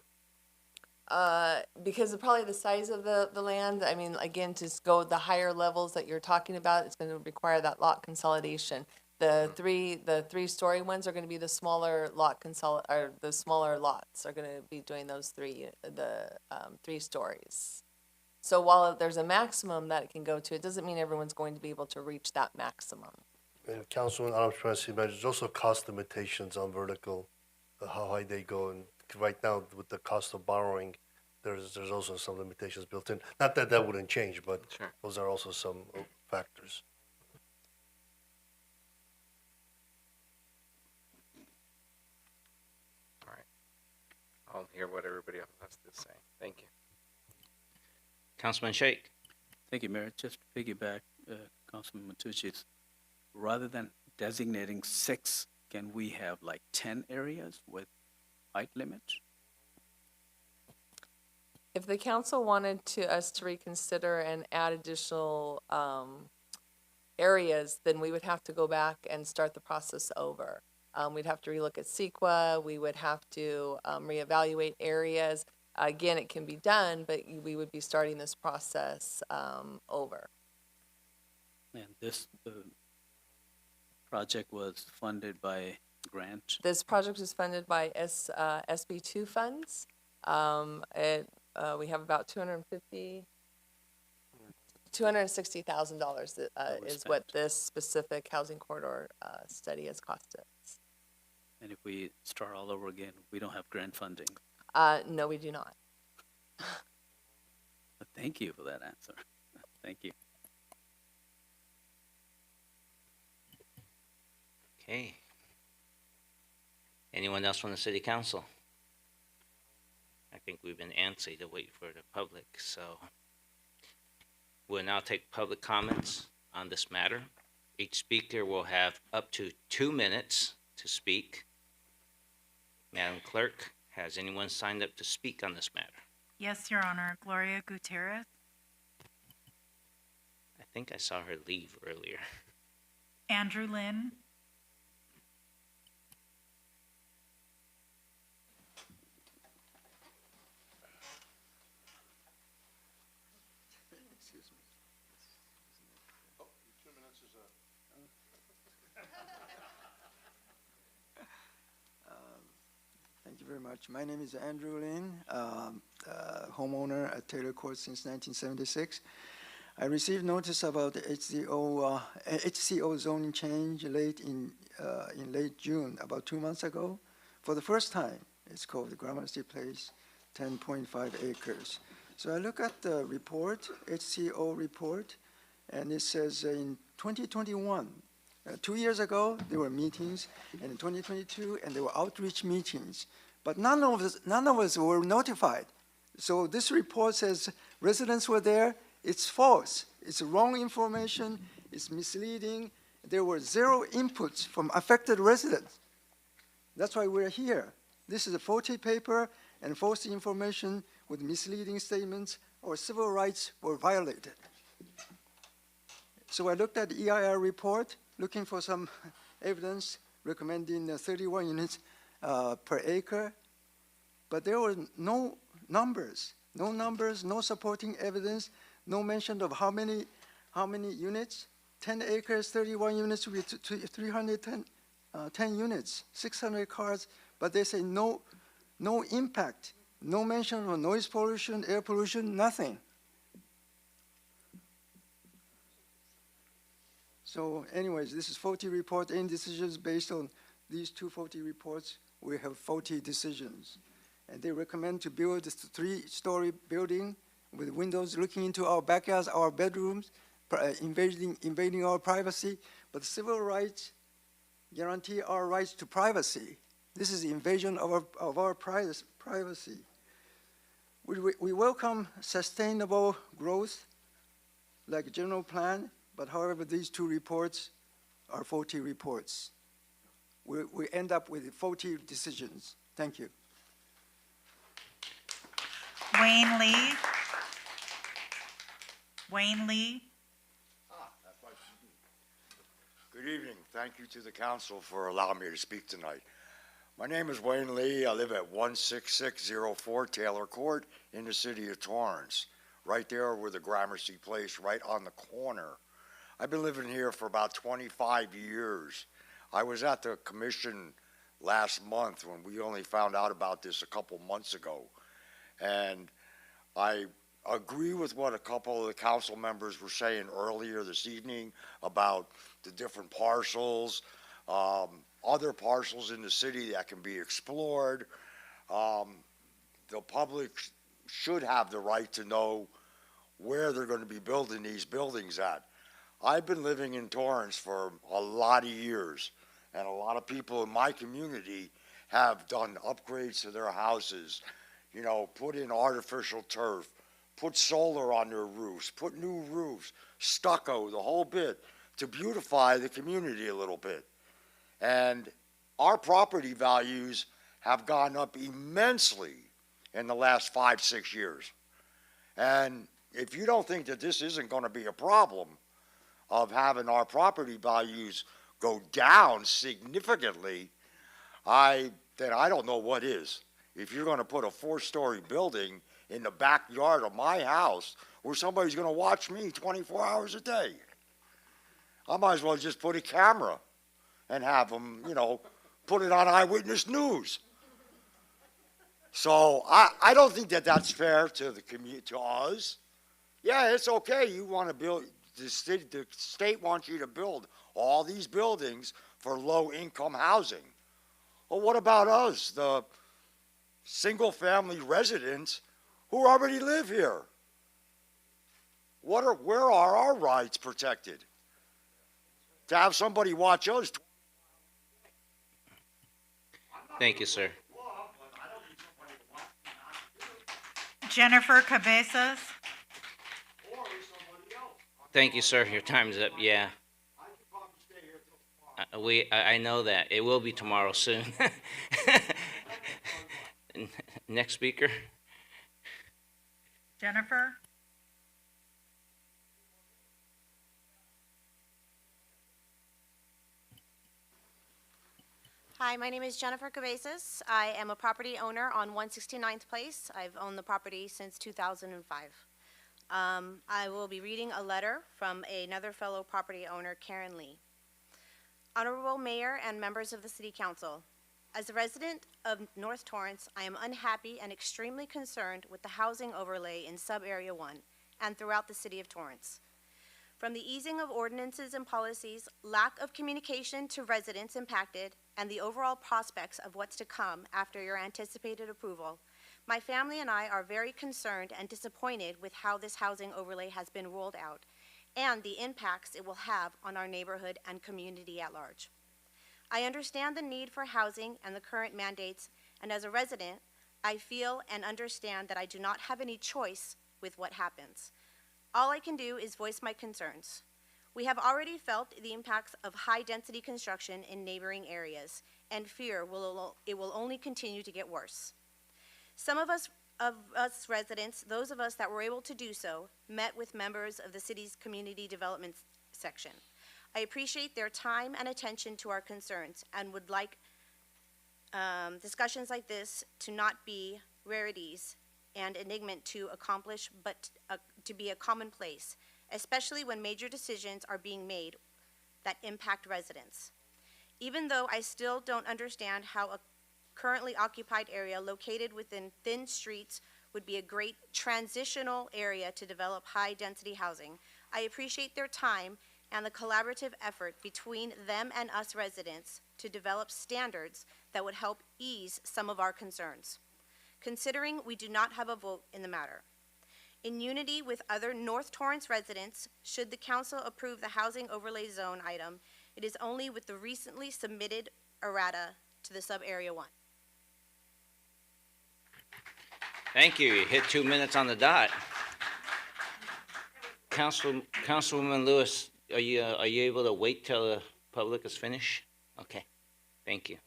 Because of probably the size of the land. I mean, again, to go the higher levels that you're talking about, it's going to require that lot consolidation. The three-story ones are going to be the smaller the smaller lots are going to be doing those 3 stories. So while there's a maximum that it can go to, it doesn't mean everyone's going to be able to reach that maximum. And Councilman Adams, there's also cost limitations on vertical, how high they go. And right now, with the cost of borrowing, there's also some limitations built in. Not that that wouldn't change, but Sure. those are also some factors. All right. I'll hear what everybody else has to say. Thank you. Councilman Sheikh. Thank you, Mayor. Just to piggyback, Councilman Matucci's, rather than designating 6, can we have like 10 areas with height limits? If the council wanted us to reconsider and add additional areas, then we would have to go back and start the process over. We'd have to relook at CEQA. We would have to reevaluate areas. Again, it can be done, but we would be starting this process over. And this project was funded by grant? This project is funded by SB2 funds. We have about $260,000 is what this specific housing corridor study has cost us. And if we start all over again, we don't have grant funding? No, we do not. Thank you for that answer. Thank you. Okay. Anyone else from the city council? I think we've been antsy to wait for the public, so we'll now take public comments on this matter. Each speaker will have up to 2 minutes to speak. Madam Clerk, has anyone signed up to speak on this matter? Yes, Your Honor. Gloria Gutierrez. I think I saw her leave earlier. Andrew Lynn. Thank you very much. My name is Andrew Lin. homeowner at Taylor Court since 1976. I received notice about the HCO zoning change in late June, about 2 months ago. For the first time, it's called the Gramercy Place, 10.5 acres. So I look at the report, HCO report, and it says in 2021, 2 years ago, there were meetings, and in 2022, and there were outreach meetings. But none of us were notified. So this report says residents were there. It's false. It's wrong information. It's misleading. There were 0 inputs from affected residents. That's why we're here. This is a faulty paper and false information with misleading statements. Our civil rights were violated. So I looked at the EIR report, looking for some evidence recommending 31 units per acre, but there were no numbers, no supporting evidence, no mention of how many units. 10 acres, 31 units would be 310 units, 600 cars, but they say no impact, no mention of noise pollution, air pollution, nothing. So anyways, this is faulty report and decisions based on these 2 faulty reports. We have faulty decisions. And they recommend to build this 3-story building with windows looking into our backyards, our bedrooms, invading our privacy. But civil rights guarantee our rights to privacy. This is the invasion of our privacy. We welcome sustainable growth like a general plan, but however, these 2 reports are faulty reports. We end up with faulty decisions. Thank you. Wayne Lee. Wayne Lee. Good evening. Thank you to the council for allowing me to speak tonight. My name is Wayne Lee. I live at 16604 Taylor Court in the city of Torrance, right there with the Gramercy Place, right on the corner. I've been living here for about 25 years. I was at the commission last month when we only found out about this a couple months ago. And I agree with what a couple of the council members were saying earlier this evening about the different parcels, other parcels in the city that can be explored. The public should have the right to know where they're going to be building these buildings at. I've been living in Torrance for a lot of years, and a lot of people in my community have done upgrades to their houses, you know, put in artificial turf, put solar on their roofs, put new roofs, stucco, the whole bit, to beautify the community a little bit. And our property values have gone up immensely in the last 5-6 years. And if you don't think that this isn't going to be a problem of having our property values go down significantly, then I don't know what is. If you're going to put a 4-story building in the backyard of my house where somebody's going to watch me 24 hours a day, I might as well just put a camera and have them, you know, put it on Eyewitness News. So I don't think that that's fair to the community, to us. Yeah, it's okay. You want to build, the state wants you to build all these buildings for low-income housing. Well, what about us, the single-family residents who already live here? Where are our rights protected? To have somebody watch us. Thank you, sir. Jennifer Cabezas. Thank you, sir. Your time's up. Yeah. I know that. It will be tomorrow soon. Next speaker. Jennifer. Hi, my name is Jennifer Cabezas. I am a property owner on 169th Place. I've owned the property since 2005. I will be reading a letter from another fellow property owner, Karen Lee. Honorable Mayor and members of the City Council, As a resident of North Torrance, I am unhappy and extremely concerned with the housing overlay in Sub-Area 1 and throughout the city of Torrance. From the easing of ordinances and policies, lack of communication to residents impacted, and the overall prospects of what's to come after your anticipated approval, my family and I are very concerned and disappointed with how this housing overlay has been rolled out and the impacts it will have on our neighborhood and community at large. I understand the need for housing and the current mandates, and as a resident, I feel and understand that I do not have any choice with what happens. All I can do is voice my concerns. We have already felt the impacts of high-density construction in neighboring areas, and fear it will only continue to get worse. Some of us residents, those of us that were able to do so, met with members of the city's community development section. I appreciate their time and attention to our concerns and would like discussions like this to not be rarities and enigma to accomplish, but to be a commonplace, especially when major decisions are being made that impact residents. Even though I still don't understand how a currently occupied area located within thin streets would be a great transitional area to develop high-density housing, I appreciate their time and the collaborative effort between them and us residents to develop standards that would help ease some of our concerns, considering we do not have a vote in the matter. In unity with other North Torrance residents, should the council approve the housing overlay zone item, it is only with the recently submitted errata to the Sub-Area 1. Thank you. You hit 2 minutes on the dot. Councilwoman Lewis, are you able to wait till the public is finished? Okay. Thank you.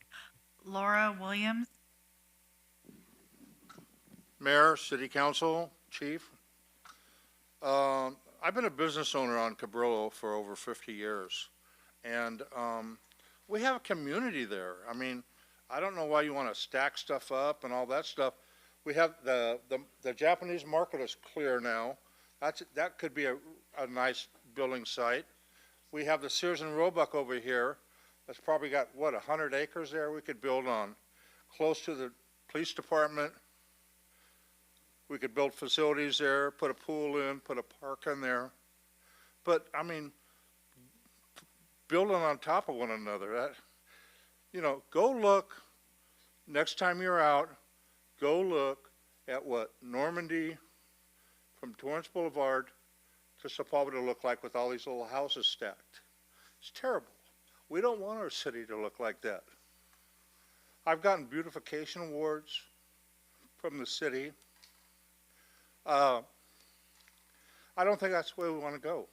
Laura Williams. Mayor, City Council, Chief. I've been a business owner on Cabrillo for over 50 years, and we have a community there. I mean, I don't know why you want to stack stuff up and all that stuff. We have the Japanese market is clear now. That could be a nice building site. We have the Sears and Roebuck over here. That's probably got, what, 100 acres there we could build on. Close to the police department. We could build facilities there, put a pool in, put a park in there. But, I mean, building on top of one another, go look, next time you're out, go look at what Normandy from Torrance Boulevard to Sepulveda look like with all these little houses stacked. It's terrible. We don't want our city to look like that. I've gotten beautification awards from the city. I don't think that's the way we want to go.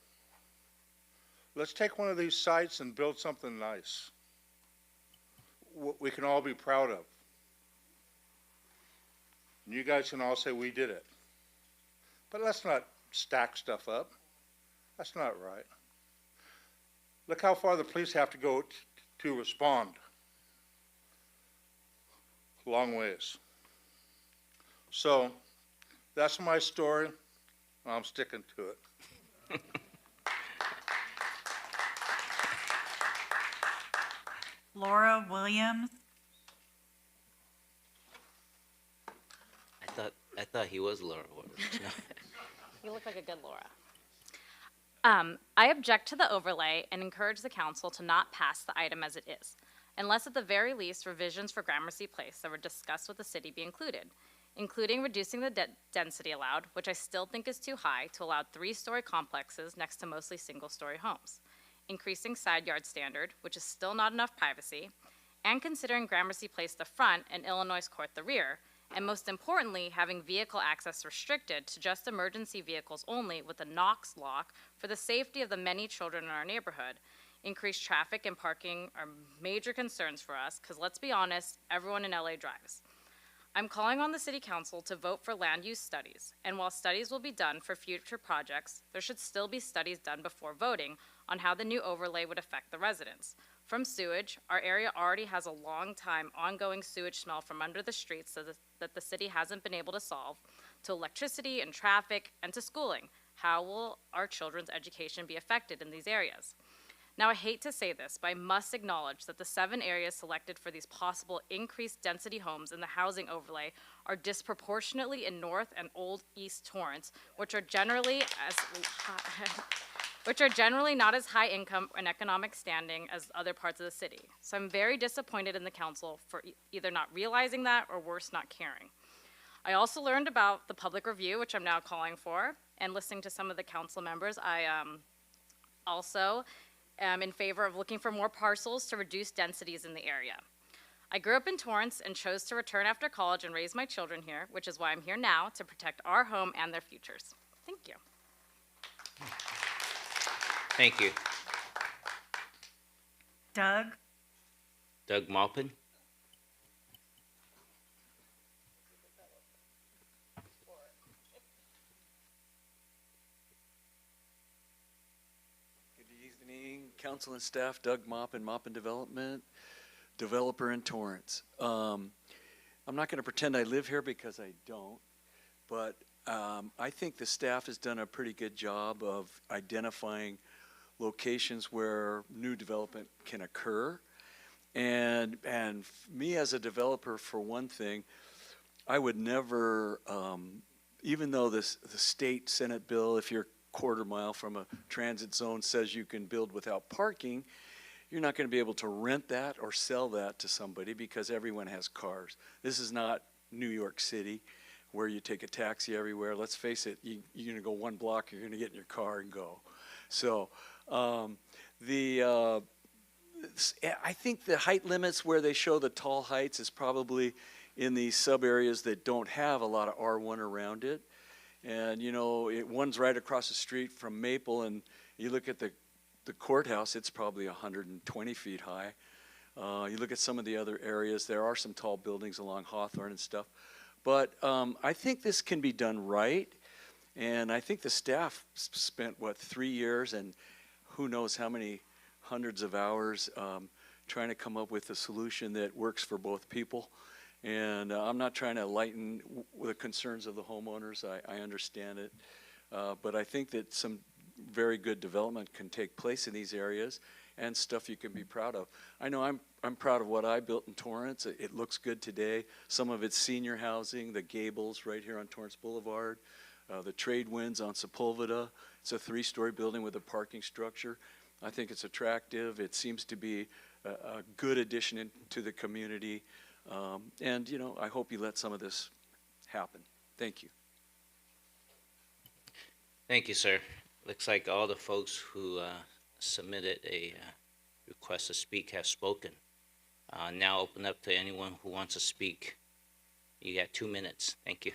Let's take one of these sites and build something nice. We can all be proud of. And you guys can all say we did it. But let's not stack stuff up. That's not right. Look how far the police have to go to respond. Long ways. So that's my story. I'm sticking to it. Laura Williams. I thought he was Laura. You look like a good Laura. I object to the overlay and encourage the council to not pass the item as it is, unless at the very least revisions for Gramercy Place that were discussed with the city be included, including reducing the density allowed, which I still think is too high to allow 3-story complexes next to mostly single-story homes, increasing side yard standard, which is still not enough privacy, and considering Gramercy Place the front and Illinois Court the rear, and most importantly, having vehicle access restricted to just emergency vehicles only with a Knox lock for the safety of the many children in our neighborhood. Increased traffic and parking are major concerns for us because, let's be honest, everyone in LA drives. I'm calling on the City Council to vote for land use studies, and while studies will be done for future projects, there should still be studies done before voting on how the new overlay would affect the residents. From sewage, our area already has a long time ongoing sewage smell from under the streets that the city hasn't been able to solve, to electricity and traffic and to schooling. How will our children's education be affected in these areas? Now, I hate to say this, but I must acknowledge that the 7 areas selected for these possible increased density homes in the housing overlay are disproportionately in North and Old East Torrance, which are generally not as high income and economic standing as other parts of the city. So I'm very disappointed in the council for either not realizing that or worse, not caring. I also learned about the public review, which I'm now calling for, and listening to some of the council members. I also am in favor of looking for more parcels to reduce densities in the area. I grew up in Torrance and chose to return after college and raise my children here, which is why I'm here now to protect our home and their futures. Thank you. Thank you. Doug Maupin? Good evening, council and staff. Doug Maupin, Maupin Development, developer in Torrance. I'm not going to pretend I live here because I don't, but I think the staff has done a pretty good job of identifying locations where new development can occur. And me as a developer, for one thing, I would never, even though the state Senate bill, if you're a quarter mile from a transit zone, says you can build without parking, you're not going to be able to rent that or sell that to somebody because everyone has cars. This is not New York City where you take a taxi everywhere. Let's face it, you're going to go 1 block, you're going to get in your car and go. So I think the height limits where they show the tall heights is probably in these sub areas that don't have a lot of R1 around it. And you know, one's right across the street from Maple, and you look at the courthouse, it's probably 120 feet high. You look at some of the other areas, there are some tall buildings along Hawthorne and stuff. But I think this can be done right. And I think the staff spent, 3 years and who knows how many hundreds of hours trying to come up with a solution that works for both people. And I'm not trying to lighten the concerns of the homeowners. I understand it. But I think that some very good development can take place in these areas and stuff you can be proud of. I know I'm proud of what I built in Torrance. It looks good today. Some of it's senior housing, the Gables right here on Torrance Boulevard, the Trade Winds on Sepulveda. It's a 3-story building with a parking structure. I think it's attractive. It seems to be a good addition to the community. And, you know, I hope you let some of this happen. Thank you. Thank you, sir. Looks like all the folks who submitted a request to speak have spoken. Now open up to anyone who wants to speak. You got 2 minutes. Thank you.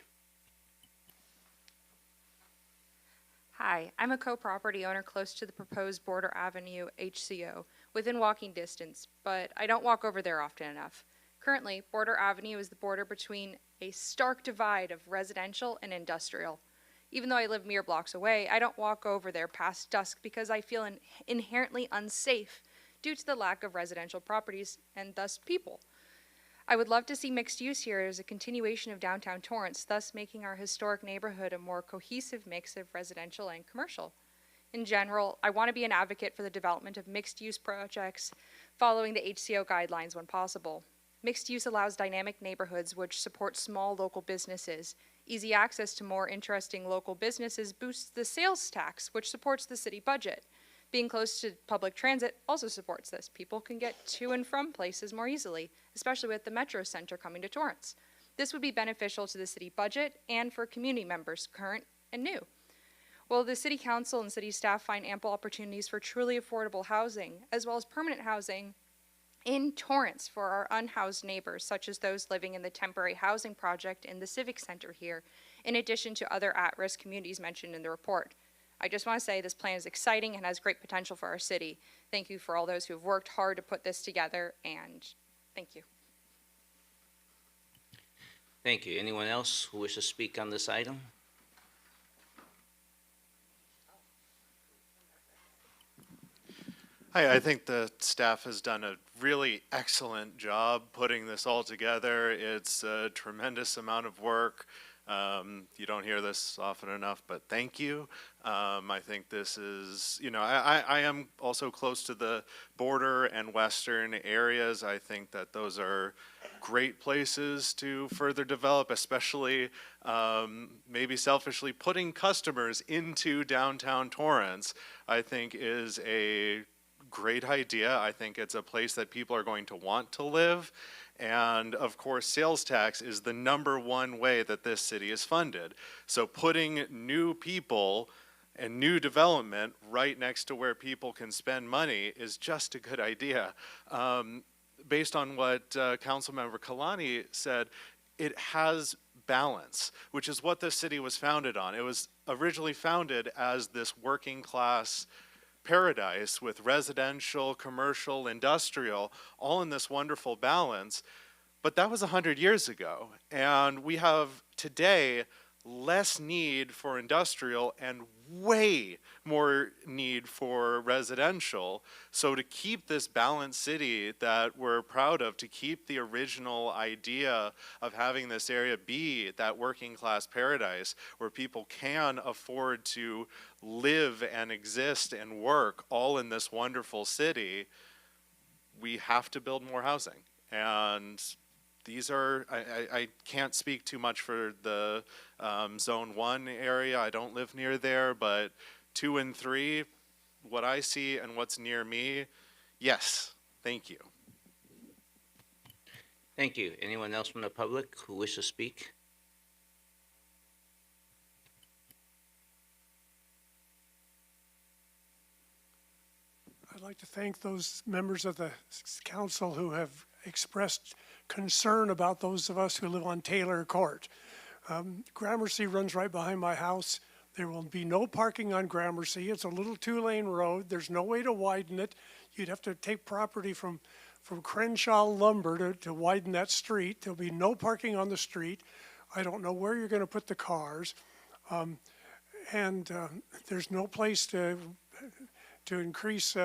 Hi, I'm a co-property owner close to the proposed Border Avenue HCO, within walking distance, but I don't walk over there often enough. Currently, Border Avenue is the border between a stark divide of residential and industrial. Even though I live mere blocks away, I don't walk over there past dusk because I feel inherently unsafe due to the lack of residential properties and thus people. I would love to see mixed use here as a continuation of downtown Torrance, thus making our historic neighborhood a more cohesive mix of residential and commercial. In general, I want to be an advocate for the development of mixed use projects following the HCO guidelines when possible. Mixed use allows dynamic neighborhoods which support small local businesses. Easy access to more interesting local businesses boosts the sales tax, which supports the city budget. Being close to public transit also supports this. People can get to and from places more easily, especially with the Metro Center coming to Torrance. This would be beneficial to the city budget and for community members, current and new. Will the city council and city staff find ample opportunities for truly affordable housing, as well as permanent housing in Torrance for our unhoused neighbors, such as those living in the temporary housing project in the Civic Center here, in addition to other at-risk communities mentioned in the report? I just want to say this plan is exciting and has great potential for our city. Thank you for all those who have worked hard to put this together, and thank you. Thank you. Anyone else who wishes to speak on this item? Hi, I think the staff has done a really excellent job putting this all together. It's a tremendous amount of work. You don't hear this often enough, but thank you. I think this is, I am also close to the border and western areas. I think that those are great places to further develop, especially maybe selfishly putting customers into downtown Torrance, I think is a great idea. I think it's a place that people are going to want to live. And of course, sales tax is the #1 way that this city is funded. So putting new people and new development right next to where people can spend money is just a good idea. Based on what Councilmember Kalani said, it has balance, which is what this city was founded on. It was originally founded as this working class paradise with residential, commercial, industrial, all in this wonderful balance. But that was 100 years ago. And we have today less need for industrial and way more need for residential. So to keep this balanced city that we're proud of, to keep the original idea of having this area be that working class paradise where people can afford to live and exist and work all in this wonderful city, we have to build more housing. And these are, I can't speak too much for the Zone 1 area. I don't live near there, but 2 and 3, what I see and what's near me, yes, thank you. Thank you. Anyone else from the public who wishes to speak? I'd like to thank those members of the council who have expressed concern about those of us who live on Taylor Court. Gramercy runs right behind my house. There will be no parking on Gramercy. It's a little 2-lane road. There's no way to widen it. You'd have to take property from Crenshaw Lumber to widen that street. There'll be no parking on the street. I don't know where you're going to put the cars. There's no place to increase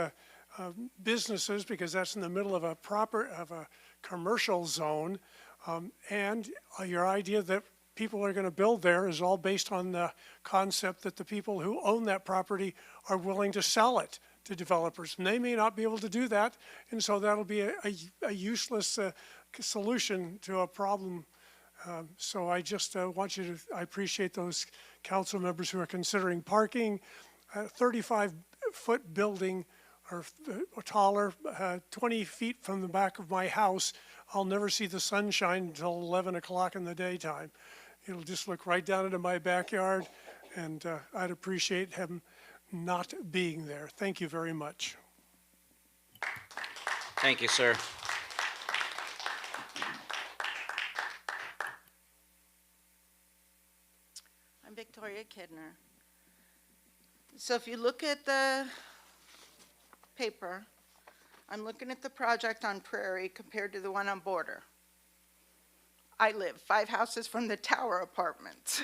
businesses because that's in the middle of a commercial zone. And your idea that people are going to build there is all based on the concept that the people who own that property are willing to sell it to developers. And they may not be able to do that. And so that'll be a useless solution to a problem. So I just want you to, I appreciate those council members who are considering parking. 35-foot building or taller, 20 feet from the back of my house. I'll never see the sunshine until 11 o'clock in the daytime. It'll just look right down into my backyard, and I'd appreciate him not being there. Thank you very much. Thank you, sir. I'm Victoria Kidner. So if you look at the paper, I'm looking at the project on Prairie compared to the one on Border. I live 5 houses from the Tower Apartments.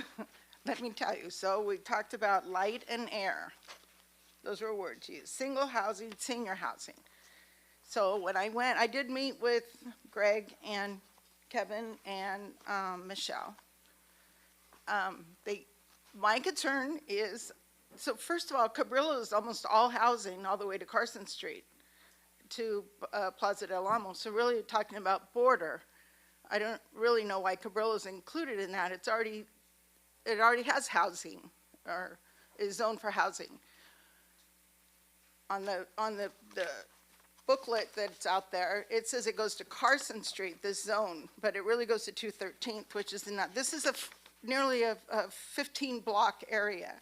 Let me tell you. So we talked about light and air. Those were words used. Single housing, senior housing. So when I went, I did meet with Greg and Kevin and Michelle. My concern is, so first of all, Cabrillo is almost all housing all the way to Carson Street to Plaza del Amo. So really talking about Border, I don't really know why Cabrillo is included in that. It already has housing or is zoned for housing. On the booklet that's out there, it says it goes to Carson Street, this zone, but it really goes to 213th, which is not. This is nearly a 15-block area,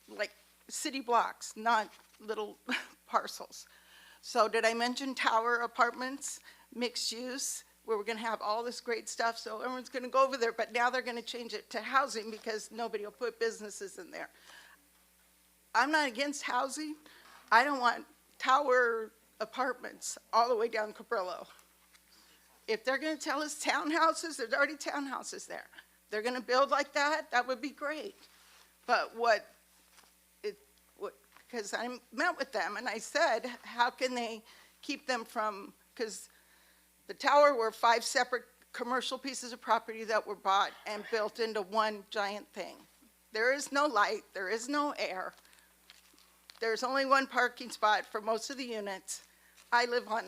like city blocks, not little parcels. So did I mention Tower Apartments, mixed use, where we're going to have all this great stuff, so everyone's going to go over there, but now they're going to change it to housing because nobody will put businesses in there. I'm not against housing. I don't want Tower Apartments all the way down Cabrillo. If they're going to tell us townhouses, there's already townhouses there. They're going to build like that, that would be great. But because I met with them and I said, how can they keep them from, because the tower were 5 separate commercial pieces of property that were bought and built into one giant thing. There is no light, there is no air. There's only one parking spot for most of the units. I live on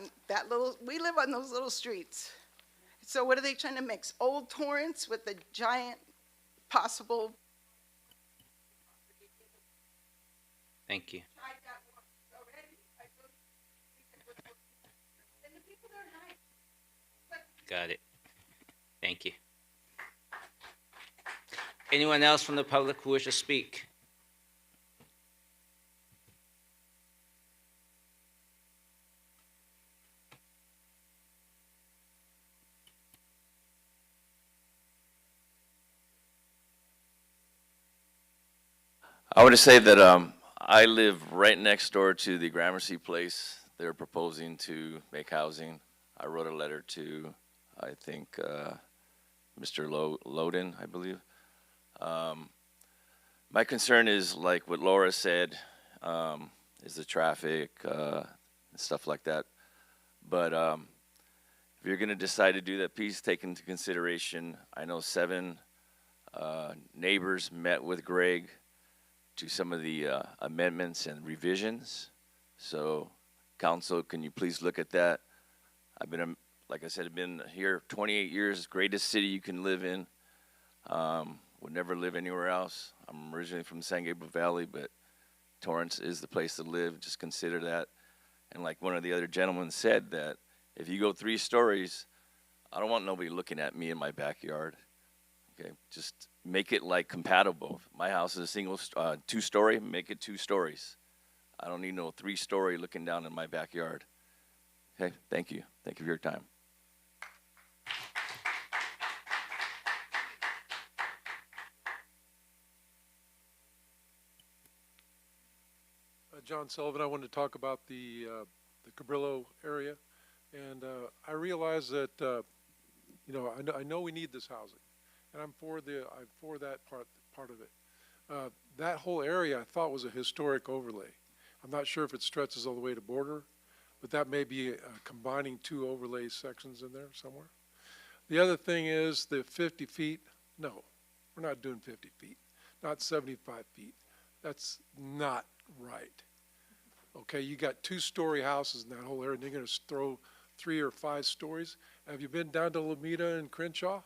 we live on those little streets. So what are they trying to mix? Old Torrance with the giant possible. Thank you. Got it. Thank you. Anyone else from the public who wishes to speak? I want to say that I live right next door to the Gramercy place. They're proposing to make housing. I wrote a letter to, I think, Mr. Loden, I believe. My concern is, like what Laura said, is the traffic and stuff like that. But if you're going to decide to do that, please take into consideration, I know 7 neighbors met with Greg to some of the amendments and revisions. So, council, can you please look at that? I've been, like I said, I've been here 28 years, greatest city you can live in. Would never live anywhere else. I'm originally from San Gabriel Valley, but Torrance is the place to live. Just consider that. And like one of the other gentlemen said, that if you go 3 stories, I don't want nobody looking at me in my backyard. Okay, just make it like compatible. My house is a single 2-story, make it 2 stories. I don't need no 3-story looking down in my backyard. Okay, thank you. Thank you for your time. John Sullivan, I wanted to talk about the Cabrillo area, and I realize that you know, I know we need this housing, and I'm for that part of it. That whole area I thought was a historic overlay. I'm not sure if it stretches all the way to border, but that may be combining 2 overlay sections in there somewhere. The other thing is the 50 feet. No, we're not doing 50 feet, not 75 feet. That's not right. Okay, you got 2-story houses in that whole area, and you're going to throw 3 or 5 stories. Have you been down to Lomita and Crenshaw?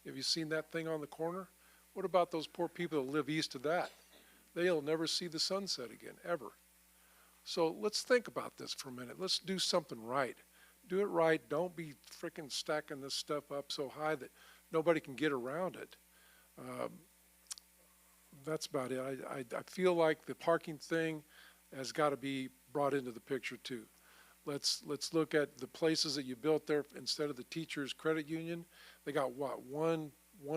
Have you seen that thing on the corner? What about those poor people that live east of that? They'll never see the sunset again, ever. So let's think about this for a minute. Let's do something right. Do it right. Don't be freaking stacking this stuff up so high that nobody can get around it. That's about it. I feel like the parking thing has got to be brought into the picture too. Let's look at the places that you built there. Instead of the teachers' credit union, they got what, one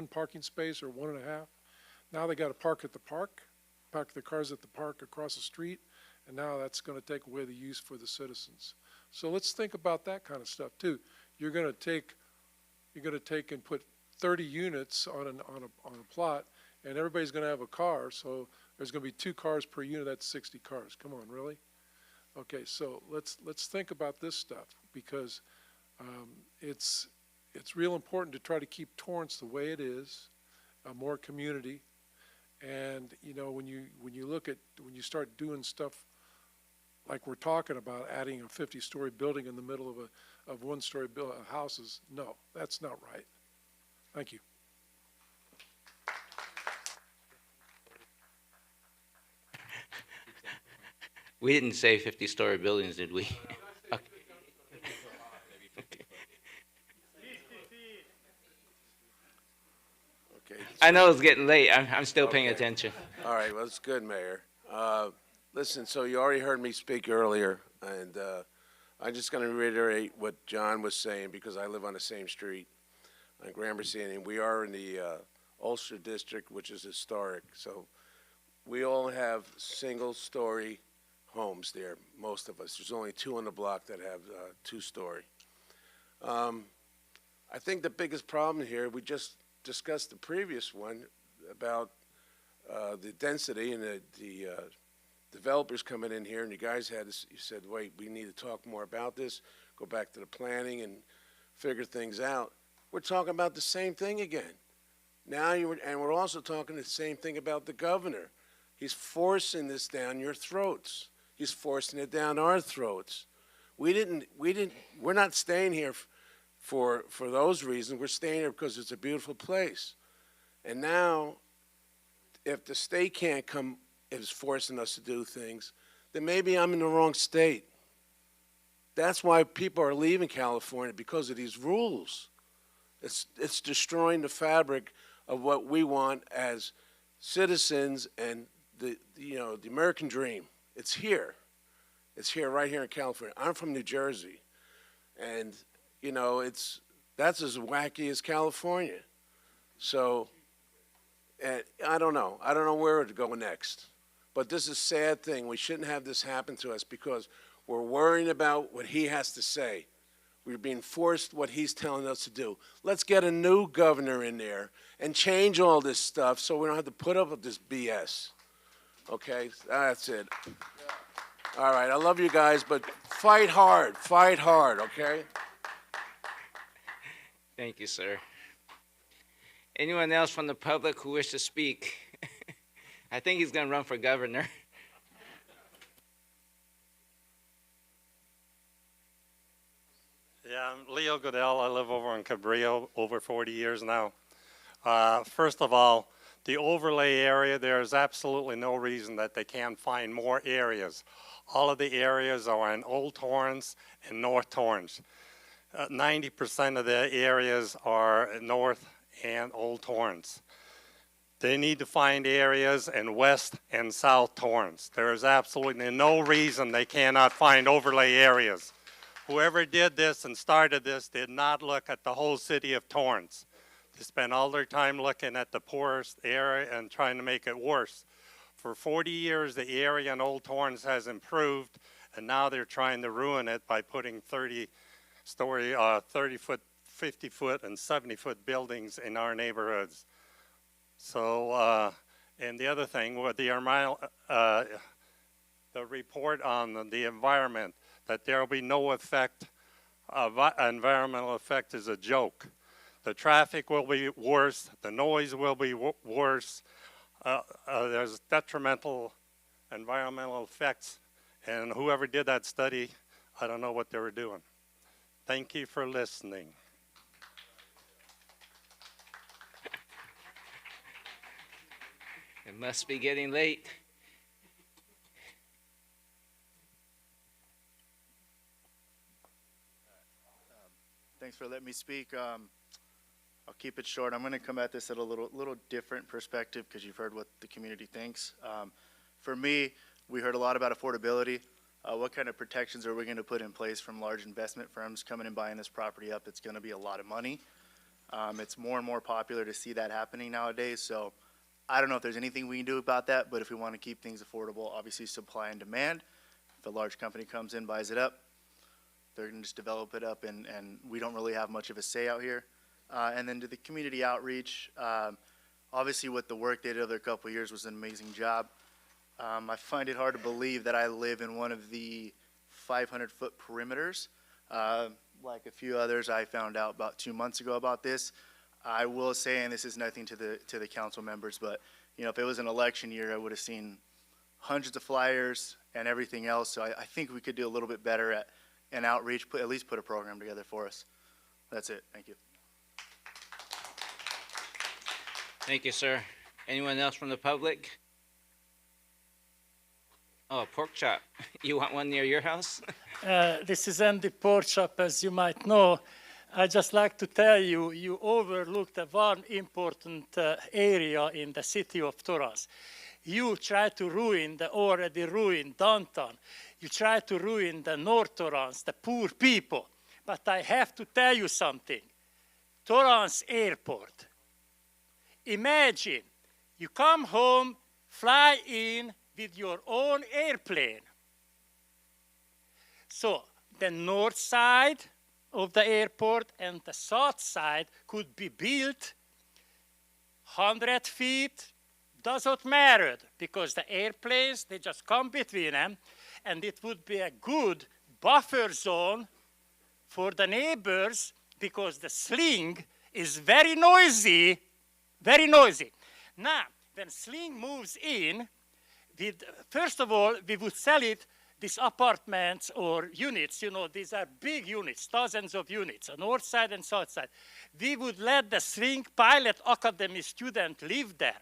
parking space or 1.5? Now they got to park at the park, park the cars at the park across the street, and now that's going to take away the use for the citizens. So let's think about that kind of stuff too. You're going to take and put 30 units on a plot, and everybody's going to have a car, so there's going to be 2 cars per unit. That's 60 cars. Come on, really? Okay, so let's think about this stuff, because it's real important to try to keep Torrance the way it is, more community. And you know, when you start doing stuff like we're talking about, adding a 50-story building in the middle of 1-story houses, no, that's not right. Thank you. We didn't say 50-story buildings, did we? Okay. Okay. I know it's getting late. I'm still paying attention. All right, well, it's good, Mayor. Listen, so you already heard me speak earlier, and I'm just going to reiterate what John was saying, because I live on the same street on Gramercy, and we are in the Ulster District, which is historic. So we all have single-story homes there, most of us. There's only 2 on the block that have 2-story. I think the biggest problem here, we just discussed the previous one about the density and the developers coming in here, and you guys you said, wait, we need to talk more about this, go back to the planning and figure things out. we're talking about the same thing again. Now and we're also talking the same thing about the governor. He's forcing this down your throats. He's forcing it down our throats. We're not staying here for those reasons. We're staying here because it's a beautiful place. And now, if the state can't come, is forcing us to do things, then maybe I'm in the wrong state. That's why people are leaving California, because of these rules. It's destroying the fabric of what we want as citizens and the American dream. It's here. It's here, right here in California. I'm from New Jersey, and that's as wacky as California. So, I don't know. I don't know where to go next. But this is a sad thing. We shouldn't have this happen to us because we're worrying about what he has to say. We're being forced what he's telling us to do. Let's get a new governor in there and change all this stuff so we don't have to put up with this BS. Okay? That's it. All right. I love you guys, but fight hard. Fight hard, okay? Thank you, sir. Anyone else from the public who wish to speak? I think he's going to run for governor. Yeah, I'm Leo Goodell. I live over in Cabrillo over 40 years now. First of all, the overlay area, there's absolutely no reason that they can't find more areas. All of the areas are in Old Torrance and North Torrance. 90% of the areas are North and Old Torrance. They need to find areas in West and South Torrance. There is absolutely no reason they cannot find overlay areas. Whoever did this and started this did not look at the whole city of Torrance. They spent all their time looking at the poorest area and trying to make it worse. For 40 years, the area in Old Torrance has improved, and now they're trying to ruin it by putting 30-story, 30-foot, 50-foot, and 70-foot buildings in our neighborhoods. So, and the other thing, with the report on the environment, that there will be no effect, environmental effect is a joke. The traffic will be worse, the noise will be worse, there's detrimental environmental effects, and whoever did that study, I don't know what they were doing. Thank you for listening. It must be getting late. Thanks for letting me speak. I'll keep it short. I'm going to come at this at a little different perspective because you've heard what the community thinks. For me, we heard a lot about affordability. What kind of protections are we going to put in place from large investment firms coming and buying this property up? It's going to be a lot of money. It's more and more popular to see that happening nowadays. So I don't know if there's anything we can do about that, but if we want to keep things affordable, obviously supply and demand. If a large company comes in, buys it up, they're going to just develop it up, and we don't really have much of a say out here. And then to the community outreach, obviously with the work they did over a couple of years was an amazing job. I find it hard to believe that I live in one of the 500-foot perimeters. Like a few others, I found out about 2 months ago about this. I will say, and this is nothing to the council members, but if it was an election year, I would have seen hundreds of flyers and everything else. So I think we could do a little bit better at an outreach, at least put a program together for us. That's it. Thank you. Thank you, sir. Anyone else from the public? Oh, pork chop. You want one near your house? This is Andy Porchop, as you might know. I just like to tell you, you overlooked a one important area in the city of Torrance. You try to ruin the already ruined downtown. You try to ruin the North Torrance, the poor people. But I have to tell you something. Torrance Airport. Imagine you come home, fly in with your own airplane. So the north side of the airport and the south side could be built 100 feet, doesn't matter, because the airplanes, they just come between them, and it would be a good buffer zone for the neighbors, because the sling is very noisy, very noisy. Now, when Sling moves in, first of all, we would sell it, these apartments or units, you know, these are big units, thousands of units, on north side and south side. We would let the Sling Pilot Academy student live there.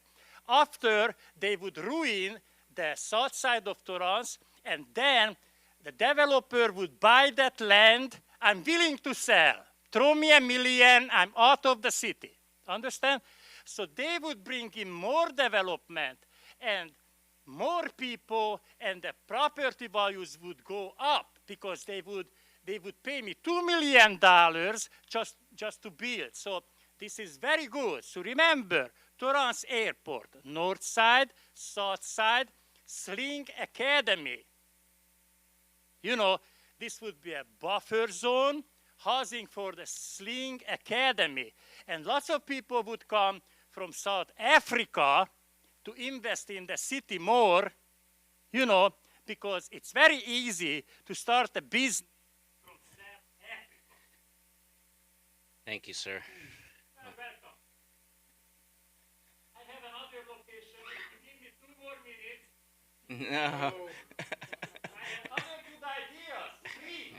After, they would ruin the south side of Torrance, and then the developer would buy that land. I'm willing to sell. Throw me $1 million, I'm out of the city. Understand? So they would bring in more development and more people, and the property values would go up because they would pay me $2 million just to build. So this is very good. So remember, Torrance Airport, north side, south side, Sling Academy. You know, this would be a buffer zone, housing for the Sling Academy. And lots of people would come from South Africa to invest in the city more, you know, because it's very easy to start a business from South Africa. Thank you, sir. You're welcome. I have another location. If you give me 2 more minutes. No. I have other good ideas. Please.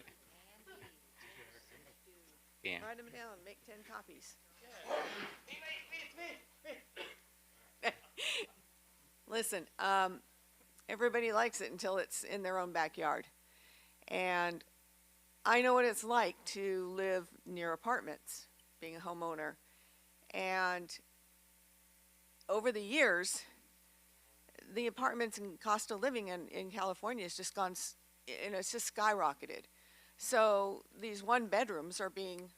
Yeah. Write them down, make 10 copies. Listen, everybody likes it until it's in their own backyard. And I know what it's like to live near apartments, being a homeowner. And over the years, the apartments and cost of living in California has just gone, it's just skyrocketed. So these 1 bedrooms are being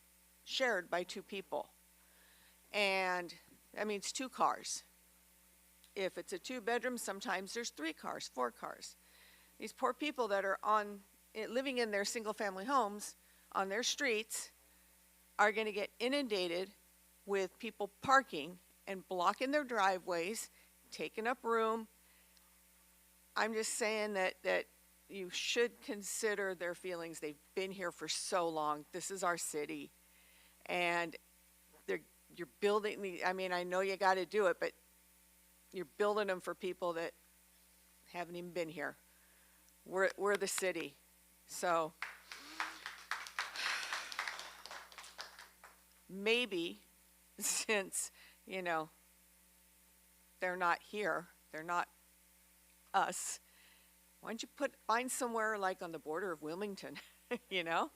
shared by 2 people. And that means 2 cars. If it's a 2-bedroom, sometimes there's 3 cars, 4 cars. These poor people that are living in their single-family homes on their streets are going to get inundated with people parking and blocking their driveways, taking up room. I'm just saying that you should consider their feelings. They've been here for so long. This is our city. And you're building, I mean, I know you got to do it, but you're building them for people that haven't even been here. We're the city. So maybe since, you know, they're not here, they're not us, why don't you find somewhere like on the border of Wilmington, you know?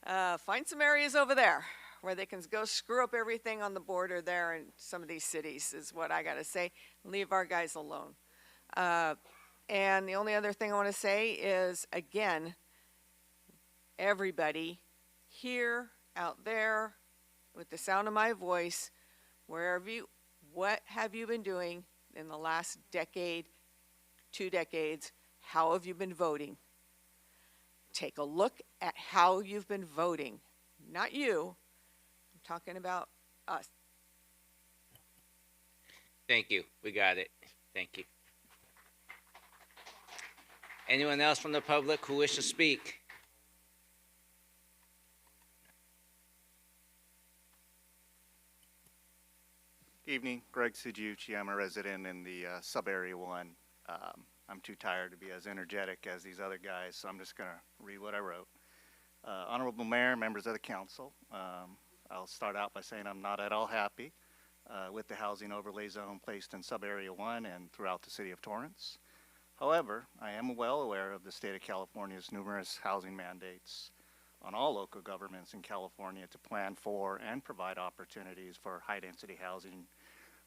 Find some areas over there where they can go screw up everything on the border there in some of these cities is what I gotta say. Leave our guys alone. And the only other thing I wanna say is, again, everybody here, out there, with the sound of my voice, what have you been doing in the last decade, 2 decades? How have you been voting? Take a look at how you've been voting. Not you, I'm talking about us. Thank you. We got it. Thank you. Anyone else from the public who wish to speak? Evening, Greg Sujucci. I'm a resident in the sub-area 1. I'm too tired to be as energetic as these other guys, so I'm just going to read what I wrote. Honorable Mayor, members of the council, I'll start out by saying I'm not at all happy with the housing overlay zone placed in sub-area 1 and throughout the city of Torrance. However, I am well aware of the state of California's numerous housing mandates on all local governments in California to plan for and provide opportunities for high-density housing,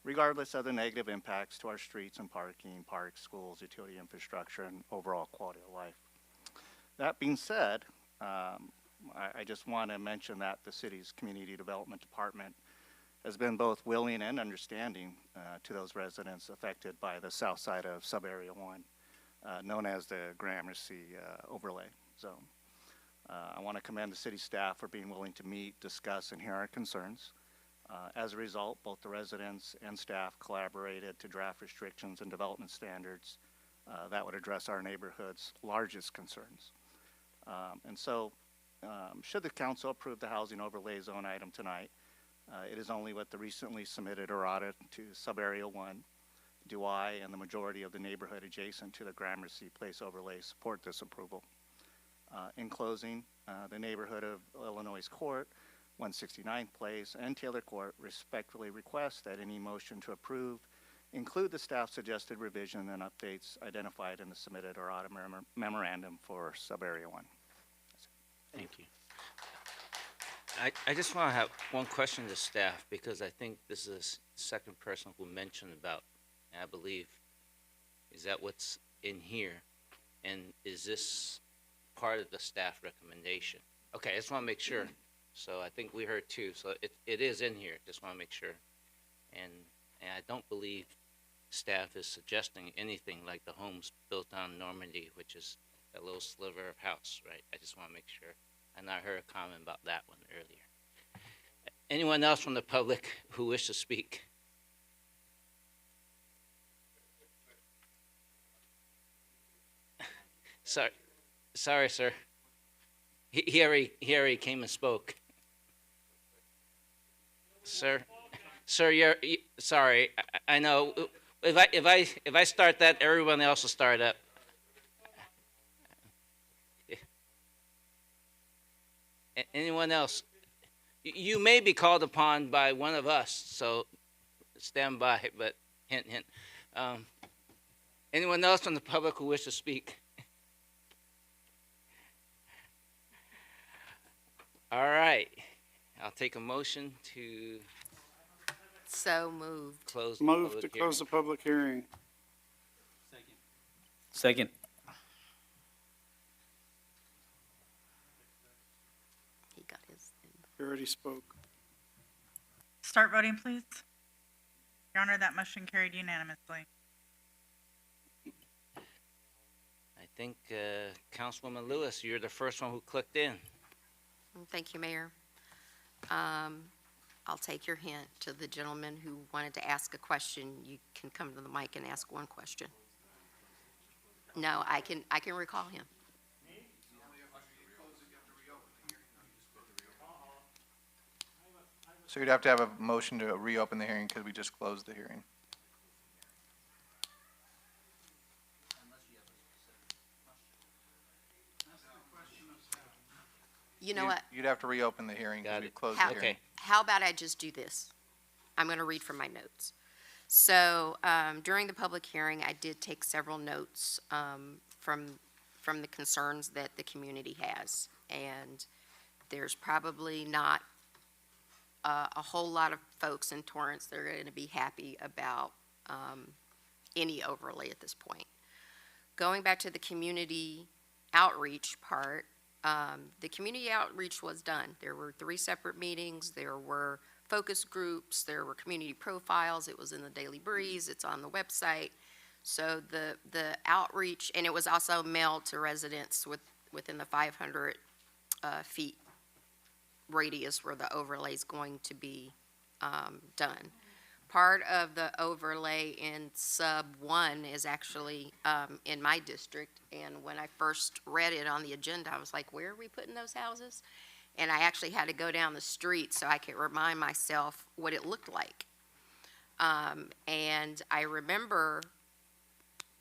regardless of the negative impacts to our streets and parking, parks, schools, utility infrastructure, and overall quality of life. That being said, I just want to mention that the city's Community Development Department has been both willing and understanding to those residents affected by the south side of sub-area 1, known as the Gramercy overlay zone. I want to commend the city staff for being willing to meet, discuss, and hear our concerns. As a result, both the residents and staff collaborated to draft restrictions and development standards that would address our neighborhood's largest concerns. And so, should the council approve the housing overlay zone item tonight, It is only with the recently submitted errata to Sub-Area 1 do I and the majority of the neighborhood adjacent to the Gramercy Place overlay support this approval. In closing, the neighborhood of Illinois Court, 169th Place, and Taylor Court respectfully request that any motion to approve include the staff suggested revision and updates identified in the submitted errata memorandum for Sub-Area 1. Thank you. I just want to have one question to staff, because I think this is the second person who mentioned about, I believe, is that what's in here? And is this part of the staff recommendation? Okay, I just want to make sure. So I think we heard two, so it is in here, just want to make sure. And I don't believe staff is suggesting anything like the homes built on Normandy, which is that little sliver of house, right? I just want to make sure. And I heard a comment about that one earlier. Anyone else from the public who wish to speak? Sorry, sir. He already came and spoke. Sir, sorry. I know. If I start that, everyone else will start up. Anyone else? You may be called upon by one of us, so stand by, but hint, hint. Anyone else from the public who wish to speak? All right. I'll take a motion to So moved. close the Move public to hearing. close the public hearing. Second. He got his. You already spoke. Start voting, please. Your Honor, that motion carried unanimously. I think Councilwoman Lewis, you're the first one who clicked in. Thank you, Mayor. I'll take your hint to the gentleman who wanted to ask a question. You can come to the mic and ask one question. No, I can recall him. So you'd have to have a motion to reopen the hearing because we just closed the hearing. You know what? You'd have to reopen the hearing because we closed How, the hearing. how about I just do this? I'm going to read from my notes. So during the public hearing, I did take several notes from the concerns that the community has. And there's probably not a whole lot of folks in Torrance that are going to be happy about any overlay at this point. Going back to the community outreach part, the community outreach was done. There were 3 separate meetings. There were focus groups. There were community profiles. It was in the Daily Breeze. It's on the website. So the outreach, and it was also mailed to residents within the 500 feet radius where the overlay is going to be done. Part of the overlay in sub 1 is actually in my district, and when I first read it on the agenda, I was like, where are we putting those houses? And I actually had to go down the street so I could remind myself what it looked like. And I remember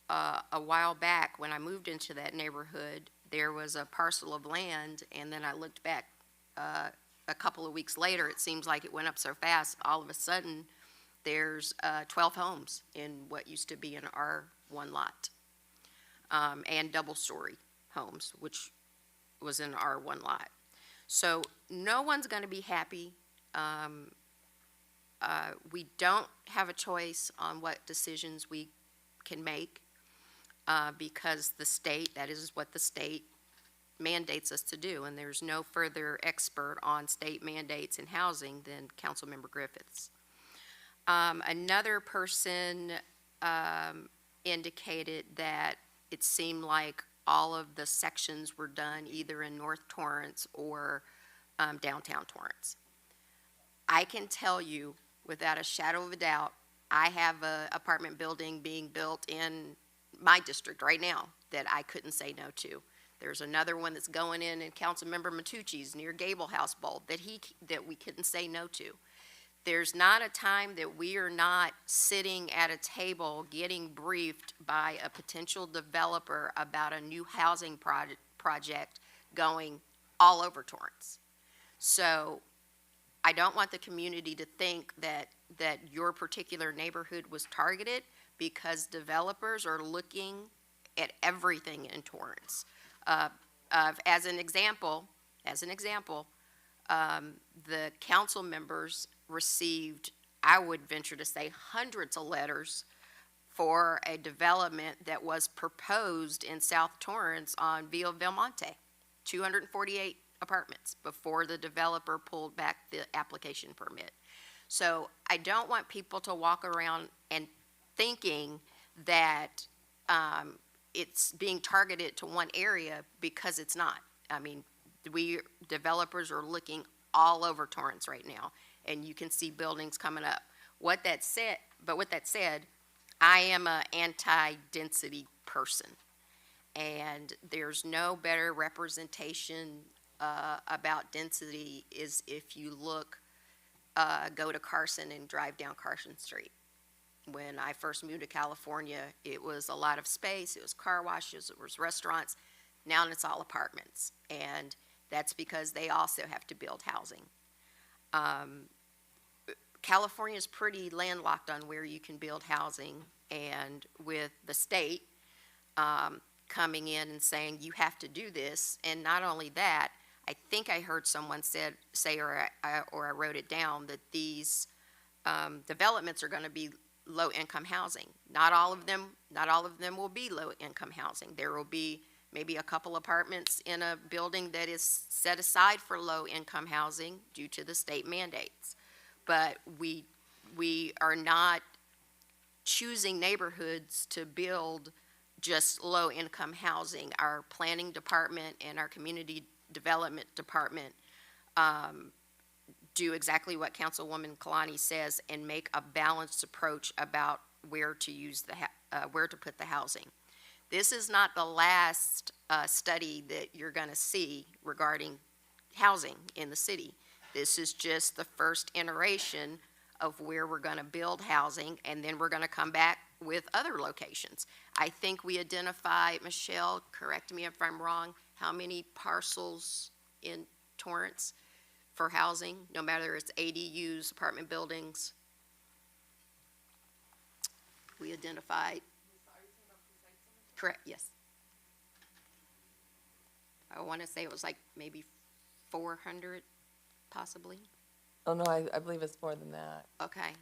a while back when I moved into that neighborhood, there was a parcel of land, and then I looked back a couple of weeks later. It seems like it went up so fast, all of a sudden, there's 12 homes in what used to be an R1 lot, and double-story homes, which was an R1 lot. So no one's going to be happy. We don't have a choice on what decisions we can make because the state, that is what the state mandates us to do, and there's no further expert on state mandates in housing than Councilmember Griffiths. Another person indicated that it seemed like all of the sections were done either in North Torrance or downtown Torrance. I can tell you without a shadow of a doubt, I have an apartment building being built in my district right now that I couldn't say no to. There's another one that's going in Councilmember Matucci's near Gable House Bowl that we couldn't say no to. There's not a time that we are not sitting at a table getting briefed by a potential developer about a new housing project going all over Torrance. So I don't want the community to think that your particular neighborhood was targeted, because developers are looking at everything in Torrance. As an example, the council members received, I would venture to say, hundreds of letters for a development that was proposed in South Torrance on Villa Belmonte, 248 apartments, before the developer pulled back the application permit. So I don't want people to walk around and thinking that it's being targeted to one area, because it's not. I mean, developers are looking all over Torrance right now, and you can see buildings coming up. With that said, I am an anti-density person, and there's no better representation about density is if you go to Carson and drive down Carson Street. When I first moved to California, it was a lot of space, it was car washes, it was restaurants. Now it's all apartments, and that's because they also have to build housing. California is pretty landlocked on where you can build housing, and with the state coming in and saying you have to do this, and not only that, I think I heard someone say, or I wrote it down, that these developments are going to be low-income housing. Not all of them will be low-income housing. There will be maybe a couple apartments in a building that is set aside for low-income housing due to the state mandates. But we are not choosing neighborhoods to build just low-income housing. Our planning department and our community development department do exactly what Councilwoman Kalani says, and make a balanced approach about where to put the housing. This is not the last study that you're going to see regarding housing in the city. This is just the first iteration of where we're going to build housing, and then we're going to come back with other locations. I think we identified, Michelle, correct me if I'm wrong, how many parcels in Torrance for housing, no matter it's ADUs, apartment buildings? We identified. Correct, yes. I want to say it was like maybe 400, possibly. Oh, no, I believe it's more than that. Okay.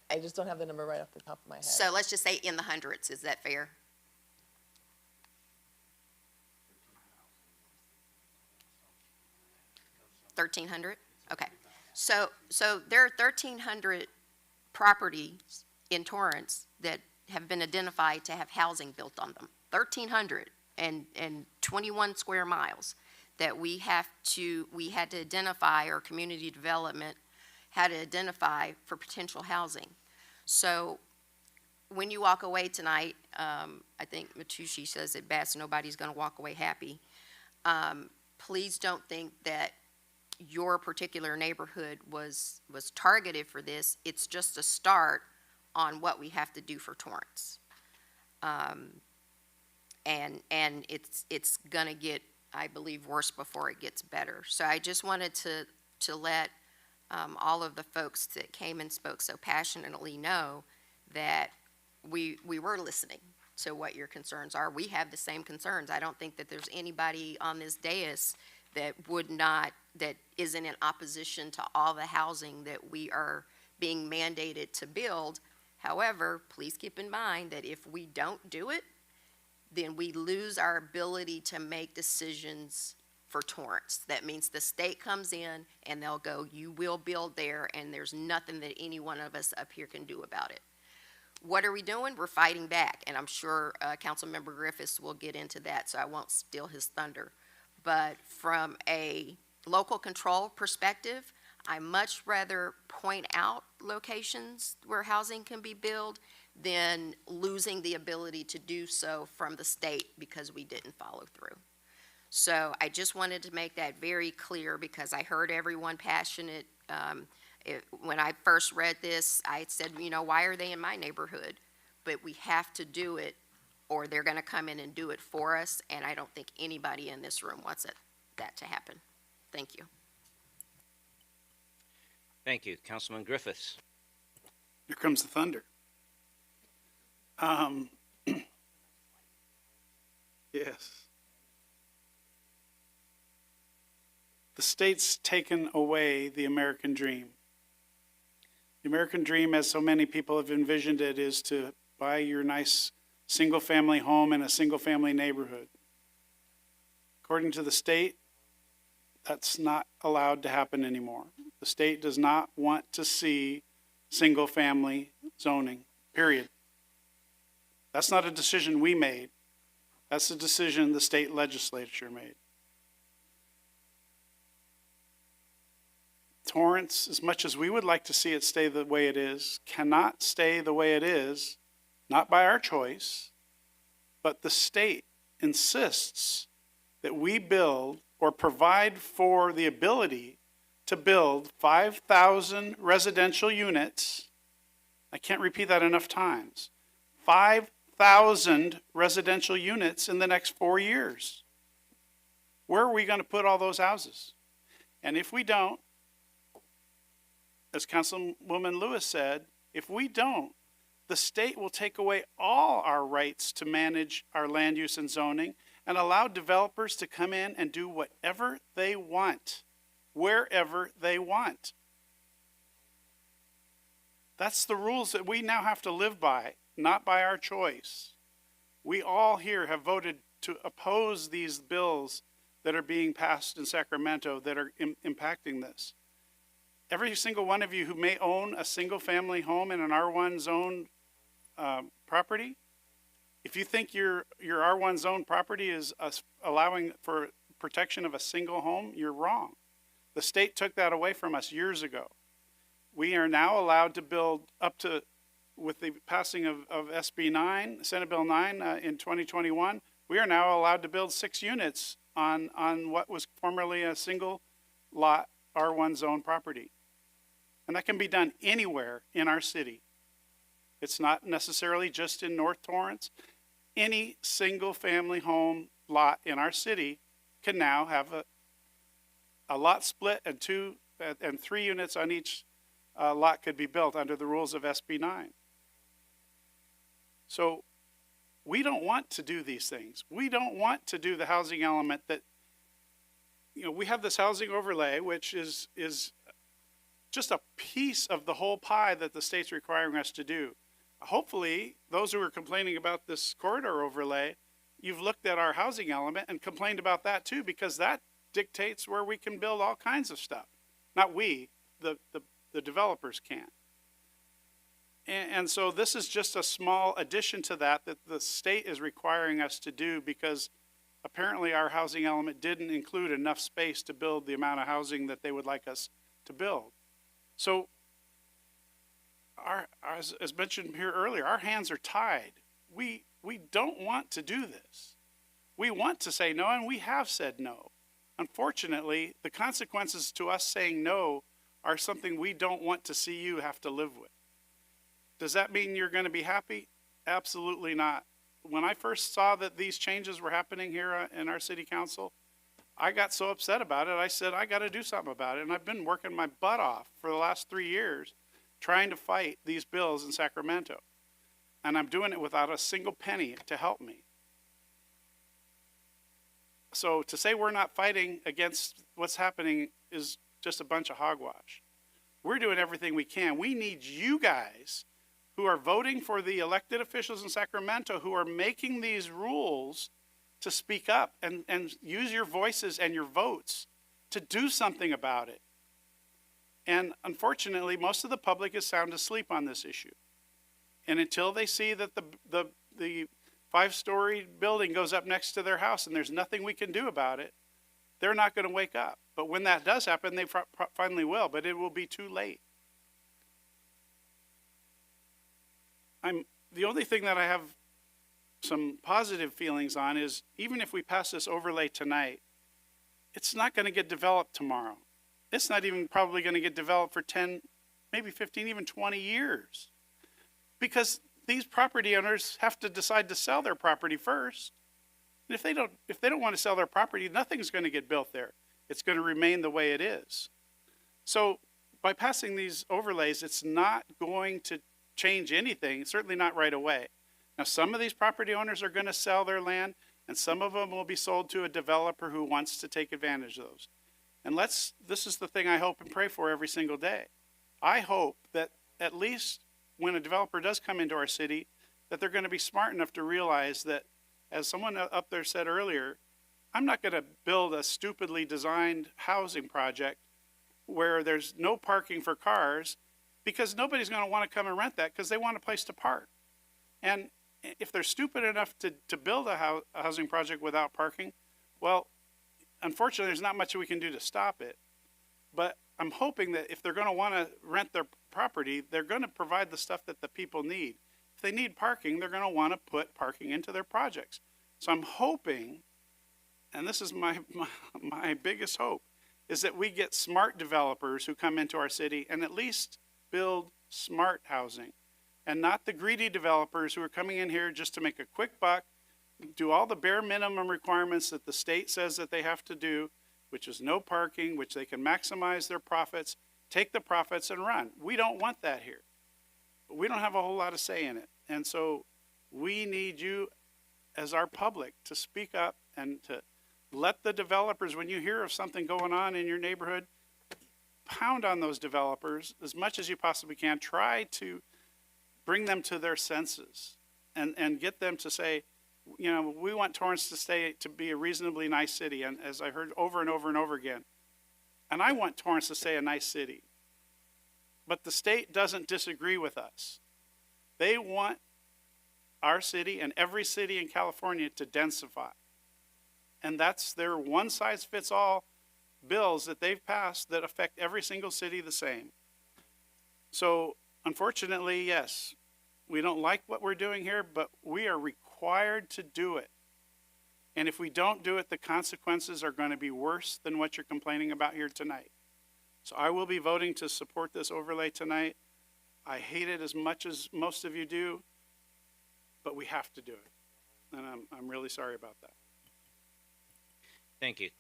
I just don't have the number right off the top of my head. So let's just say in the hundreds. Is that fair? $1,300? Okay. So there are 1,300 properties in Torrance that have been identified to have housing built on them. 1,300 and 21 square miles that we had to identify, or community development had to identify for potential housing. So when you walk away tonight, I think Matushi says it best, nobody's going to walk away happy. Please don't think that your particular neighborhood was targeted for this. It's just a start on what we have to do for Torrance. And it's gonna get, I believe, worse before it gets better. So I just wanted to let all of the folks that came and spoke so passionately know that we were listening to what your concerns are. We have the same concerns. I don't think that there's anybody on this dais that isn't in opposition to all the housing that we are being mandated to build. However, please keep in mind that if we don't do it, then we lose our ability to make decisions for Torrance. That means the state comes in and they'll go, you will build there, and there's nothing that any one of us up here can do about it. What are we doing? We're fighting back, and I'm sure Councilmember Griffiths will get into that, so I won't steal his thunder. But from a local control perspective, I much rather point out locations where housing can be built than losing the ability to do so from the state because we didn't follow through. So I just wanted to make that very clear, because I heard everyone passionate When I first read this, I said, you know, why are they in my neighborhood? But we have to do it, or they're gonna come in and do it for us, and I don't think anybody in this room wants that to happen. Thank you. Thank you. Councilman Griffiths. Here comes the thunder. Yes. The state's taken away the American dream. The American dream, as so many people have envisioned it, is to buy your nice single-family home in a single-family neighborhood. According to the state, that's not allowed to happen anymore. The state does not want to see single-family zoning, period. That's not a decision we made. That's a decision the state legislature made. Torrance, as much as we would like to see it stay the way it is, cannot stay the way it is, not by our choice, but the state insists that we build or provide for the ability to build 5,000 residential units. I can't repeat that enough times. 5,000 residential units in the next 4 years. Where are we going to put all those houses? And if we don't, as Councilwoman Lewis said, if we don't, the state will take away all our rights to manage our land use and zoning and allow developers to come in and do whatever they want, wherever they want. That's the rules that we now have to live by, not by our choice. We all here have voted to oppose these bills that are being passed in Sacramento that are impacting this. Every single one of you who may own a single family home in an R1 zone property, if you think your R1 zone property is allowing for protection of a single home, you're wrong. The state took that away from us years ago. We are now allowed to build up to, with the passing of SB 9, Senate Bill 9 in 2021, we are now allowed to build 6 units on what was formerly a single lot R1 zone property. And that can be done anywhere in our city. It's not necessarily just in North Torrance. Any single family home lot in our city can now have a lot split and 2 and 3 units on each lot could be built under the rules of SB 9. So we don't want to do these things. We don't want to do the housing element that, you know, we have this housing overlay, which is just a piece of the whole pie that the state's requiring us to do. Hopefully, those who are complaining about this corridor overlay, you've looked at our housing element and complained about that too, because that dictates where we can build all kinds of stuff. Not we, the developers can. And so this is just a small addition to that the state is requiring us to do, because apparently our housing element didn't include enough space to build the amount of housing that they would like us to build. So, as mentioned here earlier, our hands are tied. We don't want to do this. We want to say no, and we have said no. Unfortunately, the consequences to us saying no are something we don't want to see you have to live with. Does that mean you're going to be happy? Absolutely not. When I first saw that these changes were happening here in our city council, I got so upset about it, I said, I got to do something about it. And I've been working my butt off for the last 3 years trying to fight these bills in Sacramento. And I'm doing it without a single penny to help me. So to say we're not fighting against what's happening is just a bunch of hogwash. We're doing everything we can. We need you guys who are voting for the elected officials in Sacramento who are making these rules to speak up and use your voices and your votes to do something about it. And unfortunately, most of the public is sound asleep on this issue. And until they see that the 5-story building goes up next to their house and there's nothing we can do about it, they're not going to wake up. But when that does happen, they finally will, but it will be too late. The only thing that I have some positive feelings on is, even if we pass this overlay tonight, it's not going to get developed tomorrow. It's not even probably going to get developed for 10 maybe 15, even 20 years. Because these property owners have to decide to sell their property first. And if they don't want to sell their property, nothing's going to get built there. It's going to remain the way it is. So by passing these overlays, it's not going to change anything, certainly not right away. Now, some of these property owners are going to sell their land, and some of them will be sold to a developer who wants to take advantage of those. And this is the thing I hope and pray for every single day. I hope that at least when a developer does come into our city, that they're going to be smart enough to realize that, as someone up there said earlier, I'm not going to build a stupidly designed housing project where there's no parking for cars, because nobody's going to want to come and rent that because they want a place to park. And if they're stupid enough to build a housing project without parking, well, unfortunately, there's not much we can do to stop it. But I'm hoping that if they're going to want to rent their property, they're going to provide the stuff that the people need. If they need parking, they're going to want to put parking into their projects. So I'm hoping, and this is my biggest hope, is that we get smart developers who come into our city and at least build smart housing, and not the greedy developers who are coming in here just to make a quick buck, do all the bare minimum requirements that the state says that they have to do, which is no parking, which they can maximize their profits, take the profits and run. We don't want that here. We don't have a whole lot of say in it. And so we need you as our public to speak up and to let the developers, when you hear of something going on in your neighborhood, pound on those developers as much as you possibly can. Try to bring them to their senses and get them to say, you know, we want Torrance to be a reasonably nice city. And as I heard over and over and over again, and I want Torrance to stay a nice city. But the state doesn't disagree with us. They want our city and every city in California to densify. And that's their one-size-fits-all bills that they've passed that affect every single city the same. So, unfortunately, yes, we don't like what we're doing here, but we are required to do it. And if we don't do it, the consequences are going to be worse than what you're complaining about here tonight. So I will be voting to support this overlay tonight. I hate it as much as most of you do, but we have to do it. And I'm really sorry about that. Thank you.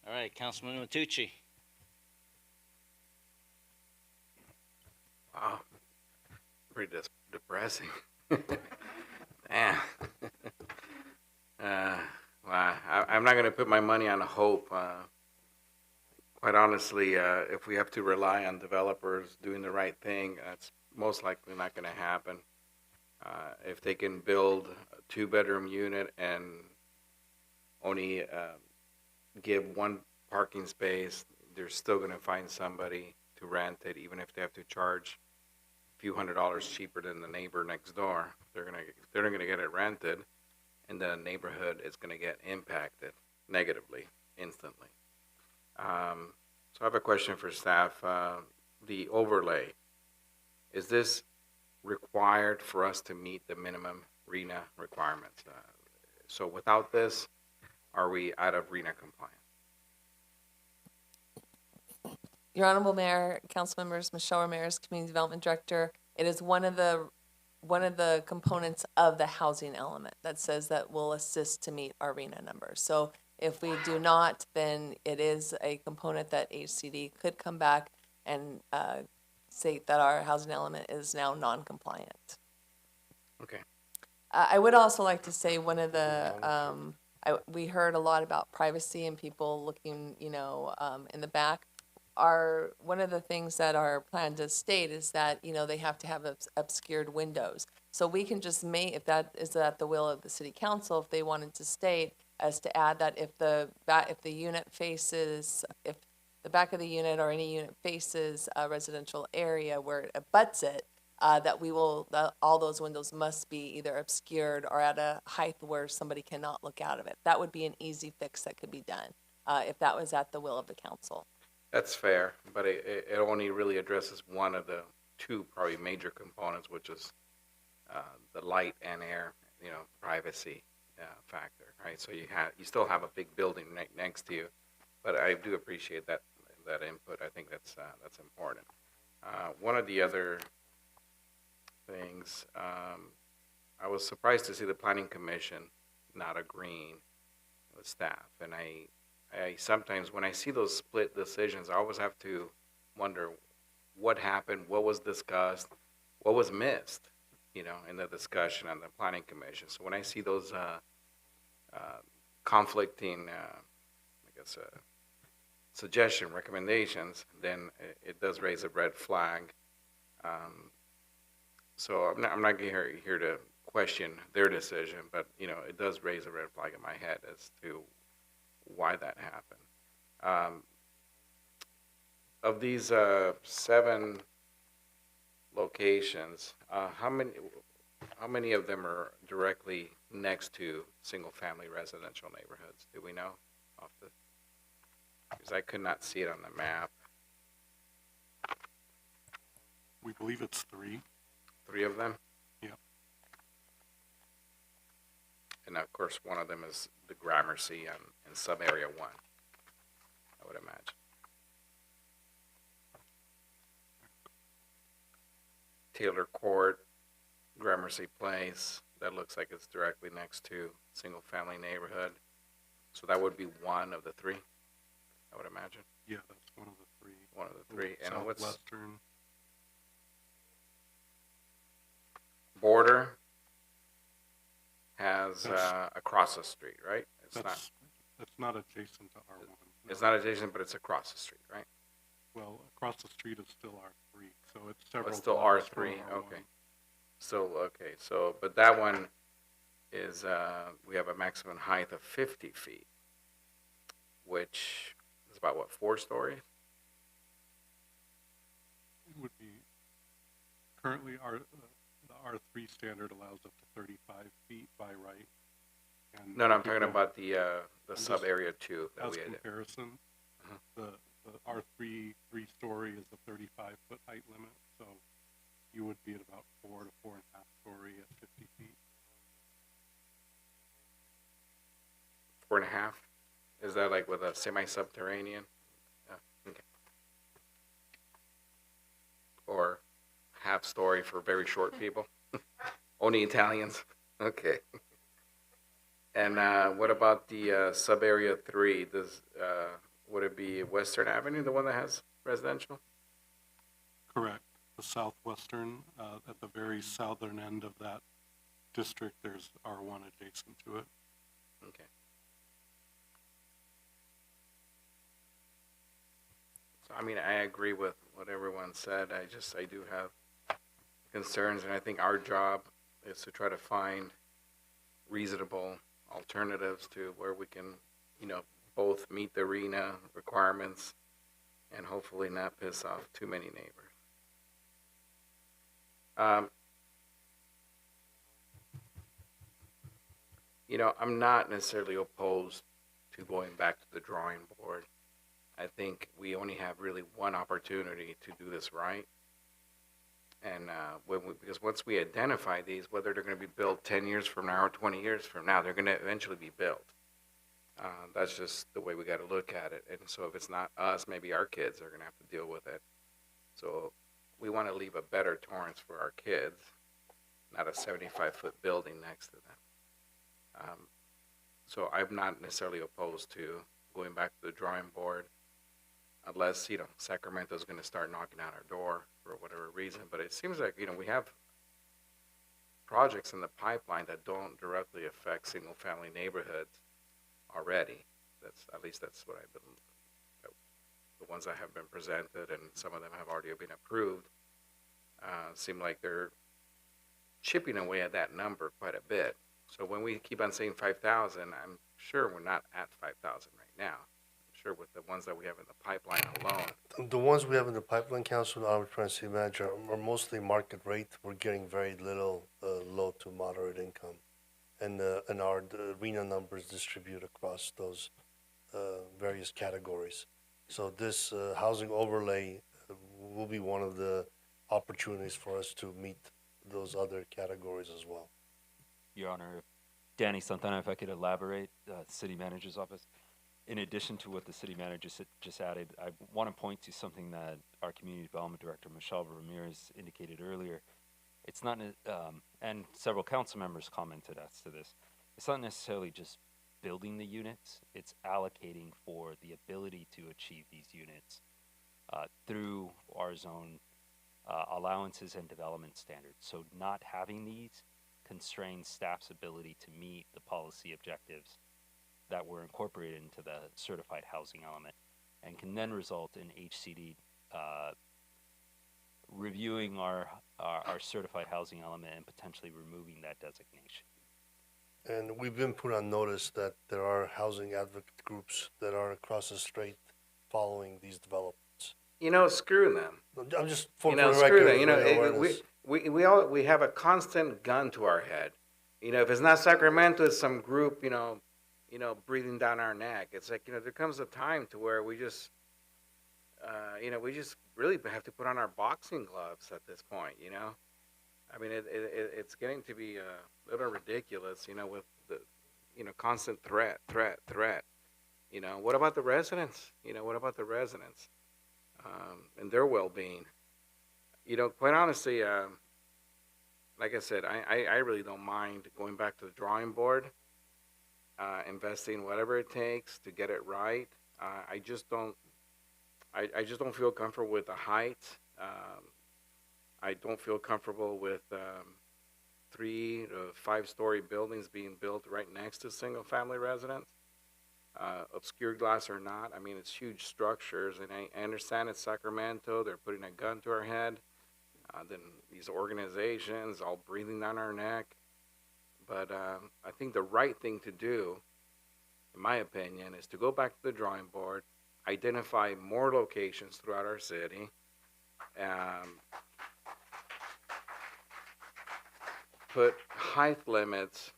All right, Councilman Matucci. Wow, pretty depressing. Man. Wow. I'm not going to put my money on a hope. Quite honestly, if we have to rely on developers doing the right thing, that's most likely not going to happen. If they can build a two-bedroom unit and only give one parking space, they're still going to find somebody to rent it, even if they have to charge a few $100s cheaper than the neighbor next door. They're not going to get it rented, and the neighborhood is going to get impacted negatively, instantly. So I have a question for staff. The overlay, is this required for us to meet the minimum RENA requirements? So without this, are we out of RENA compliance? Your Honorable Mayor, council members, Michelle Ramirez, Community Development Director, it is one of the components of the housing element that says that will assist to meet our RENA numbers. So if we do not, then it is a component that HCD could come back and state that our housing element is now non-compliant. Okay. I would also like to say one of the, we heard a lot about privacy and people looking, in the back. One of the things that our plan does state is that, they have to have obscured windows. So we can just if that is at the will of the city council, if they wanted to state as to add that if the back of the unit or any unit faces a residential area where it abuts it, that all those windows must be either obscured or at a height where somebody cannot look out of it. That would be an easy fix that could be done if that was at the will of the council. That's fair, but it only really addresses one of the two probably major components, which is the light and air, privacy factor, right? So you still have a big building right next to you, but I do appreciate that input. I think that's important. One of the other things, I was surprised to see the planning commission not agreeing with staff. And I sometimes, when I see those split decisions, I always have to wonder what happened, what was discussed, what was missed, in the discussion on the planning commission. So when I see those conflicting, recommendations, then it does raise a red flag. So I'm not here to question their decision, but it does raise a red flag in my head as to why that happened. Of these 7 locations, how many of them are directly next to single-family residential neighborhoods? Do we know? Because I could not see it on the map. We believe it's 3. 3 of them? Yep. And of course, one of them is the Gramercy in sub-area 1, I would imagine. Taylor Court, Gramercy Place, that looks like it's directly next to single-family neighborhood. So that would be one of the 3, I would imagine. Yeah, that's one of the 3. One of the 3. And what's Southwestern. Border has across the street, right? That's not adjacent to R1. No. It's not adjacent, but it's across the street, right? Well, across the street is still R3, so it's several. It's still blocks R3, from okay. R1. So, but that one is, we have a maximum height of 50 feet, which is about, what, 4 stories? It would be, currently the R3 standard allows up to 35 feet by right. And No, I'm talking about the sub-area 2 that as we had. comparison, the R3 3-story is a 35-foot height limit, so you would be at about 4 to 4.5 story at 50 feet. 4.5? Is that like with a semi-subterranean? Okay. Or half story for very short people? Only Italians? Okay. And what about the sub-area 3? Would it be Western Avenue, the one that has residential? Correct. The southwestern, at the very southern end of that district, there's R1 adjacent to it. Okay. So, I agree with what everyone said. I do have concerns, and I think our job is to try to find reasonable alternatives to where we can, both meet the arena requirements and hopefully not piss off too many neighbors. I'm not necessarily opposed to going back to the drawing board. I think we only have really one opportunity to do this right. And because once we identify these, whether they're going to be built 10 years from now or 20 years from now, they're going to eventually be built. That's just the way we got to look at it. And so if it's not us, maybe our kids are going to have to deal with it. So we want to leave a better Torrance for our kids, not a 75-foot building next to them. So I'm not necessarily opposed to going back to the drawing board, unless, Sacramento's going to start knocking on our door for whatever reason. But it seems like, we have projects in the pipeline that don't directly affect single-family neighborhoods already. At least that's what I've been, the ones that have been presented, and some of them have already been approved, seem like they're chipping away at that number quite a bit. So when we keep on saying 5,000, I'm sure we're not at 5,000 right now. Sure, with the ones that we have in the pipeline alone. The ones we have in the pipeline, Council, our City Manager, are mostly market rate. We're getting very little low to moderate income. And our arena numbers distribute across those various categories. So this housing overlay will be one of the opportunities for us to meet those other categories as well. Your Honor, Danny Santana, if I could elaborate, City Manager's Office. in addition to what the city manager just added, I want to point to something that our community development director, Michelle Ramirez, indicated earlier. It's not, and several council members commented as to this, it's not necessarily just building the units, it's allocating for the ability to achieve these units through our zone allowances and development standards. So not having these constrains staff's ability to meet the policy objectives that were incorporated into the certified housing element, and can then result in HCD reviewing our certified housing element and potentially removing that designation. And we've been put on notice that there are housing advocate groups that are across the strait following these developments. You know, screw them. I'm just for, You know, for the screw record, them. You know, for the awareness. we have a constant gun to our head. You know, if it's not Sacramento, it's some group. You know, breathing down our neck. It's like, you know, there comes a time to where we just, we just really have to put on our boxing gloves at this point. You know, I mean, it's getting to be a little ridiculous. You know, with the, constant threat. You know, what about the residents? You know, what about the residents? And their well-being. You know, quite honestly, like I said, I really don't mind going back to the drawing board, investing whatever it takes to get it right. I just don't feel comfortable with the height. I don't feel comfortable with 3 to 5 story buildings being built right next to single-family residents. Obscured glass or not, I mean, it's huge structures, and I understand it's Sacramento, they're putting a gun to our head, then these organizations all breathing down our neck, but I think the right thing to do, in my opinion, is to go back to the drawing board, identify more locations throughout our city, put height limits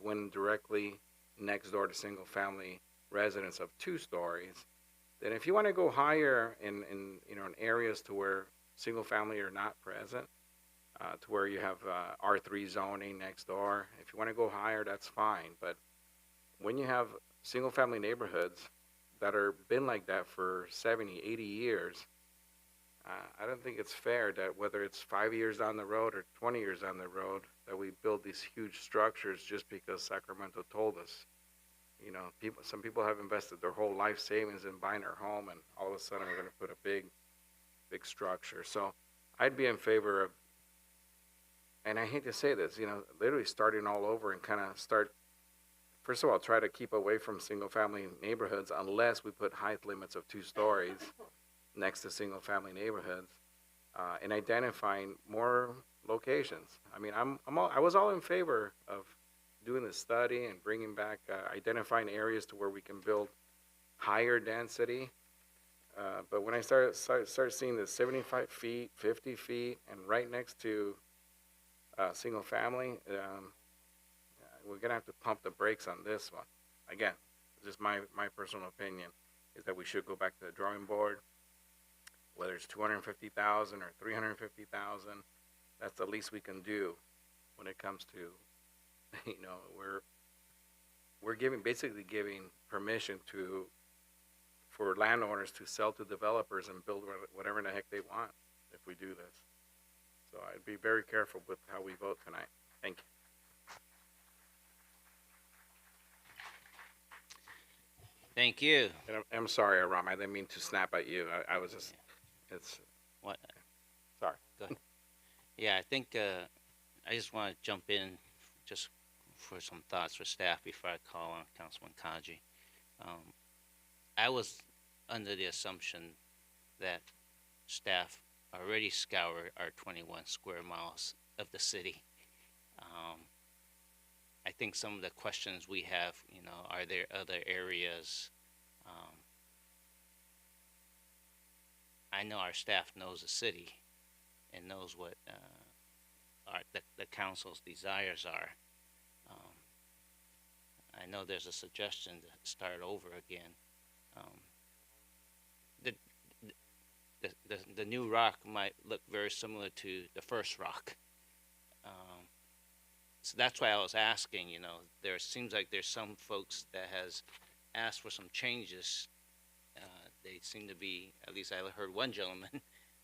when directly next door to single family residents of 2 stories. Then if you want to go higher in areas to where single family are not present, to where you have R3 zoning next door, if you want to go higher, that's fine. But when you have single family neighborhoods that are been like that for 70, 80 years, I don't think it's fair that whether it's 5 years down the road or 20 years down the road, that we build these huge structures just because Sacramento told us. You know, some people have invested their whole life savings in buying their home, and all of a sudden we're going to put a big structure. So I'd be in favor of, and I hate to say this, literally starting all over and kind of first of all, try to keep away from single family neighborhoods unless we put height limits of 2 stories next to single family neighborhoods, and identifying more locations. I mean, I was all in favor of doing the study and bringing back, identifying areas to where we can build higher density. But when I start seeing the 75 feet, 50 feet, and right next to single family, we're gonna have to pump the brakes on this one. Again, just my personal opinion is that we should go back to the drawing board. Whether it's 250,000 or 350,000, that's the least we can do when it comes to, we're basically giving permission for landowners to sell to developers and build whatever the heck they want if we do this. So I'd be very careful with how we vote tonight. Thank you. Thank you. And I'm sorry, Aram, I didn't mean to snap at you. I was just, What? Sorry. Go ahead. Yeah, I think I just want to jump in just for some thoughts for staff before I call on Councilman Kaji. I was under the assumption that staff already scoured our 21 square miles of the city. I think some of the questions we have, are there other areas? I know our staff knows the city and knows what the council's desires are. I know there's a suggestion to start over again. The new rock might look very similar to the first rock. So that's why I was asking, there seems like there's some folks that has asked for some changes. They seem to be, at least I heard one gentleman,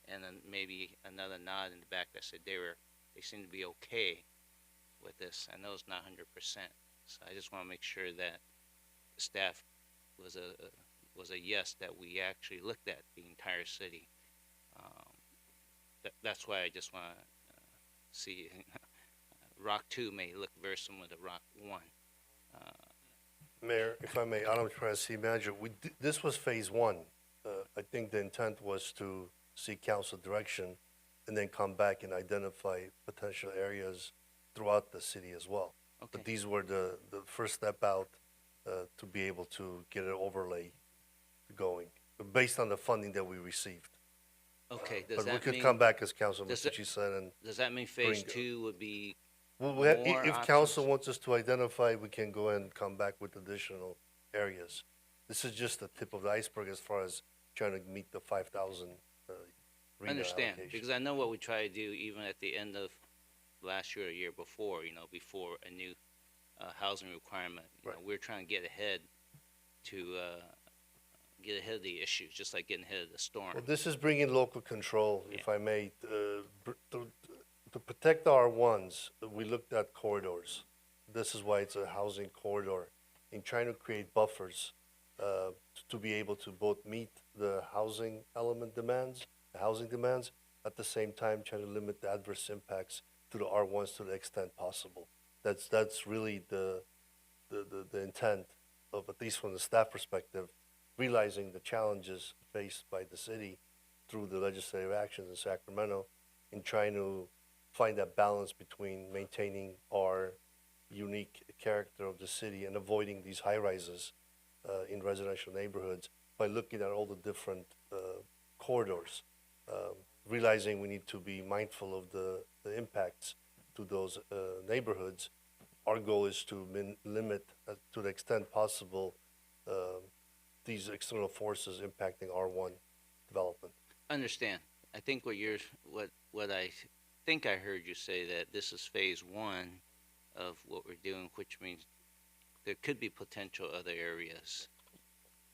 and then maybe another nod in the back that said they seem to be okay with this. I know it's not 100%, so I just want to make sure that staff was a yes, that we actually looked at the entire city. That's why I just want to see. Rock 2 may look very similar to Rock 1. Mayor, if I may, Honorable President, City Manager, this was phase one. I think the intent was to seek council direction and then come back and identify potential areas throughout the city as well. Okay. But these were the first step out to be able to get an overlay going, based on the funding that we received. Okay, does But that we could mean, come back, as Councilman does that- Tucci said, and does that mean phase bring- 2 would be well, more if options? council wants us to identify, we can go ahead and come back with additional areas. This is just the tip of the iceberg as far as trying to meet the 5,000 I understand, because I know what we try to do even at the end of last year or year before, before a new housing requirement. We're trying to get ahead of the issues, just like getting ahead of the storm. Well, this is bringing local control, if I may. To protect our ones, we looked at corridors. This is why it's a housing corridor, in trying to create buffers to be able to both meet the housing element demands, the housing demands, at the same time trying to limit the adverse impacts to the R1s to the extent possible. That's really the intent of, at least from the staff perspective, realizing the challenges faced by the city through the legislative actions in Sacramento in trying to find that balance between maintaining our unique character of the city and avoiding these high rises in residential neighborhoods by looking at all the different corridors, realizing we need to be mindful of the impacts to those neighborhoods. Our goal is to limit, to the extent possible, these external forces impacting R1 development. Understand. I think what I think I heard you say, that this is phase 1 of what we're doing, which means there could be potential other areas.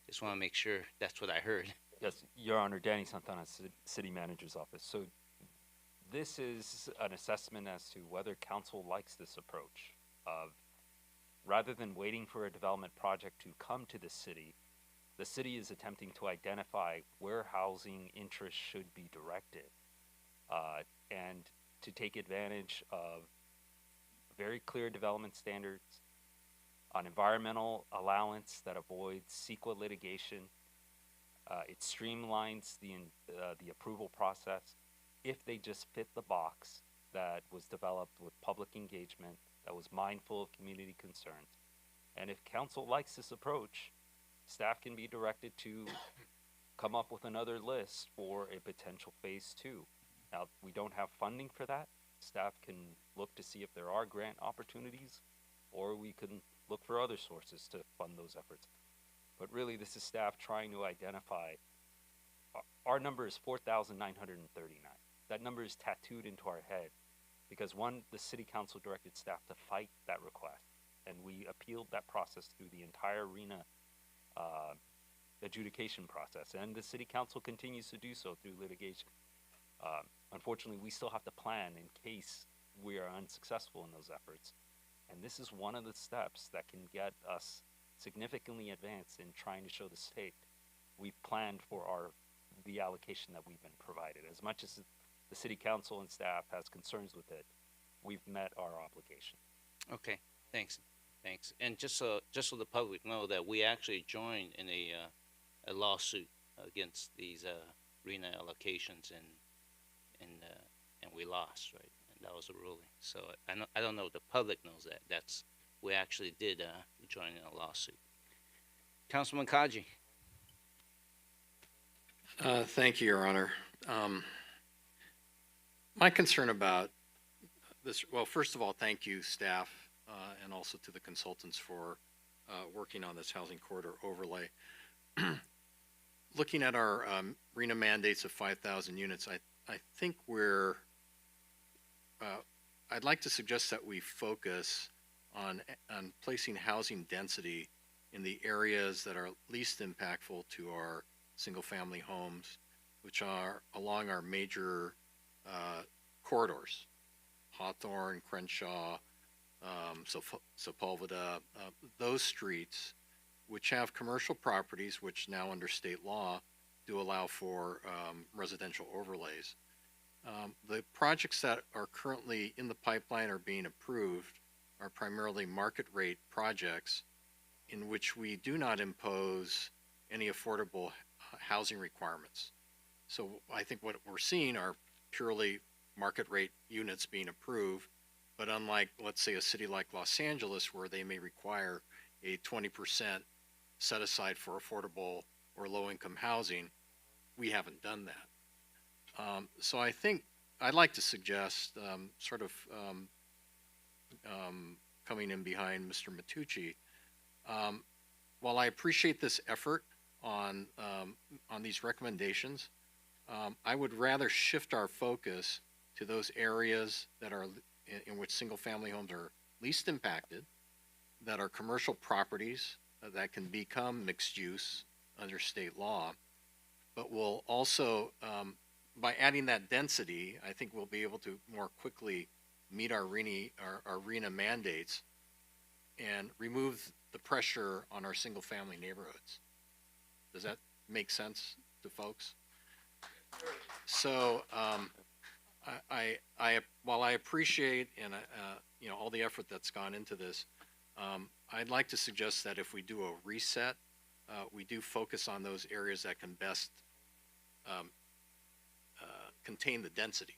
Just want to make sure that's what I heard. Yes, Your Honor, Danny Santana, City Manager's Office. So this is an assessment as to whether council likes this approach of, rather than waiting for a development project to come to the city is attempting to identify where housing interests should be directed, and to take advantage of very clear development standards, on environmental allowance that avoids CEQA litigation. It streamlines the approval process if they just fit the box that was developed with public engagement, that was mindful of community concerns. And if council likes this approach, staff can be directed to come up with another list for a potential phase 2. Now, we don't have funding for that. Staff can look to see if there are grant opportunities, or we can look for other sources to fund those efforts. But really, this is staff trying to identify. Our number is 4,939. That number is tattooed into our head because, one, the city council directed staff to fight that request, and we appealed that process through the entire RENA adjudication process, and the city council continues to do so through litigation. Unfortunately, we still have to plan in case we are unsuccessful in those efforts, and this is one of the steps that can get us significantly advanced in trying to show the state we've planned for the allocation that we've been provided. As much as the city council and staff has concerns with it, we've met our obligation. Okay, thanks. And just so the public know that we actually joined in a lawsuit against these RENA allocations, and we lost, right? And that was a ruling. So I don't know if the public knows that. We actually did join in a lawsuit. Councilman Kaji. Thank you, Your Honor. My concern about this, well, first of all, thank you, staff, and also to the consultants for working on this housing corridor overlay. Looking at our RENA mandates of 5,000 units, I think I'd like to suggest that we focus on placing housing density in the areas that are least impactful to our single-family homes, which are along our major corridors, Hawthorne, Crenshaw, Sepulveda, those streets, which have commercial properties, which now under state law do allow for residential overlays. The projects that are currently in the pipeline or being approved are primarily market rate projects in which we do not impose any affordable housing requirements. So I think what we're seeing are purely market rate units being approved, but unlike, let's say, a city like Los Angeles, where they may require a 20% set aside for affordable or low-income housing, we haven't done that. So I think I'd like to suggest, coming in behind Mr. Matucci, while I appreciate this effort on these recommendations, I would rather shift our focus to those areas that are in which single-family homes are least impacted, that are commercial properties that can become mixed use under state law, but will also, by adding that density, I think we'll be able to more quickly meet our RENA mandates and remove the pressure on our single-family neighborhoods. Does that make sense to folks? So, while I appreciate and all the effort that's gone into this, I'd like to suggest that if we do a reset, we do focus on those areas that can best contain the density.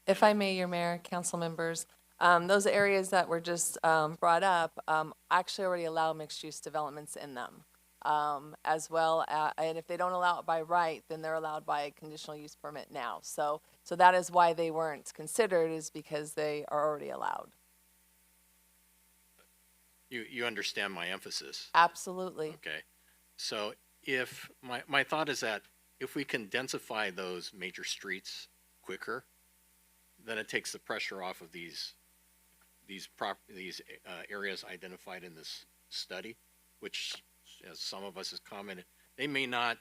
If I may, your mayor, council members, those areas that were just brought up actually already allow mixed-use developments in them. As well, and if they don't allow it by right, then they're allowed by a conditional use permit now. So that is why they weren't considered, is because they are already allowed. You understand my emphasis? Absolutely. Okay. So if my thought is that if we can densify those major streets quicker, then it takes the pressure off of these areas identified in this study, which, as some of us have commented, they may not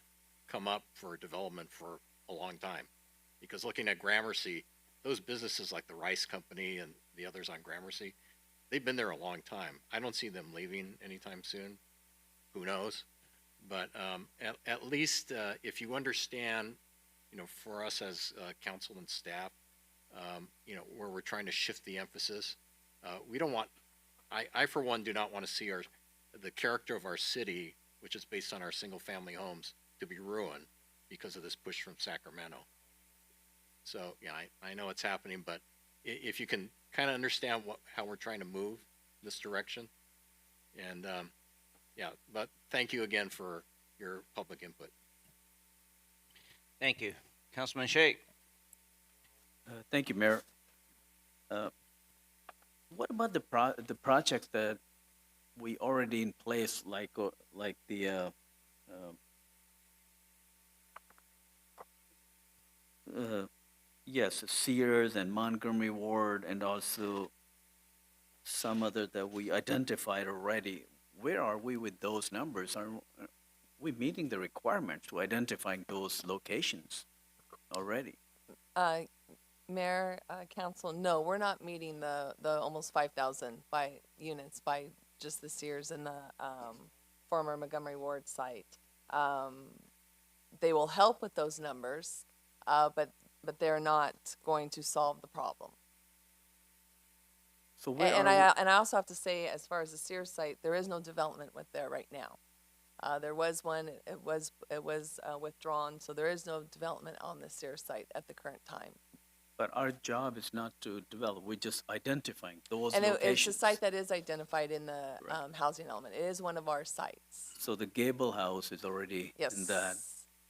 come up for development for a long time. Because looking at Gramercy, those businesses like the Rice Company and the others on Gramercy, they've been there a long time. I don't see them leaving anytime soon. Who knows? But at least if you understand, for us as council and staff, where we're trying to shift the emphasis, we don't want, I for one do not want to see the character of our city, which is based on our single-family homes, to be ruined because of this push from Sacramento. So, yeah, I know it's happening, but if you can kind of understand how we're trying to move this direction, and but thank you again for your public input. Thank you. Councilman Sheikh. Thank you, Mayor. What about the projects that we already in place, like the yes, Sears and Montgomery Ward, and also some other that we identified already? Where are we with those numbers? Are we meeting the requirements to identifying those locations already? Mayor, council, no, we're not meeting the almost 5,000 by units by just the Sears and the former Montgomery Ward site. They will help with those numbers, but they're not going to solve the problem. So where and I also have to say, as far as the Sears site, there is no development with there right now. There was one, it was withdrawn, so there is no development on the Sears site at the current time. But our job is not to develop, we're just identifying those and locations. It's a site that is identified in the housing element. It is one of our sites. So the Gable House is already in that.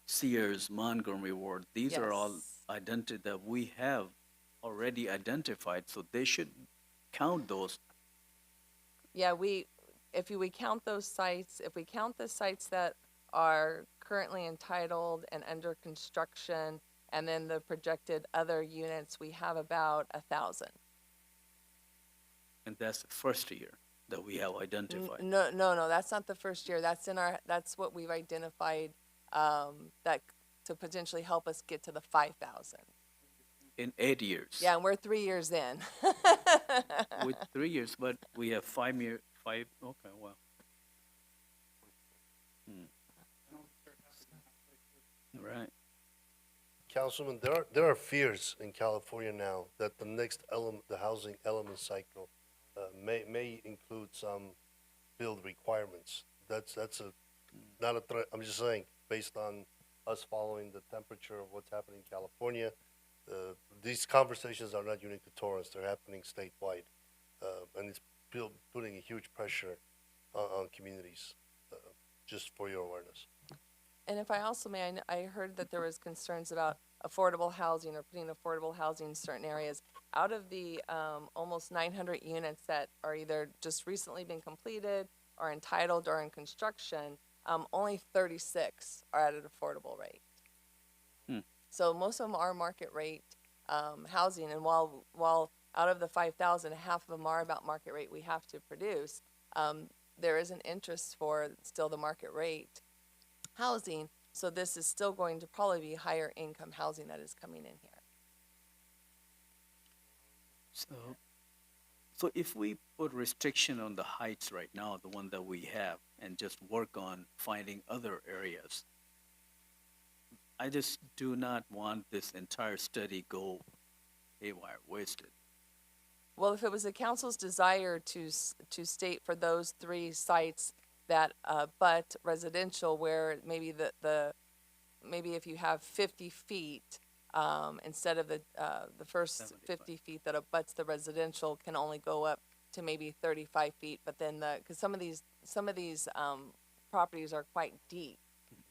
Sears, Montgomery Ward, these are all identified that we have already identified, so they should count those. Yeah, if we count those sites, if we count the sites that are currently entitled and under construction, and then the projected other units, we have about 1,000. And that's the first year. that we have identified. No, that's not the first year. That's what we've identified, that to potentially help us get to the 5,000. In 8 years. Yeah, and we're 3 years in. With 3 years, but we have 5 year, okay, well. Right. Councilman, there are fears in California now that the next element, the housing element cycle, may include some build requirements. That's not a threat. I'm just saying, based on us following the temperature of what's happening in California, these conversations are not unique to Torrance. They're happening statewide, and it's putting a huge pressure on communities. Just for your awareness. And if I also may, I heard that there was concerns about affordable housing or putting affordable housing in certain areas. Out of the almost 900 units that are either just recently been completed or entitled or in construction, only 36 are at an affordable rate. So most of them are market rate housing, and while out of the 5,000, half of them are about market rate we have to produce, there is an interest for still the market rate housing, so this is still going to probably be higher income housing that is coming in here. So if we put restriction on the heights right now, the one that we have, and just work on finding other areas, I just do not want this entire study go haywire, wasted. Well, if it was the council's desire to state for those 3 sites that but residential, where maybe maybe if you have 50 feet instead of the first 75. 50 feet that abuts the residential can only go up to maybe 35 feet, but then because some of these properties are quite deep,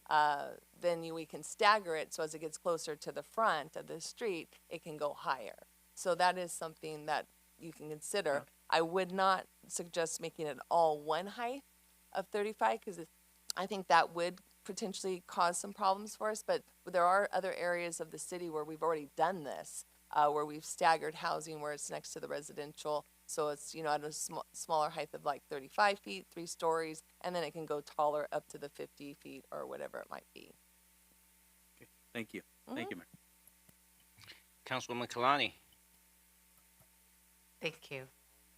then we can stagger it so as it gets closer to the front of the street, it can go higher. So that is something that you can consider. Okay. I would not suggest making it all one height of 35, because I think that would potentially cause some problems for us, but there are other areas of the city where we've already done this, where we've staggered housing where it's next to the residential, so it's, at a smaller height of like 35 feet, 3 stories, and then it can go taller up to the 50 feet or whatever it might be. Okay, thank you. Thank you, Mayor. Councilwoman Kalani. Thank you.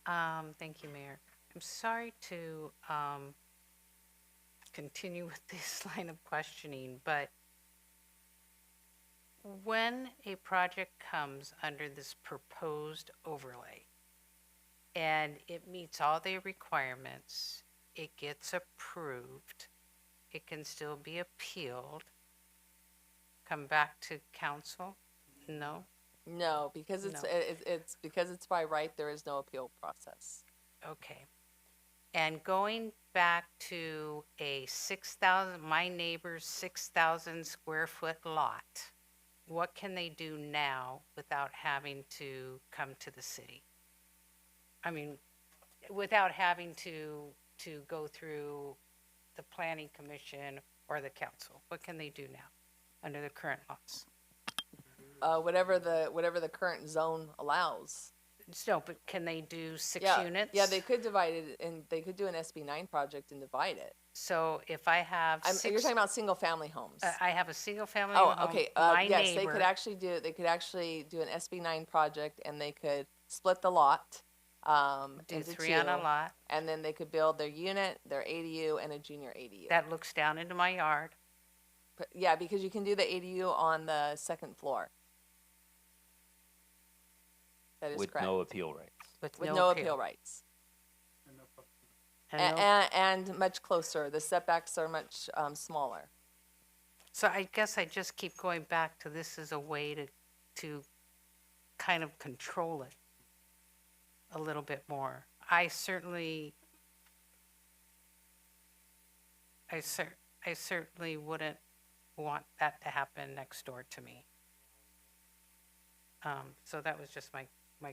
Thank you, Mayor. I'm sorry to continue with this line of questioning, but when a project comes under this proposed overlay and it meets all the requirements, it gets approved, it can still be appealed, come back to council? No? No, because it's No. it's because it's by right, there is no appeal process. Okay. And going back to a 6,000, my neighbor's 6,000 square foot lot, what can they do now without having to come to the city? I mean, without having to go through the planning commission or the council? What can they do now under the current laws? Whatever the current zone allows. No, but can they do 6 Yeah, units? yeah, they could divide it, and they could do an SB9 project and divide it. So if I have You're talking about single-family homes. I have a single family Oh, home. okay. My Yes, neighbor, they could actually do an SB9 project, and they could split the lot do into 3 on a 2, lot. and then they could build their unit, their ADU, and a junior ADU. That looks down into my yard. Yeah, because you can do the ADU on the 2nd floor. That is With correct. no appeal rights. With no appeal rights. And no- And much closer. The setbacks are much smaller. So I guess I just keep going back to this as a way to kind of control it a little bit more. I certainly wouldn't want that to happen next door to me. So that was just my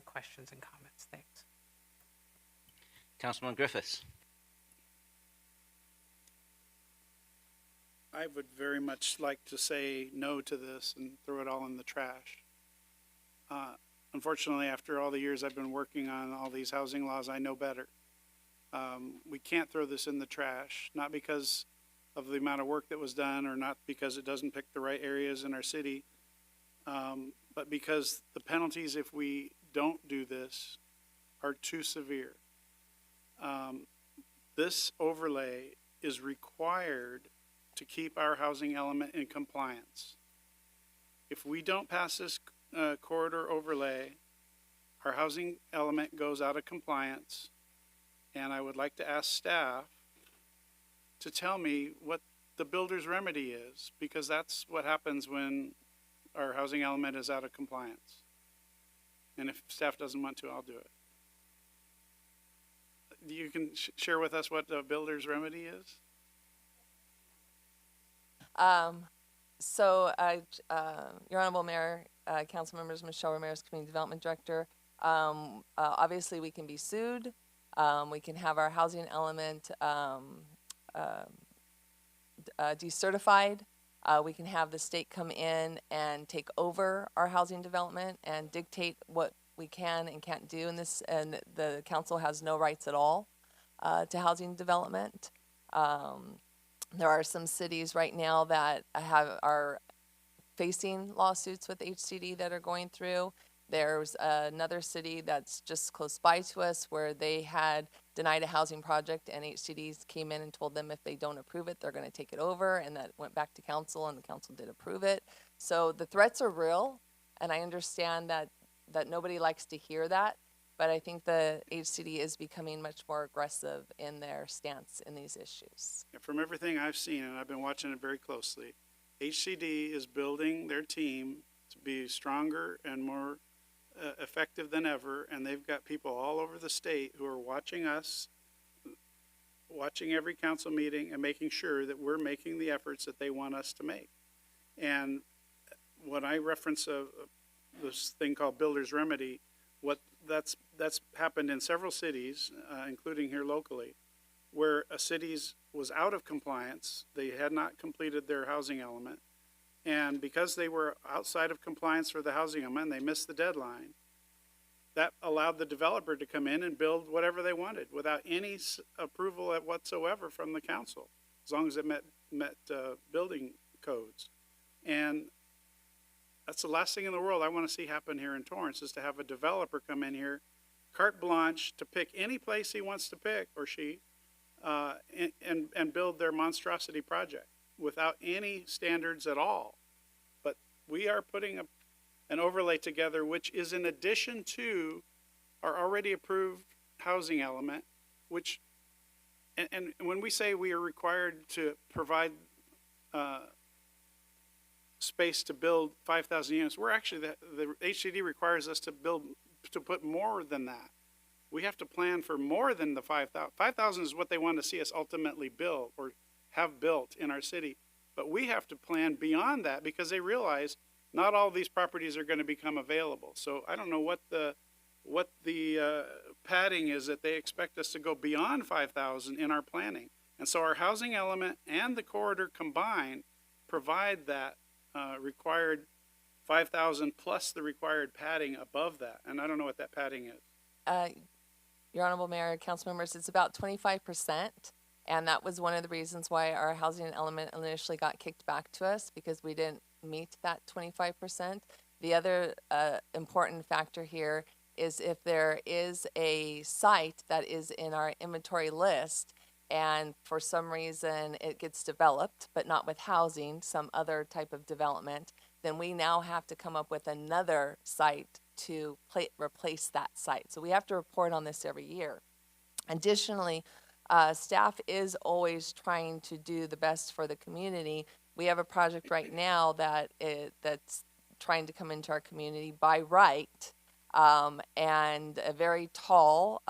questions and comments. Thanks. Councilman Griffiths. I would very much like to say no to this and throw it all in the trash. Unfortunately, after all the years I've been working on all these housing laws, I know better. We can't throw this in the trash, not because of the amount of work that was done or not because it doesn't pick the right areas in our city, but because the penalties if we don't do this are too severe. This overlay is required to keep our housing element in compliance. If we don't pass this corridor overlay, our housing element goes out of compliance, and I would like to ask staff to tell me what the builder's remedy is, because that's what happens when our housing element is out of compliance. And if staff doesn't want to, I'll do it. You can share with us what the builder's remedy is? Your Honorable Mayor, Council members, Michelle Ramirez, Community Development Director, obviously we can be sued. We can have our housing element decertified. We can have the state come in and take over our housing development and dictate what we can and can't do in this, and the council has no rights at all to housing development. There are some cities right now that are facing lawsuits with HCD that are going through. There's another city that's just close by to us where they had denied a housing project, and HCDs came in and told them if they don't approve it, they're going to take it over, and that went back to council, and the council did approve it. So the threats are real, and I understand that nobody likes to hear that, but I think the HCD is becoming much more aggressive in their stance in these issues. From everything I've seen, and I've been watching it very closely, HCD is building their team to be stronger and more effective than ever, and they've got people all over the state who are watching us, watching every council meeting, and making sure that we're making the efforts that they want us to make. And when I reference this thing called Builder's Remedy, that's happened in several cities, including here locally, where a city was out of compliance. They had not completed their housing element. And because they were outside of compliance for the housing element, they missed the deadline. That allowed the developer to come in and build whatever they wanted without any approval whatsoever from the council, as long as it met building codes. And that's the last thing in the world I want to see happen here in Torrance, is to have a developer come in here, carte blanche, to pick any place he wants to pick, or she, and build their monstrosity project without any standards at all. But we are putting an overlay together, which is in addition to our already approved housing element, which, and when we say we are required to provide space to build 5,000 units, we're actually, the HCD requires us to put more than that. We have to plan for more than the 5,000. 5,000 is what they want to see us ultimately build or have built in our city. But we have to plan beyond that, because they realize not all these properties are going to become available. So I don't know what the padding is that they expect us to go beyond 5,000 in our planning. And so our housing element and the corridor combined provide that required 5,000 plus the required padding above that. And I don't know what that padding is. Your Honorable Mayor, council members, it's about 25%. And that was one of the reasons why our housing element initially got kicked back to us, because we didn't meet that 25%. The other important factor here is if there is a site that is in our inventory list and for some reason it gets developed, but not with housing, some other type of development, then we now have to come up with another site to replace that site. So we have to report on this every year. Additionally, staff is always trying to do the best for the community. We have a project right now that's trying to come into our community by right, and a very tall,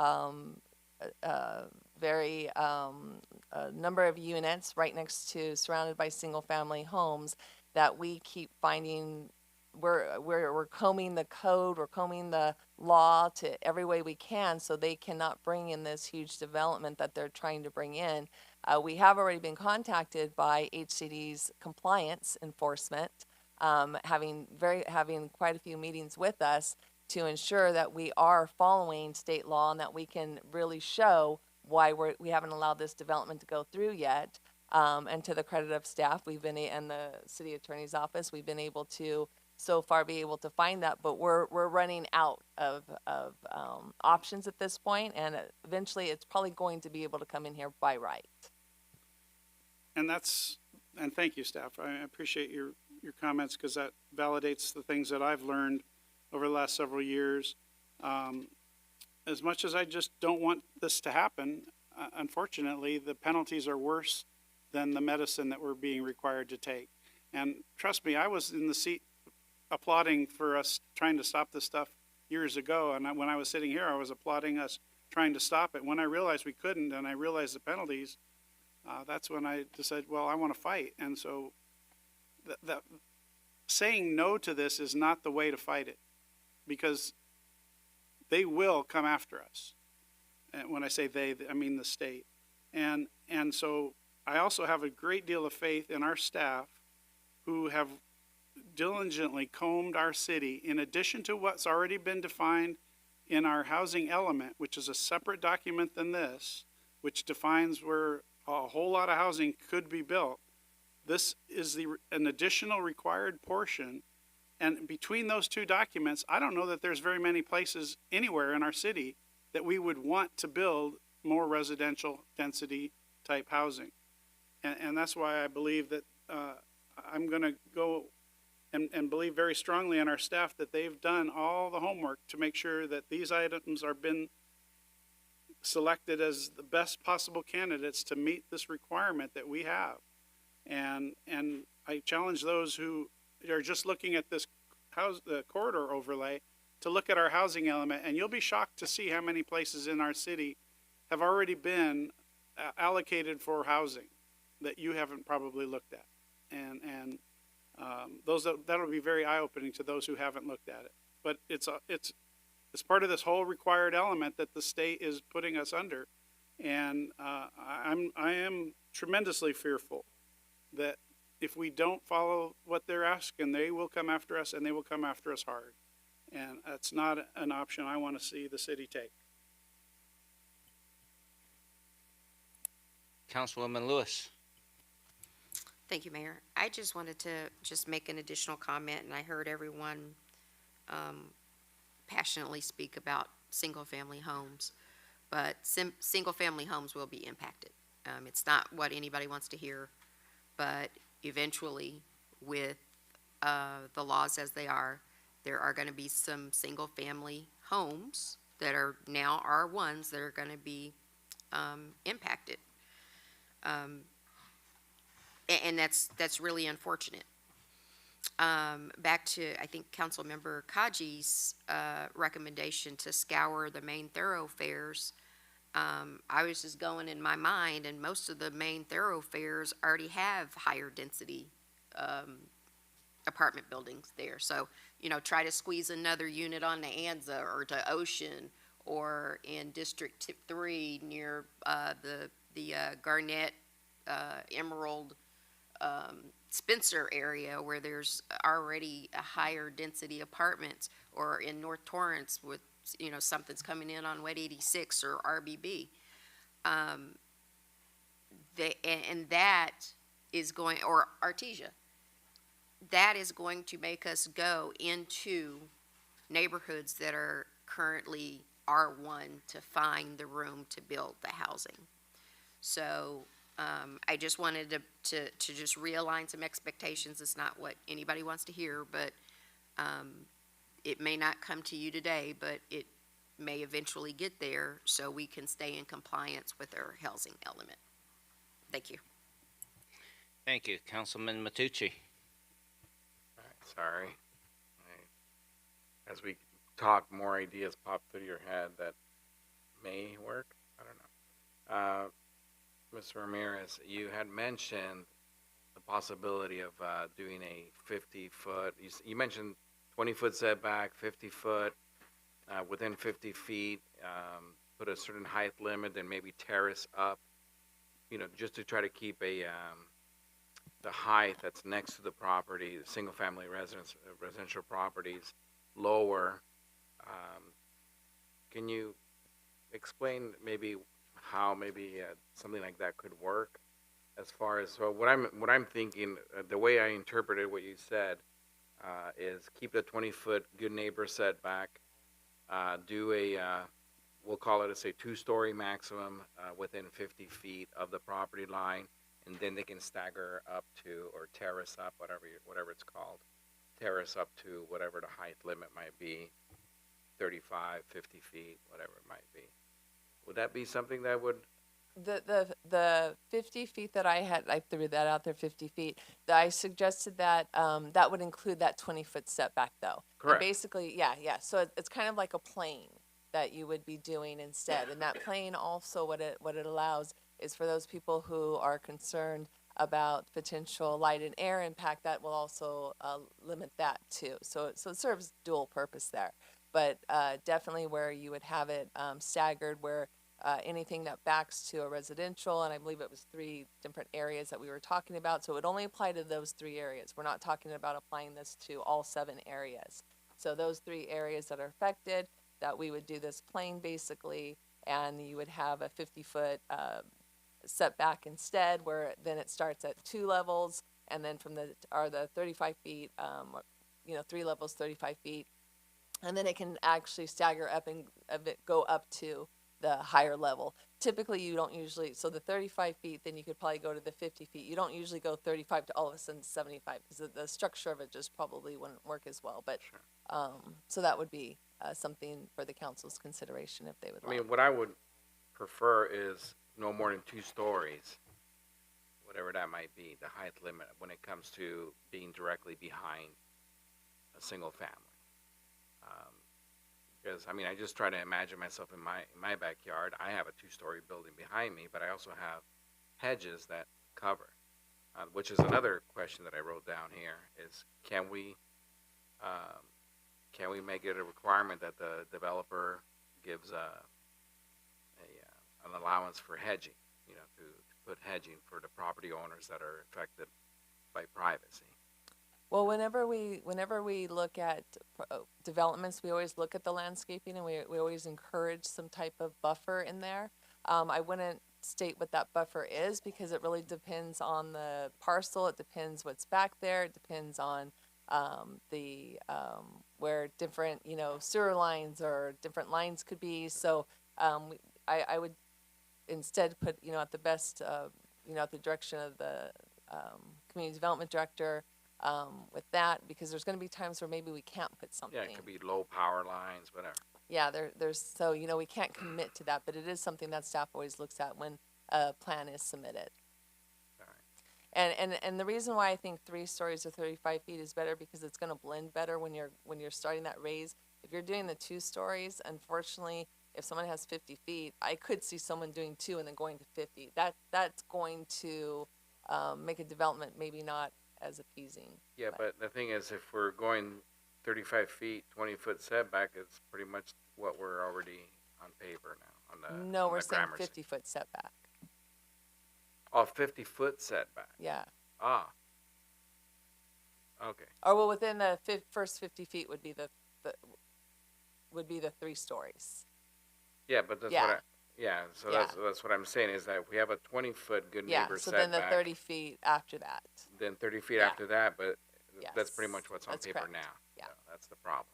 number of units right next to, surrounded by single-family homes that we keep finding. We're combing the code, we're combing the law to every way we can, so they cannot bring in this huge development that they're trying to bring in. We have already been contacted by HCD's compliance enforcement, having quite a few meetings with us to ensure that we are following state law and that we can really show why we haven't allowed this development to go through yet. And to the credit of staff, and the city attorney's office, we've been able to so far be able to find that, but we're running out of options at this point, and eventually it's probably going to be able to come in here by right. And thank you, staff. I appreciate your comments, because that validates the things that I've learned over the last several years. As much as I just don't want this to happen, unfortunately, the penalties are worse than the medicine that we're being required to take. And trust me, I was in the seat applauding for us trying to stop this stuff years ago. And when I was sitting here, I was applauding us trying to stop it. When I realized we couldn't, and I realized the penalties, that's when I decided, well, I want to fight. And so that saying no to this is not the way to fight it, because they will come after us. And when I say they, I mean the state. And so I also have a great deal of faith in our staff, who have diligently combed our city, in addition to what's already been defined in our housing element, which is a separate document than this, which defines where a whole lot of housing could be built. This is an additional required portion. And between those two documents, I don't know that there's very many places anywhere in our city that we would want to build more residential density type housing. And that's why I believe that I'm going to go and believe very strongly in our staff that they've done all the homework to make sure that these items are been selected as the best possible candidates to meet this requirement that we have. And I challenge those who are just looking at this the corridor overlay to look at our housing element, and you'll be shocked to see how many places in our city have already been allocated for housing that you haven't probably looked at. And that'll be very eye-opening to those who haven't looked at it. But it's part of this whole required element that the state is putting us under. And I am tremendously fearful that if we don't follow what they're asking, they will come after us, and they will come after us hard. And that's not an option I want to see the city take. Councilwoman Lewis. Thank you, Mayor. I just wanted to make an additional comment, and I heard everyone passionately speak about single-family homes, but single-family homes will be impacted. It's not what anybody wants to hear, but eventually, with the laws as they are, there are going to be some single-family homes that are now R1s that are going to be impacted. And that's really unfortunate. Back to, I think, Councilmember Kaji's recommendation to scour the main thoroughfares. I was just going in my mind, and most of the main thoroughfares already have higher density apartment buildings there. So, try to squeeze another unit on to Anza or to Ocean, or in District 3 near the Garnett, Emerald, Spencer area, where there's already a higher density apartments, or in North Torrance with, something's coming in on Wet 86 or RBB. And that is going, or Artesia, that is going to make us go into neighborhoods that are currently R1 to find the room to build the housing. So I just wanted to just realign some expectations. It's not what anybody wants to hear, but it may not come to you today, but it may eventually get there, so we can stay in compliance with our housing element. Thank you. Thank you. Councilman Matucci. All right, sorry. As we talk, more ideas pop through your head that may work. I don't know. Mr. Ramirez, you had mentioned the possibility of doing a 50-foot, you mentioned 20-foot setback, 50-foot, within 50 feet, put a certain height limit, and maybe terrace up, just to try to keep the height that's next to the property, the single-family residential properties, lower. Can you explain maybe how maybe something like that could work. As far as so, what I'm thinking, the way I interpreted what you said, is keep the 20-foot good neighbor setback. Do a we'll call it, say, 2-story maximum within 50 feet of the property line, and then they can stagger up to or terrace up, whatever it's called, terrace up to whatever the height limit might be, 35, 50 feet, whatever it might be. Would that be something that would? The 50 feet that I threw that out there, 50 feet. I suggested that that would include that 20-foot setback though. And Correct. basically, yeah. So it's kind of like a plane that you would be doing instead. And that plane also, what it allows is for those people who are concerned about potential light and air impact, that will also limit that too. So it serves dual purpose there. But definitely where you would have it staggered, where anything that backs to a residential, and I believe it was 3 different areas that we were talking about. So it would only apply to those 3 areas. We're not talking about applying this to all 7 areas. So those 3 areas that are affected, that we would do this plane basically, and you would have a 50-foot setback instead, where then it starts at 2 levels, and then from the 35 feet, 3 levels, 35 feet, and then it can actually stagger up and go up to the higher level. Typically, you don't usually, so the 35 feet, then you could probably go to the 50 feet. You don't usually go 35 to all of a sudden 75, because the structure of it just probably wouldn't work as well. But, so that would be something for the council's consideration if they would like. I mean, what I would prefer is no more than 2 stories, whatever that might be, the height limit when it comes to being directly behind a single family. Because I mean, I just try to imagine myself in my backyard. I have a 2-story building behind me, but I also have hedges that cover, which is another question that I wrote down here. Is can we make it a requirement that the developer gives an allowance for hedging? You know, to put hedging for the property owners that are affected by privacy. Well, whenever we look at developments, we always look at the landscaping, and we always encourage some type of buffer in there. I wouldn't state what that buffer is, because it really depends on the parcel. It depends what's back there. It depends on where different sewer lines or different lines could be. So I would instead put at the best at the direction of the community development director. With that, because there's going to be times where maybe we can't put something. Yeah, it could be low power lines, whatever. Yeah, there's so we can't commit to that, but it is something that staff always looks at when a plan is submitted. All right. And the reason why I think 3 stories or 35 feet is better, because it's going to blend better when you're starting that raise. If you're doing the 2 stories, unfortunately, if someone has 50 feet, I could see someone doing 2 and then going to 50. That's going to make a development maybe not as appeasing. Yeah, but the thing is, if we're going 35 feet, 20-foot setback, it's pretty much what we're already on paper now. No, we're saying 50-foot setback. Oh, 50-foot setback. Yeah. Ah. Okay. Or well, within the first 50 feet would be the 3 stories. Yeah, but that's what so that's what I'm saying, is that if we have a 20-foot good neighbor so setback. then the 30 feet after that. Then 30 feet after that, but Yes. that's pretty much what's on paper correct. now. Yeah. So that's the problem.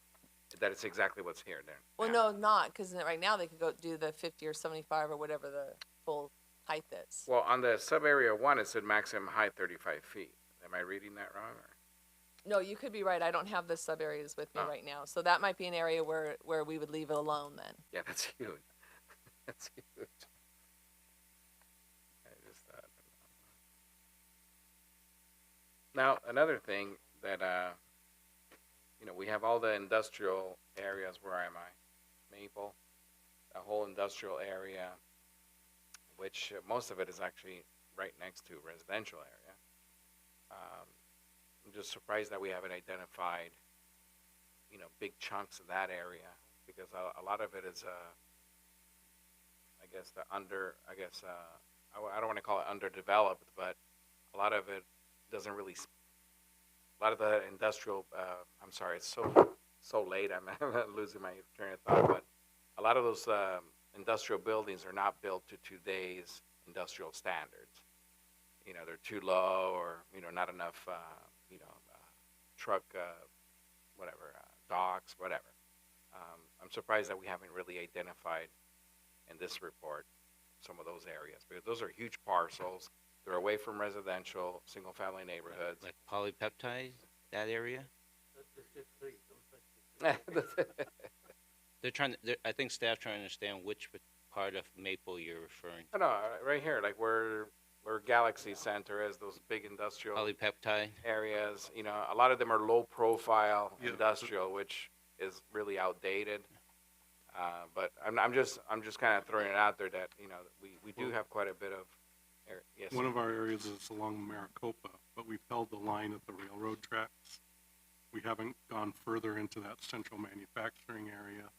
That it's exactly what's here then. Well, now. no, not, because right now they could go do the 50 or 75 or whatever the full height is. Well, on the sub-area 1, it said maximum height 35 feet. Am I reading that wrong? Or? No, you could be right. I don't have the sub areas with me right now, so that might be an area where we would leave it alone then. Yeah, that's huge. That's huge. I just thought. Now, another thing that, we have all the industrial areas. Where am I? Maple, the whole industrial area, which most of it is actually right next to residential area. I'm just surprised that we haven't identified, big chunks of that area, because a lot of it is, I don't want to call it underdeveloped, but a lot of it doesn't really. A lot of the industrial, I'm sorry, it's so late. I'm losing my train of thought. But a lot of those industrial buildings are not built to today's industrial standards. You know, they're too low, or, you know, not enough, truck, docks, whatever. I'm surprised that we haven't really identified in this report some of those areas, because those are huge parcels. They're away from residential, single-family neighborhoods. Like polypeptide, that area? I think staff trying to understand which part of Maple you're referring to. No, right here, like where Galaxy Center is, those big industrial Polypeptide? areas. You know, a lot of them are low-profile industrial, which is really outdated. But I'm just kind of throwing it out there that, you know, we do have quite a bit of. Yes. One of our areas is along Maricopa, but we've held the line at the railroad tracks. We haven't gone further into that central manufacturing area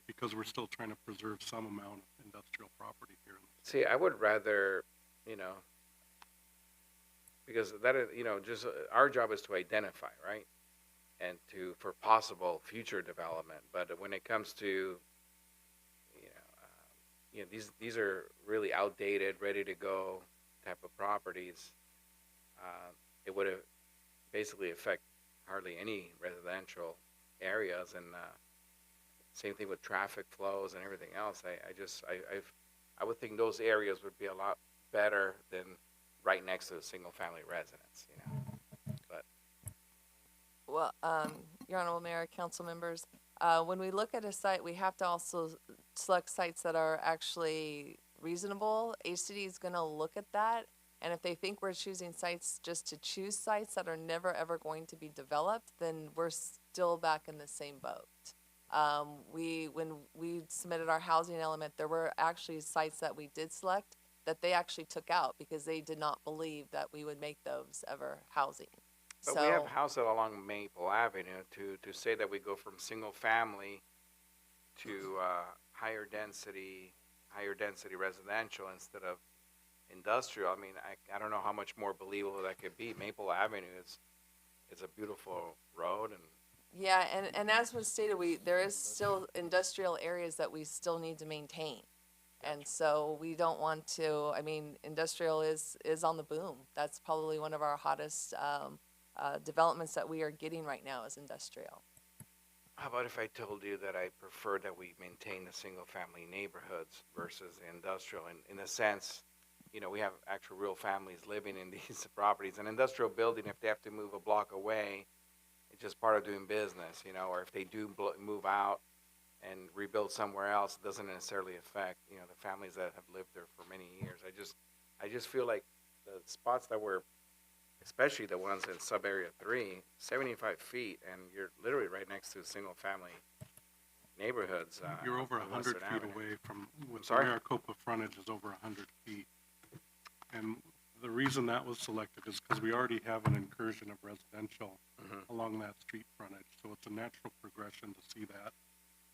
because we're still trying to preserve some amount of industrial property here. See, I would rather, you know, because that is, you know, just our job is to identify, right? And for possible future development. But when it comes to, these are really outdated, ready to go type of properties. It would basically affect hardly any residential areas, and same thing with traffic flows and everything else. I would think those areas would be a lot better than right next to a single family residence, you know. But Well, Your Honorable Mayor, council members, when we look at a site, we have to also select sites that are actually reasonable. HCD is going to look at that, and if they think we're choosing sites just to choose sites that are never ever going to be developed, then we're still back in the same boat. When we submitted our housing element, there were actually sites that we did select that they actually took out because they did not believe that we would make those ever housing. But we have houses along Maple Avenue to say that we go from single family to higher density residential instead of industrial. I mean, I don't know how much more believable that could be. Maple Avenue is a beautiful road, and yeah, and as was stated, there is still industrial areas that we still need to maintain. And so we don't want to, I mean, industrial is on the boom. That's probably one of our hottest developments that we are getting right now is industrial. how about if I told you that I prefer that we maintain the single-family neighborhoods versus the industrial? In a sense, you know, we have actual real families living in these properties. An industrial building, if they have to move a block away, it's just part of doing business, you know, or if they do move out and rebuild somewhere else, it doesn't necessarily affect, you know, the families that have lived there for many years. I just feel like the spots that were, especially the ones in sub-area 3, 75 feet, and you're literally right next to single-family neighborhoods. You're over on 100 Western feet Avenue. away from, with the Sorry? Maricopa frontage is over 100 feet. And the reason that was selected is because we already have an incursion of residential along that street frontage. So it's a natural progression to see that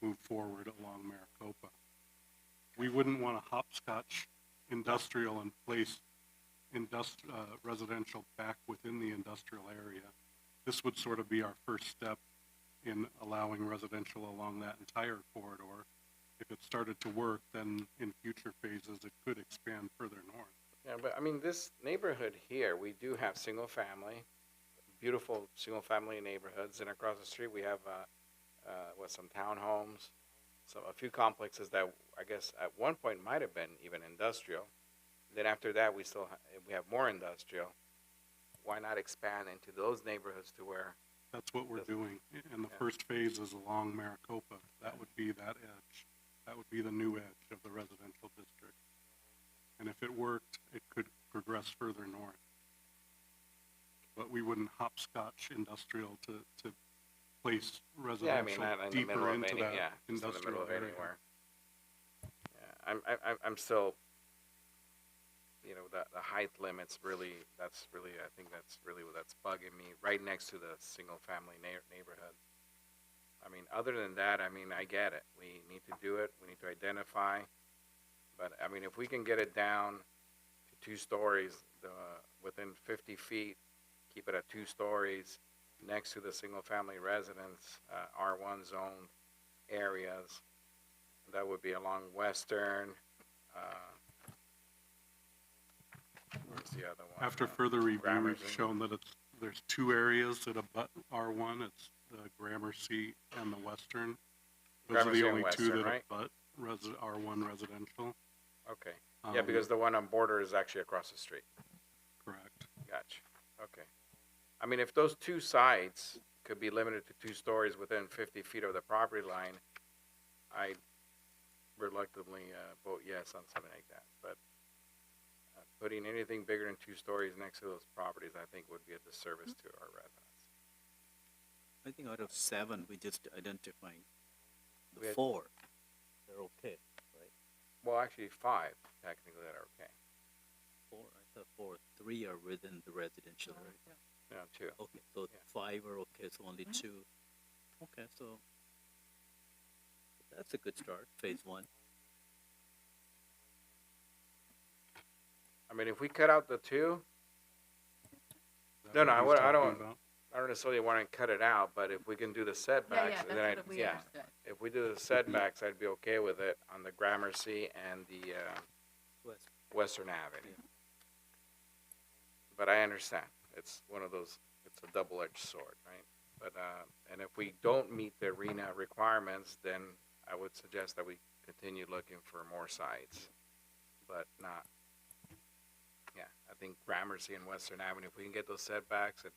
move forward along Maricopa. We wouldn't want to hopscotch industrial and place residential back within the industrial area. This would sort of be our first step in allowing residential along that entire corridor. If it started to work, then in future phases, it could expand further north. Yeah, but I mean, this neighborhood here, we do have single family, beautiful single family neighborhoods, and across the street we have some townhomes, a few complexes that I guess at one point might have been even industrial. Then after that, we have more industrial. Why not expand into those neighborhoods to where? That's what we're doing. And the first phase is along Maricopa. That would be that edge. That would be the new edge of the residential district. And if it worked, it could progress further north. But we wouldn't hopscotch industrial to place residential deeper into that industrial area. Yeah, I'm still, you know, the height limits really, I think that's really what's bugging me, right next to the single family neighborhood. I mean, other than that, I mean, I get it. We need to do it. We need to identify. But I mean, if we can get it down to 2 stories, within 50 feet, keep it at 2 stories next to the single family residence, R1 zoned areas, That would be along Western, where's the other one? After further review, Gramercy. we've shown that there's two areas that abut R1. It's the Gramercy and the Western. Those Gramercy are the and only two Western, that right? abut R1 residential. Okay. Yeah, Um, because the one on Border is actually across the street. Correct. Gotcha. Okay. I mean, if those two sides could be limited to 2 stories within 50 feet of the property line, I reluctantly vote yes on something like that. But putting anything bigger than 2 stories next to those properties, I think would be a disservice to our residents. I think out of 7, we just identifying We the had- 4. They're okay, right? Well, actually 5 technically that are okay. 4, I thought 4. 3 are within the residential area. No, 2. Okay, so Yeah. 5 are okay, so only 2. Okay, so that's a good start, phase 1. I mean, if we cut out the 2, Is that no, what he's I talking don't. about? I don't necessarily want to cut it out, but if we can do the setbacks, then if we do the setbacks, I'd be okay with it on the Gramercy and the West. Western Avenue. But I understand, it's one of those, it's a double-edged sword, right? But, and if we don't meet the arena requirements, then I would suggest that we continue looking for more sites, but not. Yeah, I think Gramercy and Western Avenue, if we can get those setbacks and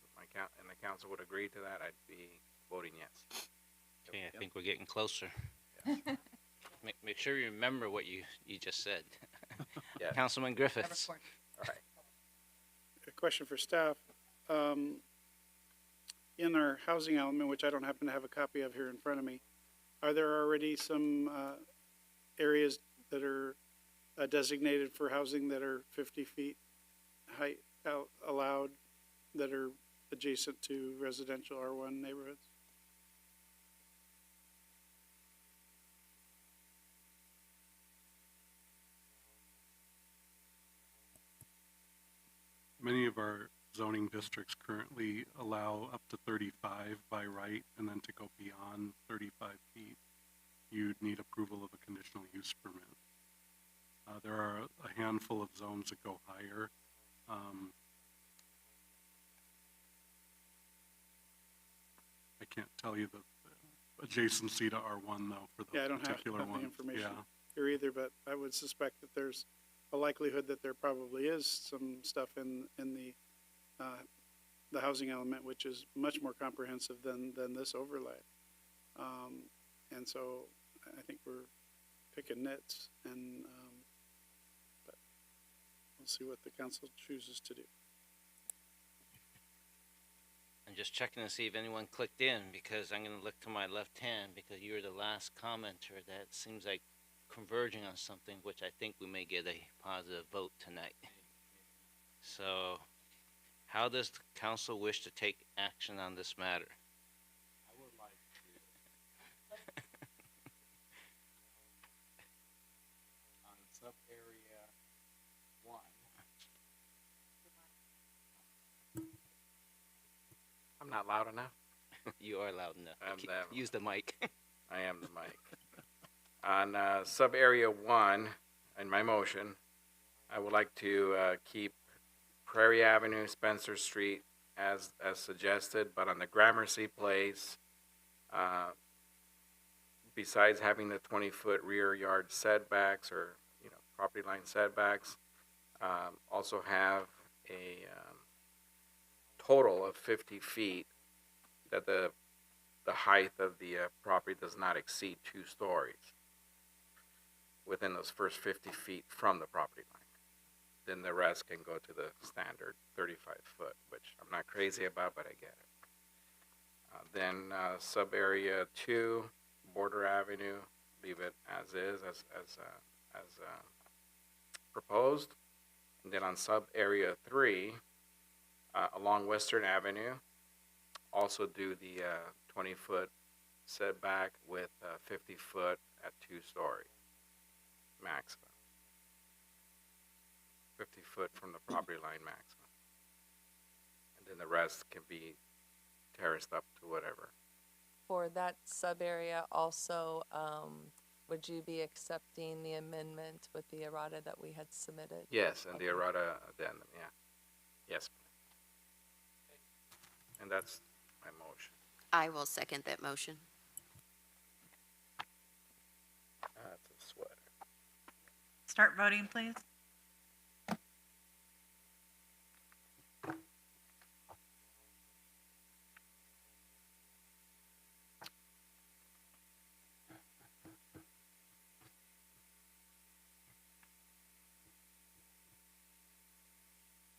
the council would agree to that, I'd be voting yes. Okay, I think we're getting closer. Make sure you remember what you just said. Yeah. Councilman Griffiths. All right. A question for staff. In our housing element, which I don't happen to have a copy of here in front of me, are there already some areas that are designated for housing that are 50 feet height allowed that are adjacent to residential R1 neighborhoods? Many of our zoning districts currently allow up to 35 by right, and then to go beyond 35 feet, you'd need approval of a conditional use permit. There are a handful of zones that go higher. I can't tell you the adjacency to R1 though for Yeah, I those don't particular have the ones. information Yeah. here either, but I would suspect that there's a likelihood that there probably is some stuff in the housing element, which is much more comprehensive than this overlay. And so I think we're picking nits, and but we'll see what the council chooses to do. I'm just checking to see if anyone clicked in, because I'm gonna look to my left hand, because you're the last commenter that seems like converging on something, which I think we may get a positive vote tonight. So, how does the council wish to take action on this matter? I would like to. On sub-area 1. I'm not loud enough. You are loud enough. I'm the- Use the mic. I am the mic. On sub-area 1, in my motion, I would like to keep Prairie Avenue, Spencer Street as suggested, but on the Gramercy Place, besides having the 20-foot rear yard setbacks or, property line setbacks, also have a total of 50 feet that the height of the property does not exceed 2 stories within those first 50 feet from the property line. Then the rest can go to the standard 35 foot, which I'm not crazy about, but I get it. Then sub-area 2, Border Avenue, leave it as is, as proposed. And then on sub-area 3, along Western Avenue, also do the 20-foot setback with 50 foot at 2 stories maximum. 50 foot from the property line maximum. And then the rest can be terraced up to whatever. For that sub area, also, would you be accepting the amendment with the errata that we had submitted? Yes, and the errata addendum, yeah. Yes. And that's my motion. I will second that motion. That's a sweater. Start voting, please.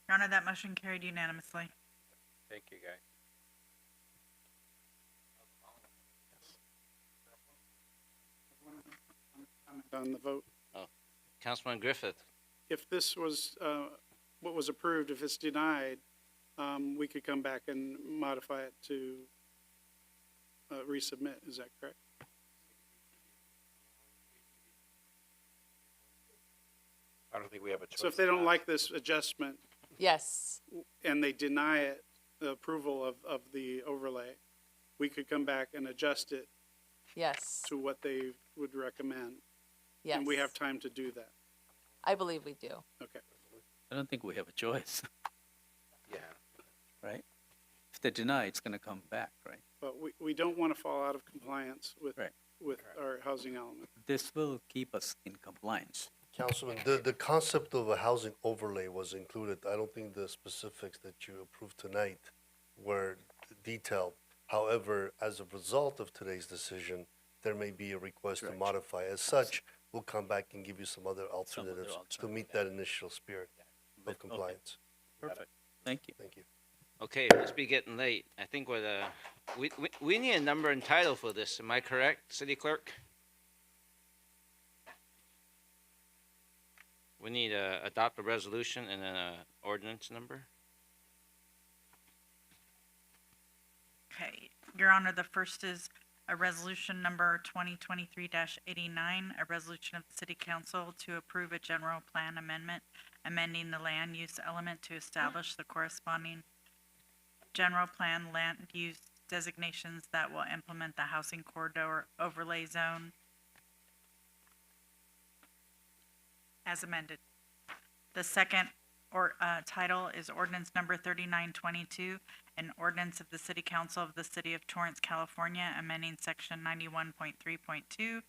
Your Honor, that motion carried unanimously. Thank you, guys. On the vote. Councilman Griffith, If this was, what was approved, if it's denied, we could come back and modify it to resubmit. Is that correct? I don't think we have a choice. So if they don't like this adjustment Yes, and they deny it, the approval of the overlay, we could come back and adjust it yes, to what they would recommend. yes. And we have time to do that. I believe we do. Okay. I don't think we have a choice, Yeah. right? If they deny, it's gonna come back, right? But we don't want to fall out of compliance with, Right. with our housing element. This will keep us in compliance. Councilman, the concept of a housing overlay was included. I don't think the specifics that you approved tonight were detailed. However, as a result of today's decision, there may be a request to Correct. modify. As such, we'll come back and give you some other alternatives to meet that initial spirit But- of compliance. Perfect. Thank you. Thank you. okay, it must be getting late. I think what, we need a number and title for this. Am I correct, City Clerk? We need to adopt a resolution and then a ordinance number? Okay, Your Honor, the first is a resolution number 2023-89, a resolution of the City Council to approve a general plan amendment, amending the land use element to establish the corresponding general plan land use designations that will implement the housing corridor overlay zone as amended. The second title is ordinance number 3922, an ordinance of the City Council of the City of Torrance, California, amending section 91.3.2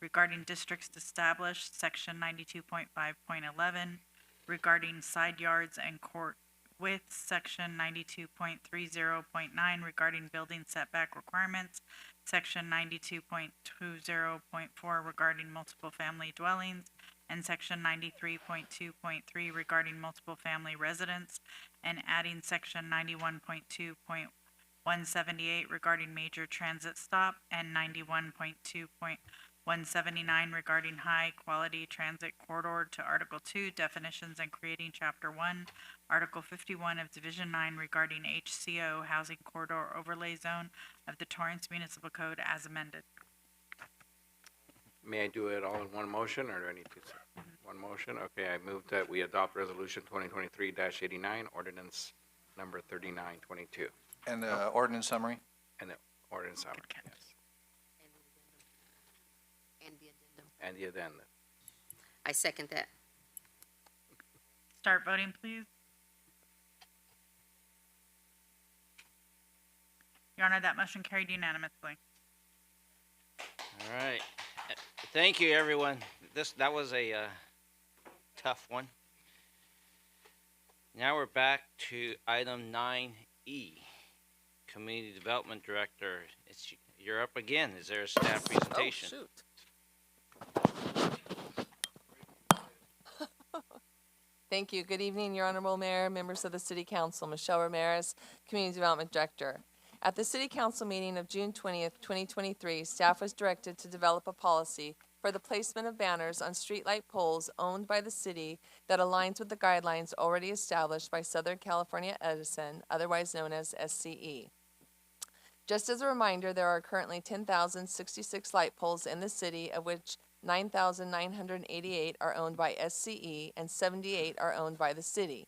regarding districts established, section 92.5.11 regarding side yards and court width, section 92.30.9 regarding building setback requirements, section 92.20.4 regarding multiple family dwellings, and section 93.2.3 regarding multiple family residence, and adding section 91.2.178 regarding major transit stop, and 91.2.179 regarding high-quality transit corridor to Article 2, definitions, and creating Chapter 1, Article 51 of Division 9 regarding HCO, Housing Corridor Overlay Zone of the Torrance Municipal Code as amended. May I do it all in one motion, or do I need to? One motion? Okay, I move that we adopt resolution 2023-89, ordinance number 3922. And the ordinance summary? And the ordinance summary, yes. And the addendum. And the addendum. I second that. Start voting, please. Your Honor, that motion carried unanimously. All right. Thank you, everyone. That was a tough one. Now we're back to item 9E, Community Development Director. You're up again. Is there a staff presentation? Oh, shoot. Thank you. Good evening, Your Honorable Mayor, members of the City Council. Michelle Ramirez, Community Development Director. At the City Council meeting of June 20th, 2023, staff was directed to develop a policy for the placement of banners on streetlight poles owned by the city that aligns with the guidelines already established by Southern California Edison, otherwise known as SCE. Just as a reminder, there are currently 10,066 light poles in the city, of which 9,988 are owned by SCE and 78 are owned by the city.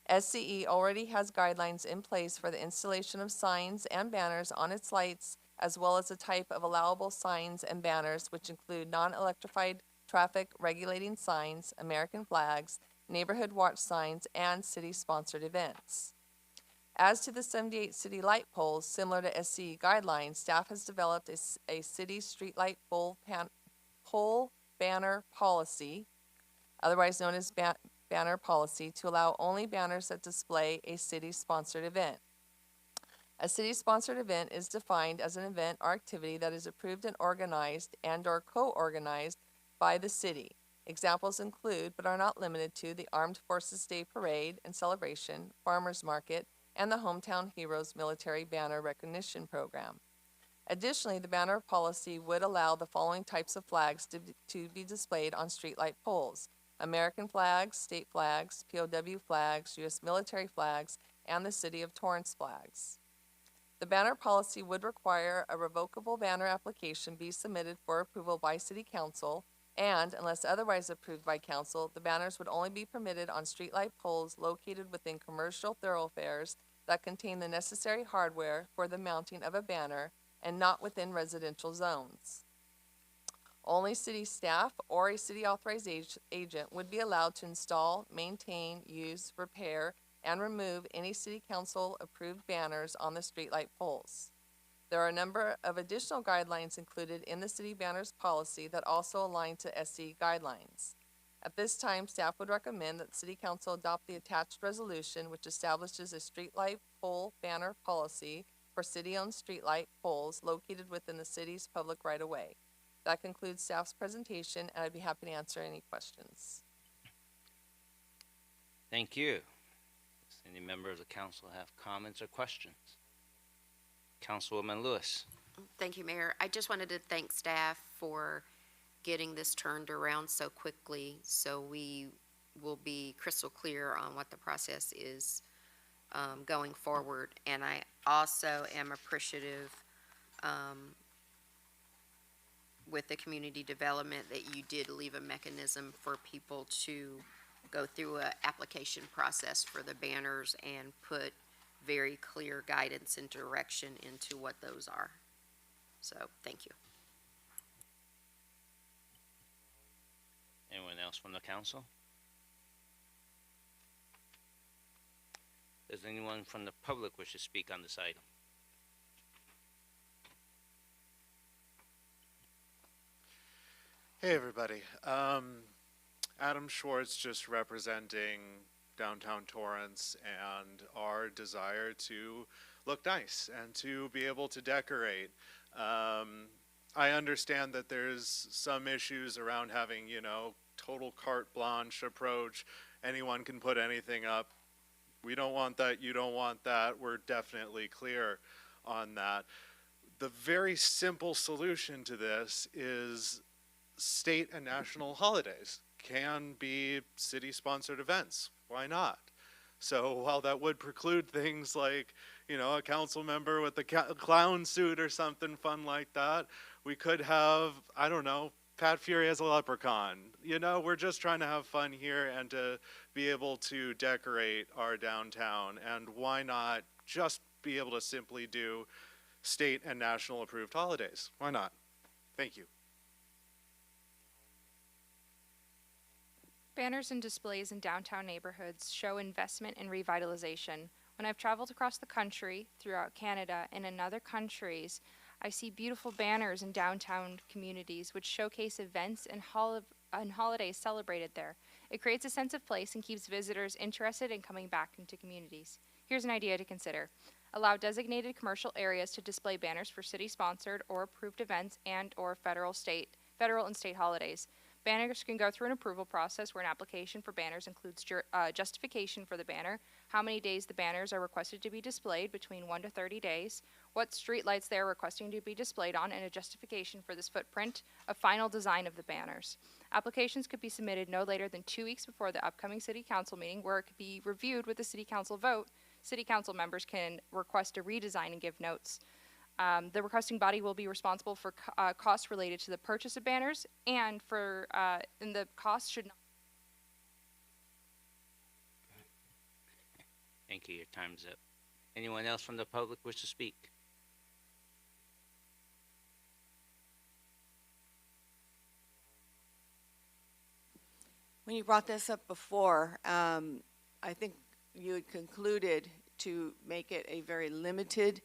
SCE already has guidelines in place for the installation of signs and banners on its lights as well as the type of allowable signs and banners, which include non-electrified traffic regulating signs, American flags, neighborhood watch signs, and city-sponsored events. As to the 78 city light poles, similar to SCE guidelines, staff has developed a city streetlight pole banner policy, otherwise known as banner policy, to allow only banners that display a city-sponsored event. A city-sponsored event is defined as an event or activity that is approved and organized and/or co-organized by the city. Examples include, but are not limited to, the Armed Forces Day Parade and Celebration, Farmers Market, and the Hometown Heroes Military Banner Recognition Program. Additionally, the banner policy would allow the following types of flags to be displayed on streetlight poles: American flags, state flags, POW flags, U.S. military flags, and the City of Torrance flags. The banner policy would require a revocable banner application be submitted for approval by City Council, and unless otherwise approved by Council, the banners would only be permitted on streetlight poles located within commercial thoroughfares that contain the necessary hardware for the mounting of a banner and not within residential zones. Only city staff or a city authorized agent would be allowed to install, maintain, use, repair, and remove any City Council approved banners on the streetlight poles. There are a number of additional guidelines included in the city banners policy that also align to SCE guidelines. At this time, staff would recommend that the City Council adopt the attached resolution, which establishes a streetlight pole banner policy for city-owned streetlight poles located within the city's public right-of-way. That concludes staff's presentation, and I'd be happy to answer any questions. Thank you. Does any member of the council have comments or questions? Councilwoman Lewis. Thank you, Mayor. I just wanted to thank staff for getting this turned around so quickly, so we will be crystal clear on what the process is going forward. And I also am appreciative with the community development that you did leave a mechanism for people to go through an application process for the banners and put very clear guidance and direction into what those are. So, thank you. Anyone else from the council? Does anyone from the public wish to speak on this item? Hey, everybody. Adam Schwartz, just representing downtown Torrance and our desire to look nice and to be able to decorate. I understand that there's some issues around having, you know, total carte blanche approach. Anyone can put anything up. We don't want that. You don't want that. We're definitely clear on that. The very simple solution to this is state and national holidays can be city-sponsored events. Why not? So while that would preclude things like, you know, a council member with a clown suit or something fun like that, we could have, I don't know, Pat Fury as a leprechaun. You know, we're just trying to have fun here and to be able to decorate our downtown. And why not just be able to simply do state and national approved holidays? Why not? Thank you. Banners and displays in downtown neighborhoods show investment and revitalization. When I've traveled across the country, throughout Canada, and in other countries, I see beautiful banners in downtown communities which showcase events and holidays celebrated there. It creates a sense of place and keeps visitors interested in coming back into communities. Here's an idea to consider. Allow designated commercial areas to display banners for city-sponsored or approved events and/or federal and state holidays. Banners can go through an approval process where an application for banners includes justification for the banner, how many days the banners are requested to be displayed, between 1 to 30 days, what street lights they are requesting to be displayed on, and a justification for this footprint, a final design of the banners. Applications could be submitted no later than 2 weeks before the upcoming City Council meeting, where it could be reviewed with the City Council vote. City Council members can request a redesign and give notes. The requesting body will be responsible for costs related to the purchase of banners, and the cost should not. Thank you. Your time's up. Anyone else from the public wish to speak? when you brought this up before, I think you had concluded to make it a very limited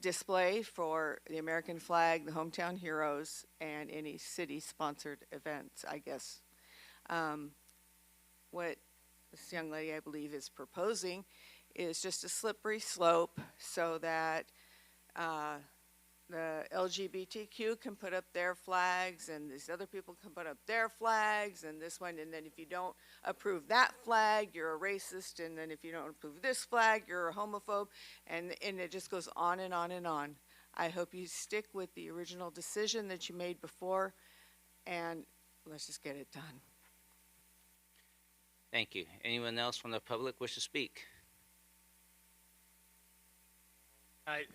display for the American flag, the hometown heroes, and any city-sponsored events, I guess. What this young lady, I believe, is proposing is just a slippery slope so that the LGBTQ can put up their flags and these other people can put up their flags and this one, and then if you don't approve that flag, you're a racist, and then if you don't approve this flag, you're a homophobe, and it just goes on and on and on. I hope you stick with the original decision that you made before, and let's just get it done. Thank you. Anyone else from the public wish to speak?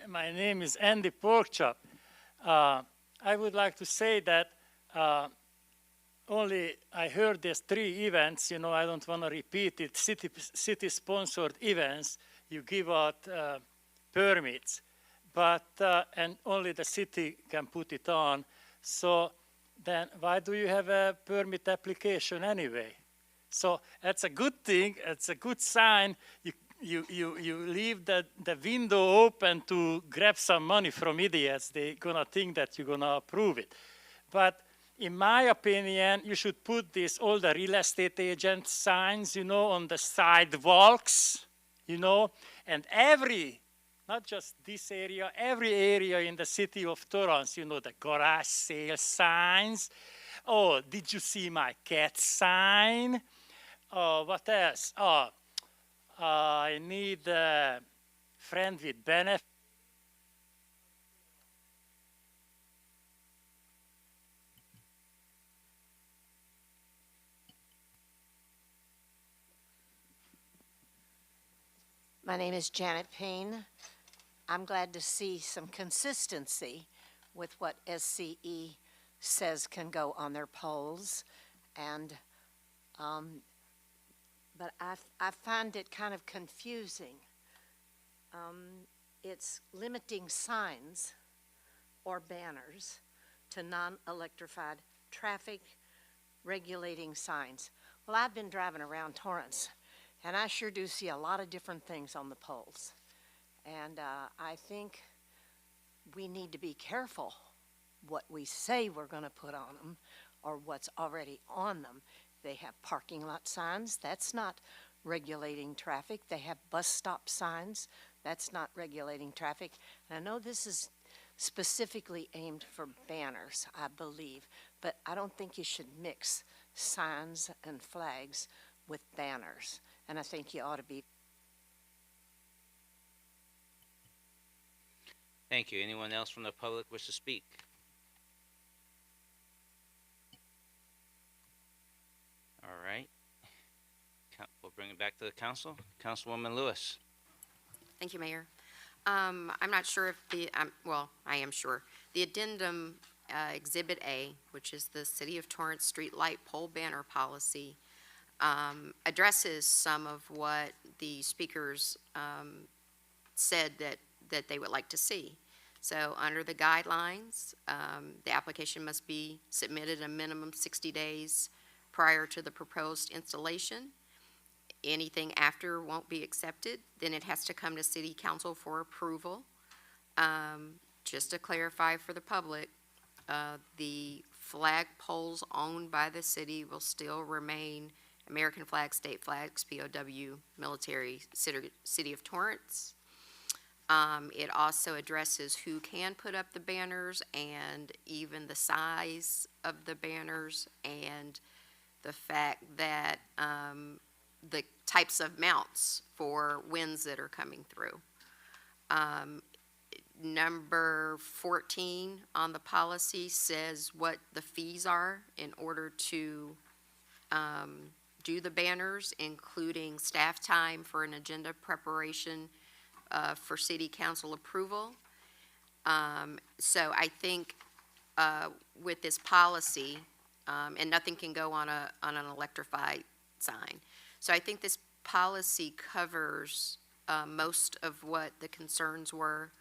My name is Andy Porkchop. I would like to say that only I heard there's 3 events, you know, I don't want to repeat it, city-sponsored events, you give out permits, but, and only the city can put it on. So then why do you have a permit application anyway? So that's a good thing, it's a good sign. You leave the window open to grab some money from idiots. They're gonna think that you're gonna approve it. But in my opinion, you should put all the real estate agent signs, you know, on the sidewalks, you know, and not just this area, every area in the city of Torrance, you know, the garage sale signs. Oh, did you see my cat sign? Oh, what else? Oh, I need a friend with benefits. My name is Janet Payne. I'm glad to see some consistency with what SCE says can go on their polls. And, but I find it kind of confusing. It's limiting signs or banners to non-electrified traffic regulating signs. Well, I've been driving around Torrance, and I sure do see a lot of different things on the poles. And I think we need to be careful what we say we're going to put on them or what's already on them. They have parking lot signs. That's not regulating traffic. They have bus stop signs. That's not regulating traffic. And I know this is specifically aimed for banners, I believe, but I don't think you should mix signs and flags with banners. And I think you ought to be. Thank you. Anyone else from the public wish to speak? All right. We'll bring it back to the council. Councilwoman Lewis. Thank you, Mayor. I'm not sure if well, I am sure. The addendum, Exhibit A, which is the City of Torrance Streetlight Pole Banner Policy, addresses some of what the speakers said that they would like to see. So under the guidelines, the application must be submitted a minimum 60 days prior to the proposed installation. Anything after won't be accepted. Then it has to come to City Council for approval. Just to clarify for the public, the flag poles owned by the city will still remain American flags, state flags, POW, military, City of Torrance. It also addresses who can put up the banners and even the size of the banners and the fact that the types of mounts for winds that are coming through. Number 14 on the policy says what the fees are in order to do the banners, including staff time for an agenda preparation for city council approval. So I think with this policy, and nothing can go on an electrified sign. So I think this policy covers most of what the concerns were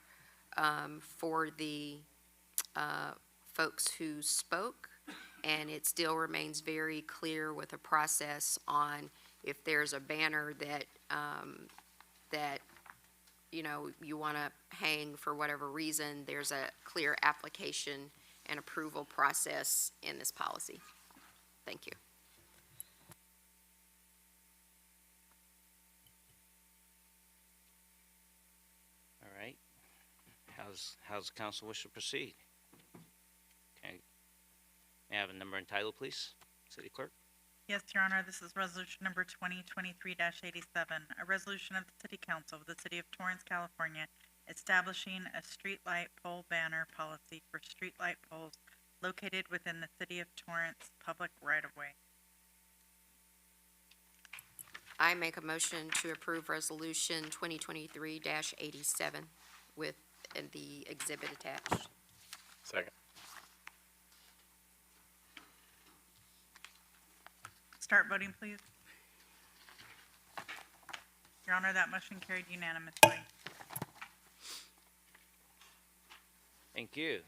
for the folks who spoke, and it still remains very clear with a process on if there's a banner that, that, you know, you want to hang for whatever reason, there's a clear application and approval process in this policy. Thank you. All right. How's the council wish to proceed? Okay. May I have a number and title, please? City Clerk? Yes, Your Honor, this is resolution number 2023-87, a resolution of the City Council of the City of Torrance, California, establishing a streetlight pole banner policy for streetlight poles located within the City of Torrance public right-of-way. I make a motion to approve resolution 2023-87 with the exhibit attached. Second. Start voting, please. Your Honor, that motion carried unanimously. Thank you.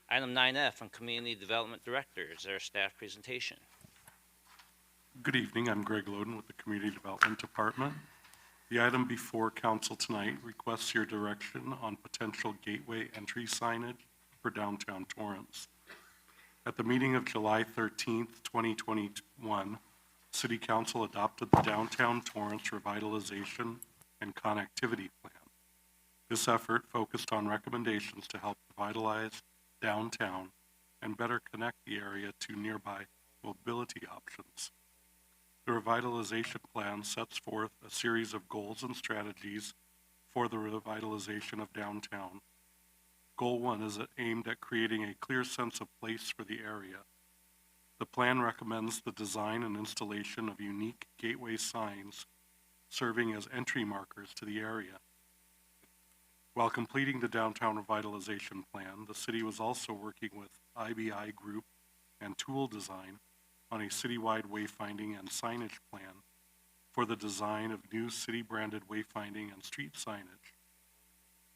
Item 9F from Community Development Director. Is there a staff presentation? Good evening, I'm Greg Loden with the Community Development Department. The item before council tonight requests your direction on potential gateway entry signage for downtown Torrance. At the meeting of July 13th, 2021, City Council adopted the Downtown Torrance Revitalization and Connectivity Plan. This effort focused on recommendations to help revitalize downtown and better connect the area to nearby mobility options. The revitalization plan sets forth a series of goals and strategies for the revitalization of downtown. Goal 1 is aimed at creating a clear sense of place for the area. The plan recommends the design and installation of unique gateway signs serving as entry markers to the area. While completing the downtown revitalization plan, the city was also working with IBI Group and Tool Design on a citywide wayfinding and signage plan for the design of new city-branded wayfinding and street signage.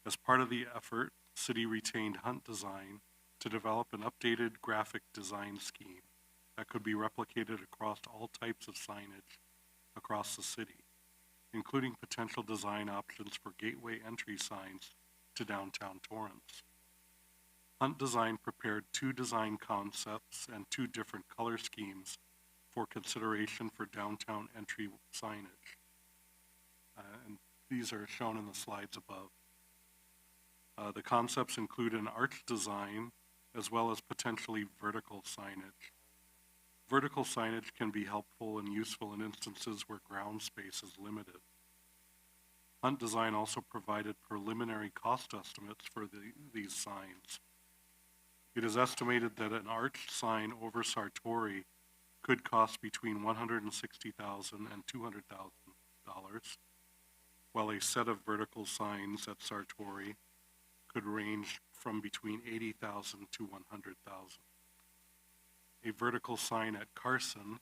As part of the effort, City retained Hunt Design to develop an updated graphic design scheme that could be replicated across all types of signage across the city, including potential design options for gateway entry signs to downtown Torrance. Hunt Design prepared 2 design concepts and 2 different color schemes for consideration for downtown entry signage. And these are shown in the slides above. The concepts include an arch design as well as potentially vertical signage. Vertical signage can be helpful and useful in instances where ground space is limited. Hunt Design also provided preliminary cost estimates for these signs. It is estimated that an arched sign over Sartori could cost between $160,000 and $200,000, while a set of vertical signs at Sartori could range from between $80,000 to $100,000. A vertical sign at Carson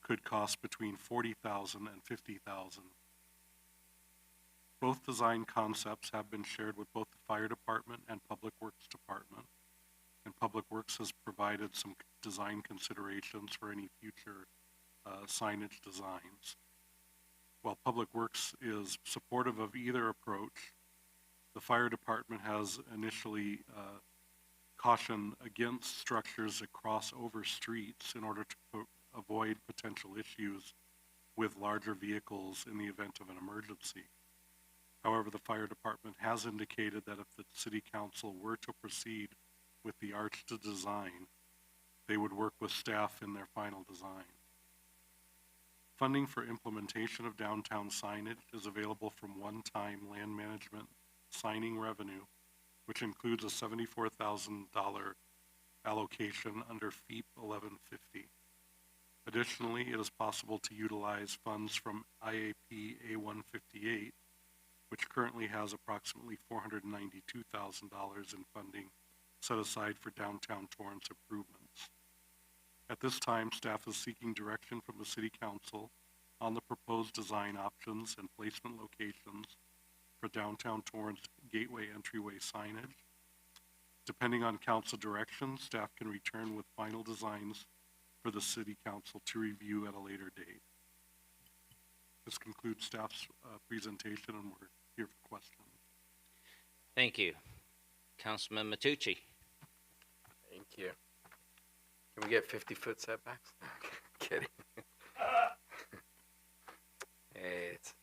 could cost between $40,000 and $50,000. Both design concepts have been shared with both the Fire Department and Public Works Department, and Public Works has provided some design considerations for any future signage designs. While Public Works is supportive of either approach, the Fire Department has initially cautioned against structures that cross over streets in order to avoid potential issues with larger vehicles in the event of an emergency. However, the Fire Department has indicated that if the City Council were to proceed with the arched design, they would work with staff in their final design. Funding for implementation of downtown signage is available from one-time land management signing revenue, which includes a $74,000 allocation under FEEP 1150. Additionally, it is possible to utilize funds from IAP A158, which currently has approximately $492,000 in funding set aside for downtown Torrance improvements. At this time, staff is seeking direction from the City Council on the proposed design options and placement locations for downtown Torrance gateway entryway signage. Depending on council direction, staff can return with final designs for the city council to review at a later date. This concludes staff's presentation, and we're here for questions. Thank you. Councilman Matucci. Thank you. Can we get 50-foot setbacks? Kidding. Hey, it's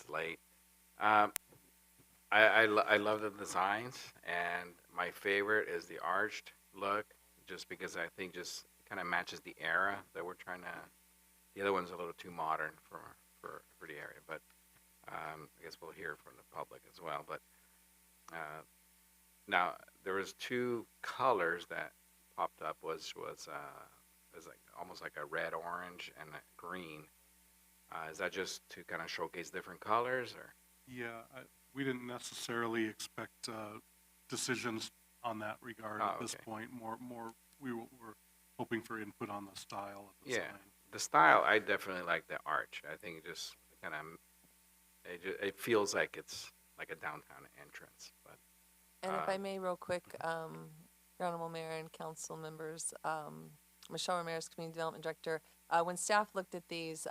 late. I love the designs, and my favorite is the arched look, just because I think just kind of matches the era that we're trying to. The other one's a little too modern for the area, but I guess we'll hear from the public as well. But now there was two colors that popped up. Was like almost like a red, orange, and a green. Is that just to kind of showcase different colors, or? Yeah, we didn't necessarily expect decisions on that regard at this point. More, we were hoping for input on the style of the sign. The style, I definitely like the arch. I think it just kind of, it feels like it's like a downtown entrance. But And if I may, real quick, Your Honorable Mayor and council members, Michelle Ramirez, Community Development Director. When staff looked at these,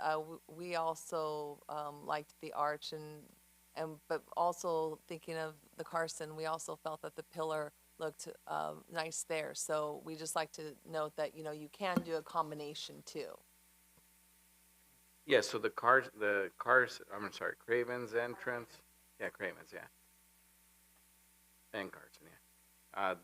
we also liked the arch, but also thinking of the Carson, we also felt that the pillar looked nice there. So we just like to note that you can do a combination too. Yeah, so I'm sorry, Craven's entrance. Yeah, Craven's, yeah. And Carson, yeah.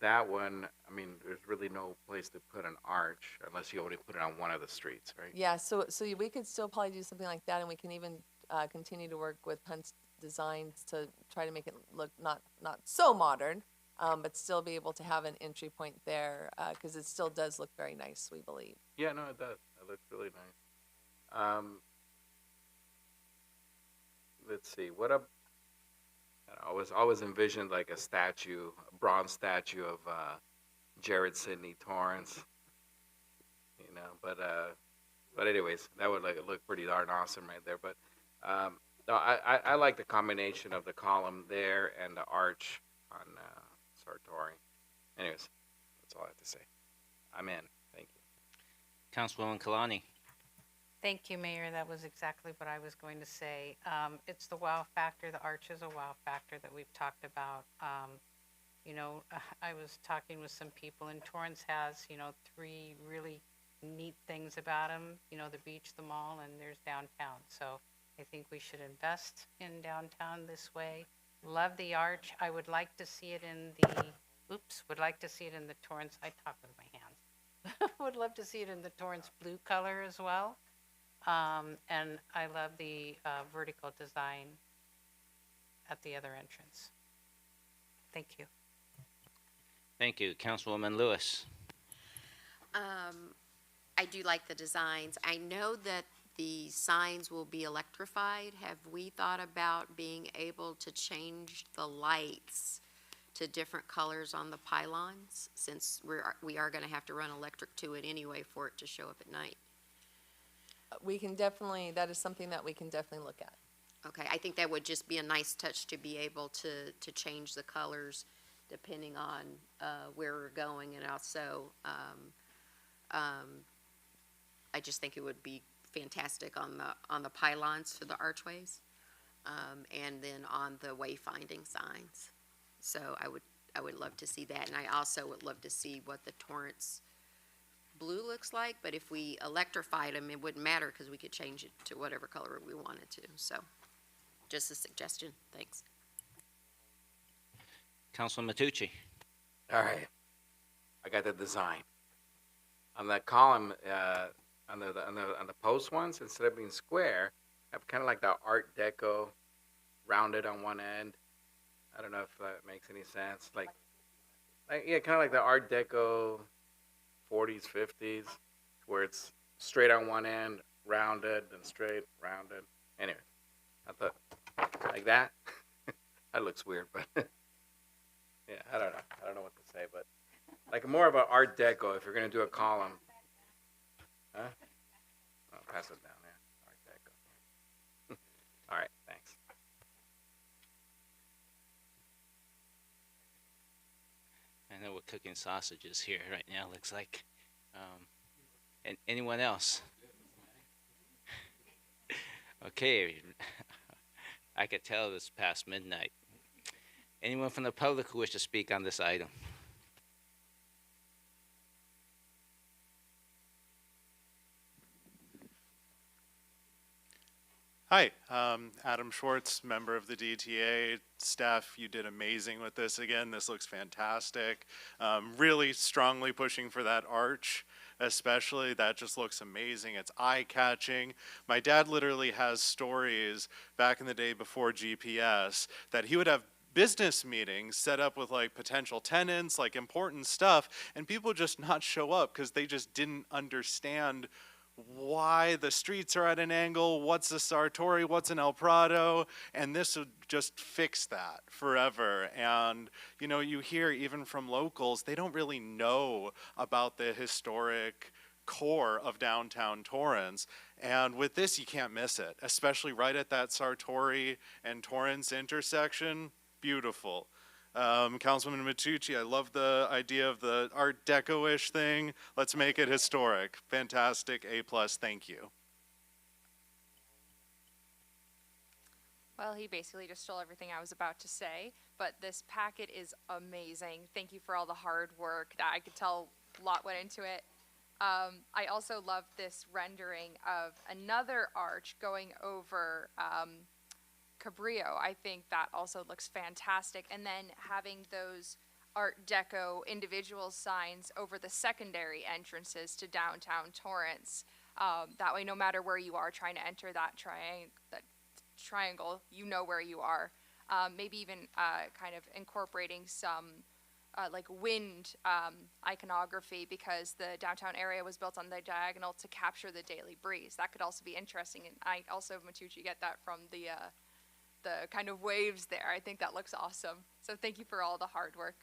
That one, I mean, there's really no place to put an arch unless you only put it on one of the streets, right? Yeah, so we could still probably do something like that, and we can even continue to work with Hunt's Designs to try to make it look not so modern, but still be able to have an entry point there, because it still does look very nice, we believe. Yeah, no, it does. It looks really nice. Let's see, I always envisioned like a bronze statue of Jared Sidney Torrance, but anyways, that would look pretty darn awesome right there. But no, I like the combination of the column there and the arch on Sartori. Anyways, that's all I have to say. I'm in. Thank you. Councilwoman Kalani. Thank you, Mayor. That was exactly what I was going to say. It's the wow factor. The arch is a wow factor that we've talked about. I was talking with some people, and Torrance has, 3 really neat things about them. The beach, the mall, and there's downtown. So I think we should invest in downtown this way. Love the arch. I would like to see it in the Torrance. I talk with my hands. Would love to see it in the Torrance blue color as well. And I love the vertical design at the other entrance. Thank you. Thank you. Councilwoman Lewis. I do like the designs. I know that the signs will be electrified. Have we thought about being able to change the lights to different colors on the pylons, since we are going to have to run electric to it anyway for it to show up at night? We can definitely, that is something that we can definitely look at. Okay, I think that would just be a nice touch to be able to change the colors depending on where we're going, and also I just think it would be fantastic on the pylons for the archways, and then on the wayfinding signs. So I would love to see that, and I also would love to see what the Torrance blue looks like. But if we electrified them, it wouldn't matter because we could change it to whatever color we wanted to. So, just a suggestion. Thanks. Councilman Matucci. All right, I got the design on the column. On the post ones, instead of being square, have kind of like the Art Deco rounded on one end. I don't know if that makes any sense. Like yeah, kind of like the Art Deco 40s, 50s, where it's straight on one end, rounded, and straight, rounded. Anyway, I thought like that. That looks weird, but yeah, I don't know what to say, but like more of an Art Deco if you're gonna do a column. Huh? Oh, pass it down there. Art Deco. All right, thanks. And know we're cooking sausages here right now, looks like. And anyone else? Okay, I could tell it's past midnight. Anyone from the public who wish to speak on this item? Hi, Adam Schwartz, member of the DTA staff. You did amazing with this again. This looks fantastic. Really strongly pushing for that arch, especially. That just looks amazing. It's eye-catching. My dad literally has stories back in the day before GPS that he would have business meetings set up with like potential tenants, like important stuff, and people just not show up because they just didn't understand why the streets are at an angle, what's a Sartori, what's an El Prado, and this would just fix that forever. And, you know, you hear even from locals, they don't really know about the historic core of downtown Torrance. And with this, you can't miss it, especially right at that Sartori and Torrance intersection. Beautiful. Councilman Matucci, I love the idea of the Art Deco-ish thing. Let's make it historic. Fantastic. A+, thank you. Well, he basically just stole everything I was about to say, but this packet is amazing. Thank you for all the hard work. I could tell a lot went into it. I also love this rendering of another arch going over Cabrillo. I think that also looks fantastic. And then having those Art Deco individual signs over the secondary entrances to downtown Torrance. That way, no matter where you are trying to enter that triangle, you know where you are. Maybe even kind of incorporating some like wind iconography, because the downtown area was built on the diagonal to capture the daily breeze. That could also be interesting. And I also, Matucci, get that from the kind of waves there. I think that looks awesome. So thank you for all the hard work.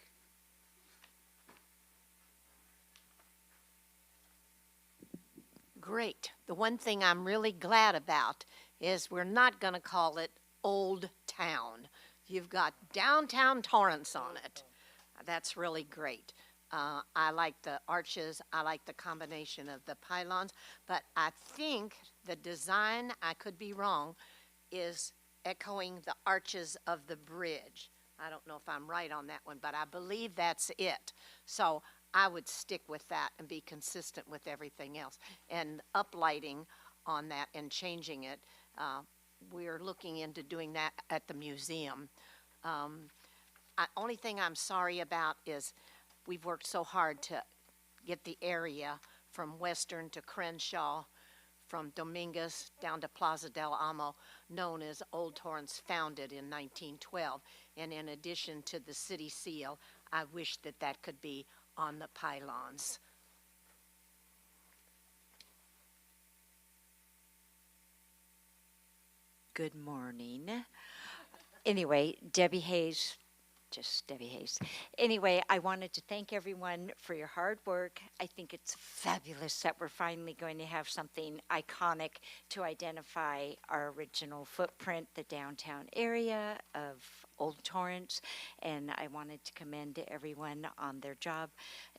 Great. The one thing I'm really glad about is we're not going to call it Old Town. You've got downtown Torrance on it. That's really great. I like the arches. I like the combination of the pylons. But I think the design, I could be wrong, is echoing the arches of the bridge. I don't know if I'm right on that one, but I believe that's it. So I would stick with that and be consistent with everything else. And uplighting on that and changing it, we're looking into doing that at the museum. Only thing I'm sorry about is we've worked so hard to get the area from Western to Crenshaw, from Dominguez down to Plaza del Amo, known as Old Torrance, founded in 1912. And in addition to the city seal, I wish that that could be on the pylons. Good morning. Anyway, Debbie Hayes, just Debbie Hayes. Anyway, I wanted to thank everyone for your hard work. I think it's fabulous that we're finally going to have something iconic to identify our original footprint, the downtown area of Old Torrance. And I wanted to commend everyone on their job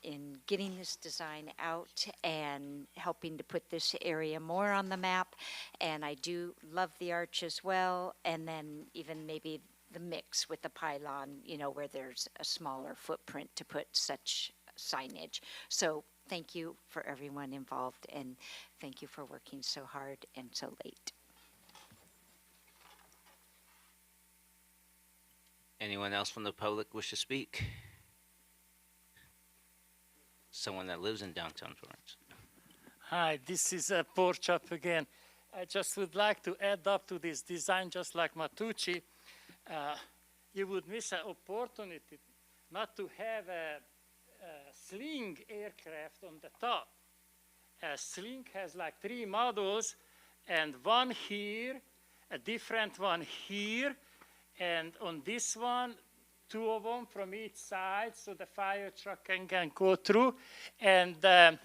in getting this design out and helping to put this area more on the map. And I do love the arch as well. And then even maybe the mix with the pylon, you know, where there's a smaller footprint to put such signage. So thank you for everyone involved, and thank you for working so hard and so late. Anyone else from the public wish to speak? Someone that lives in downtown Torrance. Hi, this is Porch Up again. I just would like to add up to this design, just like Matucci. You would miss an opportunity not to have a sling aircraft on the top. A sling has like 3 models, and one here, a different one here, and on this one, 2 of them from each side, so the fire truck can go through, and the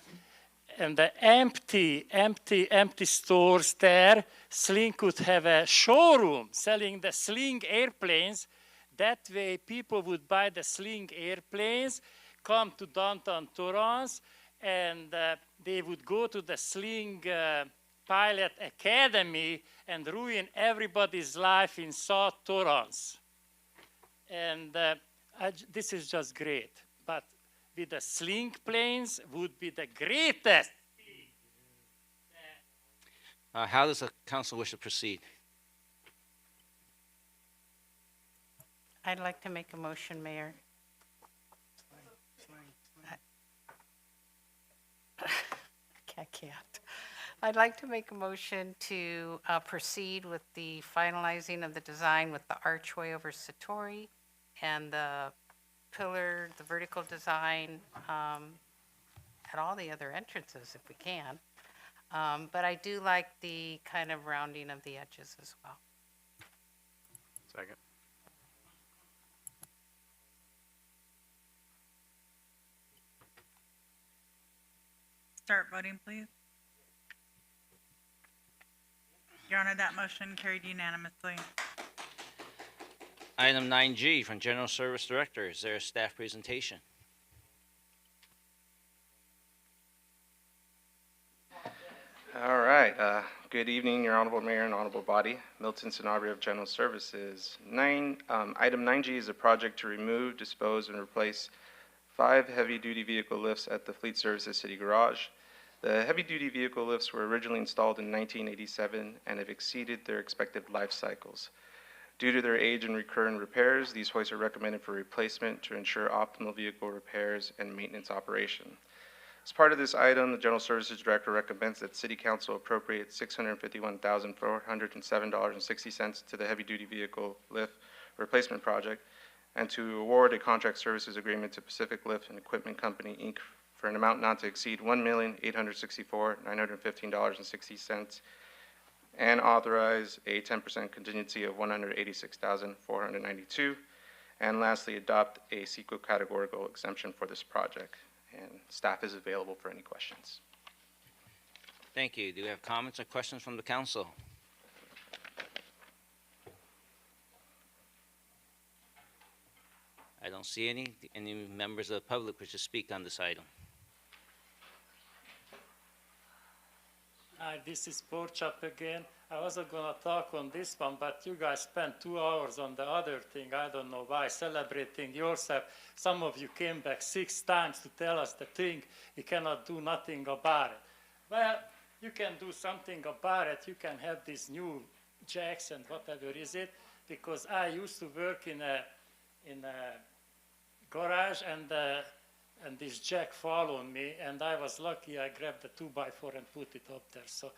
empty stores there, Sling could have a showroom selling the Sling airplanes. That way people would buy the Sling airplanes, come to downtown Torrance, and they would go to the Sling Pilot Academy and ruin everybody's life in South Torrance. And this is just great. But with the Sling planes would be the greatest. How does the council wish to proceed? I'd like to make a motion, Mayor. I can't. I'd like to make a motion to proceed with the finalizing of the design with the archway over Satori and the pillar, the vertical design, at all the other entrances if we can. But I do like the kind of rounding of the edges as well. Second. Start voting, please. Your Honor, that motion carried unanimously. Item 9G from General Service Director. Is there a staff presentation? All right. Good evening, Your Honorable Mayor and Honorable Body. Milton Sanabria of General Services. Item 9G is a project to remove, dispose, and replace 5 heavy-duty vehicle lifts at the Fleet Services City Garage. The heavy-duty vehicle lifts were originally installed in 1987 and have exceeded their expected life cycles. Due to their age and recurrent repairs, these hoists are recommended for replacement to ensure optimal vehicle repairs and maintenance operation. As part of this item, the General Services Director recommends that City Council appropriate $651,407.60 to the heavy-duty vehicle lift replacement project and to award a contract services agreement to Pacific Lift and Equipment Company, Inc. for an amount not to exceed $1,864,915.60 and authorize a 10% contingency of $186,492. And lastly, adopt a CEQA categorical exemption for this project. And staff is available for any questions. Thank you. Do we have comments or questions from the council? I don't see any. Any members of the public wish to speak on this item? Hi, this is Porchap again. I wasn't going to talk on this one, but you guys spent 2 hours on the other thing. I don't know why, celebrating yourself. Some of you came back 6 times to tell us the thing. We cannot do nothing about it. Well, you can do something about it. You can have these new jacks and whatever is it, because I used to work in a garage, and this jack followed me, and I was lucky. I grabbed the 2x4 and put it up there. So,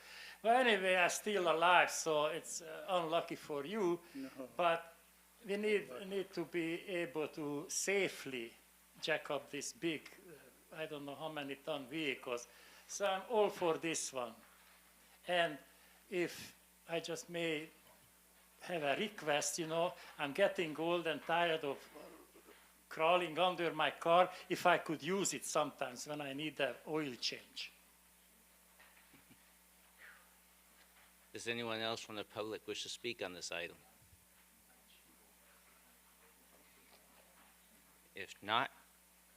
well, anyway, I'm still alive, so it's unlucky for you. No. But we need to be able to safely jack up this big, I don't know how many ton vehicles. So I'm all for this one. And if I just may have a request, you know, I'm getting old and tired of crawling under my car. If I could use it sometimes when I need an oil change. Does anyone else from the public wish to speak on this item? If not,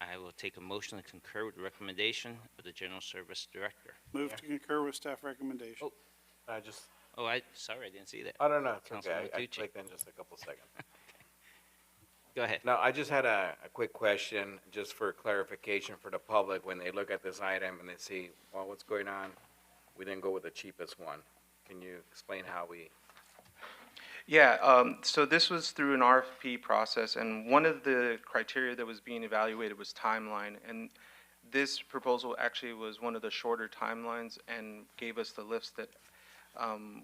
I will take a motion to concur with the recommendation of the General Service Director. Move to concur with staff recommendation. Sorry, I didn't see that. Oh, no, it's okay. Councilman I Tucci. clicked in just a couple seconds. Go ahead. No, I just had a quick question, just for clarification for the public. When they look at this item and they see, well, what's going on? We didn't go with the cheapest one. Can you explain how we? Yeah, so this was through an RFP process, and one of the criteria that was being evaluated was timeline. And this proposal actually was one of the shorter timelines and gave us the lifts that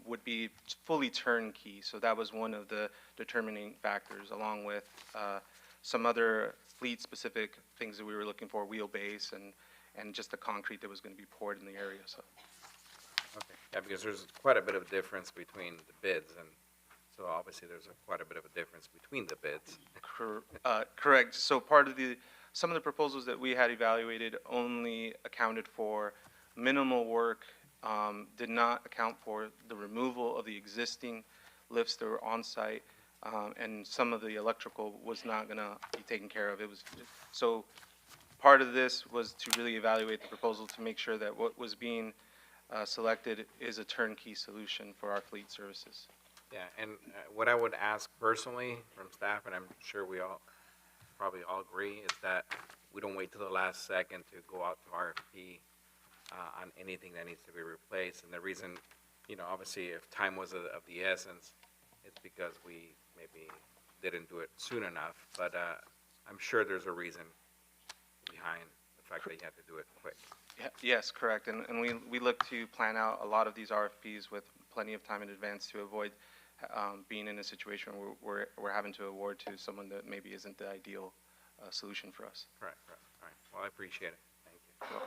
would be fully turnkey. So that was one of the determining factors, along with some other fleet-specific things that we were looking for, wheelbase and just the concrete that was going to be poured in the area. So. Okay. Yeah, because there's quite a bit of difference between the bids, and so obviously there's quite a bit of a difference between the bids. Correct. So some of the proposals that we had evaluated only accounted for minimal work, did not account for the removal of the existing lifts that were on site, and some of the electrical was not going to be taken care of. It was so part of this was to really evaluate the proposal to make sure that what was being selected is a turnkey solution for our fleet services. Yeah, and what I would ask personally from staff, and I'm sure we all probably all agree, is that we don't wait till the last second to go out to RFP on anything that needs to be replaced. And the reason, obviously, if time was of the essence, it's because we maybe didn't do it soon enough. But I'm sure there's a reason behind the fact that you had to do it quick. Yes, correct. And we look to plan out a lot of these RFPs with plenty of time in advance to avoid being in a situation where we're having to award to someone that maybe isn't the ideal solution for us. Right. All right. Well, I appreciate it. Thank you.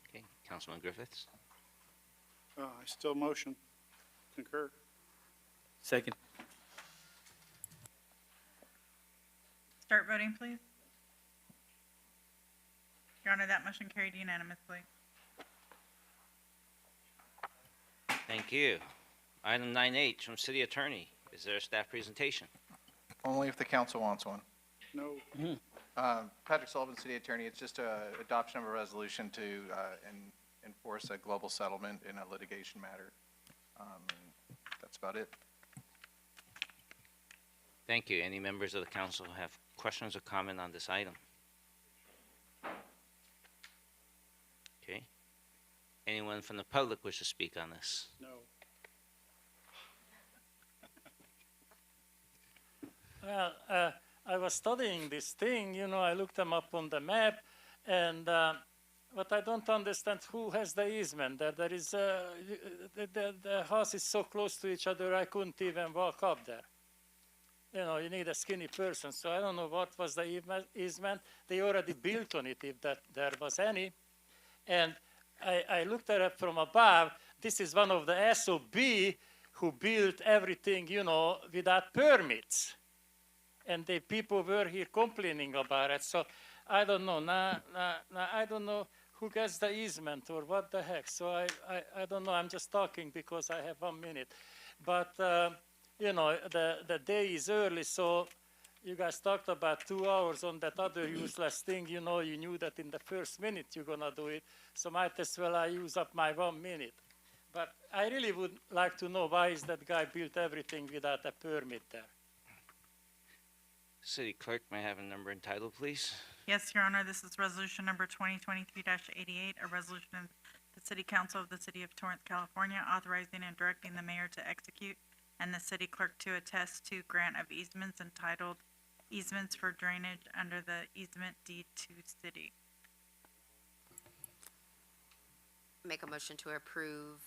Okay, Councilman Griffiths. I still motion. Concur. Second. Start voting, please. Your Honor, that motion carried unanimously. Thank you. Item 9H from City Attorney. Is there a staff presentation? Only if the council wants one. No. Patrick Sullivan, City Attorney. It's just a adoption of a resolution to enforce a global settlement in a litigation matter. That's about it. Thank you. Any members of the council have questions or comment on this item? Okay. Anyone from the public wish to speak on this? No. Well, I was studying this thing, I looked them up on the map, and what I don't understand, who has the easement there? There is, the house is so close to each other, I couldn't even walk up there. You need a skinny person, so I don't know what was the easement. They already built on it, if there was any. And I looked at it from above. This is one of the SOB who built everything, without permits. And the people were here complaining about it. So I don't know. I don't know who gets the easement or what the heck. So I don't know. I'm just talking because I have 1 minute. But, the day is early, so you guys talked about 2 hours on that other useless thing. You knew that in the first minute you're going to do it. So might as well I use up my 1 minute. But I really would like to know why is that guy built everything without a permit there. City Clerk, may I have a number and title, please? Yes, Your Honor, this is resolution number 2023-88, a resolution of the City Council of the City of Torrance, California, authorizing and directing the mayor to execute and the city clerk to attest to grant of easements entitled Easements for Drainage under the Easement Deed to City. Make a motion to approve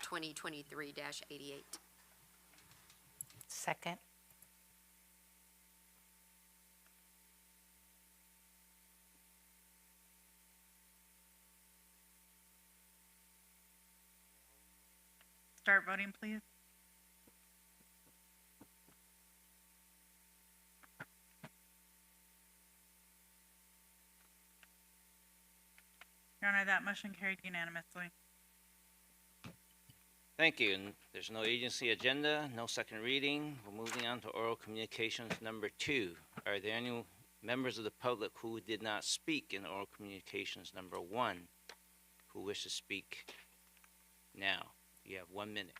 2023-88. Second. Start voting, please. Your Honor, that motion carried unanimously. Thank you. And there's no agency agenda, no second reading. We're moving on to oral communications number 2. Are there any members of the public who did not speak in oral communications number 1 who wish to speak now? You have 1 minute.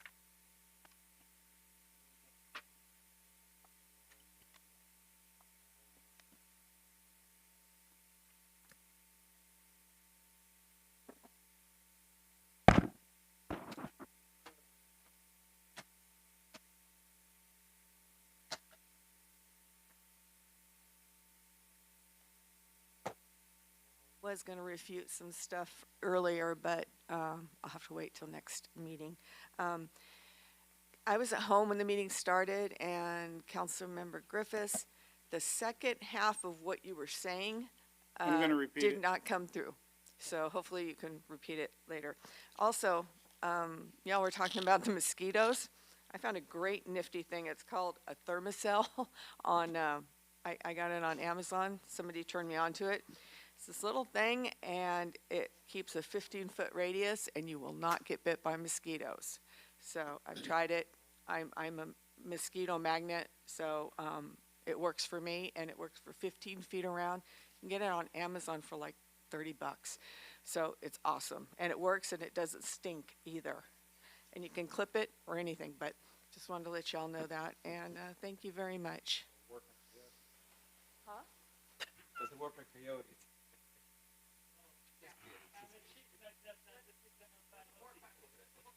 Was going to refute some stuff earlier, but I'll have to wait till next meeting. I was at home when the meeting started, and Councilmember Griffiths, the second half of what you were saying I'm gonna repeat did it. not come through. So hopefully you can repeat it later. Also, y'all were talking about the mosquitoes. I found a great nifty thing. It's called a thermocell on, I got it on Amazon. Somebody turned me on to it. It's this little thing, and it keeps a 15-foot radius, and you will not get bit by It works for me, and it works for 15 feet around. You can get it on Amazon for like 30 bucks. So it's awesome, and it works, and it doesn't stink either. And you can clip it or anything, but just wanted to let y'all know that, and thank you very much. Huh? Does it work for coyotes?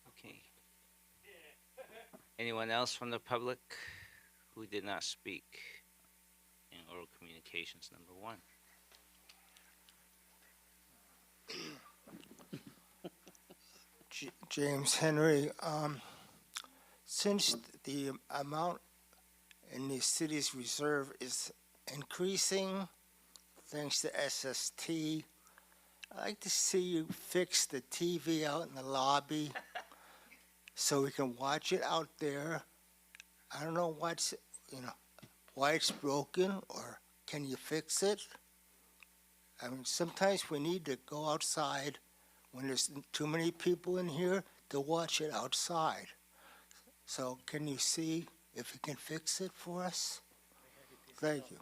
Okay. Anyone else from the public who did not speak in oral communications number 1? James Henry, since the amount in the city's reserve is increasing thanks to SST, I'd like to see you fix the TV out in the lobby so we can watch it out there. I don't know why it's broken, or can you fix it? I mean, sometimes we need to go outside when there's too many people in here to watch it outside. So can you see if you can fix it for us? Thank you.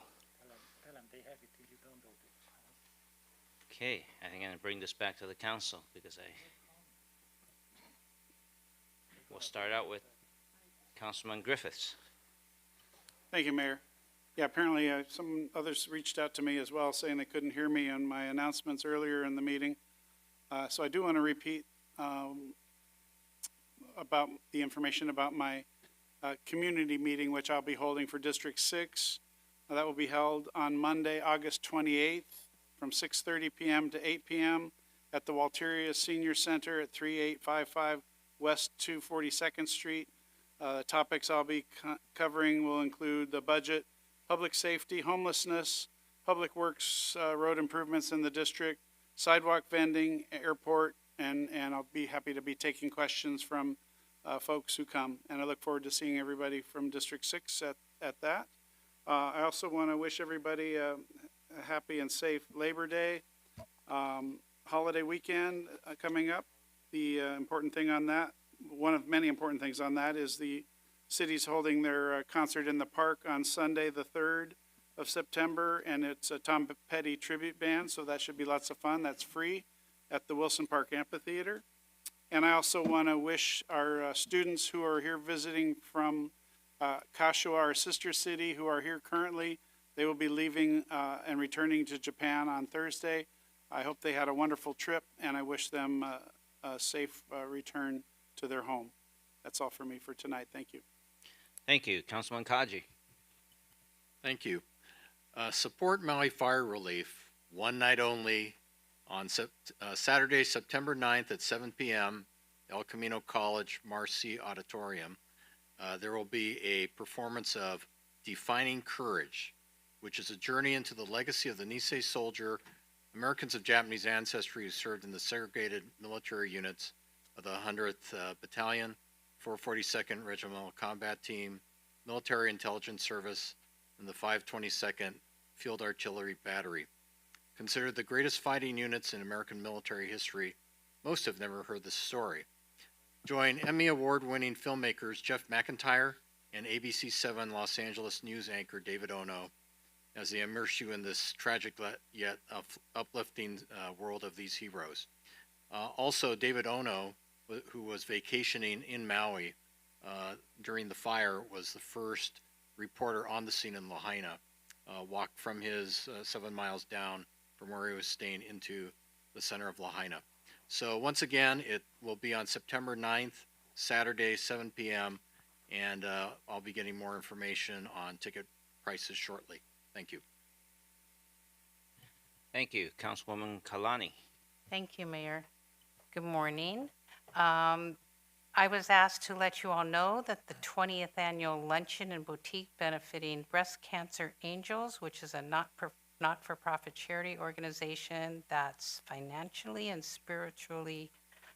Okay, I think I'm going to bring this back to the council because we'll start out with Councilman Griffiths. Thank you, Mayor. Yeah, apparently some others reached out to me as well saying they couldn't hear me on my announcements earlier in the meeting. So I do want to repeat about the information about my community meeting, which I'll be holding for District 6. That will be held on Monday, August 28th from 6:30 p.m. to 8 p.m. at the Walteria Senior Center at 3855 West 242nd Street. Topics I'll be covering will include the budget, public safety, homelessness, public works, road improvements in the district, sidewalk vending, airport, and I'll be happy to be taking questions from folks who come. And I look forward to seeing everybody from District 6 at that. I also want to wish everybody a happy and safe Labor Day, holiday weekend coming up. The important thing on that, one of many important things on that, is the city's holding their concert in the park on Sunday, the 3rd of September, and it's a Tom Petty tribute band, so that should be lots of fun. That's free at the Wilson Park Amphitheater. And I also want to wish our students who are here visiting from Kashiwa, our sister city, who are here currently. They will be leaving and returning to Japan on Thursday. I hope they had a wonderful trip, and I wish them a safe return to their home. That's all for me for tonight. Thank you. Thank you. Councilman Kaji. Thank you. Support Maui Fire Relief, one night only, on Saturday, September 9th at 7 p.m., El Camino College Marcy Auditorium. There will be a performance of Defining Courage, which is a journey into the legacy of the Nisei soldier, Americans of Japanese ancestry who served in the segregated military units of the 100th Battalion, 442nd Regimental Combat Team, Military Intelligence Service, and the 522nd Field Artillery Battery. Considered the greatest fighting units in American military history, most have never heard this story. Join Emmy Award-winning filmmakers Jeff McIntyre and ABC7 Los Angeles news anchor David Ono as they immerse you in this tragic yet uplifting world of these heroes. Also, David Ono, who was vacationing in Maui during the fire, was the first reporter on the scene in Lahaina, walked from his 7 miles down from where he was staying into the center of Lahaina. So once again, it will be on September 9th, Saturday, 7 p.m., and I'll be getting more information on ticket prices shortly. Thank you. Thank you. Councilwoman Kalani. Thank you, Mayor. Good morning. I was asked to let you all know that the 20th annual luncheon and boutique benefiting Breast Cancer Angels, which is a not-for-profit charity organization that's financially and spiritually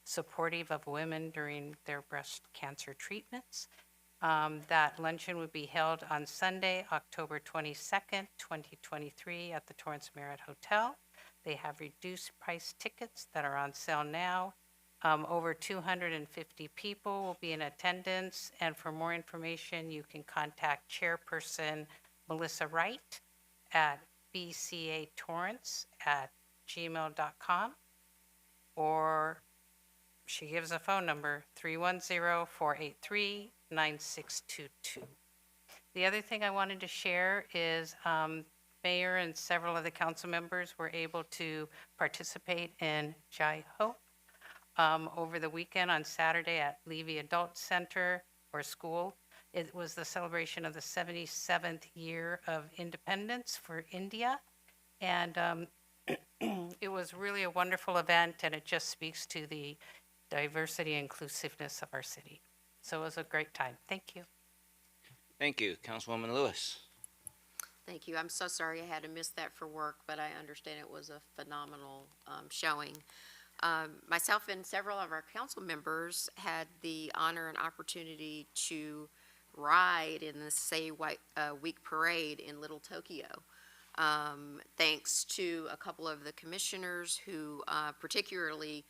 supportive of women during their breast cancer treatments. That luncheon would be held on Sunday, October 22nd, 2023 at the Torrance Marriott Hotel. They have reduced price tickets that are on sale now. Over 250 people will be in attendance, and for more information, you can contact Chairperson Melissa Wright at bcatorrance@gmail.com, or she gives a phone number, 310-483-9622. The other thing I wanted to share is Mayor and several of the council members were able to participate in Jai Hope over the weekend on Saturday at Levy Adult Center or School. It was the celebration of the 77th year of independence for India. And it was really a wonderful event, and it just speaks to the diversity and inclusiveness of our city. So it was a great time. Thank you. Thank you, Councilwoman Lewis. Thank you. I'm so sorry I had to miss that for work, but I understand it was a phenomenal showing. Myself and several of our council members had the honor and opportunity to ride in the Say Week Parade in Little Tokyo. Thanks to a couple of the commissioners who, particularly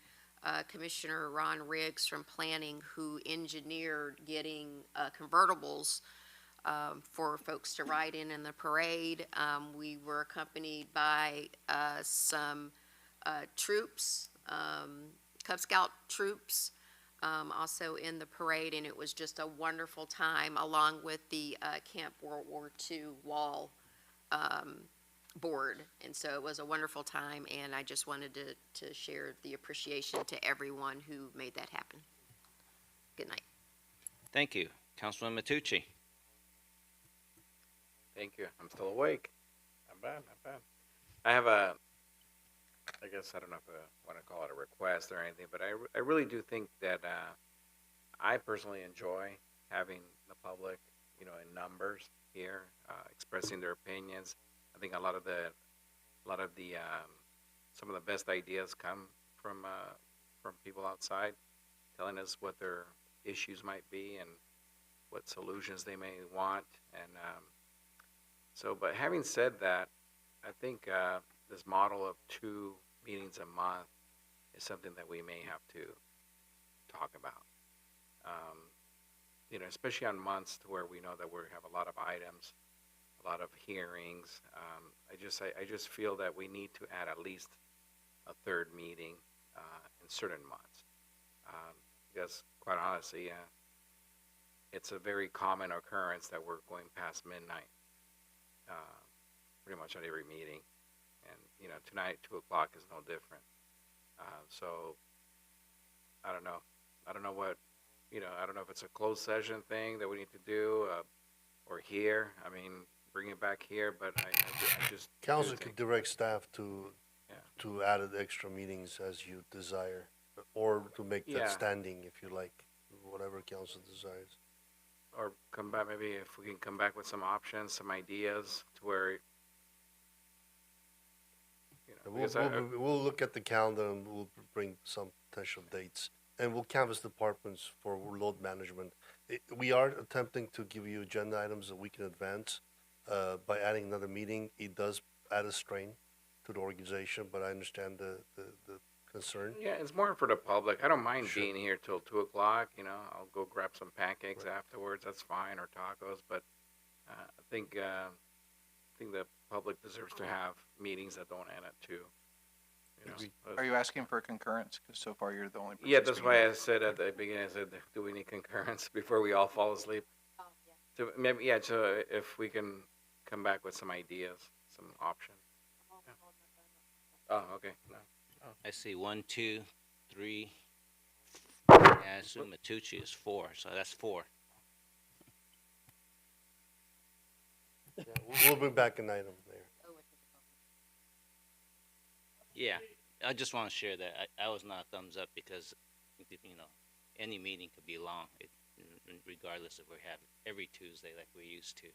Commissioner Ron Riggs from Planning, who engineered getting convertibles for folks to ride in the parade. We were accompanied by some troops, Cub Scout troops, also in the parade, and it was just a wonderful time, along with the Camp World War II wall board. And so it was a wonderful time, and I just wanted to share the appreciation to everyone who made that happen. Good night. Thank you. Councilman Matucci. Thank you. I'm still awake. Not bad, not bad. I have a, I guess, I don't know if I want to call it a request or anything, but I really do think that I personally enjoy having the public, in numbers here, expressing their opinions. I think a lot of the some of the best ideas come from people outside telling us what their issues might be and what solutions they may want. And but having said that, I think this model of 2 meetings a month is something that we may have to talk about. Especially on months to where we know that we have a lot of items, a lot of hearings. I just feel that we need to add at least a 3rd meeting in certain months. Because quite honestly, it's a very common occurrence that we're going past midnight, pretty much at every meeting. And, tonight, 2 o'clock is no different. So I don't know. I don't know what, I don't know if it's a closed session thing that we need to do or here. I mean, bring it back here, but I just. Council could direct staff to add extra meetings as you desire, or to make that standing if you like, whatever council desires. Or come back, maybe if we can come back with some options, some ideas to where, We'll look at the calendar and we'll bring some potential dates. And we'll canvass departments for load management. We are attempting to give you agenda items a week in advance. By adding another meeting, it does add a strain to the organization, but I understand the concern. Yeah, it's more for the public. I don't mind being here till 2 o'clock, I'll go grab some pancakes afterwards, that's fine, or tacos, but I think the public deserves to have meetings that don't end at 2. Are you asking for concurrence? Because so far you're the only person. Yeah, that's why I said at the beginning, I said, do we need concurrence before we all fall asleep? So maybe, so if we can come back with some ideas, some options. Yeah. Oh, okay. No. Oh. I see 1, 2, 3. I assume Matucci is 4, so that's 4. Yeah, we'll bring back an item there. Yeah, I just want to share that. I was not a thumbs up because, any meeting could be long, regardless if we have every Tuesday like we used to.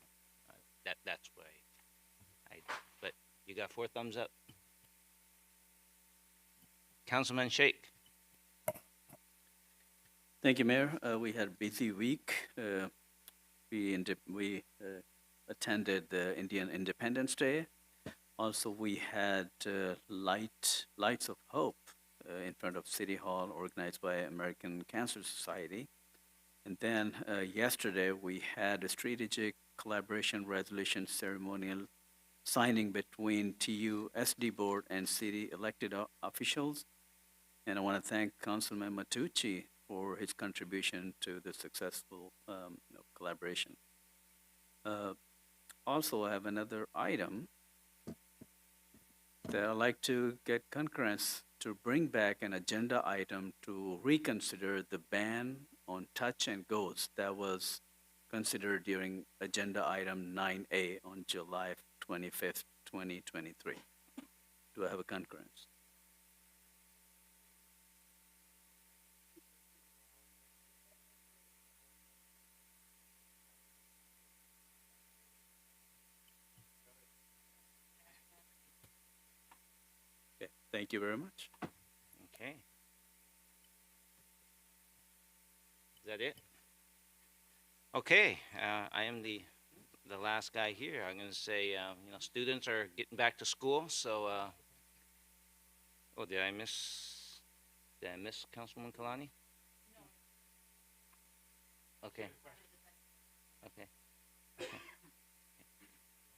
That's why but you got 4 thumbs up. Councilman Sheikh. Thank you, Mayor. We had a busy week. We attended the Indian Independence Day. Also, we had Lights of Hope in front of City Hall, organized by American Cancer Society. And then yesterday, we had a strategic collaboration resolution ceremonial signing between TU SD Board and city elected officials. And I want to thank Councilman Matucci for his contribution to the successful collaboration. Also, I have another item that I'd like to get concurrence to bring back an agenda item to reconsider the ban on touch and goes that was considered during agenda item 9A on July 25th, 2023. Do I have a concurrence? Okay, thank you very much. Okay. Is that it? Okay, I am the last guy here. I'm gonna say, students are getting back to school, so, oh, did I miss Councilwoman Kalani? No. Okay. Okay.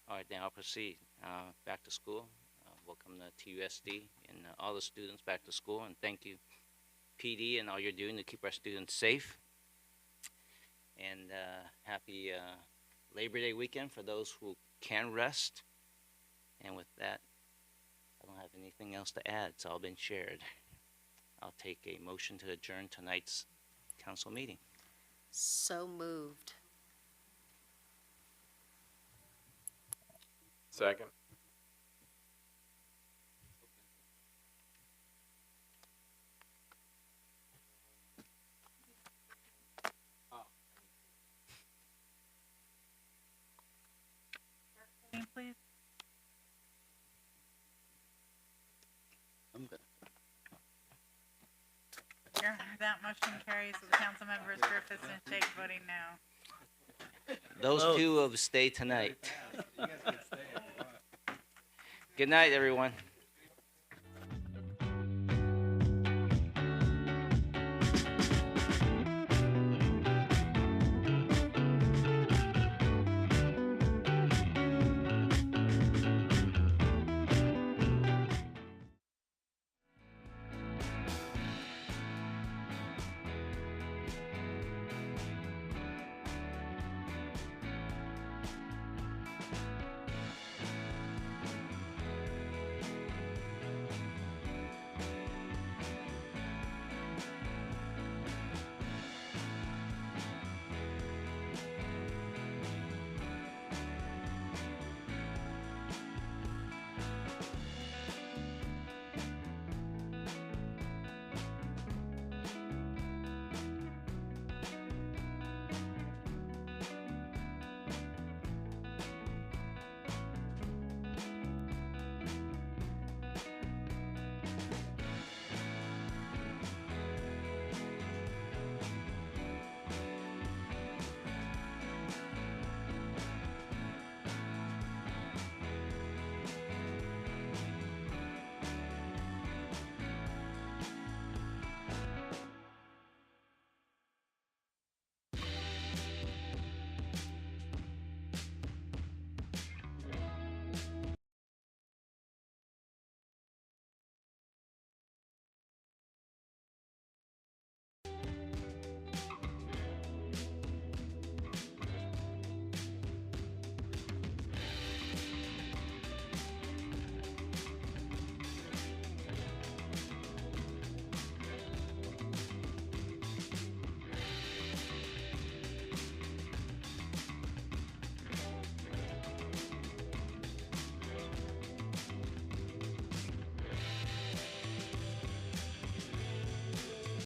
All right, then I'll proceed. Back to school. Welcome to TUSD and all the students back to school, and thank you, PD, and all you're doing to keep our students safe. And happy Labor Day weekend for those who can rest. And with that, I don't have anything else to add. It's all been shared. I'll take a motion to adjourn tonight's council meeting. So moved. Second. Please. I'm good. Your, that motion carries with council members Griffiths and Shake voting no. Those two will stay tonight. Good night, everyone.